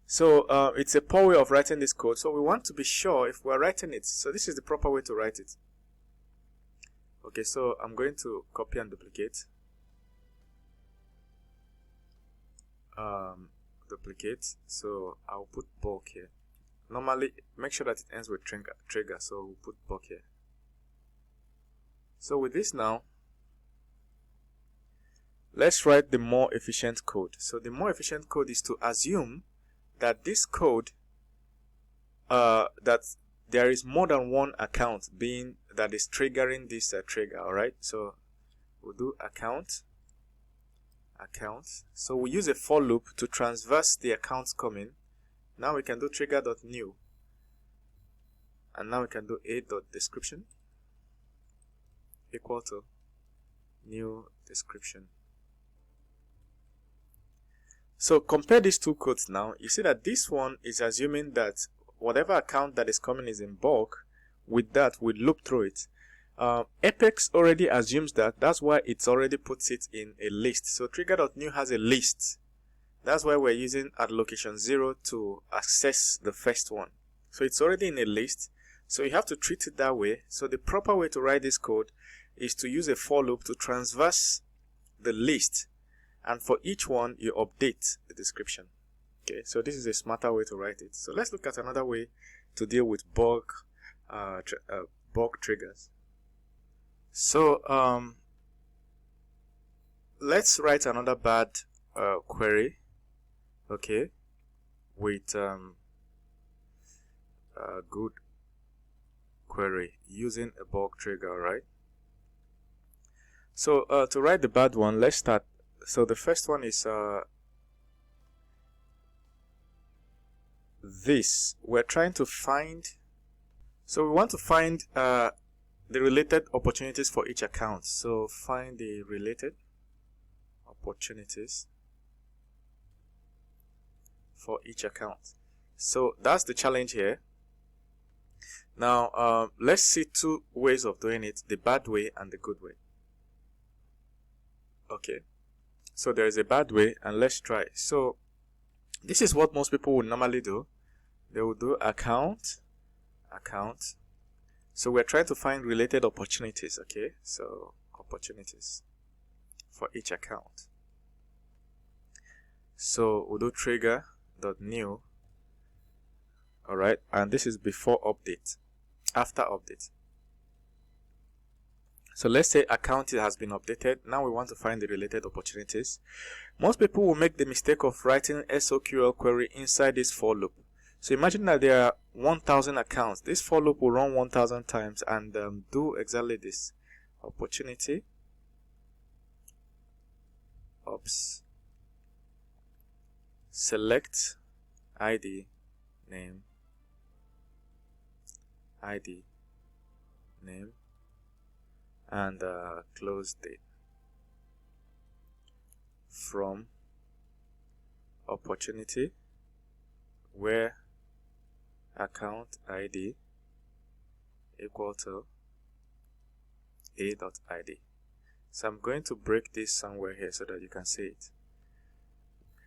So it's a poor way of writing this code. So we want to be sure if we're writing it. So this is the proper way to write it. Okay, so I'm going to copy and duplicate. So I'll put bulk here. Normally make sure that it ends with trigger, so we'll put bulk here. So with this now, let's write the more efficient code. So the more efficient code is to assume that this code, that there is more than one account being that is triggering this trigger. All right, so we'll do account. So we use a for loop to transverse the accounts coming. Now we can do trigger.new, and now we can do a.description equal to new description. So compare these two codes now. You see that this one is assuming that whatever account that is coming is in bulk. With that, we loop through it. Apex already assumes that. That's why it's already puts it in a list. So trigger.new has a list. That's why we're using at location 0 to access the first one. So it's already in a list. So you have to treat it that way. So the proper way to write this code is to use a for loop to transverse the list. And for each one, you update the description. Okay, so this is a smarter way to write it. So let's look at another way to deal with bulk triggers. So let's write another bad query. Okay, with a good query using a bulk trigger. All right. So to write the bad one, let's start. So the first one is this. We're trying to find. So we want to find the related opportunities for each account. So find the related opportunities for each account. So that's the challenge here. Now let's see two ways of doing it: the bad way and the good way. Okay, so there is a bad way, and let's try. So this is what most people would normally do. They will do account. So we're trying to find related opportunities. Okay, so opportunities for each account. So we'll do trigger.new. all right, and this is before update, after update. So let's say account has been updated. Now we want to find the related opportunities. Most people will make the mistake of writing SOQL query inside this for loop. So imagine that there are 1000 accounts. This for loop will run 1000 times and do exactly this. Opportunity ops select ID name and close date from opportunity where account ID equal to a.id. So I'm going to break this somewhere here so that you can see it.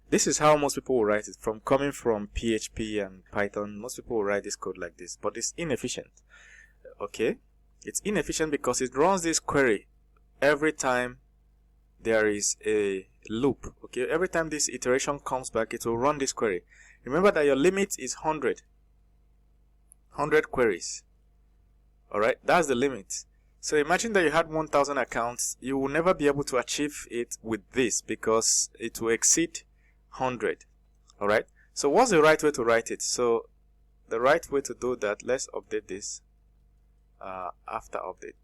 This is how most people will write it. From coming from PHP and Python, most people will write this code like this, but it's inefficient. Okay, it's inefficient because it runs this query every time there is a loop. Okay, every time this iteration comes back, it will run this query. Remember that your limit is 100 queries. All right, that's the limit. So imagine that you had 1000 accounts. You will never be able to achieve it with this because it will exceed 100. all right, so what's the right way to write it? So the right way to do that, let's update this after update.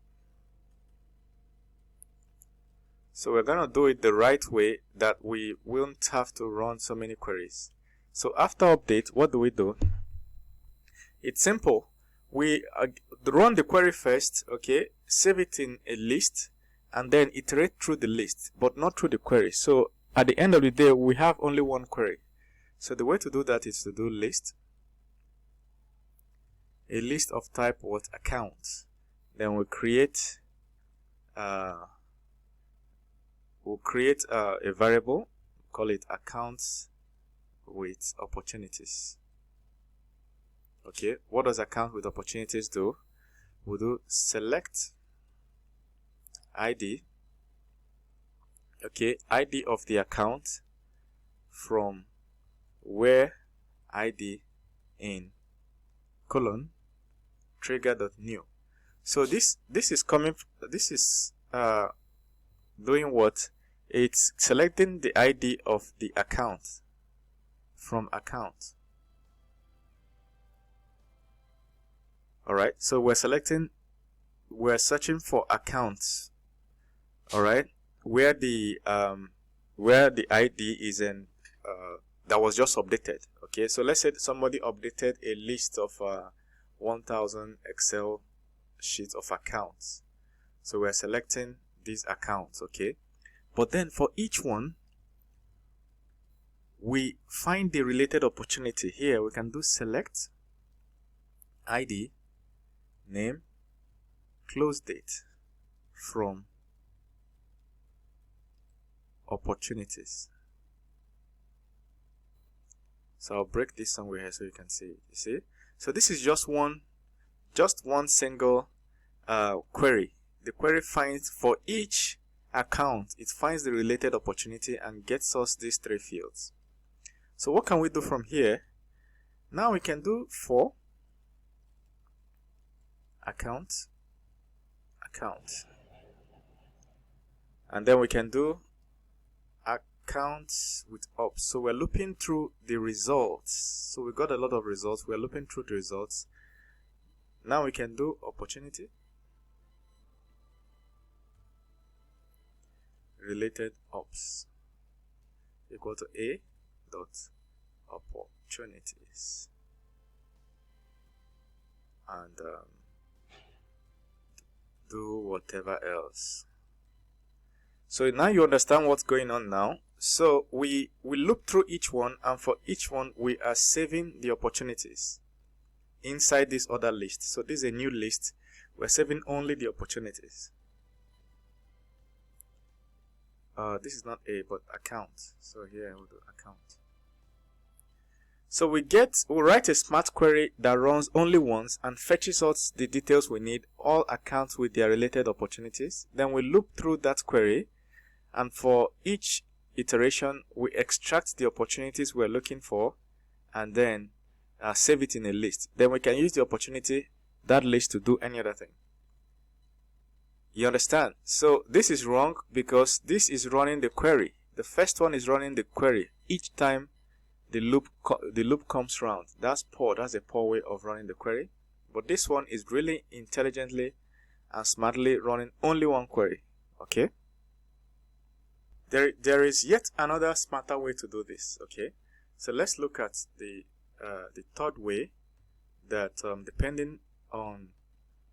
So we're gonna do it the right way that we won't have to run so many queries. So after update, what do? It's simple. We run the query first, okay, save it in a list, and then iterate through the list, but not through the query. So at the end of the day, we have only one query. So the way to do that is to do list, a list of type what account. Then we'll create a variable, call it accounts with opportunities. Okay, what does account with opportunities do? We'll do select ID, okay, ID of the account from where ID in colon trigger.new. So this is doing what? It's selecting the ID of the account from account. Alright, so we're searching for accounts, alright, where the ID is in that was just updated. Okay, so let's say somebody updated a list of 1000 Excel sheets of accounts. So we're selecting these accounts, okay, but then for each one we find the related opportunity. Here we can do select ID, name, close date from opportunities. So I'll break this somewhere here so you can see it. You see? So this is just one single query. The query finds for each account, it finds the related opportunity and gets us these three fields. So what can we do from here? Now we can do for account, and then we can do accounts with ops. So we're looping through the results. So we got a lot of results. We're looping through the results. Now we can do opportunity, related ops equal to a dot opportunities, and do whatever else. So now you understand what's going on now. So we loop through each one, and for each one we are saving the opportunities inside this other list. So this is a new list. We're saving only the opportunities. This is not a but account. So here we'll do account. So we'll write a smart query that runs only once and fetches us the details we need, all accounts with their related opportunities. Then we loop through that query, and for each iteration we extract the opportunities we're looking for and then save it in a list. Then we can use the opportunity, that list, to do any other thing. You understand? So this is wrong because this is running the query. The first one is running the query each time the loop comes round. That's poor. That's a poor way of running the query. But this one is really intelligently and smartly running only one query. Okay. There is yet another smarter way to do this. Okay. So let's look at the third way that depending on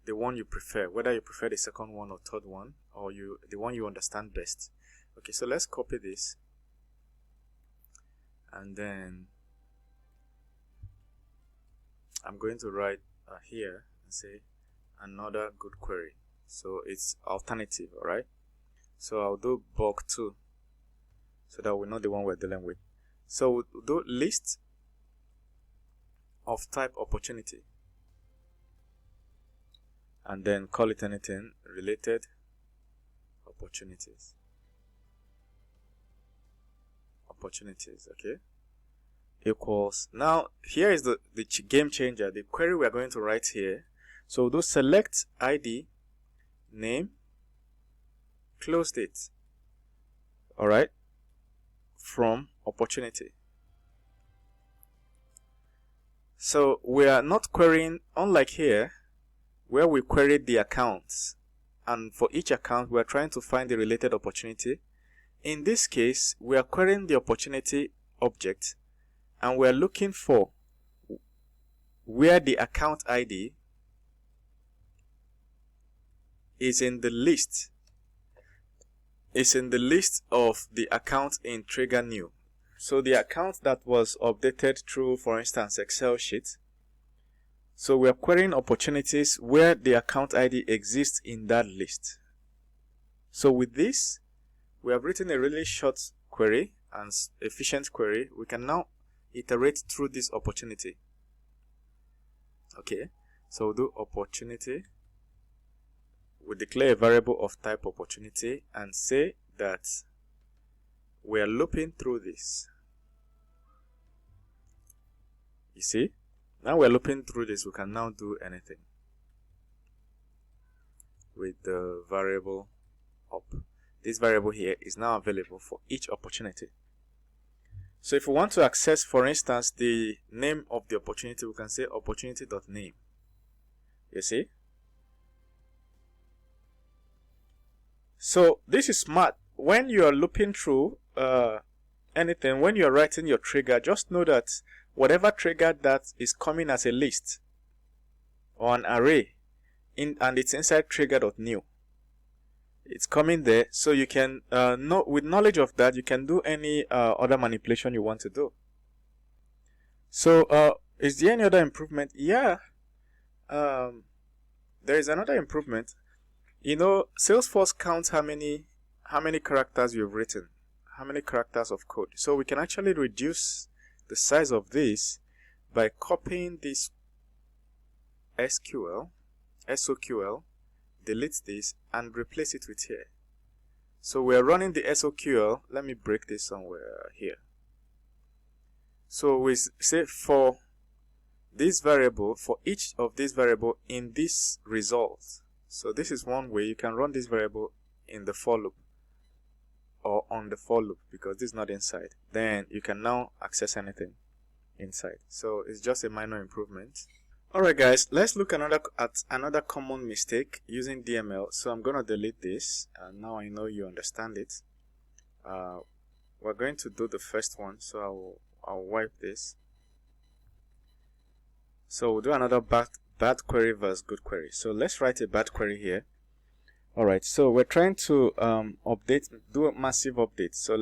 the one you prefer, whether you prefer the second one or third one, or the one you understand best. Okay, so let's copy this, and then I'm going to write here and say another good query. So it's alternative, alright? So I'll do bulk 2 so that we know the one we're dealing with. So we'll do list of type opportunity, and then call it anything, related opportunities. Okay, equals. Now here is the game changer, the query we are going to write here. So we'll do select ID, name, close date, alright, from opportunity. So we are not querying, unlike here where we queried the accounts, and for each account we are trying to find the related opportunity. In this case we are querying the opportunity object, and we are looking for where the account ID is in the list. It's in the list of the account in trigger new. So the account that was updated through, for instance, Excel sheet. So we are querying opportunities where the account ID exists in that list. So with this, we have written a really short query and efficient query. We can now iterate through this opportunity. Okay, so we'll do opportunity. We declare a variable of type opportunity and say that we are looping through this. You see, now we're looping through this. We can now do anything with the variable up. This variable here is now available for each opportunity. So if we want to access, for instance, the name of the opportunity, we can say opportunity.name. You see? So this is smart. When you are looping through anything, when you are writing your trigger, just know that whatever trigger that is coming as a list or an array, and it's inside trigger.new, it's coming there, so you can know, with knowledge of that, you can do any other manipulation you want to do. So is there any other improvement? Yeah, there is another improvement. You know, Salesforce counts how many characters you've written, how many characters of code. So we can actually reduce the size of this by copying this SOQL, delete this, and replace it with here. So we're running the SOQL. Let me break this somewhere here. So we say for this variable, for each of these variable in this result. So this is one way you can run this variable in the for loop or on the for loop, because this is not inside. Then you can now access anything inside. So it's just a minor improvement. Alright guys, let's look at another common mistake using DML. So I'm going to delete this, and now I know you understand it. We're going to do the first one, so I'll wipe this. So we'll do another bad query versus good query. So let's write a bad query here. Alright, so we're trying to do a massive update. So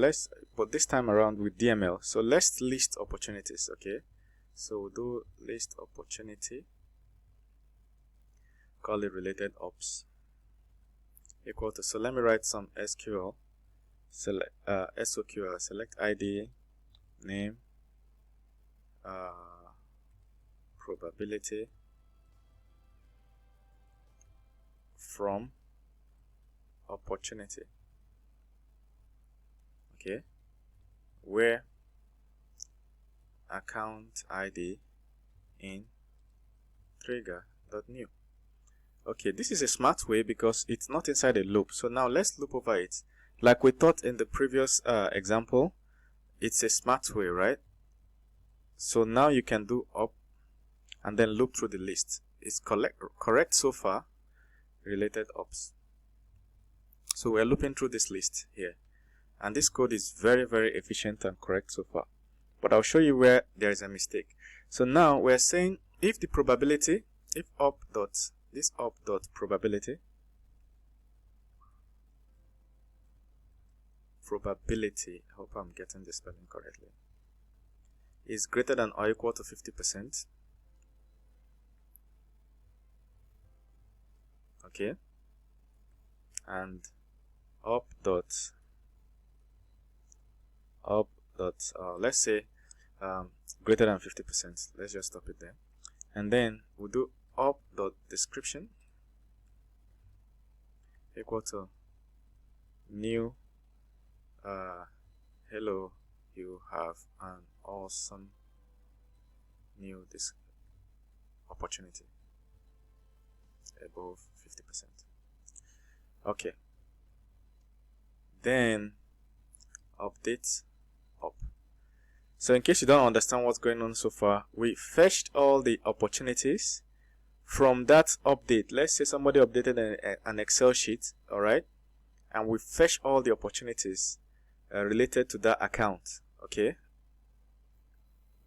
but this time around with DML. So let's list opportunities, okay? So we'll do list opportunity, call it related ops, equal to, so let me write some SQL, select SOQL, select ID, name, probability, from opportunity, okay, where account ID in trigger.new. Okay, this is a smart way because it's not inside a loop. So now let's loop over it. Like we thought in the previous example, it's a smart way, right? So now you can do up and then loop through the list. It's correct so far, related ops. So we're looping through this list here. And this code is very, very efficient and correct so far. But I'll show you where there is a mistake. So now we're saying if the probability, if this up.probability, I hope I'm getting the spelling correctly, is greater than or equal to 50%. Okay. And let's say greater than 50%. Let's just stop it there. And then we'll do up.description equal to new hello, you have an awesome new opportunity above 50%. Okay. Then update up. So in case you don't understand what's going on so far, we fetched all the opportunities from that update. Let's say somebody updated an Excel sheet, all right, and we fetched all the opportunities related to that account. Okay,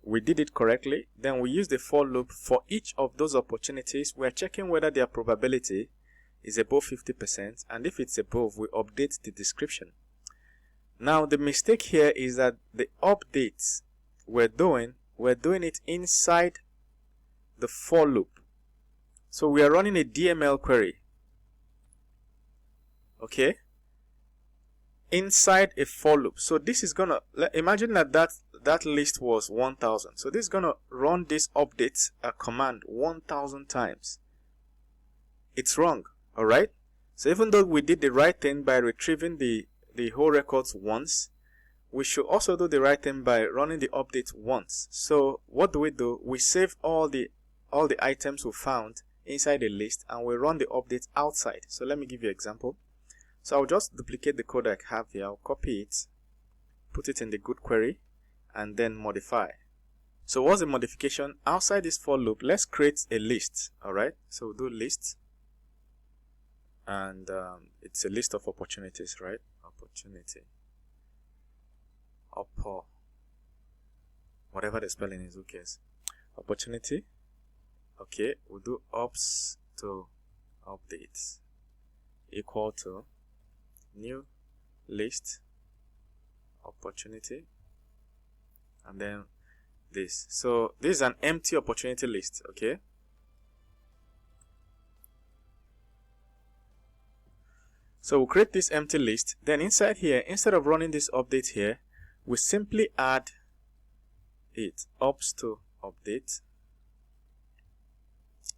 we did it correctly. Then we use the for loop for each of those opportunities. We're checking whether their probability is above 50%, and if it's above, we update the description. Now the mistake here is that the updates we're doing it inside the for loop. So we are running a DML query, okay, inside a for loop. So this is gonna, imagine that list was 1000. So this is gonna run this update command 1000 times. It's wrong, all right? So even though we did the right thing by retrieving the whole records once, we should also do the right thing by running the update once. So what do? We save all the items we found inside the list and we run the update outside. So let me give you an example. So I'll just duplicate the code I have here. I'll copy it, put it in the good query, and then modify. So what's the modification? Outside this for loop, let's create a list. All right, so we'll do list, and it's a list of opportunities, right? Opportunity, whatever the spelling is, who cares? Opportunity. Okay, we'll do ops to updates equal to new list opportunity, and then this. So this is an empty opportunity list, okay? So we'll create this empty list. Then inside here, instead of running this update here, we simply add it ops to update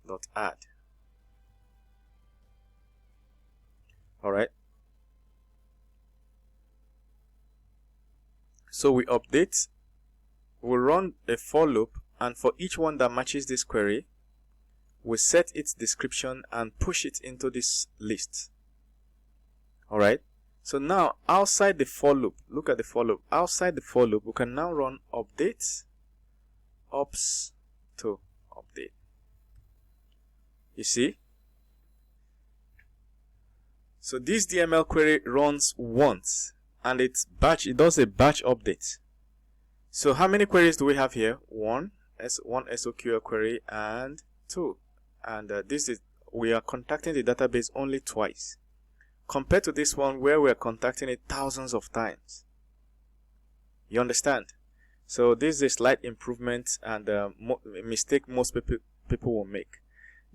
dot add. All right. So we update, we'll run a for loop, and for each one that matches this query, we set its description and push it into this list. All right. So now outside the for loop, look at the for loop. Outside the for loop, we can now run update ops to update. You see? So this DML query runs once, and it does a batch update. So how many queries do we have here? One SOQL query and 2. And we are contacting the database only twice, compared to this one where we are contacting it thousands of times. You understand? So this is a slight improvement and a mistake most people will make.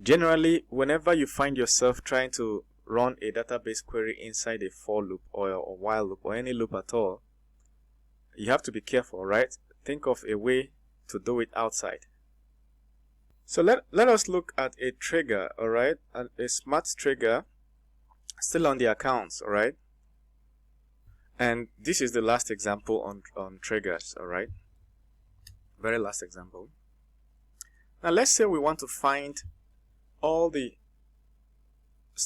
Generally, whenever you find yourself trying to run a database query inside a for loop or a while loop or any loop at all, you have to be careful, right? Think of a way to do it outside. So let us look at a trigger, all right? A smart trigger, still on the accounts, all right? And this is the last example on triggers, all right? Very last example. Now let's say we want to find all the,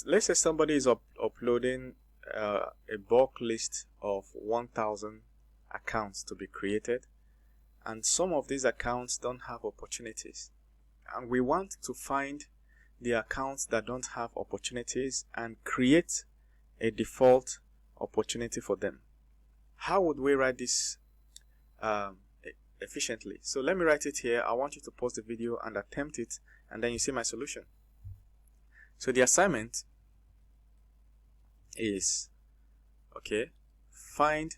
let's say somebody is uploading a bulk list of 1000 accounts to be created, and some of these accounts don't have opportunities, and we want to find the accounts that don't have opportunities and create a default opportunity for them. How would we write this efficiently? So let me write it here. I want you to pause the video and attempt it, and then you see my solution. So the assignment is, find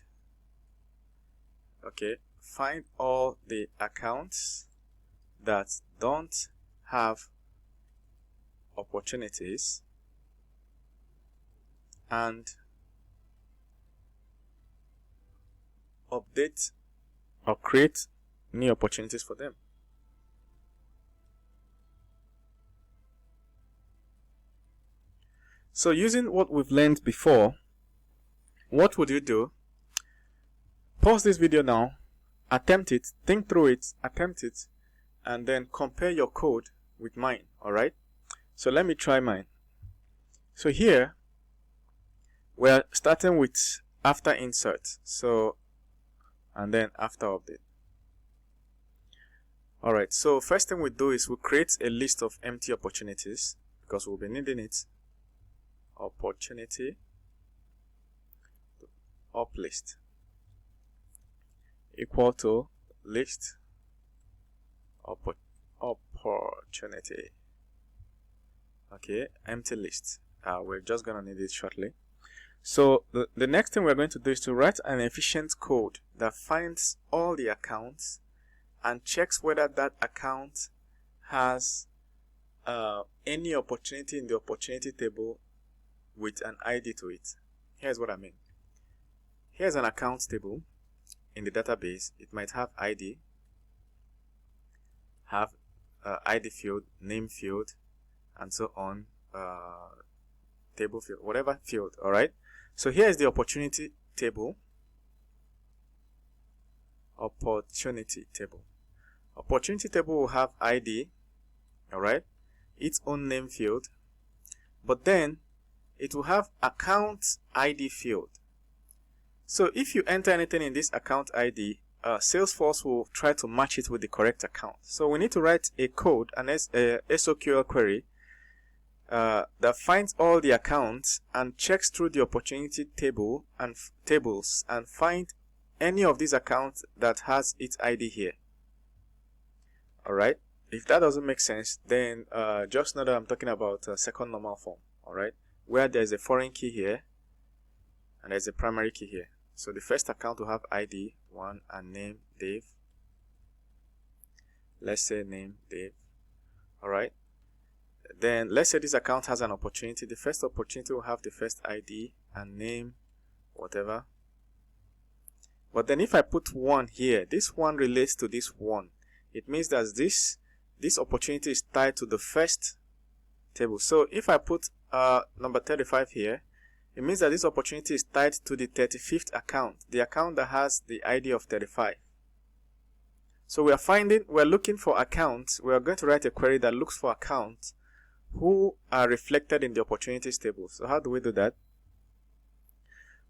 all the accounts that don't have opportunities and update or create new opportunities for them. So using what we've learned before, what would you do? Pause this video now, attempt it, think through it, attempt it, and then compare your code with mine, alright? So let me try mine. So here, we're starting with after insert, so, and then after update. Alright, so first thing we do is we create a list of empty opportunities, because we'll be needing it. Opportunity up list equal to list opportunity. Okay, empty list. We're just gonna need it shortly. So the next thing we're going to do is to write an efficient code that finds all the accounts and checks whether that account has any opportunity in the opportunity table with an ID to it. Here's what I mean. Here's an account table in the database. It might have ID, have ID field, name field, and so on, table field, whatever field. All right. So here is the opportunity table. Opportunity table. Opportunity table will have ID, all right, its own name field, but then it will have account ID field. So if you enter anything in this account ID, Salesforce will try to match it with the correct account. So we need to write a code, an SOQL query that finds all the accounts and checks through the opportunity table and tables and find any of these accounts that has its ID here. Alright, if that doesn't make sense, then just know that I'm talking about second normal form. Alright, where there's a foreign key here and there's a primary key here. So the first account will have ID 1 and name Dave. Let's say name Dave. Alright, then let's say this account has an opportunity. The first opportunity will have the first ID and name whatever. But then if I put 1 here, this 1 relates to this 1. It means that this opportunity is tied to the first table. So if I put number 35 here, it means that this opportunity is tied to the 35th account, the account that has the ID of 35. So we're looking for accounts. We are going to write a query that looks for accounts who are reflected in the opportunities table. So how do we do that?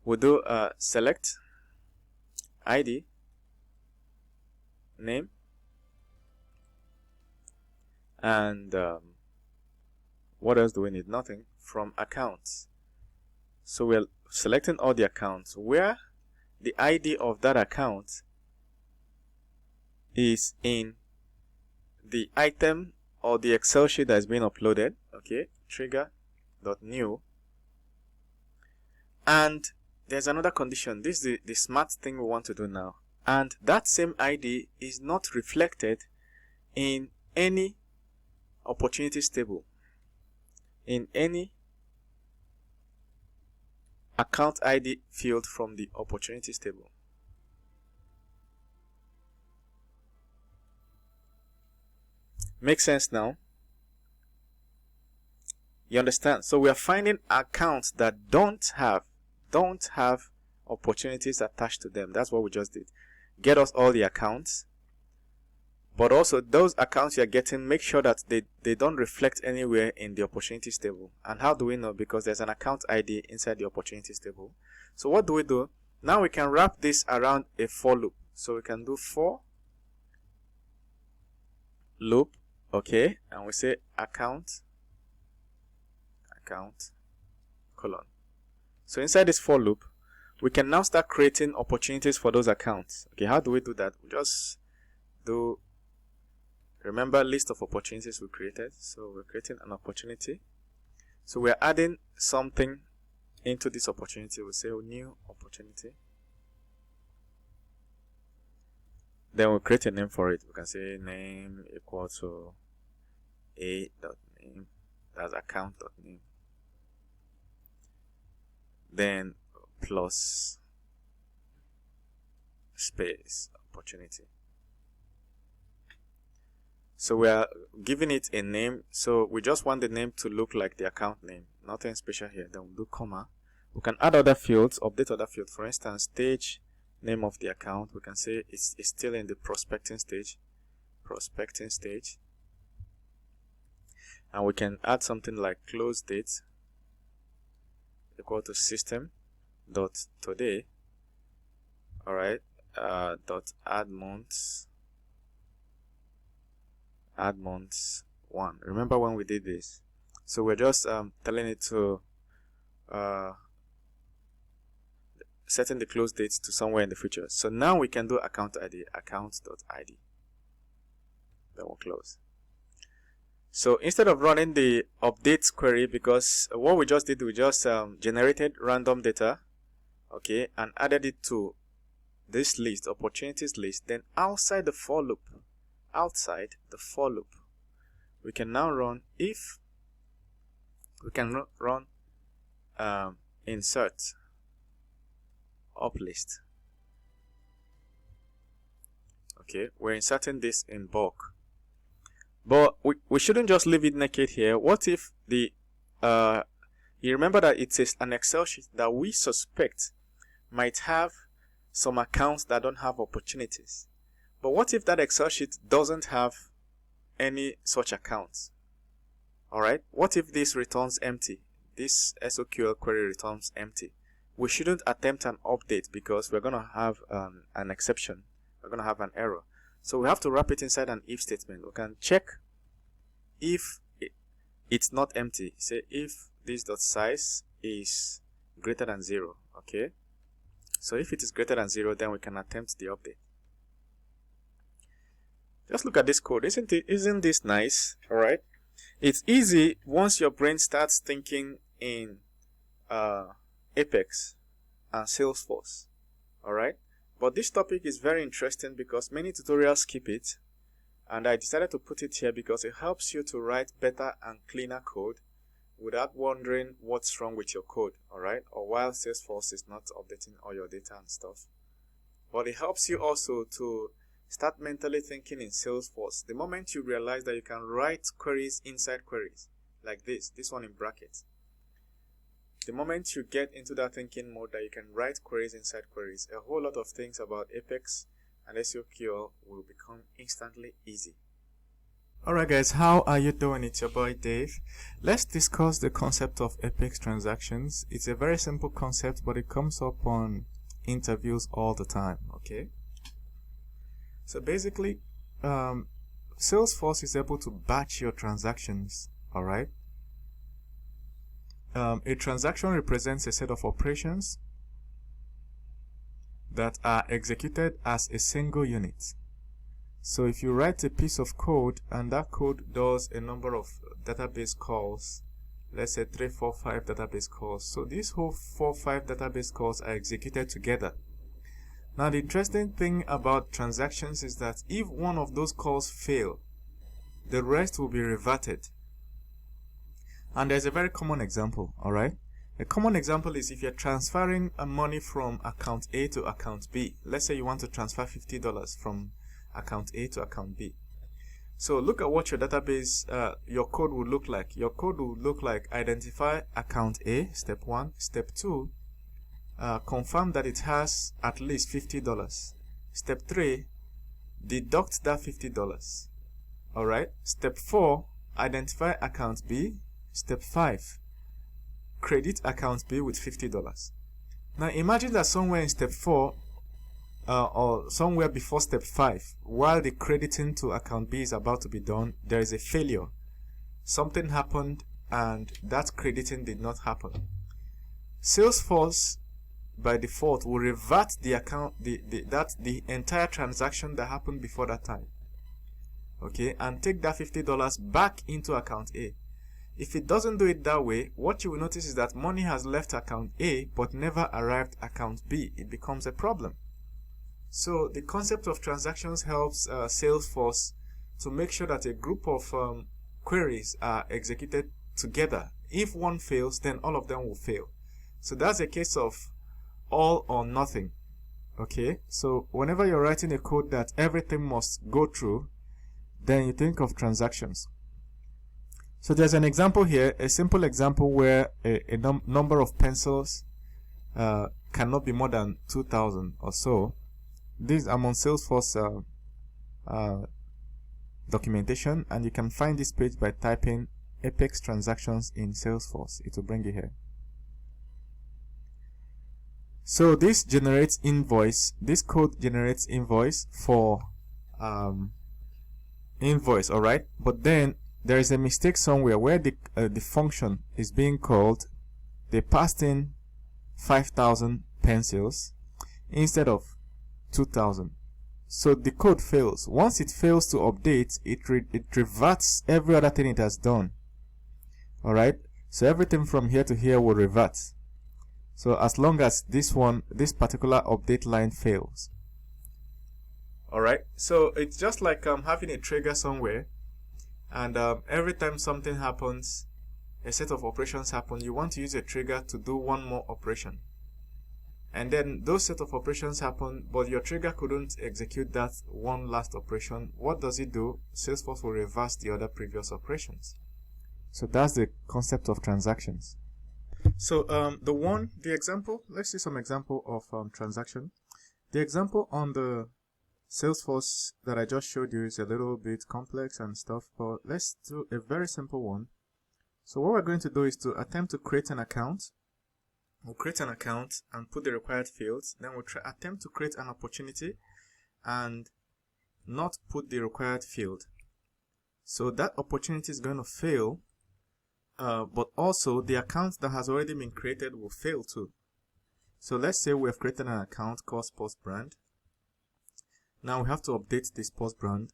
We'll do select ID, name, and what else do we need? Nothing. From accounts. So we're selecting all the accounts where the ID of that account is in the item or the Excel sheet that is being uploaded. Okay, trigger.new. And there's another condition. This is the smart thing we want to do now. And that same ID is not reflected in any opportunities table, in any account ID field from the opportunities table. Make sense now? You understand? So we are finding accounts that don't have opportunities attached to them. That's what we just did. Get us all the accounts, but also those accounts you're getting, make sure that they don't reflect anywhere in the opportunities table. And how do we know? Because there's an account ID inside the opportunities table. So what do we do? Now we can wrap this around a for loop. So we can do for loop, okay, and we say account colon. So inside this for loop, we can now start creating opportunities for those accounts. Okay, how do we do that? We just do, remember, list of opportunities we created. So we're creating an opportunity. So we're adding something into this opportunity. We'll say new opportunity. Then we'll create a name for it. We can say name equal to a.name. That's account.name. Then plus space opportunity. So we are giving it a name. So we just want the name to look like the account name. Nothing special here. Then we'll do comma. We can add other fields, update other fields. For instance, stage, name of the account. We can say it's still in the prospecting stage. And we can add something like close date equal to system.today. Alright. Dot add months 1. Remember when we did this? So we're just telling it to setting the close date to somewhere in the future. So now we can do account ID, account.id. Then we'll close. So instead of running the update query, because what we just did, we just generated random data, okay, and added it to this list, opportunities list. Then outside the for loop, we can now run if we can run insert uplist. Okay, we're inserting this in bulk, but we shouldn't just leave it naked here. What if the you remember that it is an Excel sheet that we suspect might have some accounts that don't have opportunities, but what if that Excel sheet doesn't have any such accounts? Alright, what if this returns empty? This SOQL query returns empty. We shouldn't attempt an update because we're going to have an exception. We're going to have an error. So we have to wrap it inside an if statement. We can check if it's not empty. Say if this.size is greater than 0. Okay. So if it is greater than 0, then we can attempt the update. Just look at this code. Isn't this nice? Alright. It's easy once your brain starts thinking in Apex and Salesforce. Alright. But this topic is very interesting because many tutorials skip it, and I decided to put it here because it helps you to write better and cleaner code without wondering what's wrong with your code, alright, or while Salesforce is not updating all your data and stuff. But it helps you also to start mentally thinking in Salesforce. The moment you realize that you can write queries inside queries, like this one in brackets, the moment you get into that thinking mode that you can write queries inside queries, a whole lot of things about Apex and SOQL will become instantly easy. Alright guys, how are you doing? It's your boy Dave. Let's discuss the concept of Apex transactions. It's a very simple concept, but it comes up on interviews all the time, okay? So basically, Salesforce is able to batch your transactions, alright? A transaction represents a set of operations that are executed as a single unit. So if you write a piece of code and that code does a number of database calls, let's say 3, 4, 5 database calls. So these whole 4, 5 database calls are executed together. Now the interesting thing about transactions is that if one of those calls fail, the rest will be reverted. And there's a very common example, alright? A common example is if you're transferring money from account A to account B. Let's say you want to transfer $50 from account A to account B. So look at what your database, your code will look like. Your code will look like identify account A, step 1. Step 2, confirm that it has at least $50. Step 3, deduct that $50. Alright? Step 4, identify account B. Step 5, credit account B with $50. Now imagine that somewhere in step 4 or somewhere before step 5, while the crediting to account B is about to be done, there is a failure. Something happened and that crediting did not happen. Salesforce by default will revert the account, the entire transaction that happened before that time, okay, and take that $50 back into account A. If it doesn't do it that way, what you will notice is that money has left account A but never arrived account B. It becomes a problem. So the concept of transactions helps Salesforce to make sure that a group of queries are executed together. If one fails, then all of them will fail. So that's a case of all or nothing. Okay, so whenever you're writing a code that everything must go through, then you think of transactions. So there's an example here, a simple example where a number of pencils cannot be more than 2,000 or so. This I'm on Salesforce documentation, and you can find this page by typing Apex transactions in Salesforce. It will bring you here. So this generates invoice. This code generates invoice for invoice, alright? But then there is a mistake somewhere where the function is being called. They passed in 5,000 pencils instead of 2,000. So the code fails. Once it fails to update, it reverts every other thing it has done. Alright, so everything from here to here will revert. So as long as this particular update line fails. Alright, so it's just like having a trigger somewhere, and every time something happens, a set of operations happen, you want to use a trigger to do one more operation. And then those set of operations happen, but your trigger couldn't execute that one last operation. What does it do? Salesforce will reverse the other previous operations. So that's the concept of transactions. So the example, let's see some example of transaction. The example on the Salesforce that I just showed you is a little bit complex and stuff, but let's do a very simple one. So what we're going to do is to attempt to create an account. We'll create an account and put the required fields. Then we'll attempt to create an opportunity and not put the required field. So that opportunity is going to fail, but also the account that has already been created will fail too. So let's say we have created an account called Sports Brand. Now we have to update the Sports Brand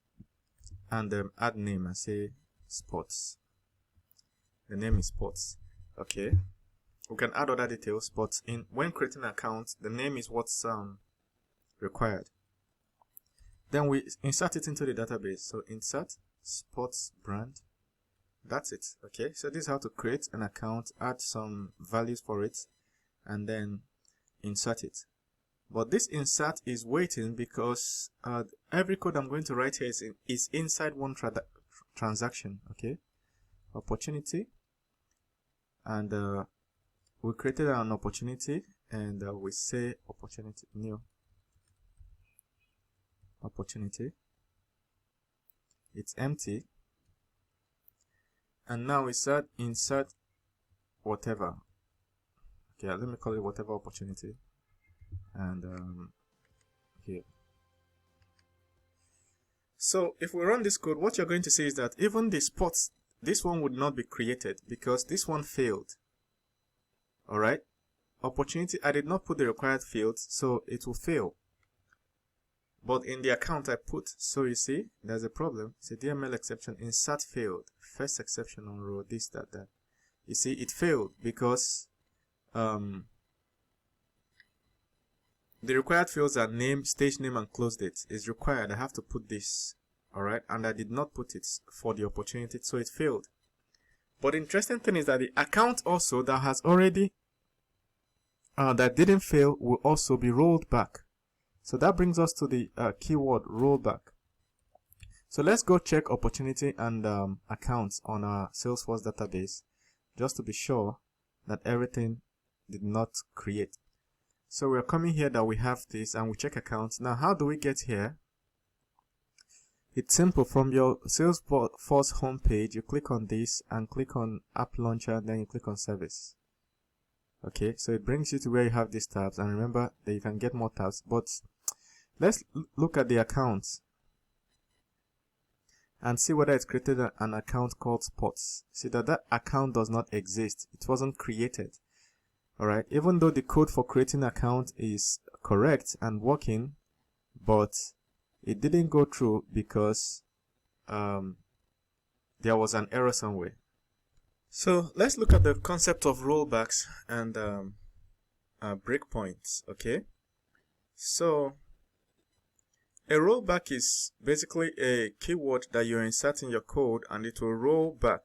and add name and say Sports. The name is Sports. Okay. We can add other details, but when creating an account, the name is what's required. Then we insert it into the database. So insert Sports Brand. That's it. Okay. So this is how to create an account, add some values for it, and then insert it. But this insert is waiting because every code I'm going to write here is inside one transaction. Okay. Opportunity, and we created an opportunity, and we say opportunity new opportunity. It's empty, and now we said insert whatever. Okay, let me call it whatever opportunity, and here. So if we run this code, what you're going to see is that even the sports, this one would not be created because this one failed. Alright, opportunity, I did not put the required fields, so it will fail. But in the account I put, so you see, there's a problem. It's a DML exception, insert failed, first exception on row, this, that. You see, it failed because the required fields are name, stage name, and close date. Is required, I have to put this. Alright, and I did not put it for the opportunity, so it failed. But the interesting thing is that the account also that has already that didn't fail will also be rolled back. So that brings us to the keyword rollback. So let's go check opportunity and accounts on our Salesforce database just to be sure that everything did not create. So we're coming here that we have this and we check accounts. Now how do we get here? It's simple. From your Salesforce homepage, you click on this and click on App Launcher, then you click on Service. Okay, so it brings you to where you have these tabs, and remember that you can get more tabs, but let's look at the accounts and see whether it's created an account called Sports. See that account does not exist. It wasn't created. Alright, even though the code for creating an account is correct and working, but it didn't go through because there was an error somewhere. So let's look at the concept of rollbacks and breakpoints. Okay, so a rollback is basically a keyword that you insert in your code and it will roll back.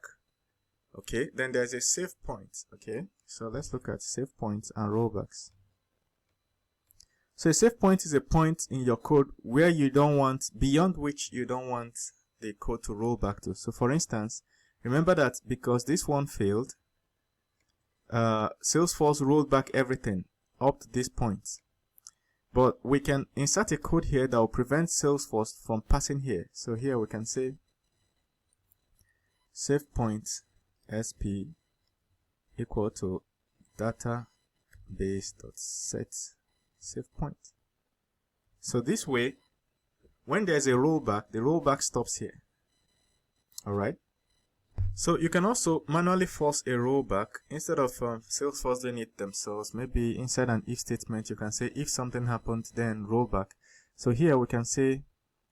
Okay, then there's a save point. Okay, so let's look at save points and rollbacks. So a save point is a point in your code where you don't want, beyond which you don't want the code to roll back to. So for instance, remember that because this one failed, Salesforce rolled back everything up to this point. But we can insert a code here that will prevent Salesforce from passing here. So here we can say save point sp equal to database.set save point. So this way, when there's a rollback, the rollback stops here. Alright. So you can also manually force a rollback instead of Salesforce doing it themselves. Maybe inside an if statement, you can say if something happened, then rollback. So here we can say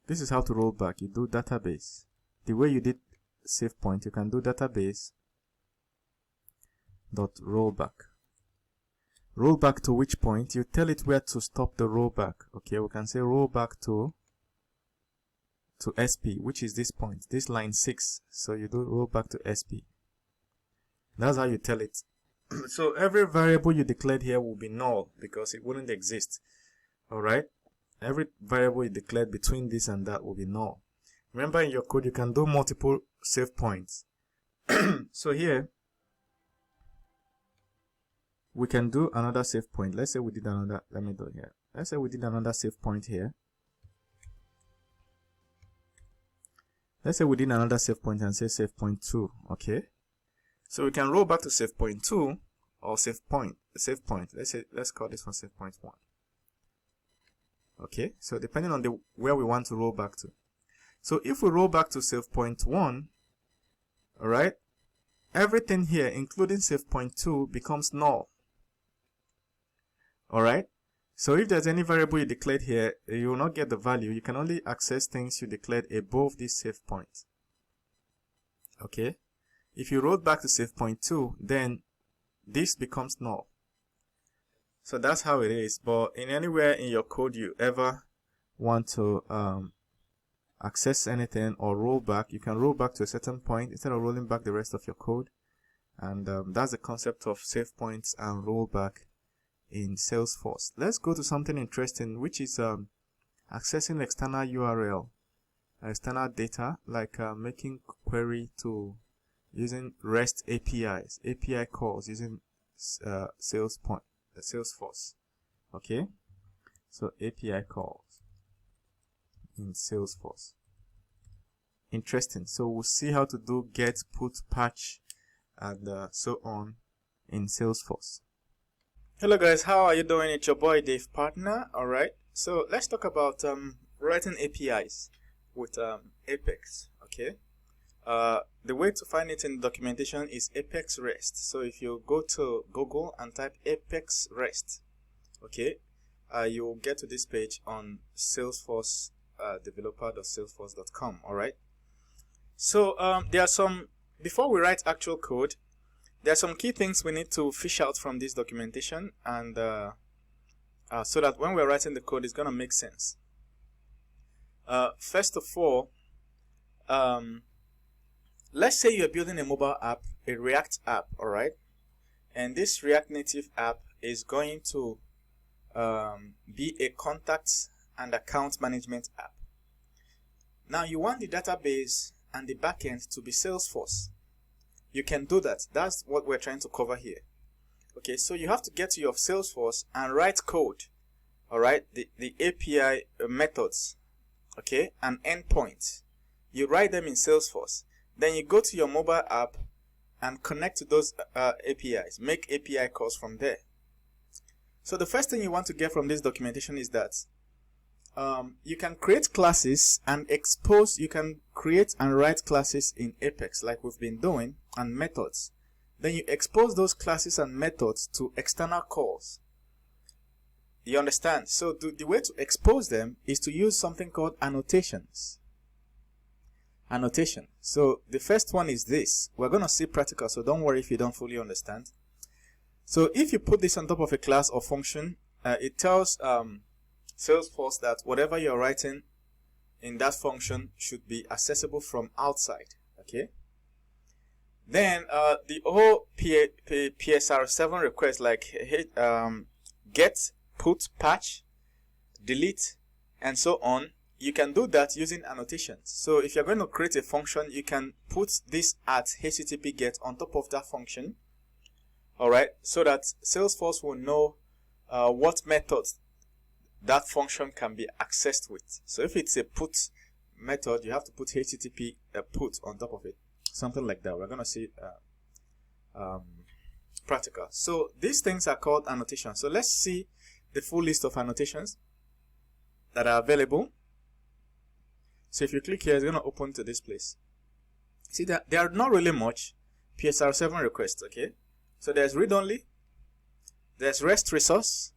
this is how to roll back. You do database. The way you did Savepoint, you can do database dot rollback. Rollback to which point? You tell it where to stop the rollback. Okay, we can say rollback to SP, which is this point, this line 6. So you do rollback to SP. That's how you tell it. So every variable you declared here will be null because it wouldn't exist. Alright? Every variable you declared between this and that will be null. Remember, in your code you can do multiple save points. So here we can do another save point. Let's say we did another, let me do it here. Let's say we did another save point here. Let's say we did another save point and say save point 2. Okay. So we can roll back to save point 2 or save point. Let's call this one save point 1. Okay. So depending on where we want to roll back to. So if we roll back to save point 1, all right, everything here, including save point 2, becomes null. All right. So if there's any variable you declared here, you will not get the value. You can only access things you declared above this save point. Okay. If you roll back to save point 2, then this becomes null. So that's how it is. But in anywhere in your code you ever want to access anything or roll back, you can roll back to a certain point instead of rolling back the rest of your code. And that's the concept of save points and rollback in Salesforce. Let's go to something interesting, which is accessing external URL, external data, like making query to using REST APIs, API calls using Salesforce. Okay, so API calls in Salesforce. Interesting. So we'll see how to do get, put, patch, and so on in Salesforce. Hello guys, how are you doing? It's your boy Dave Partner. Alright, so let's talk about writing APIs with Apex. Okay, the way to find it in the documentation is Apex REST. So if you go to Google and type Apex REST, okay, you'll get to this page on Salesforce developer.salesforce.com. Alright, so there are some, before we write actual code, there are some key things we need to fish out from this documentation, and so that when we're writing the code, it's going to make sense. First of all, let's say you're building a mobile app, a React app, alright? And this React Native app is going to be a contacts and account management app. Now you want the database and the backend to be Salesforce. You can do that. That's what we're trying to cover here. Okay, so you have to get to your Salesforce and write code. Alright, the API methods, okay, and endpoints. You write them in Salesforce. Then you go to your mobile app and connect to those APIs. Make API calls from there. So the first thing you want to get from this documentation is that you can create classes and expose, you can create and write classes in Apex like we've been doing, and methods. Then you expose those classes and methods to external calls. You understand? So the way to expose them is to use something called annotations. Annotation. So the first one is this. We're going to see practical, so don't worry if you don't fully understand. So if you put this on top of a class or function, it tells Salesforce that whatever you're writing in that function should be accessible from outside. Okay. Then the whole PSR7 requests like get, put, patch, delete, and so on. You can do that using annotations. So if you're going to create a function, you can put this at HTTP get on top of that function. All right, so that Salesforce will know what methods that function can be accessed with. So if it's a put method, you have to put HTTP put on top of it, something like that. We're going to see practical. So these things are called annotations. So let's see the full list of annotations that are available. So if you click here, it's going to open to this place. See that there are not really much PSR7 requests. Okay, so there's read only, there's REST resource,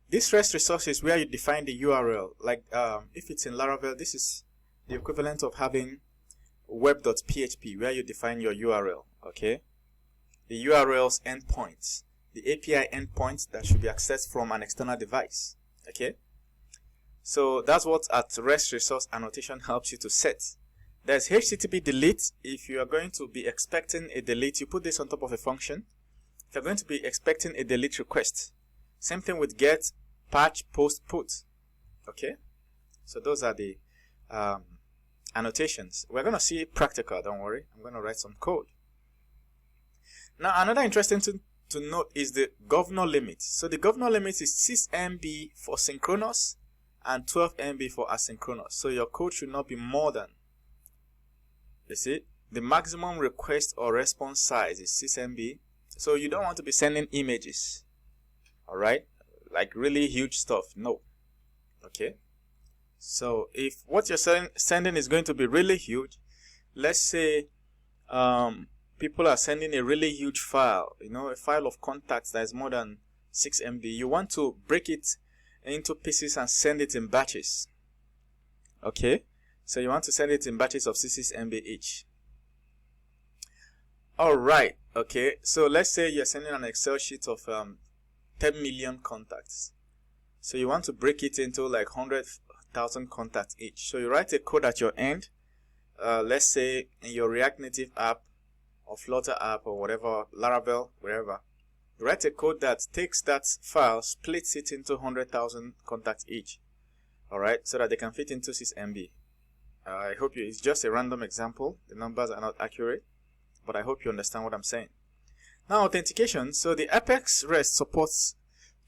This REST resource is where you define the URL. Like if it's in Laravel, this is the equivalent of having web.php, where you define your URL. Okay, the URL's endpoints, the API endpoints that should be accessed from an external device. Okay, so that's what at REST resource annotation helps you to set. There's HTTP delete. If you are going to be expecting a delete, you put this on top of a function. If you're going to be expecting a delete request, same thing with get, patch, post, put. Okay, so those are the annotations. We're going to see practical, don't worry. I'm going to write some code. Now, another interesting thing to note is the governor limit. So the governor limit is 6 MB for synchronous and 12 MB for asynchronous. So your code should not be more than, you see, the maximum request or response size is 6 MB. So you don't want to be sending images, all right, like really huge stuff. No. Okay, so if what you're sending is going to be really huge, let's say people are sending a really huge file, you know, a file of contacts that is more than 6 MB. You want to break it into pieces and send it in batches. Okay, so you want to send it in batches of 6 MB each. All right. Okay, so let's say you're sending an Excel sheet of 10 million contacts. So you want to break it into like 100,000 contacts each. So you write a code at your end. Let's say in your React Native app or Flutter app or whatever, Laravel, wherever. You write a code that takes that file, splits it into 100,000 contacts each. All right, so that they can fit into 6 MB. I hope it's just a random example. The numbers are not accurate, but I hope you understand what I'm saying. Now, authentication. So the Apex REST supports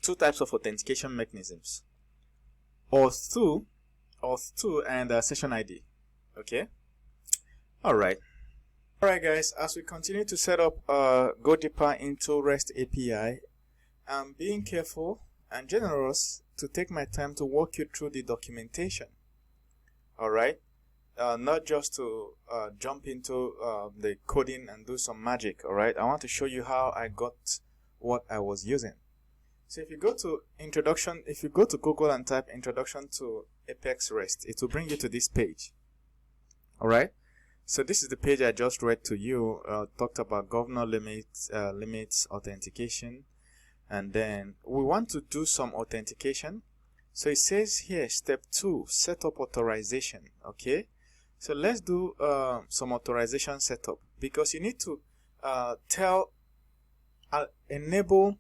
two types of authentication mechanisms: Auth2 and Session ID. Okay. All right, guys. As we continue to set up, go deeper into REST API, I'm being careful and generous to take my time to walk you through the documentation. All right. Not just to jump into the coding and do some magic. All right, I want to show you how I got what I was using. So if you go to introduction, if you go to Google and type introduction to Apex REST, it will bring you to this page. All right, so this is the page I just read to you. Talked about governor limits, authentication, and then we want to do some authentication. So it says here, step 2, set up authorization. Okay, so let's do some authorization setup, because you need to enable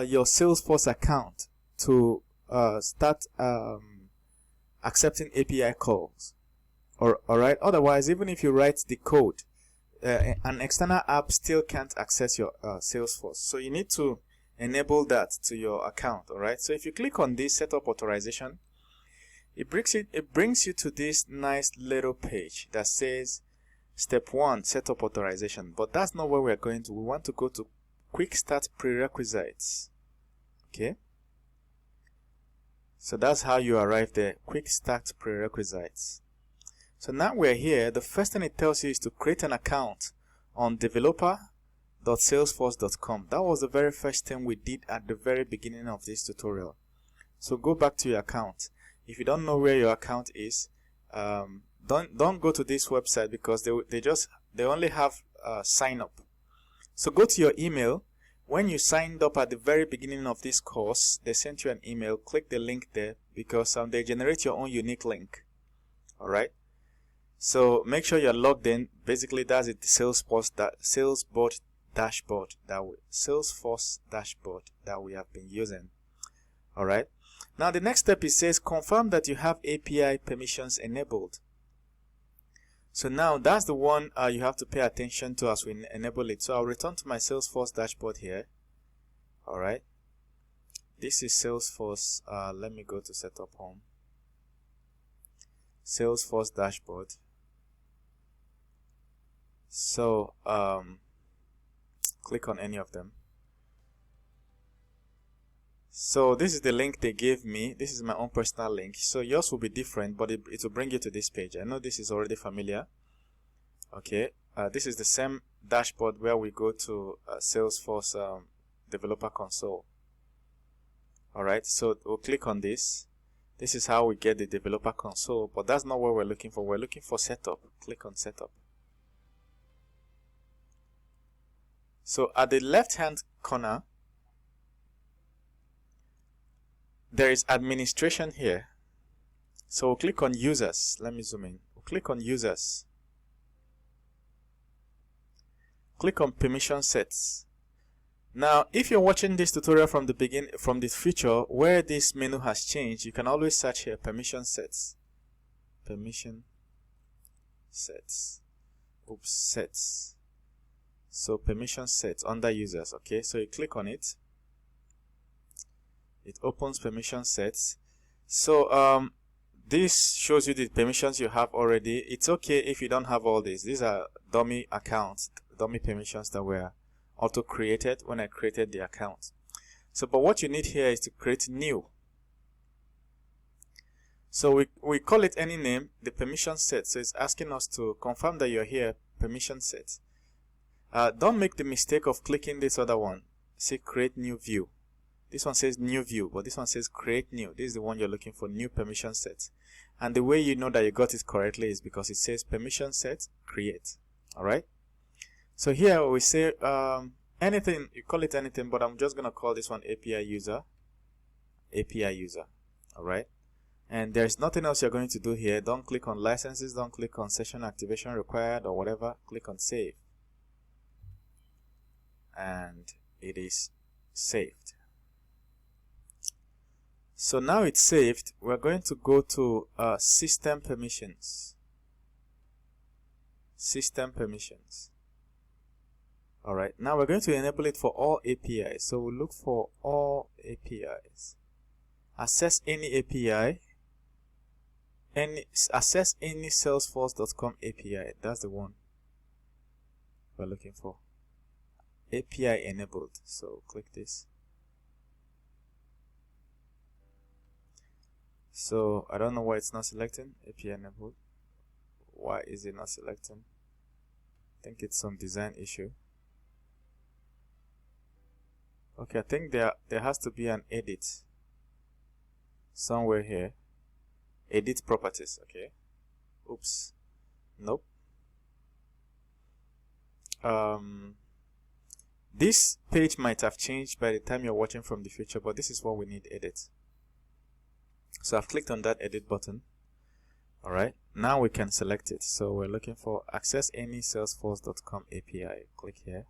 your Salesforce account to start accepting API calls. Alright, otherwise, even if you write the code, an external app still can't access your Salesforce. So you need to enable that to your account. Alright, so if you click on this setup authorization, it brings you to this nice little page that says step 1, setup authorization. But that's not where we're going to. We want to go to quick start prerequisites. Okay, so that's how you arrive there, quick start prerequisites. So now we're here. The first thing it tells you is to create an account on developer.salesforce.com. That was the very first thing we did at the very beginning of this tutorial. So go back to your account. If you don't know where your account is, don't go to this website, because they only have sign up. So go to your email. When you signed up at the very beginning of this course, they sent you an email. Click the link there, because they generate your own unique link. All right. So make sure you're logged in. Basically, that's it. Salesforce dashboard that we have been using. All right. Now the next step, it says confirm that you have API permissions enabled. So now that's the one you have to pay attention to as we enable it. So I'll return to my Salesforce dashboard here. All right. This is Salesforce. Let me go to setup home. Salesforce dashboard. So click on any of them. So this is the link they gave me. This is my own personal link. So yours will be different, but it will bring you to this page. I know this is already familiar. Okay, this is the same dashboard where we go to Salesforce Developer Console. Alright, so we'll click on this. This is how we get the developer console, but that's not what we're looking for. We're looking for setup. Click on setup. So at the left hand corner, there is administration here. So we'll click on users. Let me zoom in. We'll click on users. Click on permission sets. Now, if you're watching this tutorial from the beginning, from the future, where this menu has changed, you can always search here, permission sets. Permission sets. Oops, sets. So permission sets under users, okay? So you click on it. It opens permission sets. So this shows you the permissions you have already. It's okay if you don't have all these. These are dummy accounts, dummy permissions that were auto created when I created the account. So but what you need here is to create new. So we call it any name, the permission set. So it's asking us to confirm that you're here, permission set. Don't make the mistake of clicking this other one. Say create new view. This one says new view, but this one says create new. This is the one you're looking for, new permission set. And the way you know that you got it correctly is because it says permission set create. Alright? So here we say anything, you call it anything, but I'm just going to call this one API user. API user. Alright? And there's nothing else you're going to do here. Don't click on licenses, don't click on session activation required or whatever. Click on save. And it is saved. So now it's saved. We're going to go to system permissions. System permissions. Alright, now we're going to enable it for all APIs. So we'll look for all APIs. Access any API. Access any Salesforce.com API. That's the one we're looking for. API enabled. So click this. So I don't know why it's not selecting. API enabled. Why is it not selecting? I think it's some design issue. Okay, I think there has to be an edit somewhere here. Edit properties. Okay. Oops. Nope. This page might have changed by the time you're watching from the future, but this is what we need, edit. So I've clicked on that edit button. Alright, now we can select it. So we're looking for access any Salesforce.com API. Click here.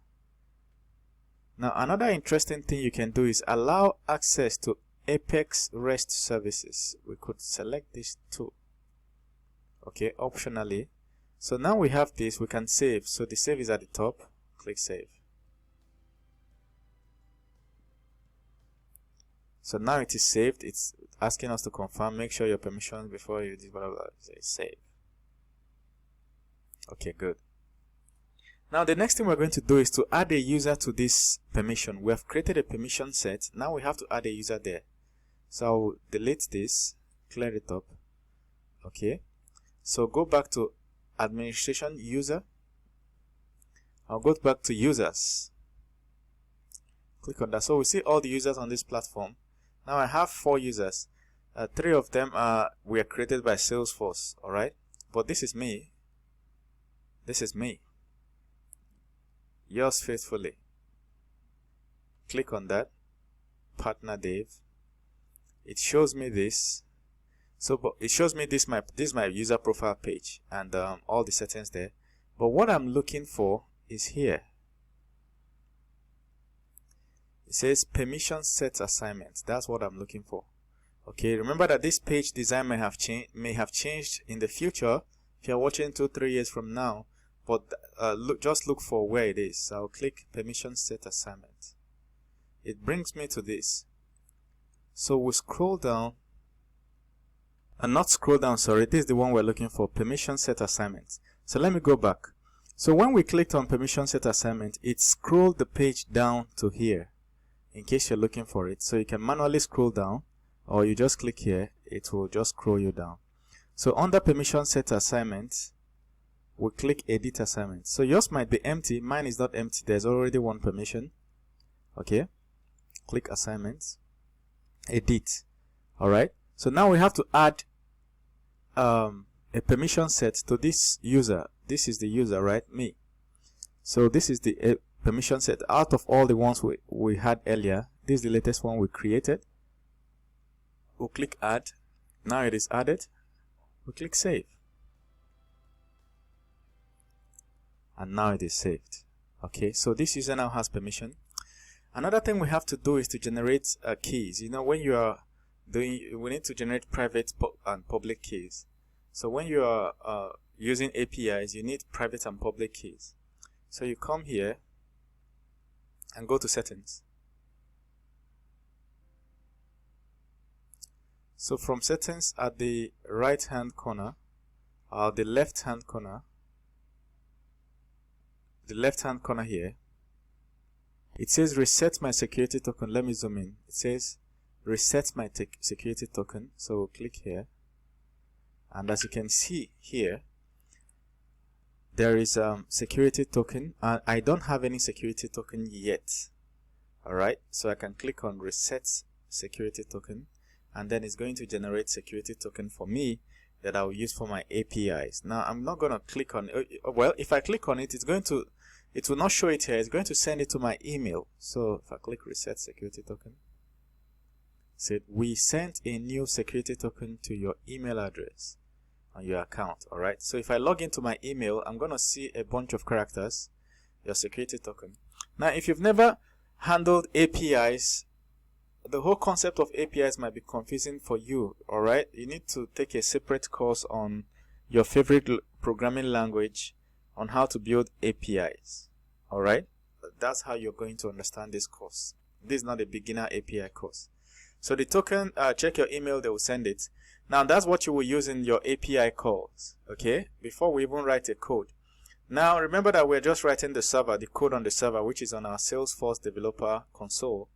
Now another interesting thing you can do is allow access to Apex REST services. We could select this too. Okay, optionally. So now we have this, we can save. So the save is at the top. Click save. So now it is saved. It's asking us to confirm. Make sure your permissions before you do blah, blah, blah. Say save. Okay, good. Now the next thing we're going to do is to add a user to this permission. We have created a permission set. Now we have to add a user there. So I'll delete this, clear it up. Okay. So go back to administration user. I'll go back to users. Click on that. So we see all the users on this platform. Now I have 4 users. 3 of them were created by Salesforce. Alright. But this is me. This is me. Yours faithfully. Click on that. Partner Dave. It shows me this. So but it shows me this is my user profile page and all the settings there. But what I'm looking for is here. It says permission set assignment. That's what I'm looking for. Okay, remember that this page design may have changed in the future if you're watching 2-3 years from now. But just look for where it is. So I'll click permission set assignment. It brings me to this. So we scroll down. And not scroll down, sorry. This is the one we're looking for, permission set assignment. So let me go back. So when we clicked on permission set assignment, it scrolled the page down to here. In case you're looking for it. So you can manually scroll down, or you just click here, it will just scroll you down. So under permission set assignment, we click edit assignment. So yours might be empty, mine is not empty, there's already one permission. Okay, click assignments. edit. All right, so now we have to add a permission set to this user. This is the user, right? Me. So this is the permission set out of all the ones we had earlier. This is the latest one we created. We'll click add. Now it is added. We click save. And now it is saved. Okay, so this user now has permission. Another thing we have to do is to generate keys. You know, when you are we need to generate private and public keys. So when you are using APIs, you need private and public keys. So you come here and go to settings. So from settings at the right hand corner or the left hand corner, here, it says reset my security token. Let me zoom in. It says reset my security token. So we'll click here, and as you can see here, there is security token. I don't have any security token yet. Alright, so I can click on reset security token, and then it's going to generate security token for me that I will use for my APIs. Now I'm not going to click on it. Well, if I click on it, it will not show it here. It's going to send it to my email. So if I click reset security token, said we sent a new security token to your email address on your account. All right, so if I log into my email, I'm going to see a bunch of characters, your security token. Now if you've never handled APIs, the whole concept of APIs might be confusing for you. All right, you need to take a separate course on your favorite programming language on how to build APIs. All right, that's how you're going to understand this course. This is not a beginner API course. So the token, check your email, they will send it. Now that's what you will use in your API calls, okay, before we even write a code. Now remember that we're just writing the server, the code on the server, which is on our Salesforce Developer console.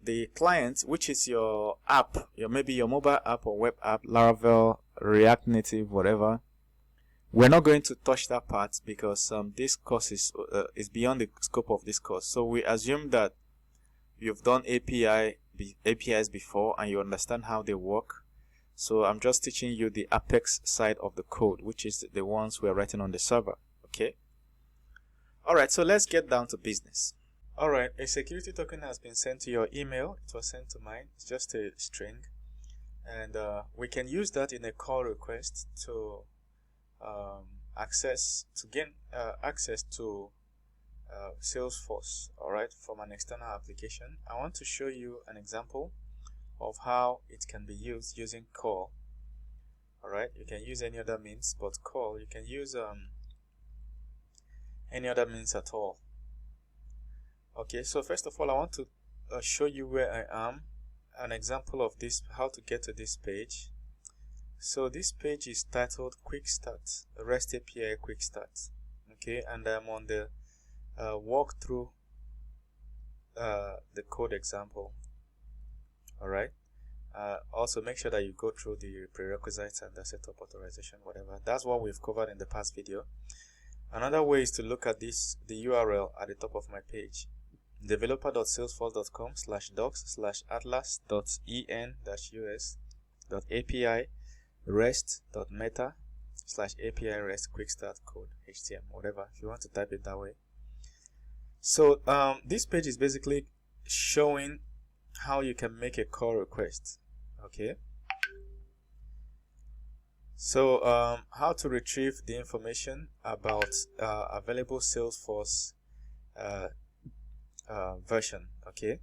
The client, which is your app, maybe your mobile app or web app, Laravel, React Native, whatever. We're not going to touch that part because this course is beyond the scope of this course. So we assume that you've done APIs before and you understand how they work. So I'm just teaching you the Apex side of the code, which is the ones we're writing on the server. Okay. All right. So let's get down to business. All right. A security token has been sent to your email. It was sent to mine. It's just a string, and we can use that in a call request to gain access to Salesforce. All right, from an external application. I want to show you an example of how it can be used using call. All right, you can use any other means, but call, you can use any other means at all. Okay, so first of all, I want to show you where I am, an example of this, how to get to this page. So this page is titled Quick Start, REST API Quick Start. Okay, and I'm on the walkthrough the code example. All right. Also make sure that you go through the prerequisites and the setup authorization, whatever. That's what we've covered in the past video. Another way is to look at the URL at the top of my page, developer.salesforce.com/docs/atlas.en-us.api rest.meta/api rest quick start code html, whatever, if you want to type it that way. So this page is basically showing how you can make a call request. Okay, so how to retrieve the information about available Salesforce version. Okay,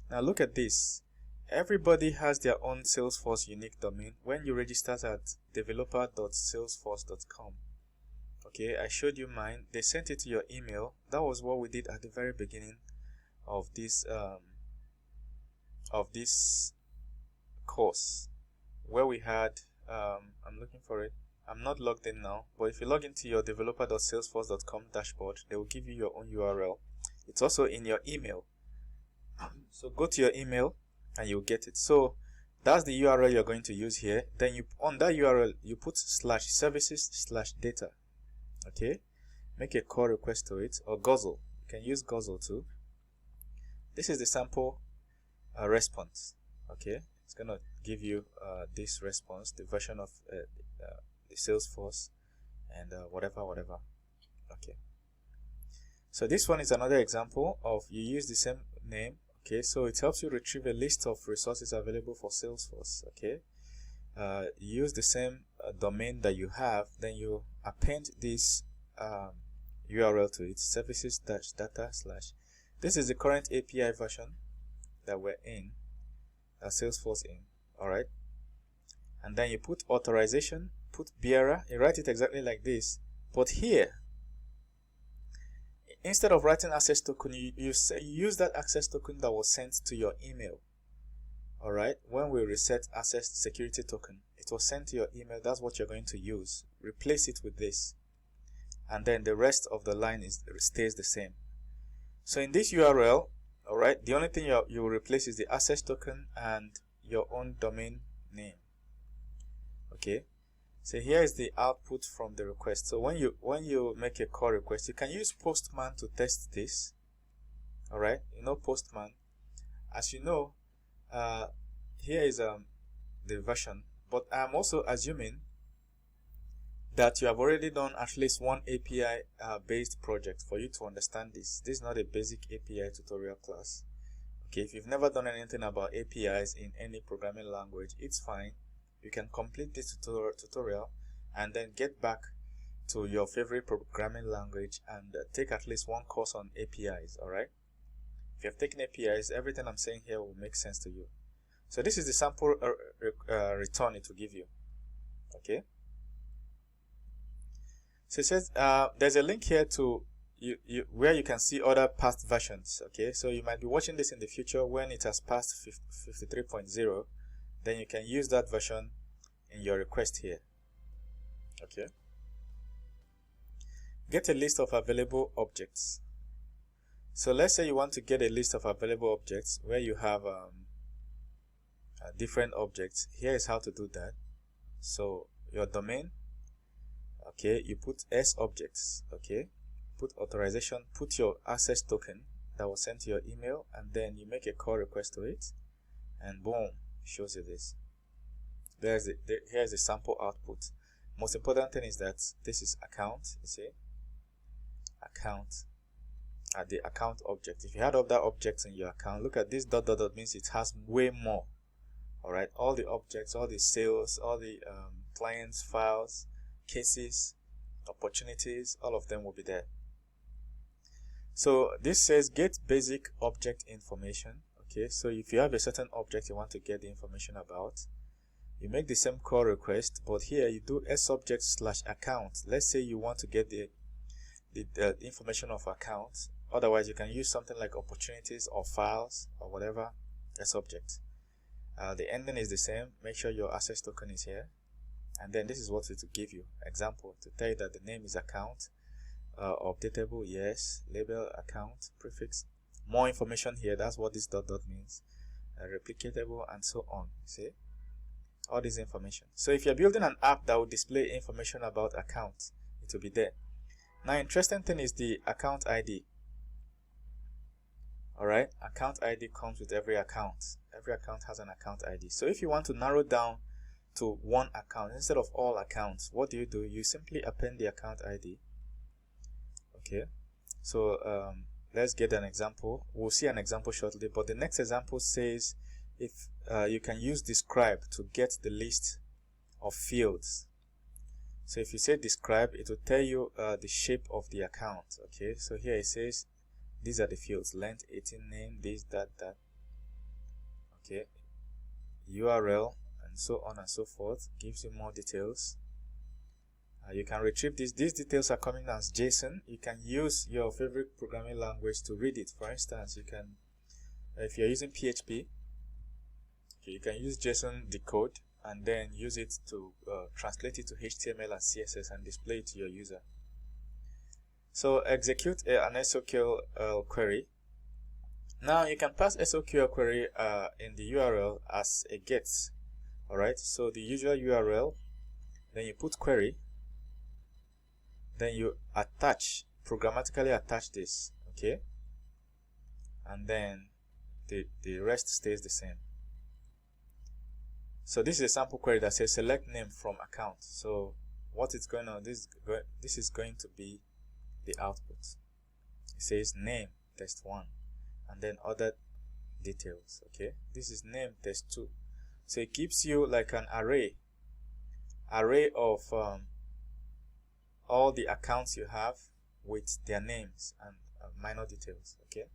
now look at this. Everybody has their own Salesforce unique domain when you register at developer.salesforce.com. Okay, I showed you mine. They sent it to your email. That was what we did at the very beginning of this course, where we had I'm looking for it. I'm not logged in now, but if you log into your developer.salesforce.com dashboard, they will give you your own URL. It's also in your email. So go to your email and you'll get it. So that's the URL you're going to use here. Then on that URL you put /services/data. Okay, make a call request to it, or Guzzle. You can use Guzzle too. This is the sample a response. Okay, it's gonna give you this response, the version of the Salesforce, and whatever. Okay, so this one is another example of you use the same name. Okay, so it helps you retrieve a list of resources available for Salesforce. Okay, you use the same domain that you have, then you append this URL to it, services-data/. This is the current API version that we're in, Salesforce in. All right, and then you put authorization, put bearer, you write it exactly like this, but here, instead of writing access token, you use that access token that was sent to your email. All right, when we reset access security token, it was sent to your email. That's what you're going to use. Replace it with this, and then the rest of the line stays the same. So in this URL, all right, the only thing you will replace is the access token and your own domain name. Okay, so here is the output from the request. So when you make a call request, you can use Postman to test this. All right, you know Postman. As you know, here is the version, but I'm also assuming that you have already done at least one API based project for you to understand this. This is not a basic API tutorial class. Okay, if you've never done anything about APIs in any programming language, it's fine. You can complete this tutorial and then get back to your favorite programming language and take at least one course on APIs. All right, if you have taken APIs, everything I'm saying here will make sense to you. So this is the sample return it will give you. Okay, so it says there's a link here to where you can see other past versions. Okay, so you might be watching this in the future when it has passed 53.0, then you can use that version in your request here. Okay, get a list of available objects. So let's say you want to get a list of available objects where you have different objects. Here is how to do that. So your domain, okay, you put sObjects. Okay, put authorization, put your access token that was sent to your email, and then you make a call request to it, and boom, shows you this. Here's the sample output. Most important thing is that this is account. You see, account at the account object. If you had other objects in your account, look at this dot means it has way more. All right, all the objects, all the sales, all the clients, files, cases, opportunities, all of them will be there. So this says get basic object information. Okay, so if you have a certain object you want to get the information about, you make the same call request, but here you do sObjects/account. Let's say you want to get the information of account. Otherwise, you can use something like opportunities or files or whatever, sObject. The ending is the same. Make sure your access token is here, and then this is what it will give you. Example, to tell you that the name is account, updatable, yes, label account, prefix, more information here. That's what this dot means, replicatable, and so on. See, all this information. So if you're building an app that will display information about accounts, it will be there. Now, interesting thing is the account ID. All right, account ID comes with every account. Every account has an account ID. So if you want to narrow down to one account instead of all accounts, what do? You simply append the account ID. Okay, so let's get an example. We'll see an example shortly, but the next example says if you can use describe to get the list of fields. So if you say describe, it will tell you the shape of the account. Okay, so here it says these are the fields: length, 18, name, this, that. Okay, URL, and so on and so forth. Gives you more details. You can retrieve these details are coming as JSON. You can use your favorite programming language to read it. For instance, you can, if you're using PHP, you can use JSON decode and then use it to translate it to HTML and CSS and display it to your user. So execute an SOQL query. Now you can pass SOQL query in the URL as a get. Alright, so the usual URL, then you put query, then you attach, programmatically attach this, okay, and then the rest stays the same. So this is a sample query that says select name from account. So what it's going on, this is going to be the output. It says name test1 and then other details. Okay, this is name test2. So it gives you like an array of all the accounts you have with their names and minor details. Okay,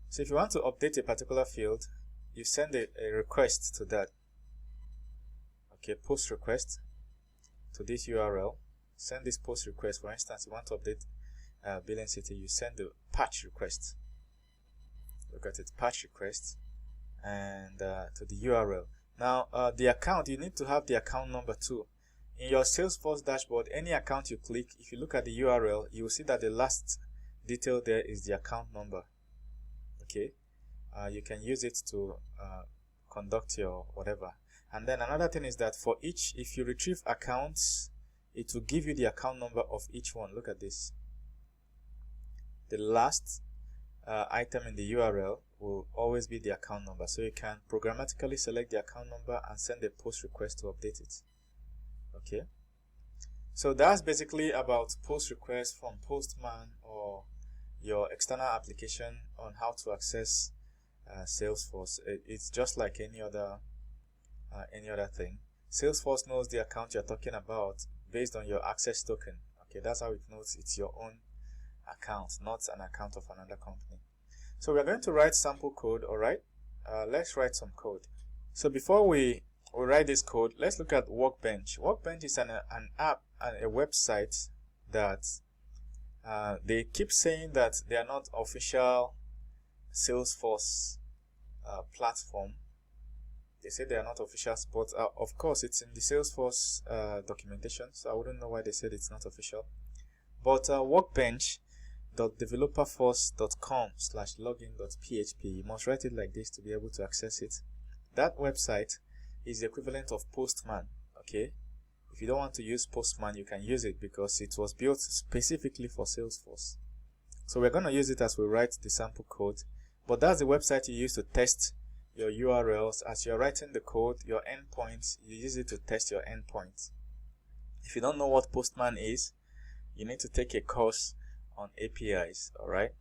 so if you want to update a particular field, you send a request to that. Okay, post request to this URL. Send this post request. For instance, you want to update billing city, you send the patch request. Look at it, patch request, and to the URL. Now the account, you need to have the account number too. In your Salesforce dashboard, any account you click, if you look at the URL, you will see that the last detail there is the account number. Okay, you can use it to conduct your whatever. And then another thing is that for each, if you retrieve accounts, it will give you the account number of each one. Look at this. The last item in the URL will always be the account number, so you can programmatically select the account number and send a post request to update it. Okay, so that's basically about post requests from Postman or your external application on how to access Salesforce. It's just like any other thing. Salesforce knows the account you're talking about based on your access token. Okay, that's how it knows it's your own account, not an account of another company. So we're going to write sample code. All right, let's write some code. So before we write this code, let's look at Workbench. Workbench is an app and a website that they keep saying that they are not official Salesforce platform. They say they are not official, but of course it's in the Salesforce documentation, so I wouldn't know why they said it's not official. But workbench.developerforce.com/login.php, you must write it like this to be able to access it. That website is the equivalent of Postman. Okay, if you don't want to use Postman, you can use it because it was built specifically for Salesforce. So we're going to use it as we write the sample code, but that's the website you use to test your URLs. As you're writing the code, your endpoints, you use it to test your endpoints. If you don't know what Postman is, you need to take a course on APIs. All right,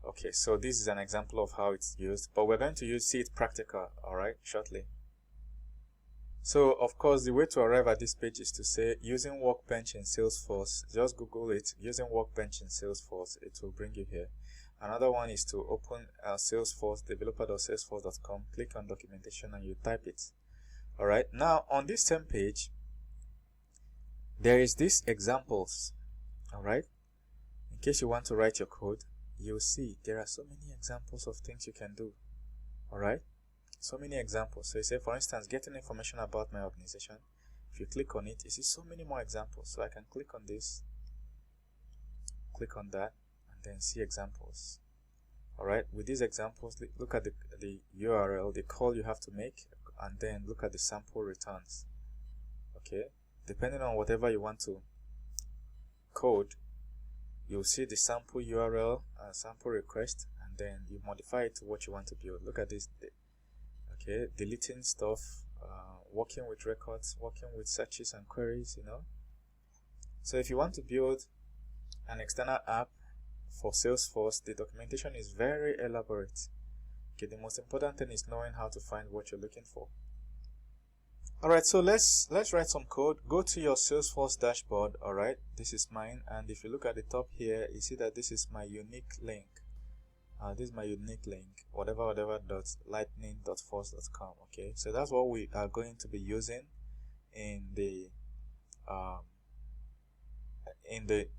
okay, so this is an example of how it's used, but we're going to see it practical, all right, shortly. So of course the way to arrive at this page is to say using Workbench in Salesforce. Just Google it, using Workbench in Salesforce, it will bring you here. Another one is to open Salesforce, developer.salesforce.com, click on documentation and you type it. All right, now on this same page there is this examples. All right, in case you want to write your code, you'll see there are so many examples of things you can do. All right, so many examples. So you say, for instance, getting information about my organization. If you click on it, you see so many more examples. So I can click on this, click on that, and then see examples. All right, with these examples, look at the URL, the call you have to make, and then look at the sample returns. Okay, depending on whatever you want to code, you'll see the sample URL, sample request, and then you modify it to what you want to build. Look at this. Okay, deleting stuff, working with records, working with searches and queries, you know. So if you want to build an external app for Salesforce, the documentation is very elaborate. Okay, the most important thing is knowing how to find what you're looking for. All right, so let's write some code. Go to your Salesforce dashboard. All right, this is mine, and if you look at the top here, you see that this is my unique link. This is my unique link, whatever.lightning.force.com. Okay, so that's what we are going to be using in the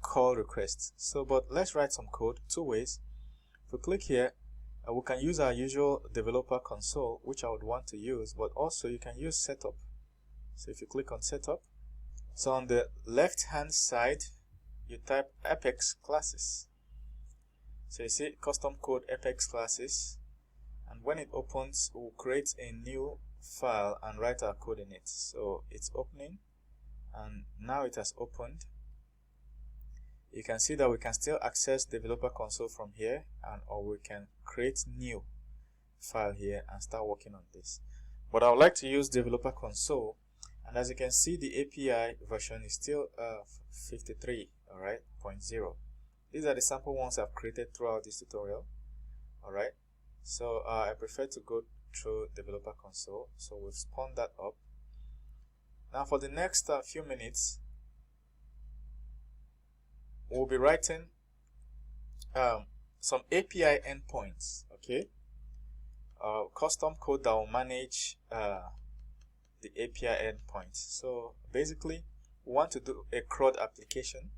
call requests. So, but let's write some code two ways. If we click here, we can use our usual developer console, which I would want to use, but also you can use setup. So if you click on setup, so on the left hand side you type Apex classes. So you see custom code Apex classes, and when it opens, we'll create a new file and write our code in it. So it's opening, and now it has opened. you can see that we can still access developer console from here, and or we can create new file here and start working on this. But I would like to use developer console, and as you can see, the API version is still 53, all right, 0.0. These are the sample ones I've created throughout this tutorial, all right. So I prefer to go through developer console. So we've spun that up. Now for the next few minutes, we'll be writing some API endpoints, okay? Custom code that will manage the API endpoints. So basically, we want to do a CRUD application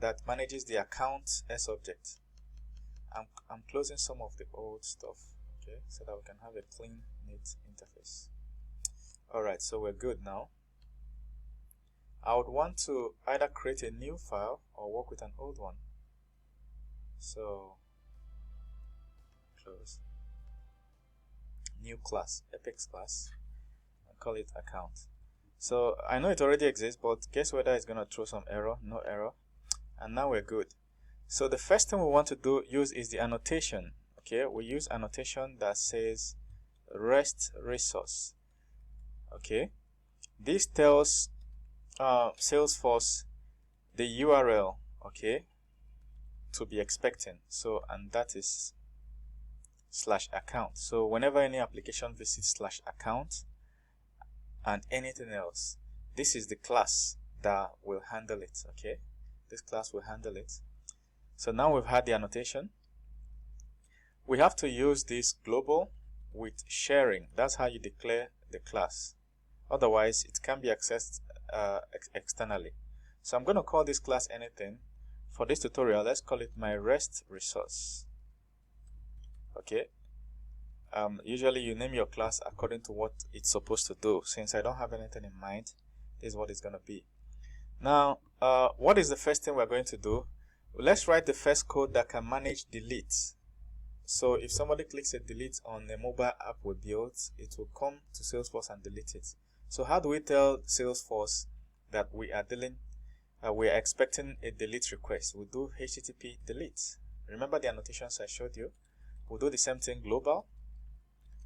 that manages the account sObject. I'm closing some of the old stuff, okay, so that we can have a clean, neat interface. Alright, so we're good now. I would want to either create a new file or work with an old one. So, close. New class, Apex class, and call it account. So, I know it already exists, but guess whether it's going to throw some error? No error. And now we're good. So, the first thing we want to use is the annotation. Okay, we use annotation that says REST resource. Okay, this tells Salesforce the URL, okay, to be expecting. So, and that is /account. So whenever any application visits /account and anything else, this is the class that will handle it, okay. This class will handle it. So now we've had the annotation. We have to use this global with sharing. That's how you declare the class. Otherwise, it can be accessed externally. So I'm going to call this class anything. For this tutorial, let's call it my REST resource. Okay. Usually you name your class according to what it's supposed to do. Since I don't have anything in mind, this is what it's going to be. Now, what is the first thing we're going to do? Let's write the first code that can manage delete. So if somebody clicks a delete on a mobile app we built, it will come to Salesforce and delete it. So how do we tell Salesforce that we are expecting a delete request? We'll do HTTP delete. Remember the annotations I showed you? We'll do the same thing, global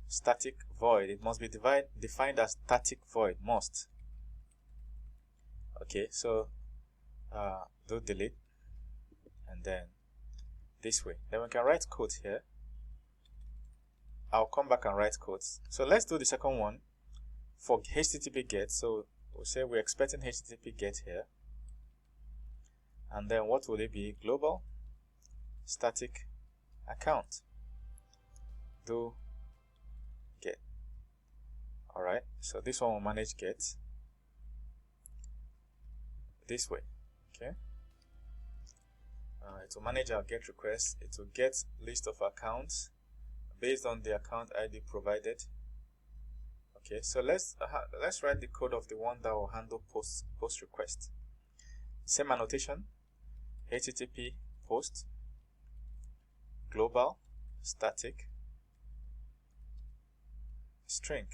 static void. It must be defined as static void, must. Okay, so do delete, and then this way. Then we can write code here. I'll come back and write codes. So let's do the second one for HTTP get. So we'll say we're expecting HTTP get here. And then what will it be? Global static account. Do get. Alright, so this one will manage get this way. Okay. It will manage our get request. It will get list of accounts based on the account ID provided. Okay, so let's write the code of the one that will handle post request. Same annotation, HTTP post, global static string.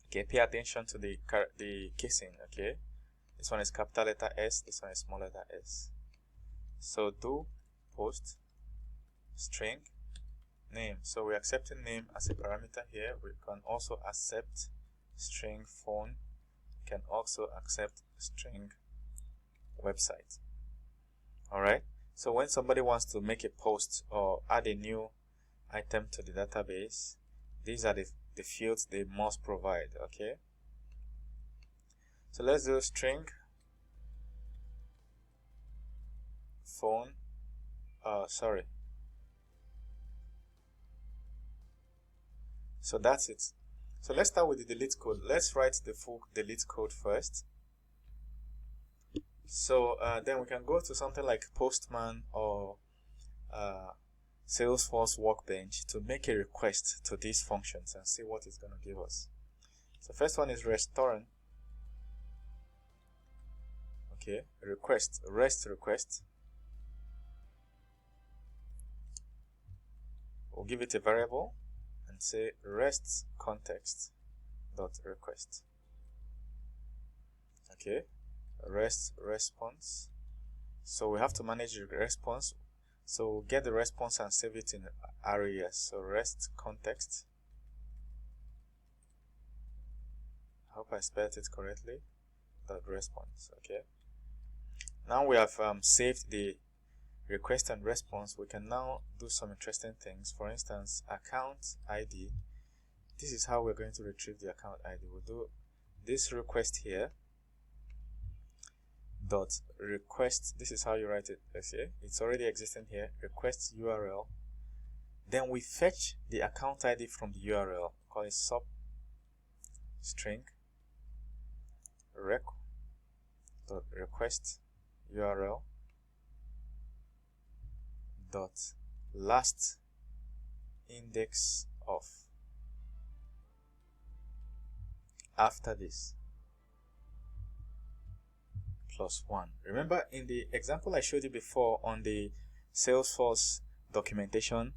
Okay, pay attention to the casing. Okay, this one is capital letter S, this one is small letter s. So do post string name. So we're accepting name as a parameter here. We can also accept string phone. We can also accept string website. Alright, so when somebody wants to make a post or add a new item to the database, these are the fields they must provide. Okay, so let's do string phone. So that's it. So let's start with the delete code. Let's write the full delete code first. So then we can go to something like Postman or Salesforce Workbench to make a request to these functions and see what it's going to give us. So first one is restaurant. Okay, request, REST request. We'll give it a variable and say REST context dot request. Okay, REST response So we have to manage the response. So we'll get the response and save it in RES. So rest context. I hope I spelled it correctly. Dot response. Okay. Now we have saved the request and response. We can now do some interesting things. For instance, account ID. This is how we're going to retrieve the account ID. We'll do this request here. Dot request. This is how you write it. Okay, it's already existing here. Request URL. Then we fetch the account ID from the URL. Call it sub string rec dot request URL dot last index of. After this +1. Remember in the example I showed you before on the Salesforce documentation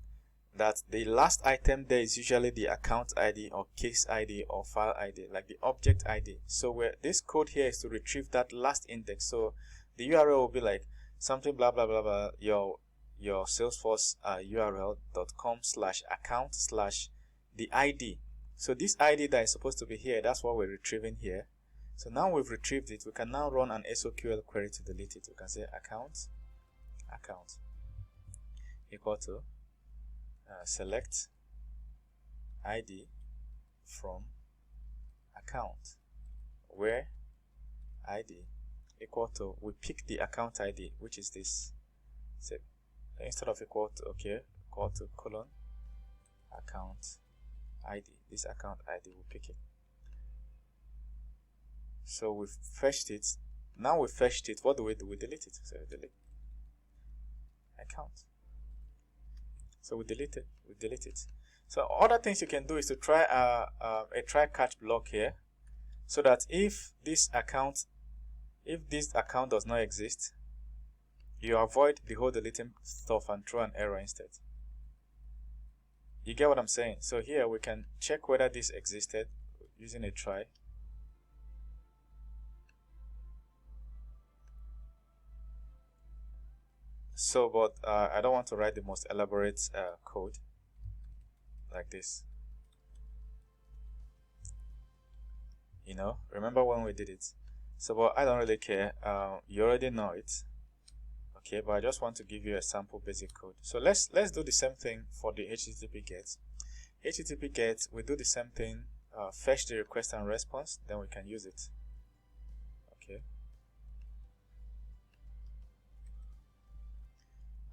that the last item there is usually the account ID or case ID or file ID, like the object ID. So where this code here is to retrieve that last index. So the URL will be like something blah blah blah blah your Salesforce url.com/account/the ID. So this ID that is supposed to be here, that's what we're retrieving here. So now we've retrieved it, we can now run an SOQL query to delete it. We can say account equal to select ID from account, where ID equal to, we pick the account ID, which is this. So instead of equal to, okay, equal to colon account ID. This account ID, will pick it. So we've fetched it. Now we fetched it. What do? We delete it. So delete account. So we delete it. So other things you can do is to try a try catch block here, so that if this account does not exist, you avoid the whole deleting stuff and throw an error instead. You get what I'm saying? So here we can check whether this existed using a try. So, but I don't want to write the most elaborate code like this. You know, remember when we did it? So, but I don't really care. You already know it. Okay, but I just want to give you a sample basic code. So let's do the same thing for the HTTP GET. HTTP GET, we do the same thing. Fetch the request and response, then we can use it. Okay.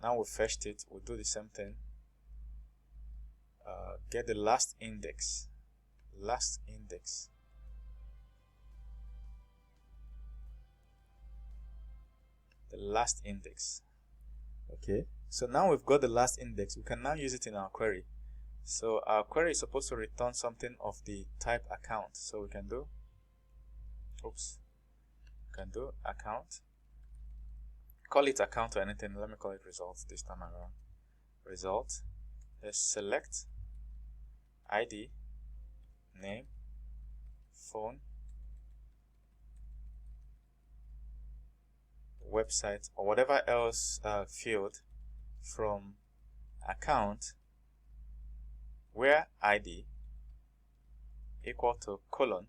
Now we fetched it, we'll do the same thing. Get the last index. The last index. Okay, so now we've got the last index. We can now use it in our query. So our query is supposed to return something of the type account. So we can do, account. Call it account or anything. Let me call it results this time around. Result. Let's select ID, name, phone, website, or whatever else field from account, where ID equal to colon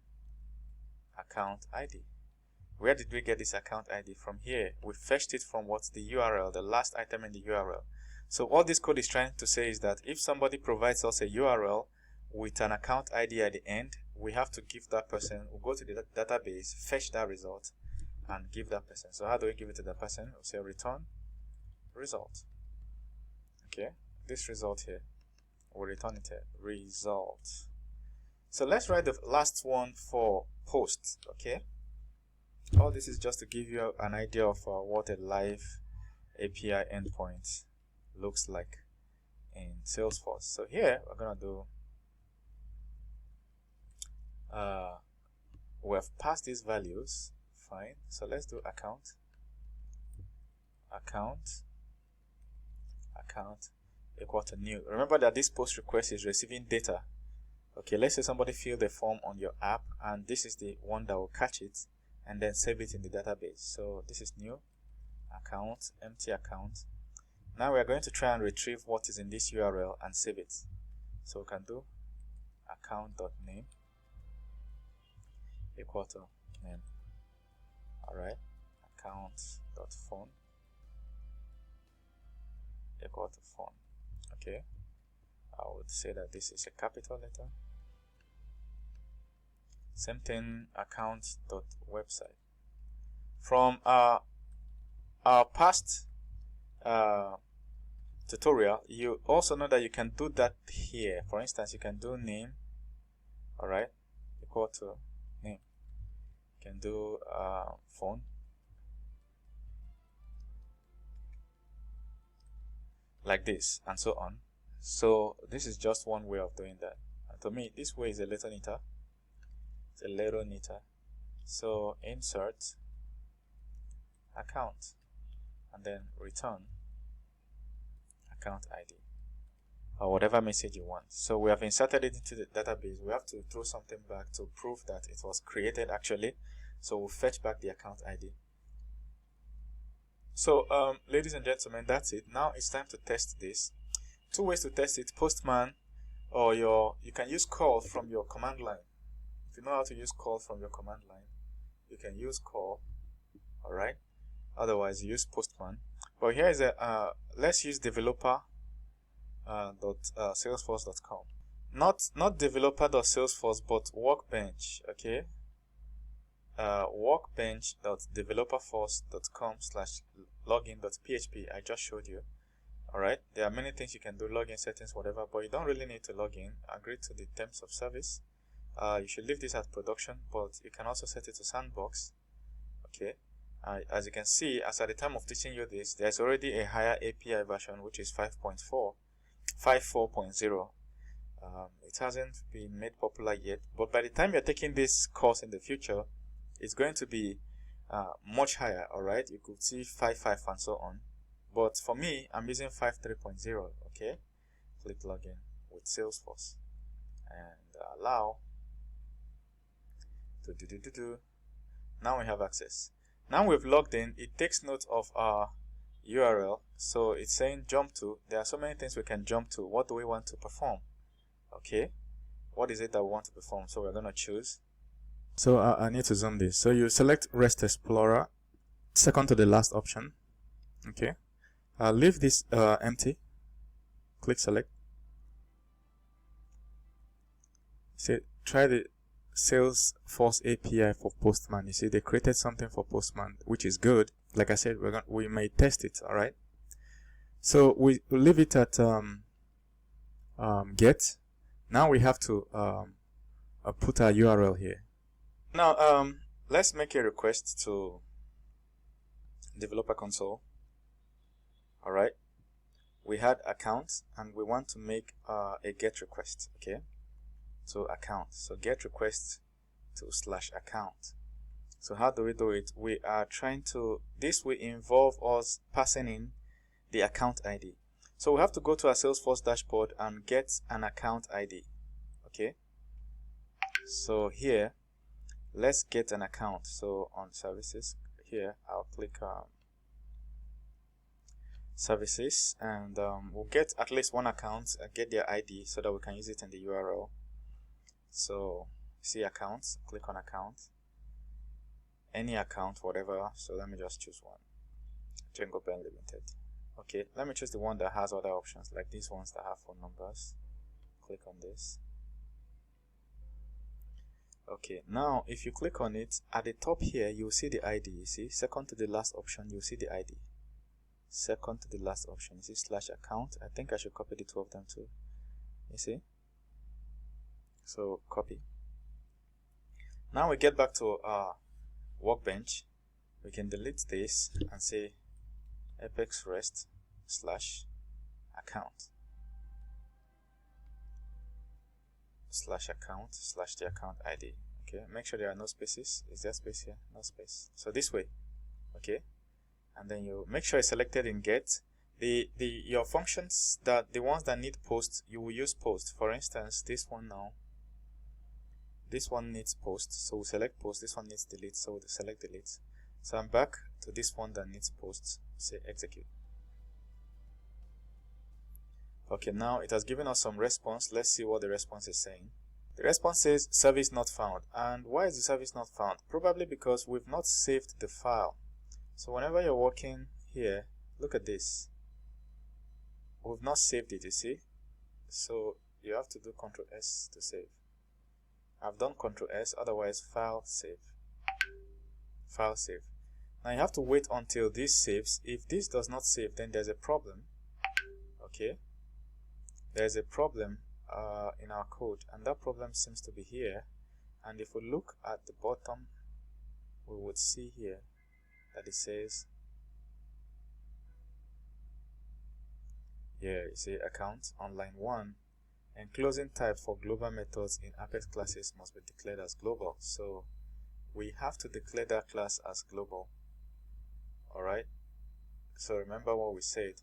account ID. Where did we get this account ID? From here. We fetched it from what's the URL, the last item in the URL. So what this code is trying to say is that if somebody provides us a URL with an account ID at the end, we have to give that person, we'll go to the database, fetch that result, and give that person. So how do we give it to the person? We'll say return result. Okay, this result here, we'll return it here, result. So let's write the last one for post. Okay, all this is just to give you an idea of what a live API endpoint looks like in Salesforce. So here we're gonna do we have passed these values, fine. So let's do account equal to new. Remember that this post request is receiving data. Okay, let's say somebody filled a form on your app, and this is the one that will catch it and then save it in the database. So this is new account, empty account. Now we are going to try and retrieve what is in this URL and save it. So we can do account.name equal to name. Alright, account.phone equal to phone. Okay, I would say that this is a capital letter. Same thing, account.website. From our past tutorial, you also know that you can do that here. For instance, you can do name, alright, equal to name. You can do phone, like this, and so on. So this is just one way of doing that. And to me, this way is a little neater. It's a little neater. So insert account and then return account ID or whatever message you want. So we have inserted it into the database. We have to throw something back to prove that it was created actually. So we'll fetch back the account ID. So ladies and gentlemen, that's it. Now it's time to test this. Two ways to test it: Postman, or you can use call from your command line. If you know how to use call from your command line, you can use call. Alright, otherwise you use Postman. But here is a let's use developer salesforce.com. Not developer.salesforce, but workbench. Okay, workbench.developerforce.com/login.php. I just showed you. Alright, there are many things you can do, login settings, whatever, but you don't really need to log in. Agree to the terms of service. You should leave this as production, but you can also set it to sandbox. Okay, as you can see, as at the time of teaching you this, there's already a higher API version, which is 5.4.0. It hasn't been made popular yet, but by the time you're taking this course in the future, it's going to be much higher. Alright, you could see 5.5 and so on. But for me, I'm using 5.3.0. Okay, click login with Salesforce and allow. Now we have access. Now we've logged in. It takes note of our URL. So it's saying jump to. There are so many things we can jump to. What do we want to perform? Okay, what is it that we want to perform? So we're going to choose. So I need to zoom this. So you select REST Explorer, second to the last option. Okay. Leave this empty. Click select. Say try the Salesforce API for Postman. You see they created something for Postman, which is good. Like I said, we may test it. All right. So we leave it at get. Now we have to put our URL here. Now let's make a request to developer console. Alright, we had account and we want to make a get request. Okay, so account, so get request to /account. So how do we do it? We are trying to, this will involve us passing in the account ID. So we have to go to our Salesforce dashboard and get an account ID. Okay, so here let's get an account. So on services here, I'll click services, and we'll get at least one account and get their ID so that we can use it in the URL. So see accounts, click on account, any account, whatever. So let me just choose one, Django Ben Limited. Okay, let me choose the one that has other options like these ones that have phone numbers. Click on this. Okay, now if you click on it, at the top here you'll see the ID. You see, second to the last option, you'll see the ID. Second to the last option, you see /account. I think I should copy the two of them too. You see, so copy. Now we get back to our workbench. We can delete this and say apex rest /account /the account ID. Okay, make sure there are no spaces. Is there space here? No space. So this way. Okay, and then you make sure it's selected in get. Your functions, that the ones that need post, you will use post. For instance, this one now, this one needs post, so we select post. This one needs delete, so we select delete. So I'm back to this one that needs posts. Say execute. Okay, now it has given us some response. Let's see what the response is saying. The response says service not found. And why is the service not found? Probably because we've not saved the file. So whenever you're working here, look at this. We've not saved it, you see? So you have to do Ctrl S to save. I've done Ctrl S, otherwise file save. File save. Now you have to wait until this saves. If this does not save, then there's a problem. Okay? There's a problem in our code, and that problem seems to be here. And if we look at the bottom, we would see here that it says, here you see account on line 1, and closing type for global methods in Apex classes must be declared as global. So we have to declare that class as global. Alright, so remember what we said,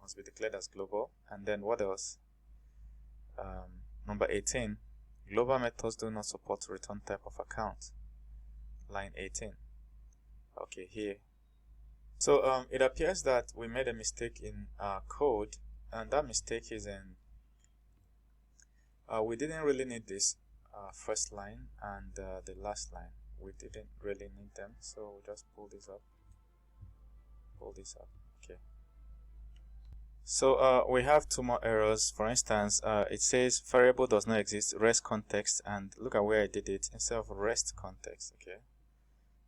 must be declared as global. And then what else? Number 18, global methods do not support return type of account. Line 18. Okay, here. So it appears that we made a mistake in our code, and that mistake is in we didn't really need this first line and the last line. We didn't really need them, so we'll just pull this up. Okay. So we have two more errors. For instance, it says variable does not exist, rest context, and look at where I did it instead of rest context. Okay,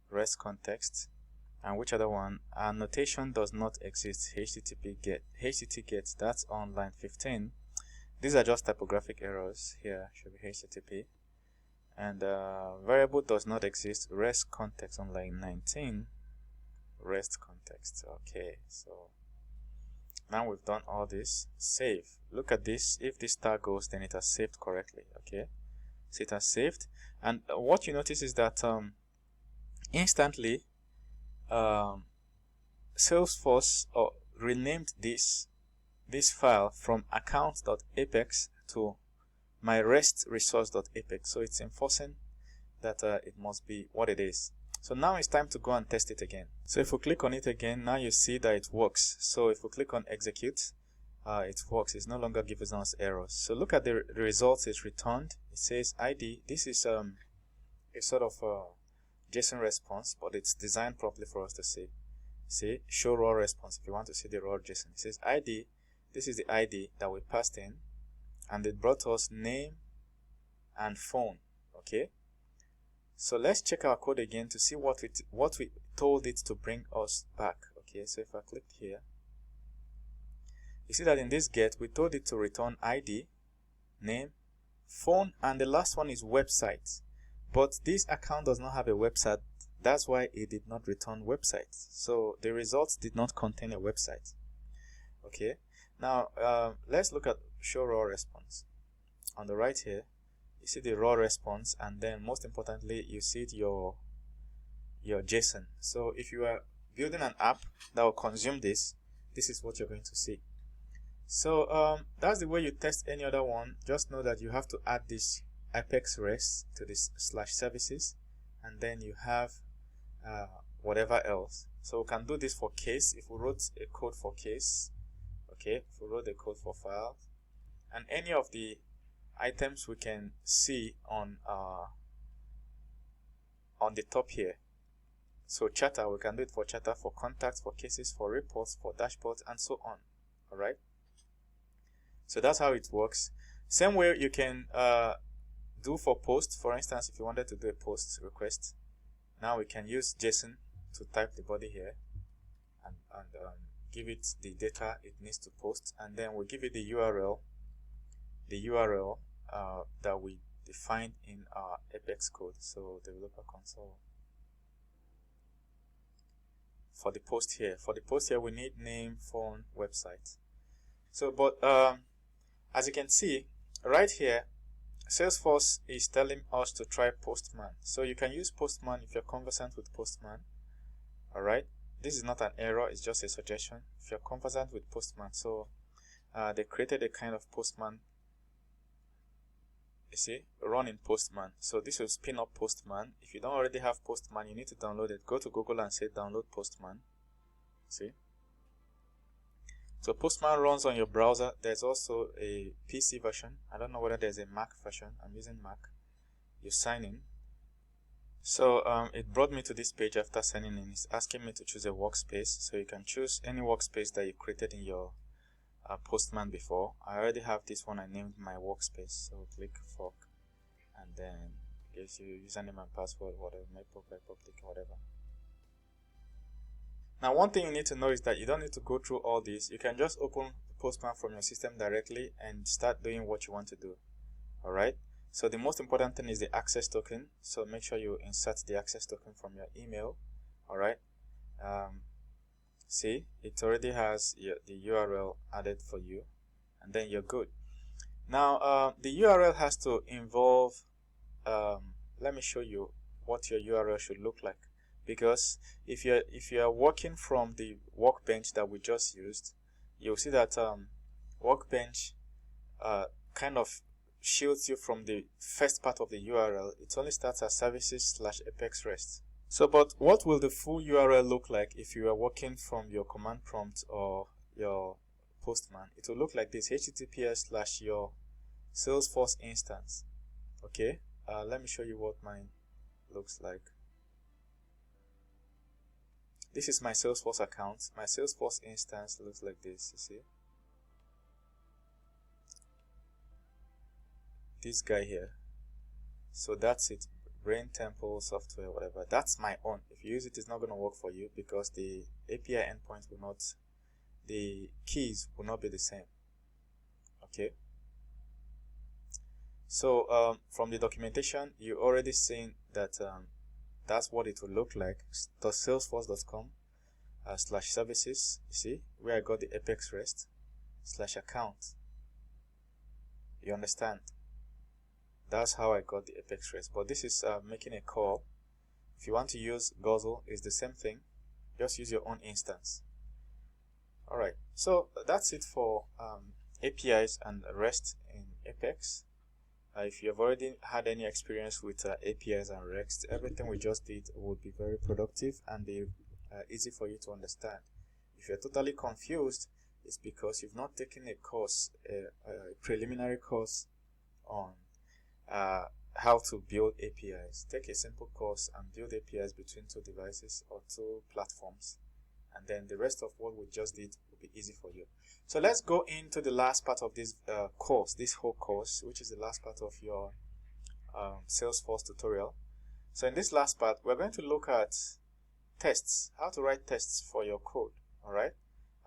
rest context. And which other one? Annotation does not exist, http get, that's on line 15. These are just typographic errors. Here should be http. And variable does not exist, rest context on line 19. Rest context. Okay, so now we've done all this. Save. Look at this. If this tag goes, then it has saved correctly. Okay, so it has saved. And what you notice is that instantly Salesforce renamed this file from account.apex to my rest resource.apex. So it's enforcing that it must be what it is. So now it's time to go and test it again. So if we click on it again, now you see that it works. So if we click on execute, it works. It's no longer giving us errors. So look at the results it returned. It says ID. This is a sort of JSON response, but it's designed properly for us to see show raw response if you want to see the raw JSON. It says ID. This is the ID that we passed in, and it brought us name and phone. Okay, so let's check our code again to see what we told it to bring us back. Okay, so if I click here, you see that in this get we told it to return ID, name, phone, and the last one is website. But this account does not have a website. That's why it did not return website. So the results did not contain a website. Okay, now let's look at show raw response. On the right here, you see the raw response, and then most importantly, you see your JSON. So if you are building an app that will consume this is what you're going to see. So that's the way you test any other one. Just know that you have to add this Apex REST to this /services, and then you have whatever else. So we can do this for case. If we wrote a code for case, okay, if we wrote the code for files, and any of the items we can see on the top here. So chatter, we can do it for chatter, for contacts, for cases, for reports, for dashboards, and so on. All right, so that's how it works. Same way you can do for post. For instance, if you wanted to do a post request, now we can use JSON to type the body here and give it the data it needs to post, and then we'll give it the URL that we defined in our Apex code. So developer console. For the post here, we need name, phone, website. So but as you can see right here, Salesforce is telling us to try Postman. So you can use Postman if you're conversant with Postman. Alright, this is not an error, it's just a suggestion. If you're conversant with Postman, so they created a kind of Postman you see, run in Postman. So this will spin up Postman. If you don't already have Postman, you need to download it. Go to Google and say download Postman. See? So Postman runs on your browser. There's also a PC version. I don't know whether there's a Mac version. I'm using Mac. You sign in. So it brought me to this page after signing in. It's asking me to choose a workspace. So you can choose any workspace that you created in your Postman before. I already have this one. I named my workspace. So click fork, and then it gives you username and password, whatever, make public, whatever. Now, one thing you need to know is that you don't need to go through all this. You can just open Postman from your system directly and start doing what you want to do. Alright, so the most important thing is the access token. So make sure you insert the access token from your email. Alright, see, it already has the URL added for you, and then you're good. Now, the URL has to involve, let me show you what your URL should look like. Because if you're working from the workbench that we just used, you'll see that workbench kind of shields you from the first part of the URL. It only starts as services/AppExRest. So, but what will the full URL look like if you are working from your command prompt or your Postman? It will look like this: https/your Salesforce instance. Okay, let me show you what mine looks like. This is my Salesforce account. My Salesforce instance looks like this, you see. This guy here. So that's it. Brain Temple software, whatever. That's my own. If you use it, it's not going to work for you because the API endpoints will not, the keys will not be the same. Okay. So from the documentation, you already seen that that's what it will look like. Salesforce.com/services, you see, where I got the AppExRest /account. You understand? That's how I got the AppExRest. But this is making a call. If you want to use Guzzle, it's the same thing. Just use your own instance. Alright, so that's it for APIs and REST in Apex. If you have already had any experience with APIs and REST, everything we just did would be very productive and be easy for you to understand. If you're totally confused, it's because you've not taken a course, a preliminary course on how to build APIs. Take a simple course and build APIs between two devices or two platforms, and then the rest of what we just did will be easy for you. So let's go into the last part of this course, this whole course, which is the last part of your Salesforce tutorial. So in this last part, we're going to look at tests, how to write tests for your code. All right,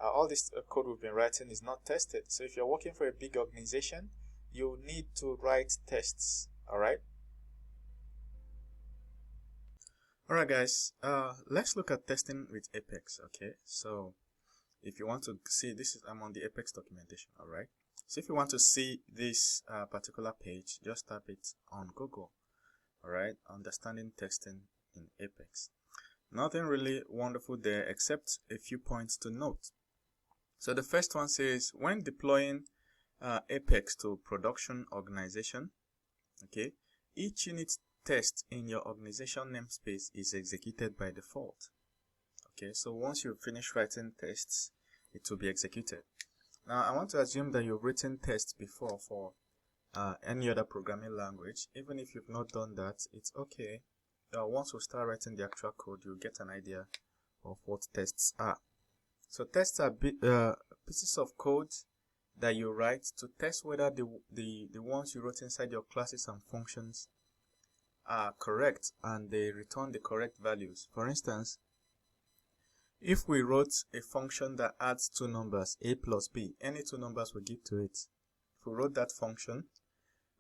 all this code we've been writing is not tested. So if you're working for a big organization, you need to write tests. All right. All right, guys. Let's look at testing with Apex. Okay. So if you want to see this, I'm on the Apex documentation. All right. So if you want to see this particular page, just type it on Google. All right. Understanding testing in Apex. Nothing really wonderful there except a few points to note. So the first one says, when deploying Apex to production organization, okay, each unit test in your organization namespace is executed by default. Okay, so once you finish writing tests, it will be executed. Now I want to assume that you've written tests before for any other programming language. Even if you've not done that, it's okay. Once we start writing the actual code, you'll get an idea of what tests are. So tests are pieces of code that you write to test whether the ones you wrote inside your classes and functions are correct and they return the correct values. For instance, if we wrote a function that adds two numbers, a plus b, any two numbers we give to it. If we wrote that function,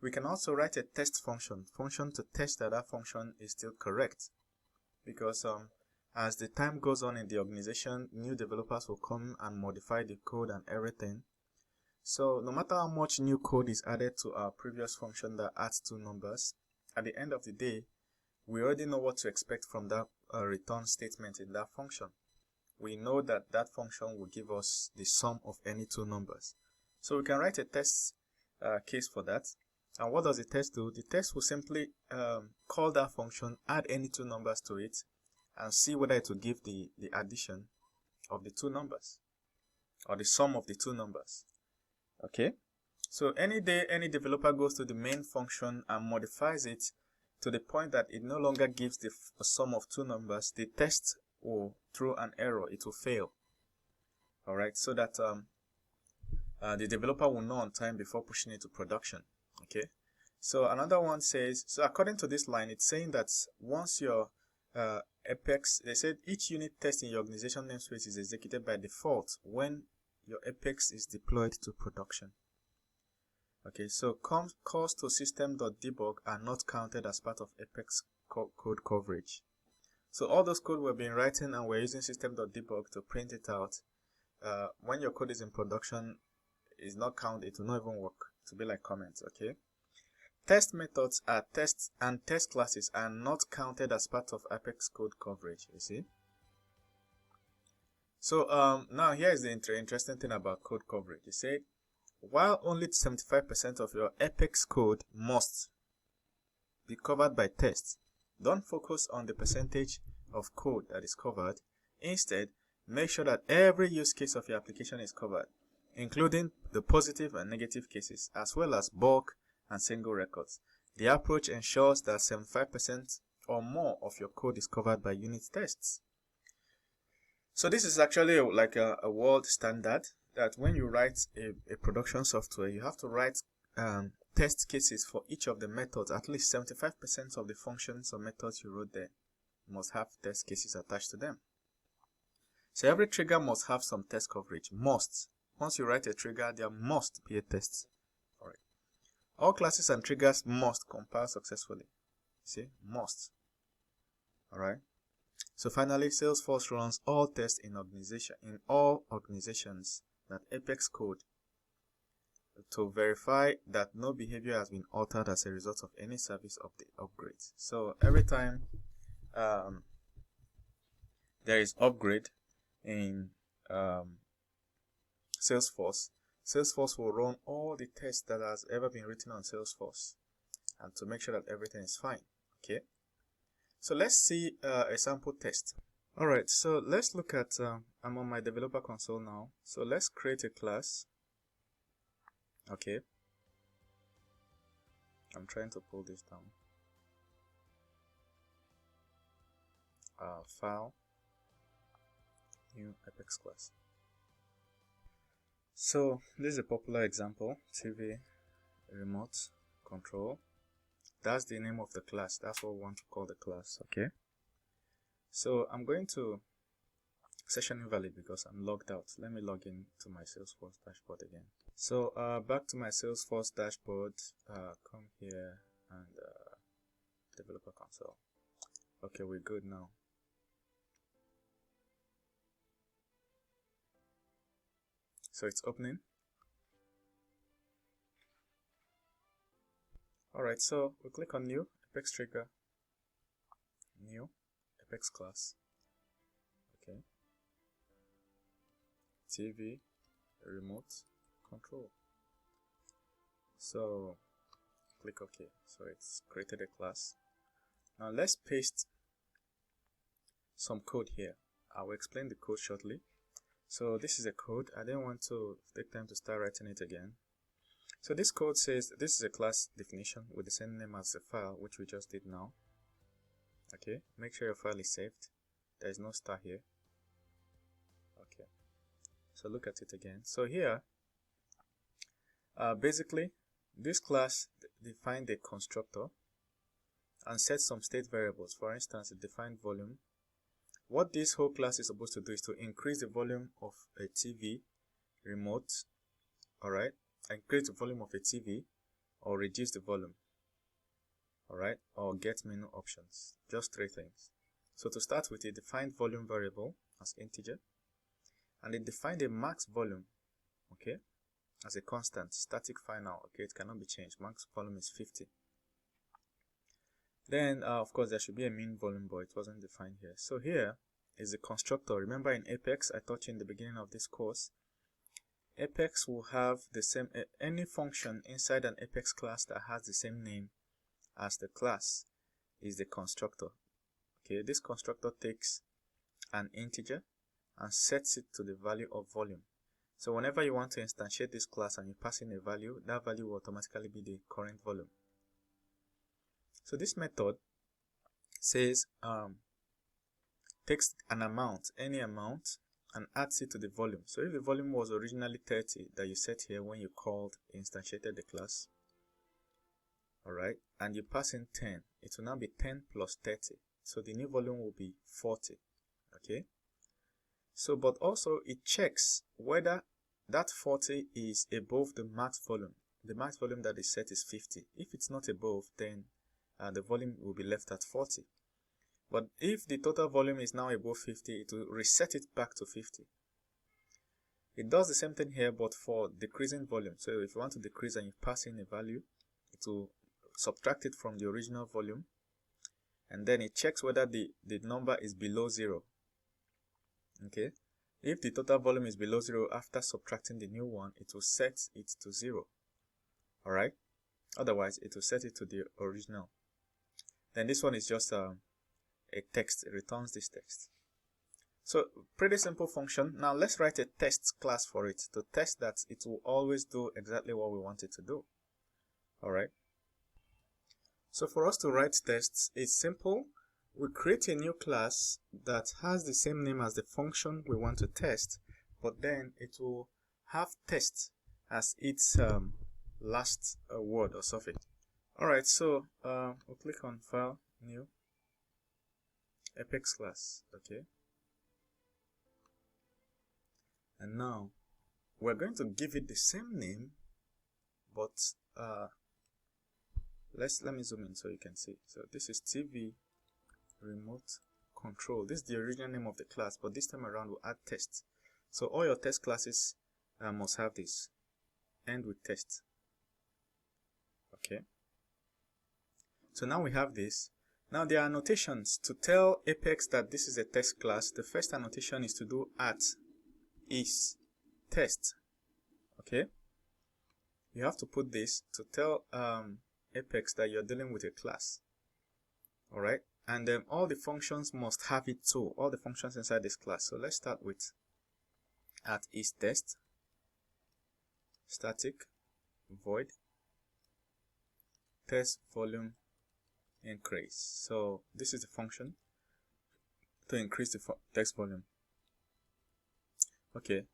we can also write a test function to test that that function is still correct. Because as the time goes on in the organization, new developers will come and modify the code and everything. So no matter how much new code is added to our previous function that adds two numbers, at the end of the day, we already know what to expect from that return statement in that function. We know that that function will give us the sum of any two numbers. So we can write a test case for that. And what does the test do? The test will simply call that function, add any two numbers to it, and see whether it will give the addition of the two numbers or the sum of the two numbers. Okay, so any day any developer goes to the main function and modifies it to the point that it no longer gives the sum of two numbers, the test will throw an error, it will fail. Alright, so that the developer will know on time before pushing it to production. Okay, so another one says, so according to this line, it's saying that once your Apex, they said each unit test in your organization namespace is executed by default when your Apex is deployed to production. Okay, so calls to system.debug are not counted as part of Apex code coverage. So all those code we've been writing and we're using system.debug to print it out. When your code is in production, is not counted, it will not even work. It will be like comments. Okay. Test methods are tests and test classes are not counted as part of Apex code coverage. You see. So now here is the interesting thing about code coverage. You say, while only 75% of your Apex code must be covered by tests, don't focus on the percentage of code that is covered. Instead, make sure that every use case of your application is covered, including the positive and negative cases, as well as bulk and single records. The approach ensures that 75% or more of your code is covered by unit tests. So this is actually like a world standard that when you write a production software, you have to write test cases for each of the methods. At least 75% of the functions or methods you wrote there must have test cases attached to them. So every trigger must have some test coverage. Must. Once you write a trigger, there must be a test for it. All classes and triggers must compile successfully. See, must. Alright. So finally, Salesforce runs all tests in all organizations that Apex code to verify that no behavior has been altered as a result of any service upgrade. So every time there is upgrade in Salesforce will run all the tests that has ever been written on Salesforce and to make sure that everything is fine. Okay, so let's see a sample test. Alright, so let's look at I'm on my developer console now, so let's create a class. Okay, I'm trying to pull this down. File, new Apex class. So this is a popular example, TV remote control. That's the name of the class. That's what we want to call the class. Okay, so I'm going to session invalid because I'm logged out. Let me log in to my Salesforce dashboard again. So back to my Salesforce dashboard, come here and developer console. Okay, we're good now. So it's opening. Alright, so we click on new, Apex trigger, new, Apex class. Okay. TV, remote, control. So click OK. So it's created a class. Now let's paste some code here. I will explain the code shortly. So this is a code. I didn't want to take time to start writing it again. So this code says this is a class definition with the same name as the file, which we just did now. Okay, make sure your file is saved. There is no star here. Okay, so look at it again. So here, basically, this class defined a constructor and set some state variables. For instance, it defined volume. What this whole class is supposed to do is to increase the volume of a TV remote, alright, increase the volume of a TV or reduce the volume, alright, or get menu options. Just three things. So to start with, it defined volume variable as integer and it defined a max volume, okay, as a constant, static final, okay, it cannot be changed. Max volume is 50. Then, of course, there should be a min volume, but it wasn't defined here. So here is the constructor. Remember in Apex, I taught you in the beginning of this course, Apex will have the same, any function inside an Apex class that has the same name as the class is the constructor. Okay, this constructor takes an integer and sets it to the value of volume. So whenever you want to instantiate this class and you pass in a value, that value will automatically be the current volume. So this method says takes an amount, any amount, and adds it to the volume. So if the volume was originally 30 that you set here when you called instantiated the class, alright, and you pass in 10, it will now be 10 plus 30. So the new volume will be 40. Okay. So, but also it checks whether that 40 is above the max volume. The max volume that is set is 50. If it's not above, then the volume will be left at 40. But if the total volume is now above 50, it will reset it back to 50. It does the same thing here, but for decreasing volume. So if you want to decrease and you pass in a value, it will subtract it from the original volume. And then it checks whether the number is below 0. Okay. If the total volume is below 0 after subtracting the new one, it will set it to 0. Alright. Otherwise, it will set it to the original. Then this one is just a text. It returns this text. So pretty simple function. Now let's write a test class for it to test that it will always do exactly what we want it to do. Alright. So for us to write tests, it's simple. We create a new class that has the same name as the function we want to test, but then it will have test as its last word or suffix. Alright, so we'll click on File, New, Apex class. Okay. And now we're going to give it the same name, but let me zoom in so you can see. So this is TV remote control. This is the original name of the class, but this time around we'll add test. So all your test classes must have this. End with test. Okay. So now we have this. Now there are annotations to tell Apex that this is a test class. The first annotation is to do @is test. Okay. You have to put this to tell Apex that you're dealing with a class. Alright. And all the functions must have it too. All the functions inside this class. So let's start with @is test, static void test volume increase. So this is the function to increase the text volume. Okay.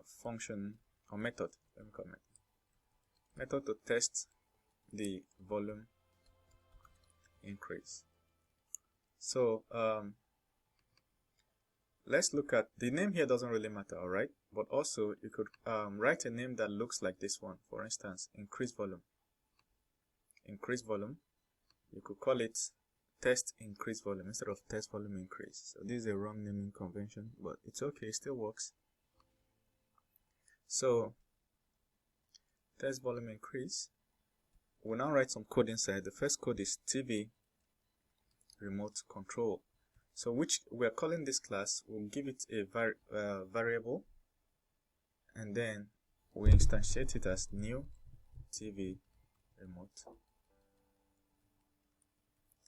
Function or method. Let me call it method to test the volume increase. So let's look at the name here. Doesn't really matter, all right, but also you could write a name that looks like this one. For instance, increase volume. You could call it test increase volume instead of test volume increase. So this is a wrong naming convention, but it's okay, it still works. So test volume increase. We'll now write some code inside. The first code is TV remote control. So which we're calling this class, we'll give it a variable, and then we instantiate it as new TV remote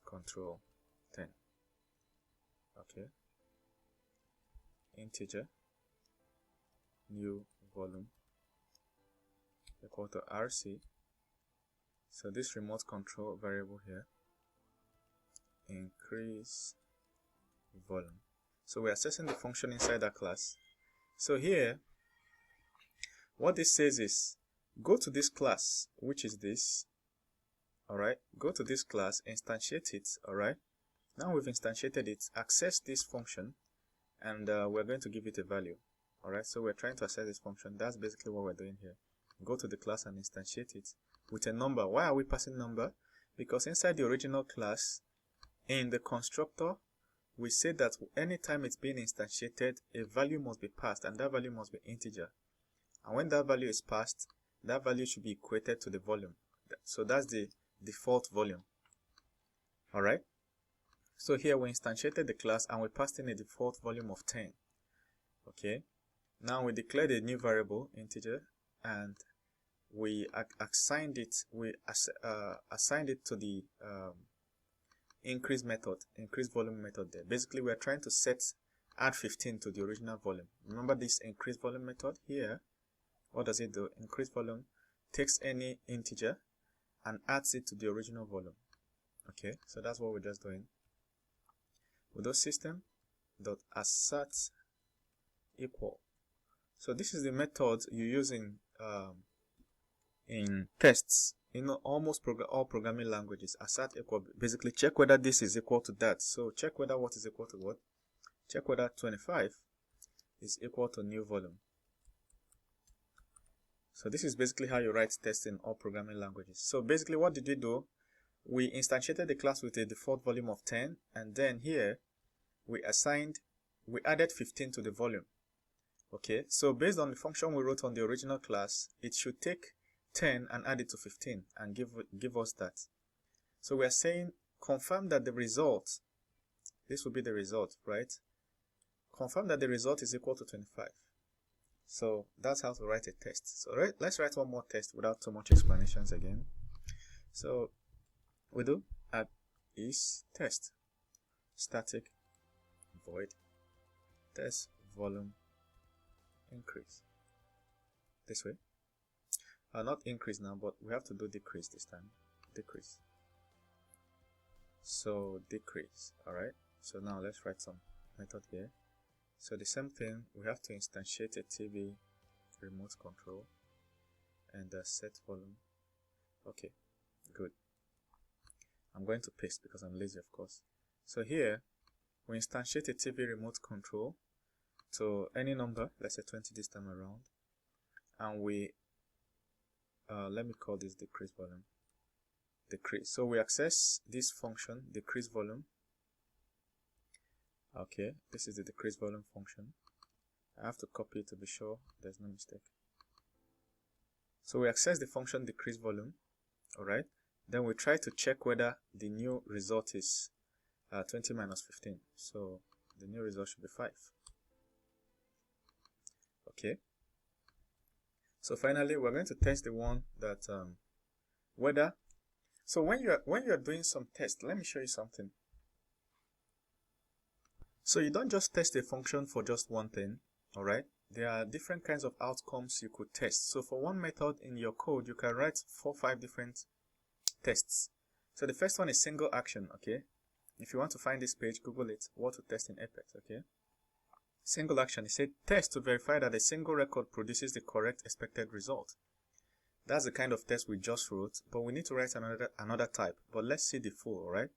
control 10. Okay. Integer new volume equal to RC. So this remote control variable here, increase volume. So we're accessing the function inside that class. So here, what this says is, go to this class, which is this. Alright, go to this class, instantiate it. Alright, now we've instantiated it, access this function, and we're going to give it a value. Alright, so we're trying to access this function. That's basically what we're doing here. Go to the class and instantiate it with a number. Why are we passing number? Because inside the original class, in the constructor, we say that anytime it's being instantiated, a value must be passed, and that value must be integer. And when that value is passed, that value should be equated to the volume. So that's the default volume. Alright, so here we instantiated the class and we passed in a default volume of 10. Okay, Now we declared a new variable integer, and we assigned it. Assigned it to the increase volume method there. Basically, we are trying to add 15 to the original volume. Remember this increase volume method here? What does it do? Increase volume takes any integer and adds it to the original volume. Okay, so that's what we're just doing. We do system.assert equal. So this is the method you use in tests in almost all programming languages. Assert equal, basically check whether this is equal to that. So check whether what is equal to what. Check whether 25 is equal to new volume. So this is basically how you write tests in all programming languages. So basically, what did we do? We instantiated the class with a default volume of 10, and then here we added 15 to the volume. Okay, so based on the function we wrote on the original class, it should take 10 and add it to 15 and give us that. So we are saying confirm that the result, this will be the result, right? Confirm that the result is equal to 25. So that's how to write a test. So let's write one more test without too much explanations again. So we do add is test static void test volume increase. This way. Not increase now, but we have to do decrease this time. Decrease. So decrease. Alright. So now let's write some method here. So the same thing, we have to instantiate a TV remote control and set volume. Okay, good. I'm going to paste because I'm lazy, of course. So here, we instantiate a TV remote control to any number, let's say 20 this time around, and we let me call this decrease volume. Decrease. So we access this function, decrease volume. Okay, this is the decrease volume function. I have to copy it to be sure there's no mistake. So we access the function decrease volume. Alright, then we try to check whether the new result is 20 minus 15. So the new result should be 5. Okay. So finally, we're going to test the one that whether. So when you're doing some test, let me show you something. So you don't just test a function for just one thing, alright? There are different kinds of outcomes you could test. So for one method in your code, you can write 4 or 5 different tests. So the first one is single action, okay? If you want to find this page, Google it, what to test in Apex, okay? Single action, it said test to verify that a single record produces the correct expected result. That's the kind of test we just wrote, but we need to write another type. But let's see the full, alright?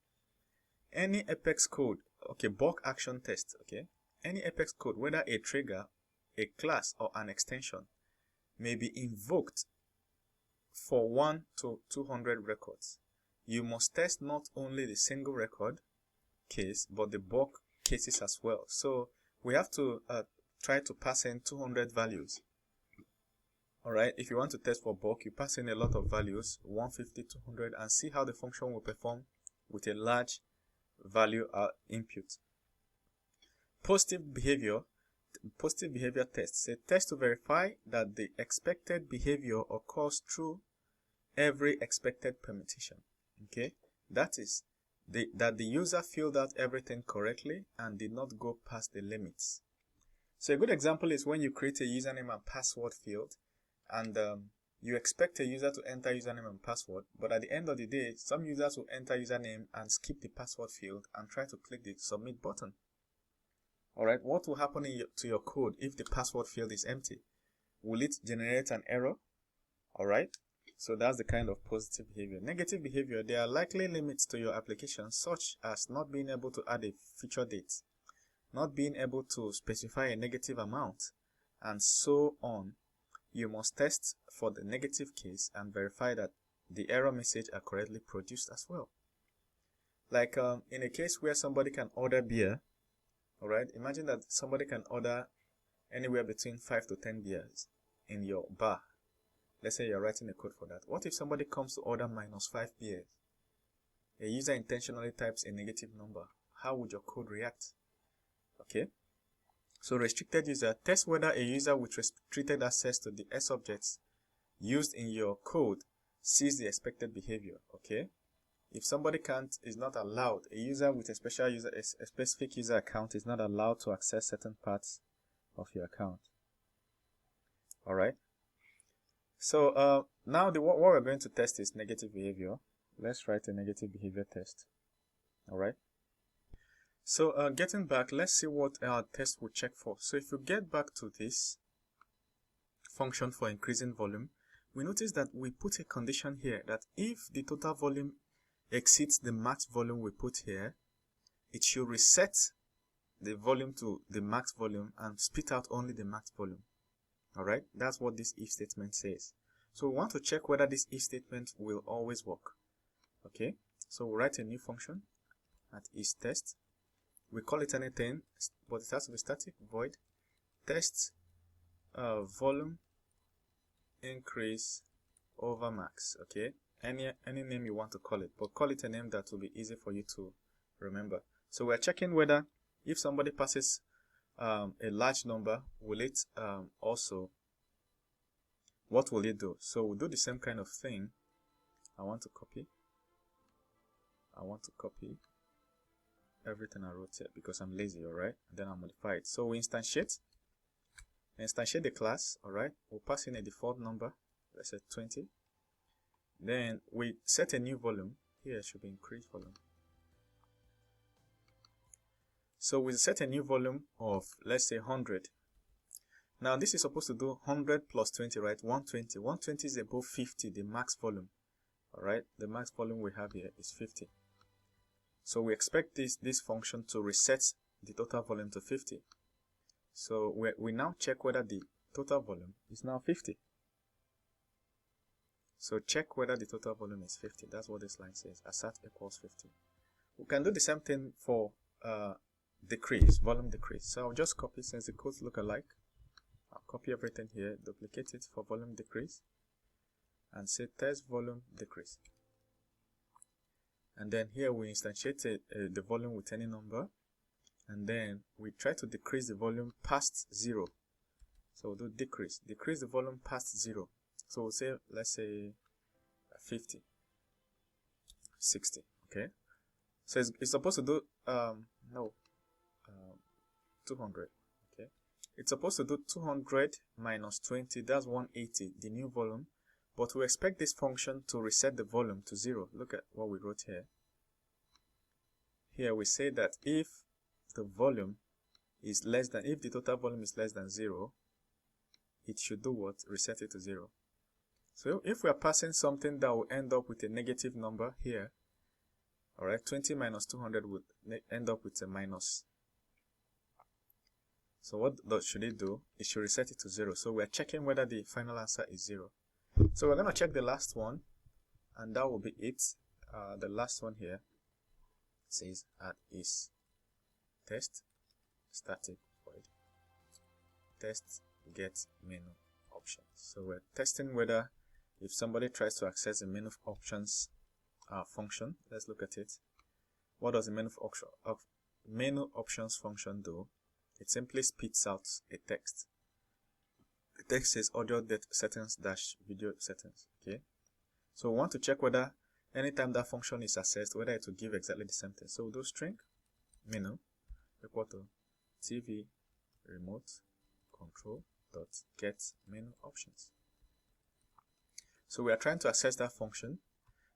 Any Apex code, okay, bulk action test, okay? Any Apex code, whether a trigger, a class, or an extension, may be invoked for 1 to 200 records. You must test not only the single record case, but the bulk cases as well. So we have to try to pass in 200 values. Alright, if you want to test for bulk, you pass in a lot of values, 150, 200, and see how the function will perform with a large value input. Positive behavior tests. A test to verify that the expected behavior occurs through every expected permutation. Okay, that is that the user filled out everything correctly and did not go past the limits. So a good example is when you create a username and password field, and you expect a user to enter username and password, but at the end of the day, some users will enter username and skip the password field and try to click the submit button. Alright, what will happen to your code if the password field is empty? Will it generate an error? Alright, so that's the kind of positive behavior. Negative behavior, there are likely limits to your application, such as not being able to add a feature date, not being able to specify a negative amount, and so on. You must test for the negative case and verify that the error message are correctly produced as well. Like in a case where somebody can order beer, alright, imagine that somebody can order anywhere between 5 to 10 beers in your bar. Let's say you're writing a code for that. What if somebody comes to order -5 beers? A user intentionally types a negative number. How would your code react? Okay. So restricted user, test whether a user with restricted access to the sObjects used in your code sees the expected behavior. Okay, if somebody is not allowed, a user with a specific user account is not allowed to access certain parts of your account. All right. So now what we're going to test is negative behavior. Let's write a negative behavior test. All right. So getting back, let's see what our test will check for. So if you get back to this function for increasing volume, we notice that we put a condition here that if the total volume exceeds the max volume we put here, it should reset the volume to the max volume and spit out only the max volume. Alright, that's what this if statement says. So we want to check whether this if statement will always work. Okay, so we'll write a new function at isTest. We call it anything, but it has to be static, void test volume increase over max. Okay, any name you want to call it, but call it a name that will be easy for you to remember. So we're checking whether if somebody passes a large number, will it also, what will it do? So we'll do the same kind of thing. I want to copy everything I wrote here because I'm lazy. All right, and then I'll modify it. So we instantiate the class. All right, we'll pass in a default number, let's say 20. Then we set a new volume. Here should be increased volume. So we set a new volume of, let's say, 100. Now this is supposed to do 100 plus 20, right? 120. 120 is above 50, the max volume. All right, the max volume we have here is 50. So we expect this function to reset the total volume to 50. So we now check whether the total volume is now 50. So check whether the total volume is 50. That's what this line says. Assert equals 50. We can do the same thing for volume decrease. So I'll just copy, since the codes look alike, I'll copy everything here, duplicate it for volume decrease, and say test volume decrease. And then here we instantiate the volume with any number, and then we try to decrease the volume past 0. So we'll do decrease the volume past 0. So we'll say, let's say 50, 60. Okay, so it's supposed to do 200. Okay, it's supposed to do 200 minus 20, that's 180, the new volume. But we expect this function to reset the volume to 0. Look at what we wrote here. Here we say that if the volume is less than, if the total volume is less than 0, it should do what? Reset it to 0. So if we are passing something that will end up with a negative number here, alright, 20 minus 200 would end up with a minus. So what should it do? It should reset it to 0. So we are checking whether the final answer is 0. So we're going to check the last one, and that will be it. The last one here says at is test static void test get menu options. So we're testing whether if somebody tries to access the menu options function, let's look at it. What does the menu options function do? It simply spits out a text. The text says audio settings dash video settings. Okay, so we want to check whether anytime that function is accessed, whether it will give exactly the same thing. So we'll do string menu equal to TV remote control dot get menu options. So we are trying to access that function.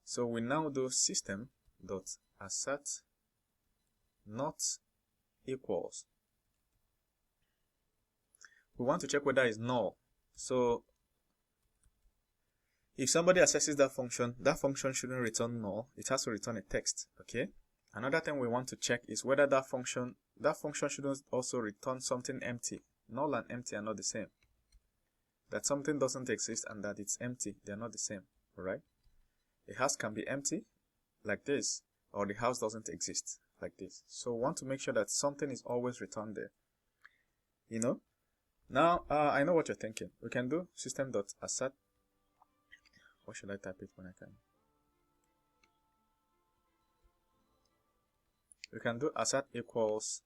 So we now do system dot assert not equals. We want to check whether it's null. So if somebody accesses that function shouldn't return null. It has to return a text. Okay. Another thing we want to check is whether that function shouldn't also return something empty. Null and empty are not the same. That something doesn't exist and that it's empty, they're not the same. Alright. A house can be empty like this, or the house doesn't exist like this. So we want to make sure that something is always returned there. You know. Now I know what you're thinking. We can do system.assert. What should I type it when I can? We can do assert equals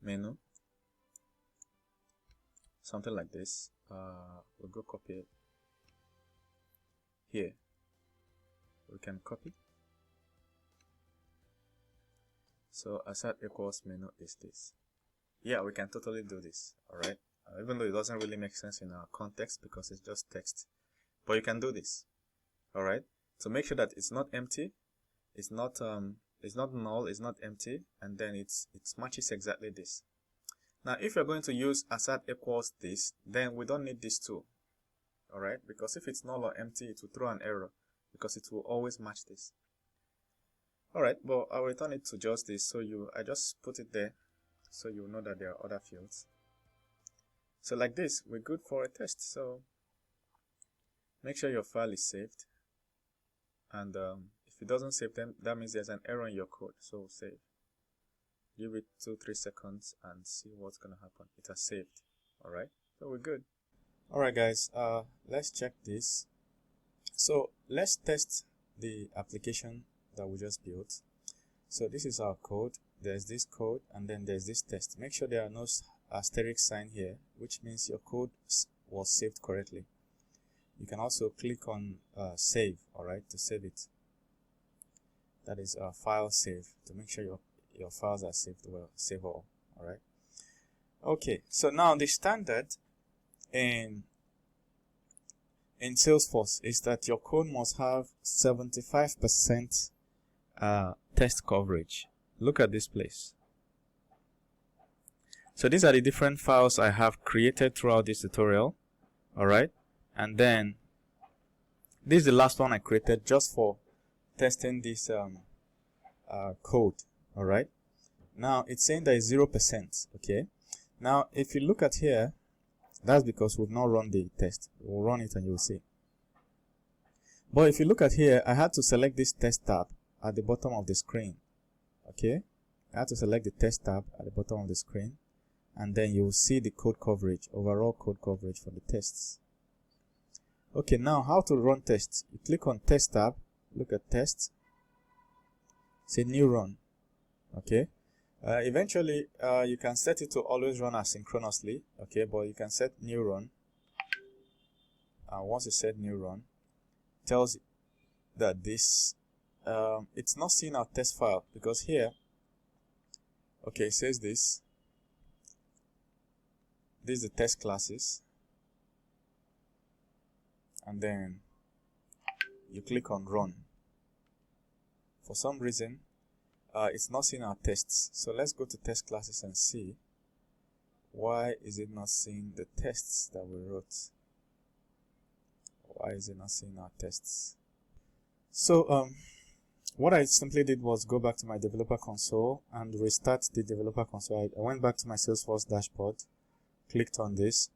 menu, something like this. We'll go copy it here. We can copy. So assert equals menu is this. Yeah, we can totally do this. All right. Even though it doesn't really make sense in our context because it's just text, but you can do this. All right. So make sure that it's not empty, it's not null, it's not empty, and then it matches exactly this. Now, if you're going to use assert equals this, then we don't need this too. All right, because if it's null or empty, it will throw an error because it will always match this. All right, but I'll return it to just this. So I just put it there so you know that there are other fields. So like this, we're good for a test. So make sure your file is saved. And if it doesn't save them, that means there's an error in your code. So save. Give it 2-3 seconds and see what's going to happen. It has saved. All right, so we're good. All right, guys, let's check this. So let's test the application that we just built. So this is our code. There's this code, and then there's this test. Make sure there are no asterisk sign here, which means your code was saved correctly. You can also click on save, all right, to save it. That is file save, to make sure your files are saved well. Save all right. Okay, so now the standard in Salesforce is that your code must have 75% test coverage. Look at this place. So these are the different files I have created throughout this tutorial. All right, and then this is the last one I created just for testing this code. All right, now it's saying that it's 0%. Okay, now if you look at here, that's because we've not run the test. We'll run it and you'll see. But if you look at here, I had to select this test tab at the bottom of the screen. Okay, I had to select the test tab at the bottom of the screen, and then you will see the code coverage, overall code coverage for the tests. Okay, now how to run tests? You click on test tab, look at tests, say new run. Okay, eventually you can set it to always run asynchronously. Okay, but you can set new run, and once you set new run, it tells you that this it's not seeing our test file, because here, okay, it says this is the test classes, and then you click on run. For some reason it's not seeing our tests, so let's go to test classes and see why is it not seeing the tests that we wrote. Why is it not seeing our tests? So what I simply did was go back to my developer console and restart the developer console. I went back to my Salesforce dashboard, clicked on this,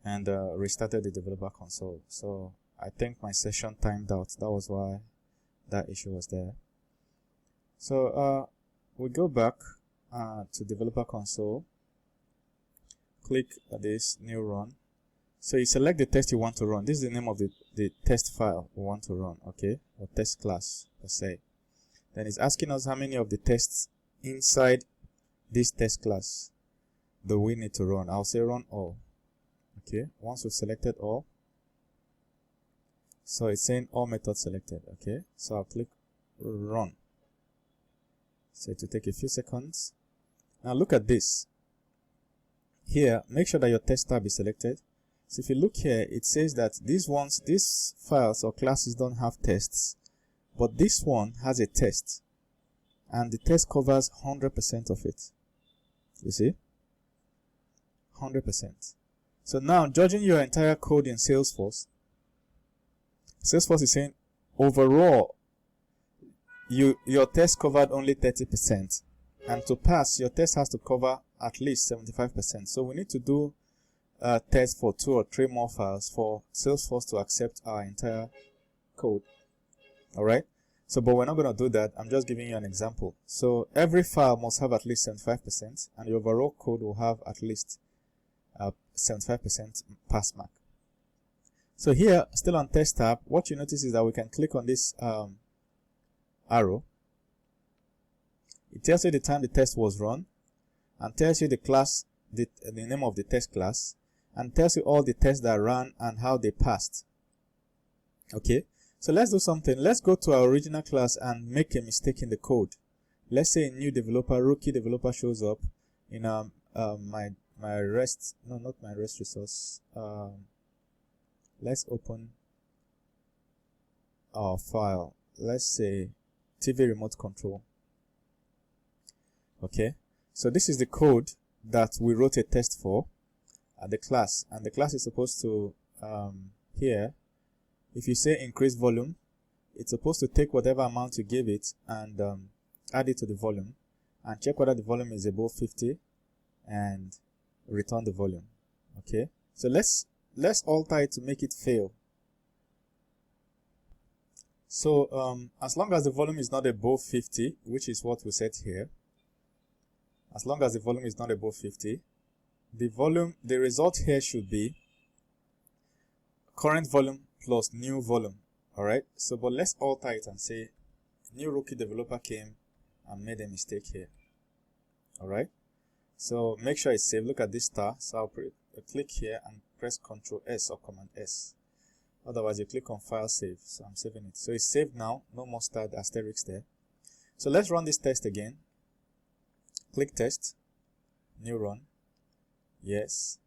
and restarted the developer console. So I think my session timed out. That was why that issue was there. So we go back to developer console, click this new run. So you select the test you want to run. This is the name of the test file we want to run, okay, or test class per se. Then it's asking us how many of the tests inside this test class do we need to run. I'll say run all. Okay, once we've selected all, so it's saying all methods selected. Okay, so I'll click run. So it will take a few seconds. Now look at this. Here, make sure that your test tab is selected. So if you look here, it says that these files or classes don't have tests, but this one has a test, and the test covers 100% of it. You see? 100%. So now, judging your entire code in Salesforce is saying overall, your test covered only 30%, and to pass, your test has to cover at least 75%. So we need to do a test for 2 or 3 more files for Salesforce to accept our entire code. All right. So, but we're not going to do that. I'm just giving you an example. So every file must have at least 75%, and the overall code will have at least 75% pass mark. So here, still on test tab, what you notice is that we can click on this arrow. It tells you the time the test was run, and tells you the class, the name of the test class, and tells you all the tests that ran and how they passed. Okay, so let's do something. Let's go to our original class and make a mistake in the code. Let's say a new developer, rookie developer shows up in my REST, no, not my REST resource. Let's open our file. Let's say TV remote control. Okay, so this is the code that we wrote a test for at the class, and the class is supposed to here, if you say increase volume, it's supposed to take whatever amount you give it and add it to the volume and check whether the volume is above 50 and return the volume. Okay, so let's alter it to make it fail. So as long as the volume is not above 50, which is what we set here, as long as the volume is not above 50, the result here should be current volume plus new volume. Alright, so but let's alter it and say new rookie developer came and made a mistake here. Alright, so make sure it's saved. Look at this star. So I'll click here and press Ctrl S or Command S. Otherwise you click on file save. So I'm saving it. So it's saved now. No more star asterisk there. So let's run this test again. Click test, new run, yes,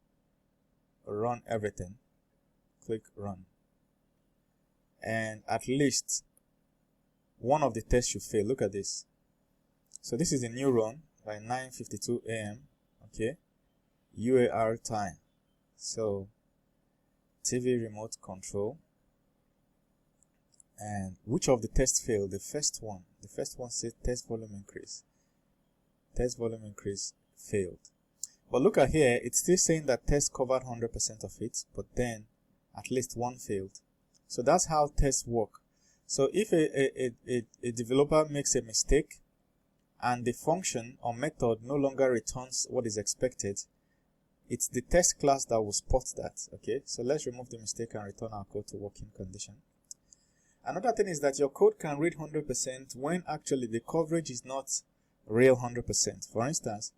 run everything, click run, and at least one of the tests should fail. Look at this. So this is the new run by 9:52 a.m. okay, UAR time. So TV remote control, and which of the tests failed? The first one said test volume increase. Test volume increase failed. But look at here, it's still saying that test covered 100% of it, but then at least one failed. So that's how tests work. So if a developer makes a mistake and the function or method no longer returns what is expected, it's the test class that will spot that. Okay, so let's remove the mistake and return our code to working condition. Another thing is that your code can read 100% when actually the coverage is not real 100%. For instance,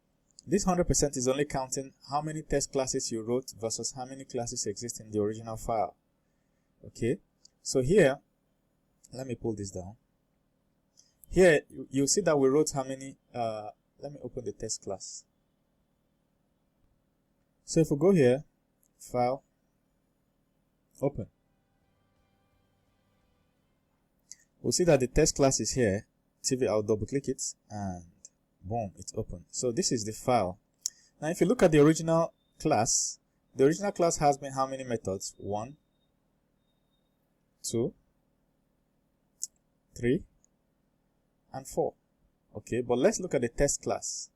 this 100% is only counting how many test classes you wrote versus how many classes exist in the original file. Okay, so here, let me pull this down. Here, you see that we wrote how many, let me open the test class. So if we go here, file, open, we'll see that the test class is here. TV, I'll double click it and boom, it's open. So this is the file. Now if you look at the original class, has been how many methods? 1, 2, 3, and 4. Okay, but let's look at the test class.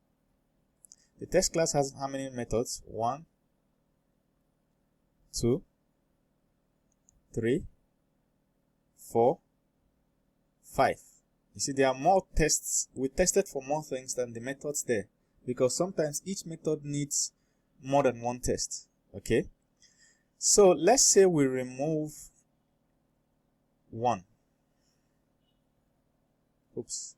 The test class has how many methods? 1, 2, 3, 4, 5. You see, there are more tests. We tested for more things than the methods there, because sometimes each method needs more than one test. Okay, so let's say we remove 1. Oops,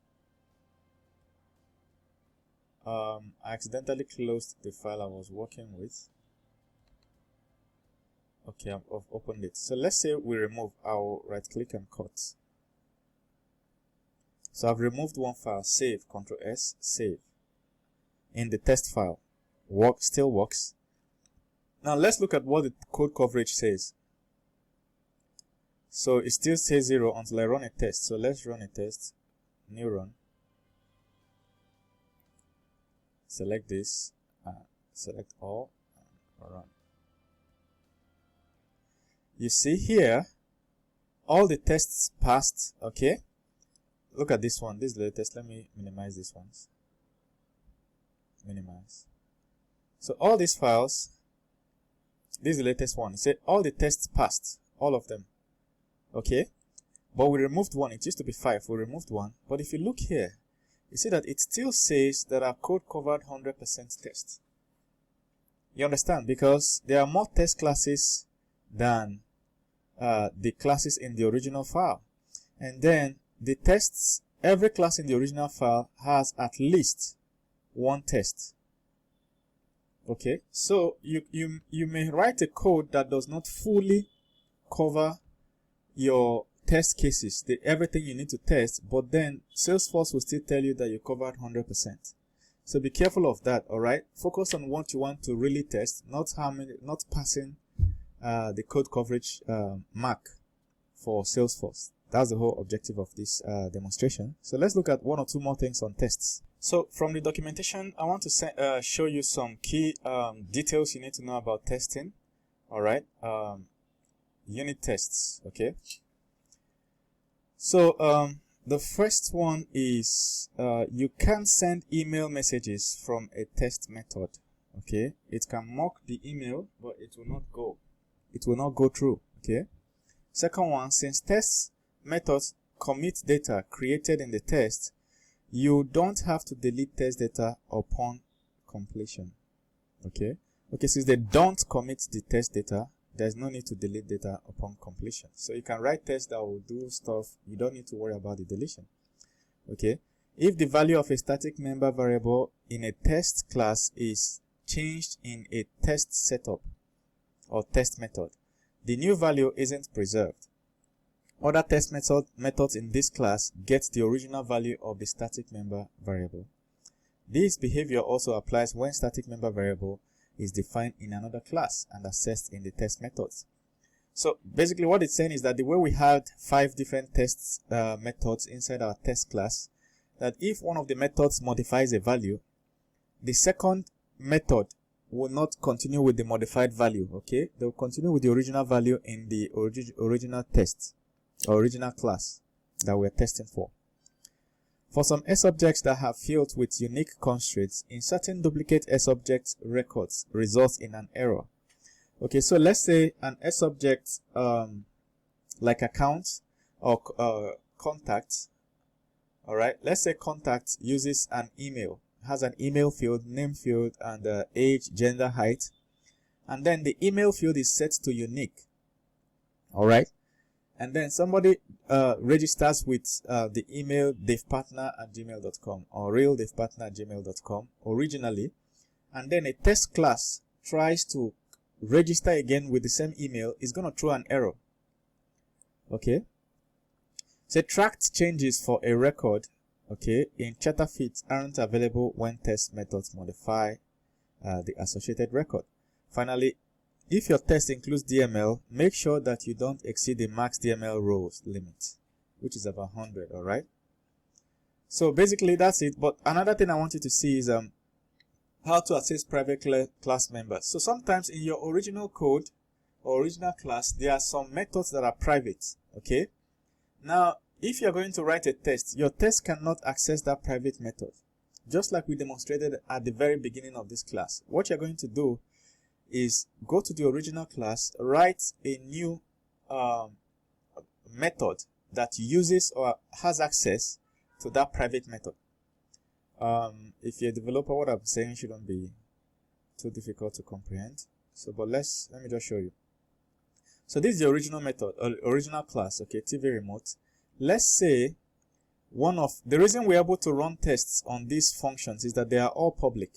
I accidentally closed the file I was working with. Okay, I've opened it. So let's say we remove. I'll right click and cut. So I've removed one file. Save, Ctrl S, save. In the test file, still works. Now let's look at what the code coverage says. So it still says 0 until I run a test. So let's run a test. New run. Select this, select all, and run. You see here, all the tests passed. Okay, look at this one. This is the latest. Let me minimize these ones. Minimize. So all these files, this is the latest one. It said all the tests passed, all of them. Okay, but we removed one. It used to be 5. We removed one. But if you look here, you see that it still says that our code covered 100% test. You understand? Because there are more test classes than the classes in the original file. And then the tests, every class in the original file has at least one test. Okay, so you may write a code that does not fully cover your test cases, everything you need to test, but then Salesforce will still tell you that you covered 100%. So be careful of that. All right, focus on what you want to really test, not passing the code coverage mark for Salesforce. That's the whole objective of this demonstration. So let's look at one or two more things on tests. So from the documentation, I want to show you some key details you need to know about testing. All right, unit tests. Okay, so the first one is you can send email messages from a test method. Okay, it can mock the email, but it will not go through. Okay. Second one, since test methods commit data created in the test, you don't have to delete test data upon completion. Okay, since they don't commit the test data, there's no need to delete data upon completion. So you can write tests that will do stuff. You don't need to worry about the deletion. Okay, if the value of a static member variable in a test class is changed in a test setup or test method, the new value isn't preserved. Other test methods in this class get the original value of the static member variable. This behavior also applies when static member variable is defined in another class and accessed in the test methods. So basically what it's saying is that the way we had 5 different test methods inside our test class, that if one of the methods modifies a value, the second method will not continue with the modified value. Okay, they will continue with the original value in the original test or original class that we're testing for. For some sObjects that have fields with unique constraints, inserting duplicate sObject records results in an error. Okay, so let's say an sObject like account or contact. All right, let's say contact uses an email, has an email field, name field, and age, gender, height, and then the email field is set to unique. All right, and then somebody registers with the email devpartner@gmail.com or realdevpartner@gmail.com originally, and then a test class tries to register again with the same email, is going to throw an error. Okay, so tracked changes for a record, okay, in charterfit aren't available when test methods modify the associated record. Finally, if your test includes DML, make sure that you don't exceed the max DML rows limit, which is about 100. All right, so basically that's it. But another thing I want you to see is how to access private class members. So sometimes in your original code or original class, there are some methods that are private. Okay, now if you're going to write a test, your test cannot access that private method. Just like we demonstrated at the very beginning of this class, what you're going to do is go to the original class, write a new method that uses or has access to that private method. If you're a developer, what I'm saying shouldn't be too difficult to comprehend. So, but let me just show you. So this is the original method, original class, okay, TV remote. Let's say the reason we're able to run tests on these functions is that they are all public.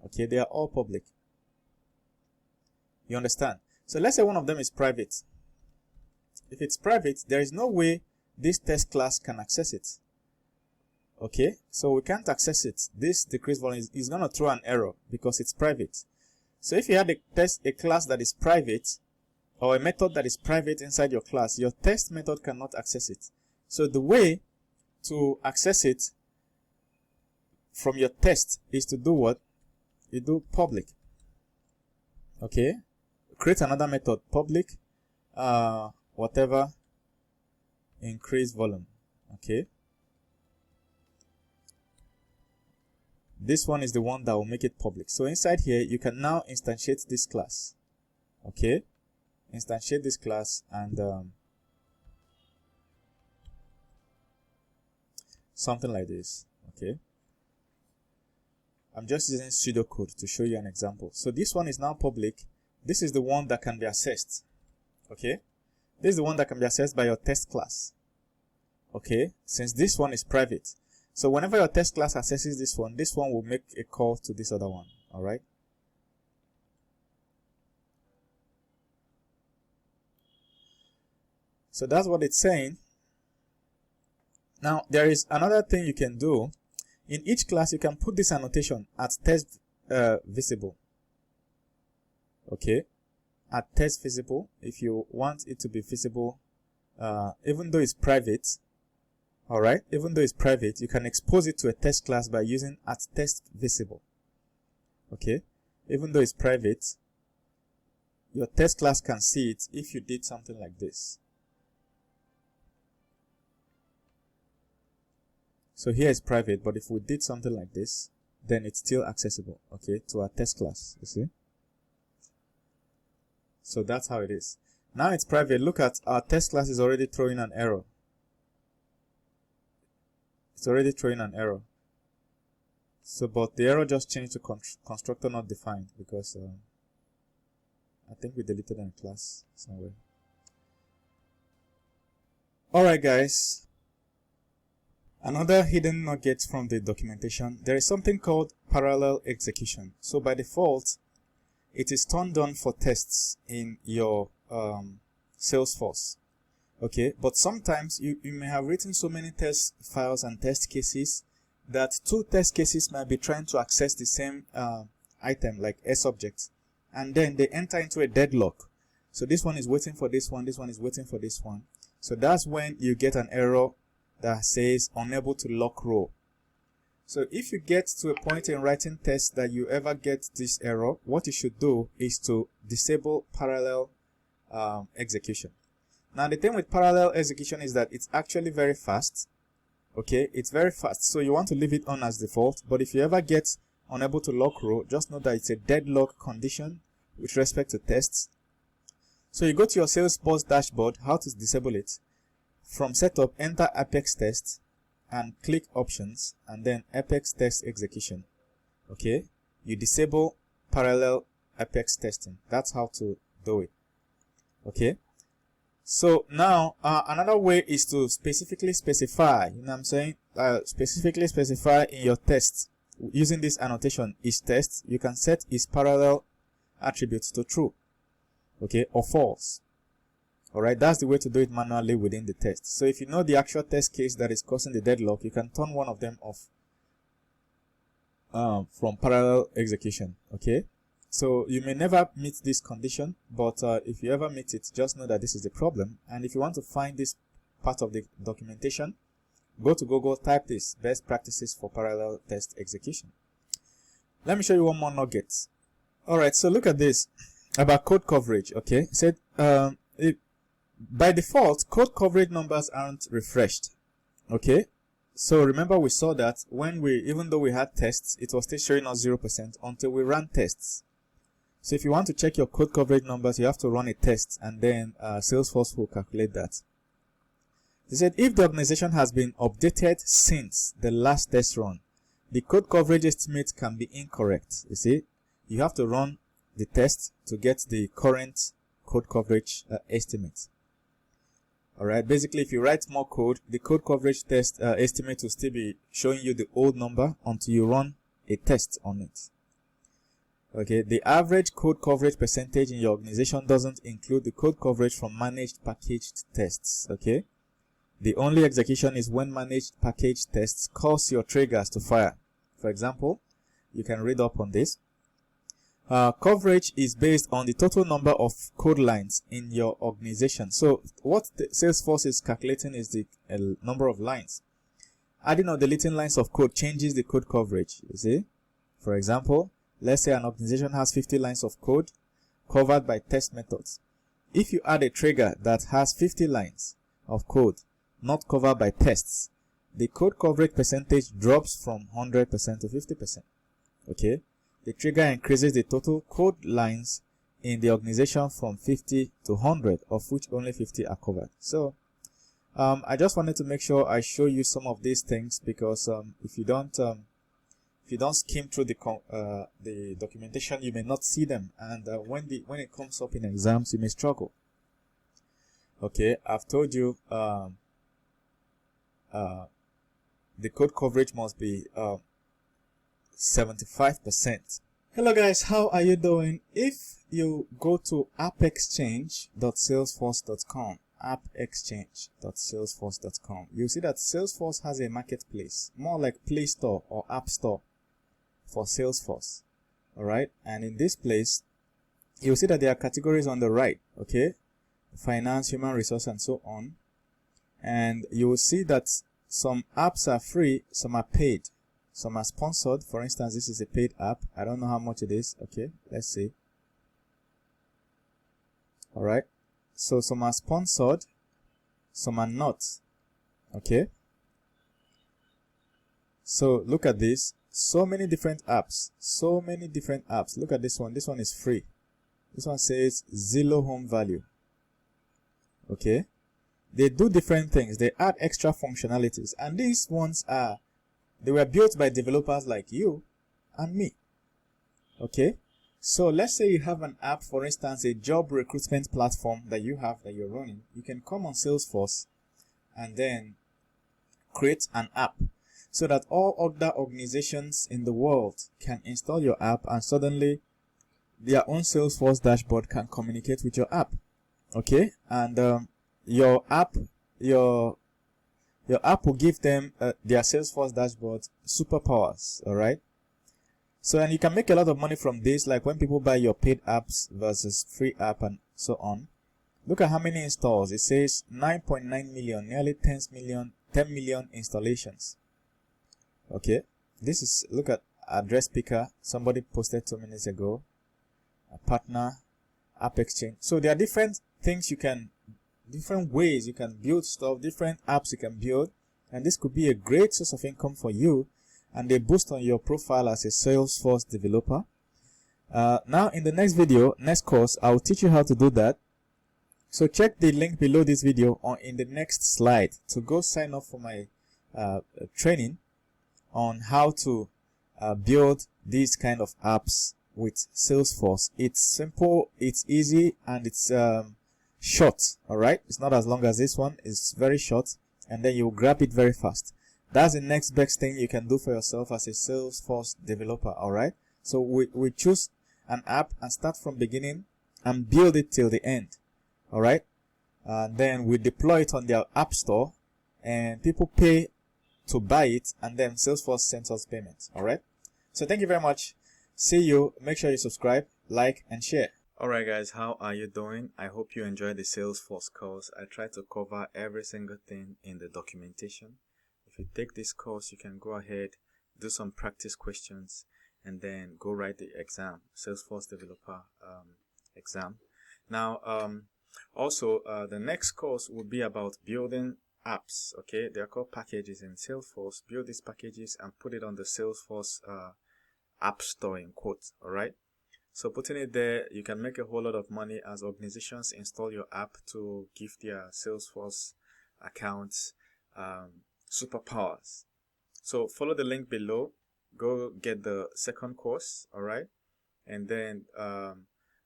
Okay, they are all public. You understand? So let's say one of them is private. If it's private, there is no way this test class can access it. Okay, so we can't access it. This decrease volume is going to throw an error because it's private. So if you had a class that is private or a method that is private inside your class, your test method cannot access it. So the way to access it from your test is to do what? You do public. Okay, create another method, public, whatever, increase volume. Okay, this one is the one that will make it public. So inside here, you can now instantiate this class. Okay, instantiate this class and something like this. Okay, I'm just using pseudocode to show you an example. So this one is now public. This is the one that can be accessed. Okay, this is the one that can be accessed by your test class. Okay, since this one is private, so whenever your test class accesses this one will make a call to this other one. All right. So that's what it's saying. Now, there is another thing you can do. In each class, you can put this annotation at test visible. Okay, at test visible, if you want it to be visible, even though it's private. All right, even though it's private, you can expose it to a test class by using at test visible. Okay, even though it's private, your test class can see it if you did something like this. So here is private, but if we did something like this, then it's still accessible, okay, to our test class, you see? So that's how it is. Now it's private. Look at our test class is already throwing an error. It's already throwing an error. So, but the error just changed to constructor not defined because I think we deleted a class somewhere. Alright guys. Another hidden nugget from the documentation, there is something called parallel execution. So by default, it is turned on for tests in your Salesforce. Okay, but sometimes you may have written so many test files and test cases that two test cases might be trying to access the same item like sObjects, and then they enter into a deadlock. So this one is waiting for this one is waiting for this one. So that's when you get an error that says unable to lock row. So if you get to a point in writing tests that you ever get this error, what you should do is to disable parallel execution. Now the thing with parallel execution is that it's actually very fast. Okay, it's very fast, so you want to leave it on as default, but if you ever get unable to lock row, just know that it's a deadlock condition with respect to tests. So you go to your Salesforce dashboard, how to disable it. From setup, enter Apex test and click options and then Apex test execution. Okay, you disable parallel Apex testing. That's how to do it. Okay, so now another way is to specifically specify, you know what I'm saying, specifically specify in your test using this annotation is test. You can set is parallel attributes to true, okay, or false. Alright, that's the way to do it manually within the test. So if you know the actual test case that is causing the deadlock, you can turn one of them off from parallel execution. Okay, so you may never meet this condition, but if you ever meet it, just know that this is the problem. And if you want to find this part of the documentation, go to Google, type this best practices for parallel test execution. Let me show you one more nugget. Alright, so look at this about code coverage. Okay, it said by default, code coverage numbers aren't refreshed. Okay, so remember we saw that when even though we had tests, it was still showing us 0% until we ran tests. So if you want to check your code coverage numbers, you have to run a test and then Salesforce will calculate that. They said if the organization has been updated since the last test run, the code coverage estimate can be incorrect. You see, you have to run the test to get the current code coverage estimate. Alright, basically if you write more code, the code coverage test estimate will still be showing you the old number until you run a test on it. Okay, the average code coverage percentage in your organization doesn't include the code coverage from managed packaged tests. Okay, the only execution is when managed packaged tests cause your triggers to fire. For example, you can read up on this. Coverage is based on the total number of code lines in your organization. So what the Salesforce is calculating is the number of lines. Adding or deleting lines of code changes the code coverage. You see, for example, let's say an organization has 50 lines of code covered by test methods. If you add a trigger that has 50 lines of code not covered by tests, the code coverage percentage drops from 100% to 50%. Okay, the trigger increases the total code lines in the organization from 50 to 100, of which only 50 are covered. So I just wanted to make sure I show you some of these things because if you don't skim through the documentation, you may not see them, and when it comes up in exams, you may struggle. Okay, I've told you the code coverage must be 75%. Hello guys, how are you doing? If you go to appexchange.salesforce.com, appexchange.salesforce.com, you'll see that Salesforce has a marketplace, more like Play Store or App Store for Salesforce. Alright, and in this place, you'll see that there are categories on the right, okay? Finance, human resource, and so on. And you will see that some apps are free, some are paid. Some are sponsored. For instance, this is a paid app. I don't know how much it is. Okay, let's see. Alright. So some are sponsored, some are not. Okay. So look at this. So many different apps. So many different apps. Look at this one. This one is free. This one says zero home value. Okay. They do different things. They add extra functionalities. And these ones they were built by developers like you and me. Okay. So let's say you have an app, for instance, a job recruitment platform that you're running. You can come on Salesforce and then create an app so that all other organizations in the world can install your app, and suddenly their own Salesforce dashboard can communicate with your app. Okay. And your app will give them their Salesforce dashboard superpowers. All right. So, and you can make a lot of money from this, like when people buy your paid apps versus free app and so on. Look at how many installs. It says 9.9 million, nearly 10 million installations. Okay. This is, look at address picker. Somebody posted 2 minutes ago. A partner, AppExchange. So there are different things different ways you can build stuff, different apps you can build, and this could be a great source of income for you and a boost on your profile as a Salesforce developer. Now in the next course, I'll teach you how to do that. So check the link below this video or in the next slide to go sign up for my training on how to build these kind of apps with Salesforce. It's simple, it's easy, and it's short. All right, it's not as long as this one. It's very short, and then you grab it very fast. That's the next best thing you can do for yourself as a Salesforce developer. All right, so we choose an app and start from beginning and build it till the end. All right, then we deploy it on their app store and people pay to buy it, and then Salesforce sends us payments. All right, so thank you very much. See you. Make sure you subscribe, like, and share. Alright guys, how are you doing? I hope you enjoyed the Salesforce course. I try to cover every single thing in the documentation. If you take this course, you can go ahead, do some practice questions, and then go write the exam, Salesforce Developer exam. Now, also, the next course will be about building apps. Okay, they are called packages in Salesforce. Build these packages and put it on the Salesforce App Store in quotes. Alright. So putting it there, you can make a whole lot of money as organizations install your app to give their Salesforce accounts superpowers. So follow the link below, go get the second course, all right? And then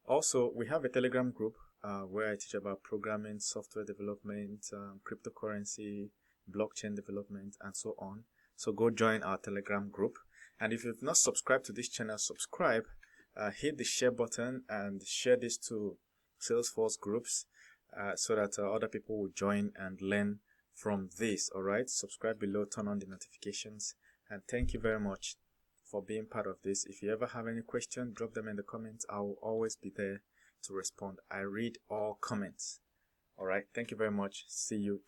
also we have a Telegram group where I teach about programming, software development, cryptocurrency, blockchain development, and so on. So go join our Telegram group. And if you've not subscribed to this channel, subscribe. Hit the share button and share this to Salesforce groups so that other people will join and learn from this. All right, subscribe below, turn on the notifications, and thank you very much for being part of this. If you ever have any question, drop them in the comments. I will always be there to respond. I read all comments. All right, thank you very much. See you.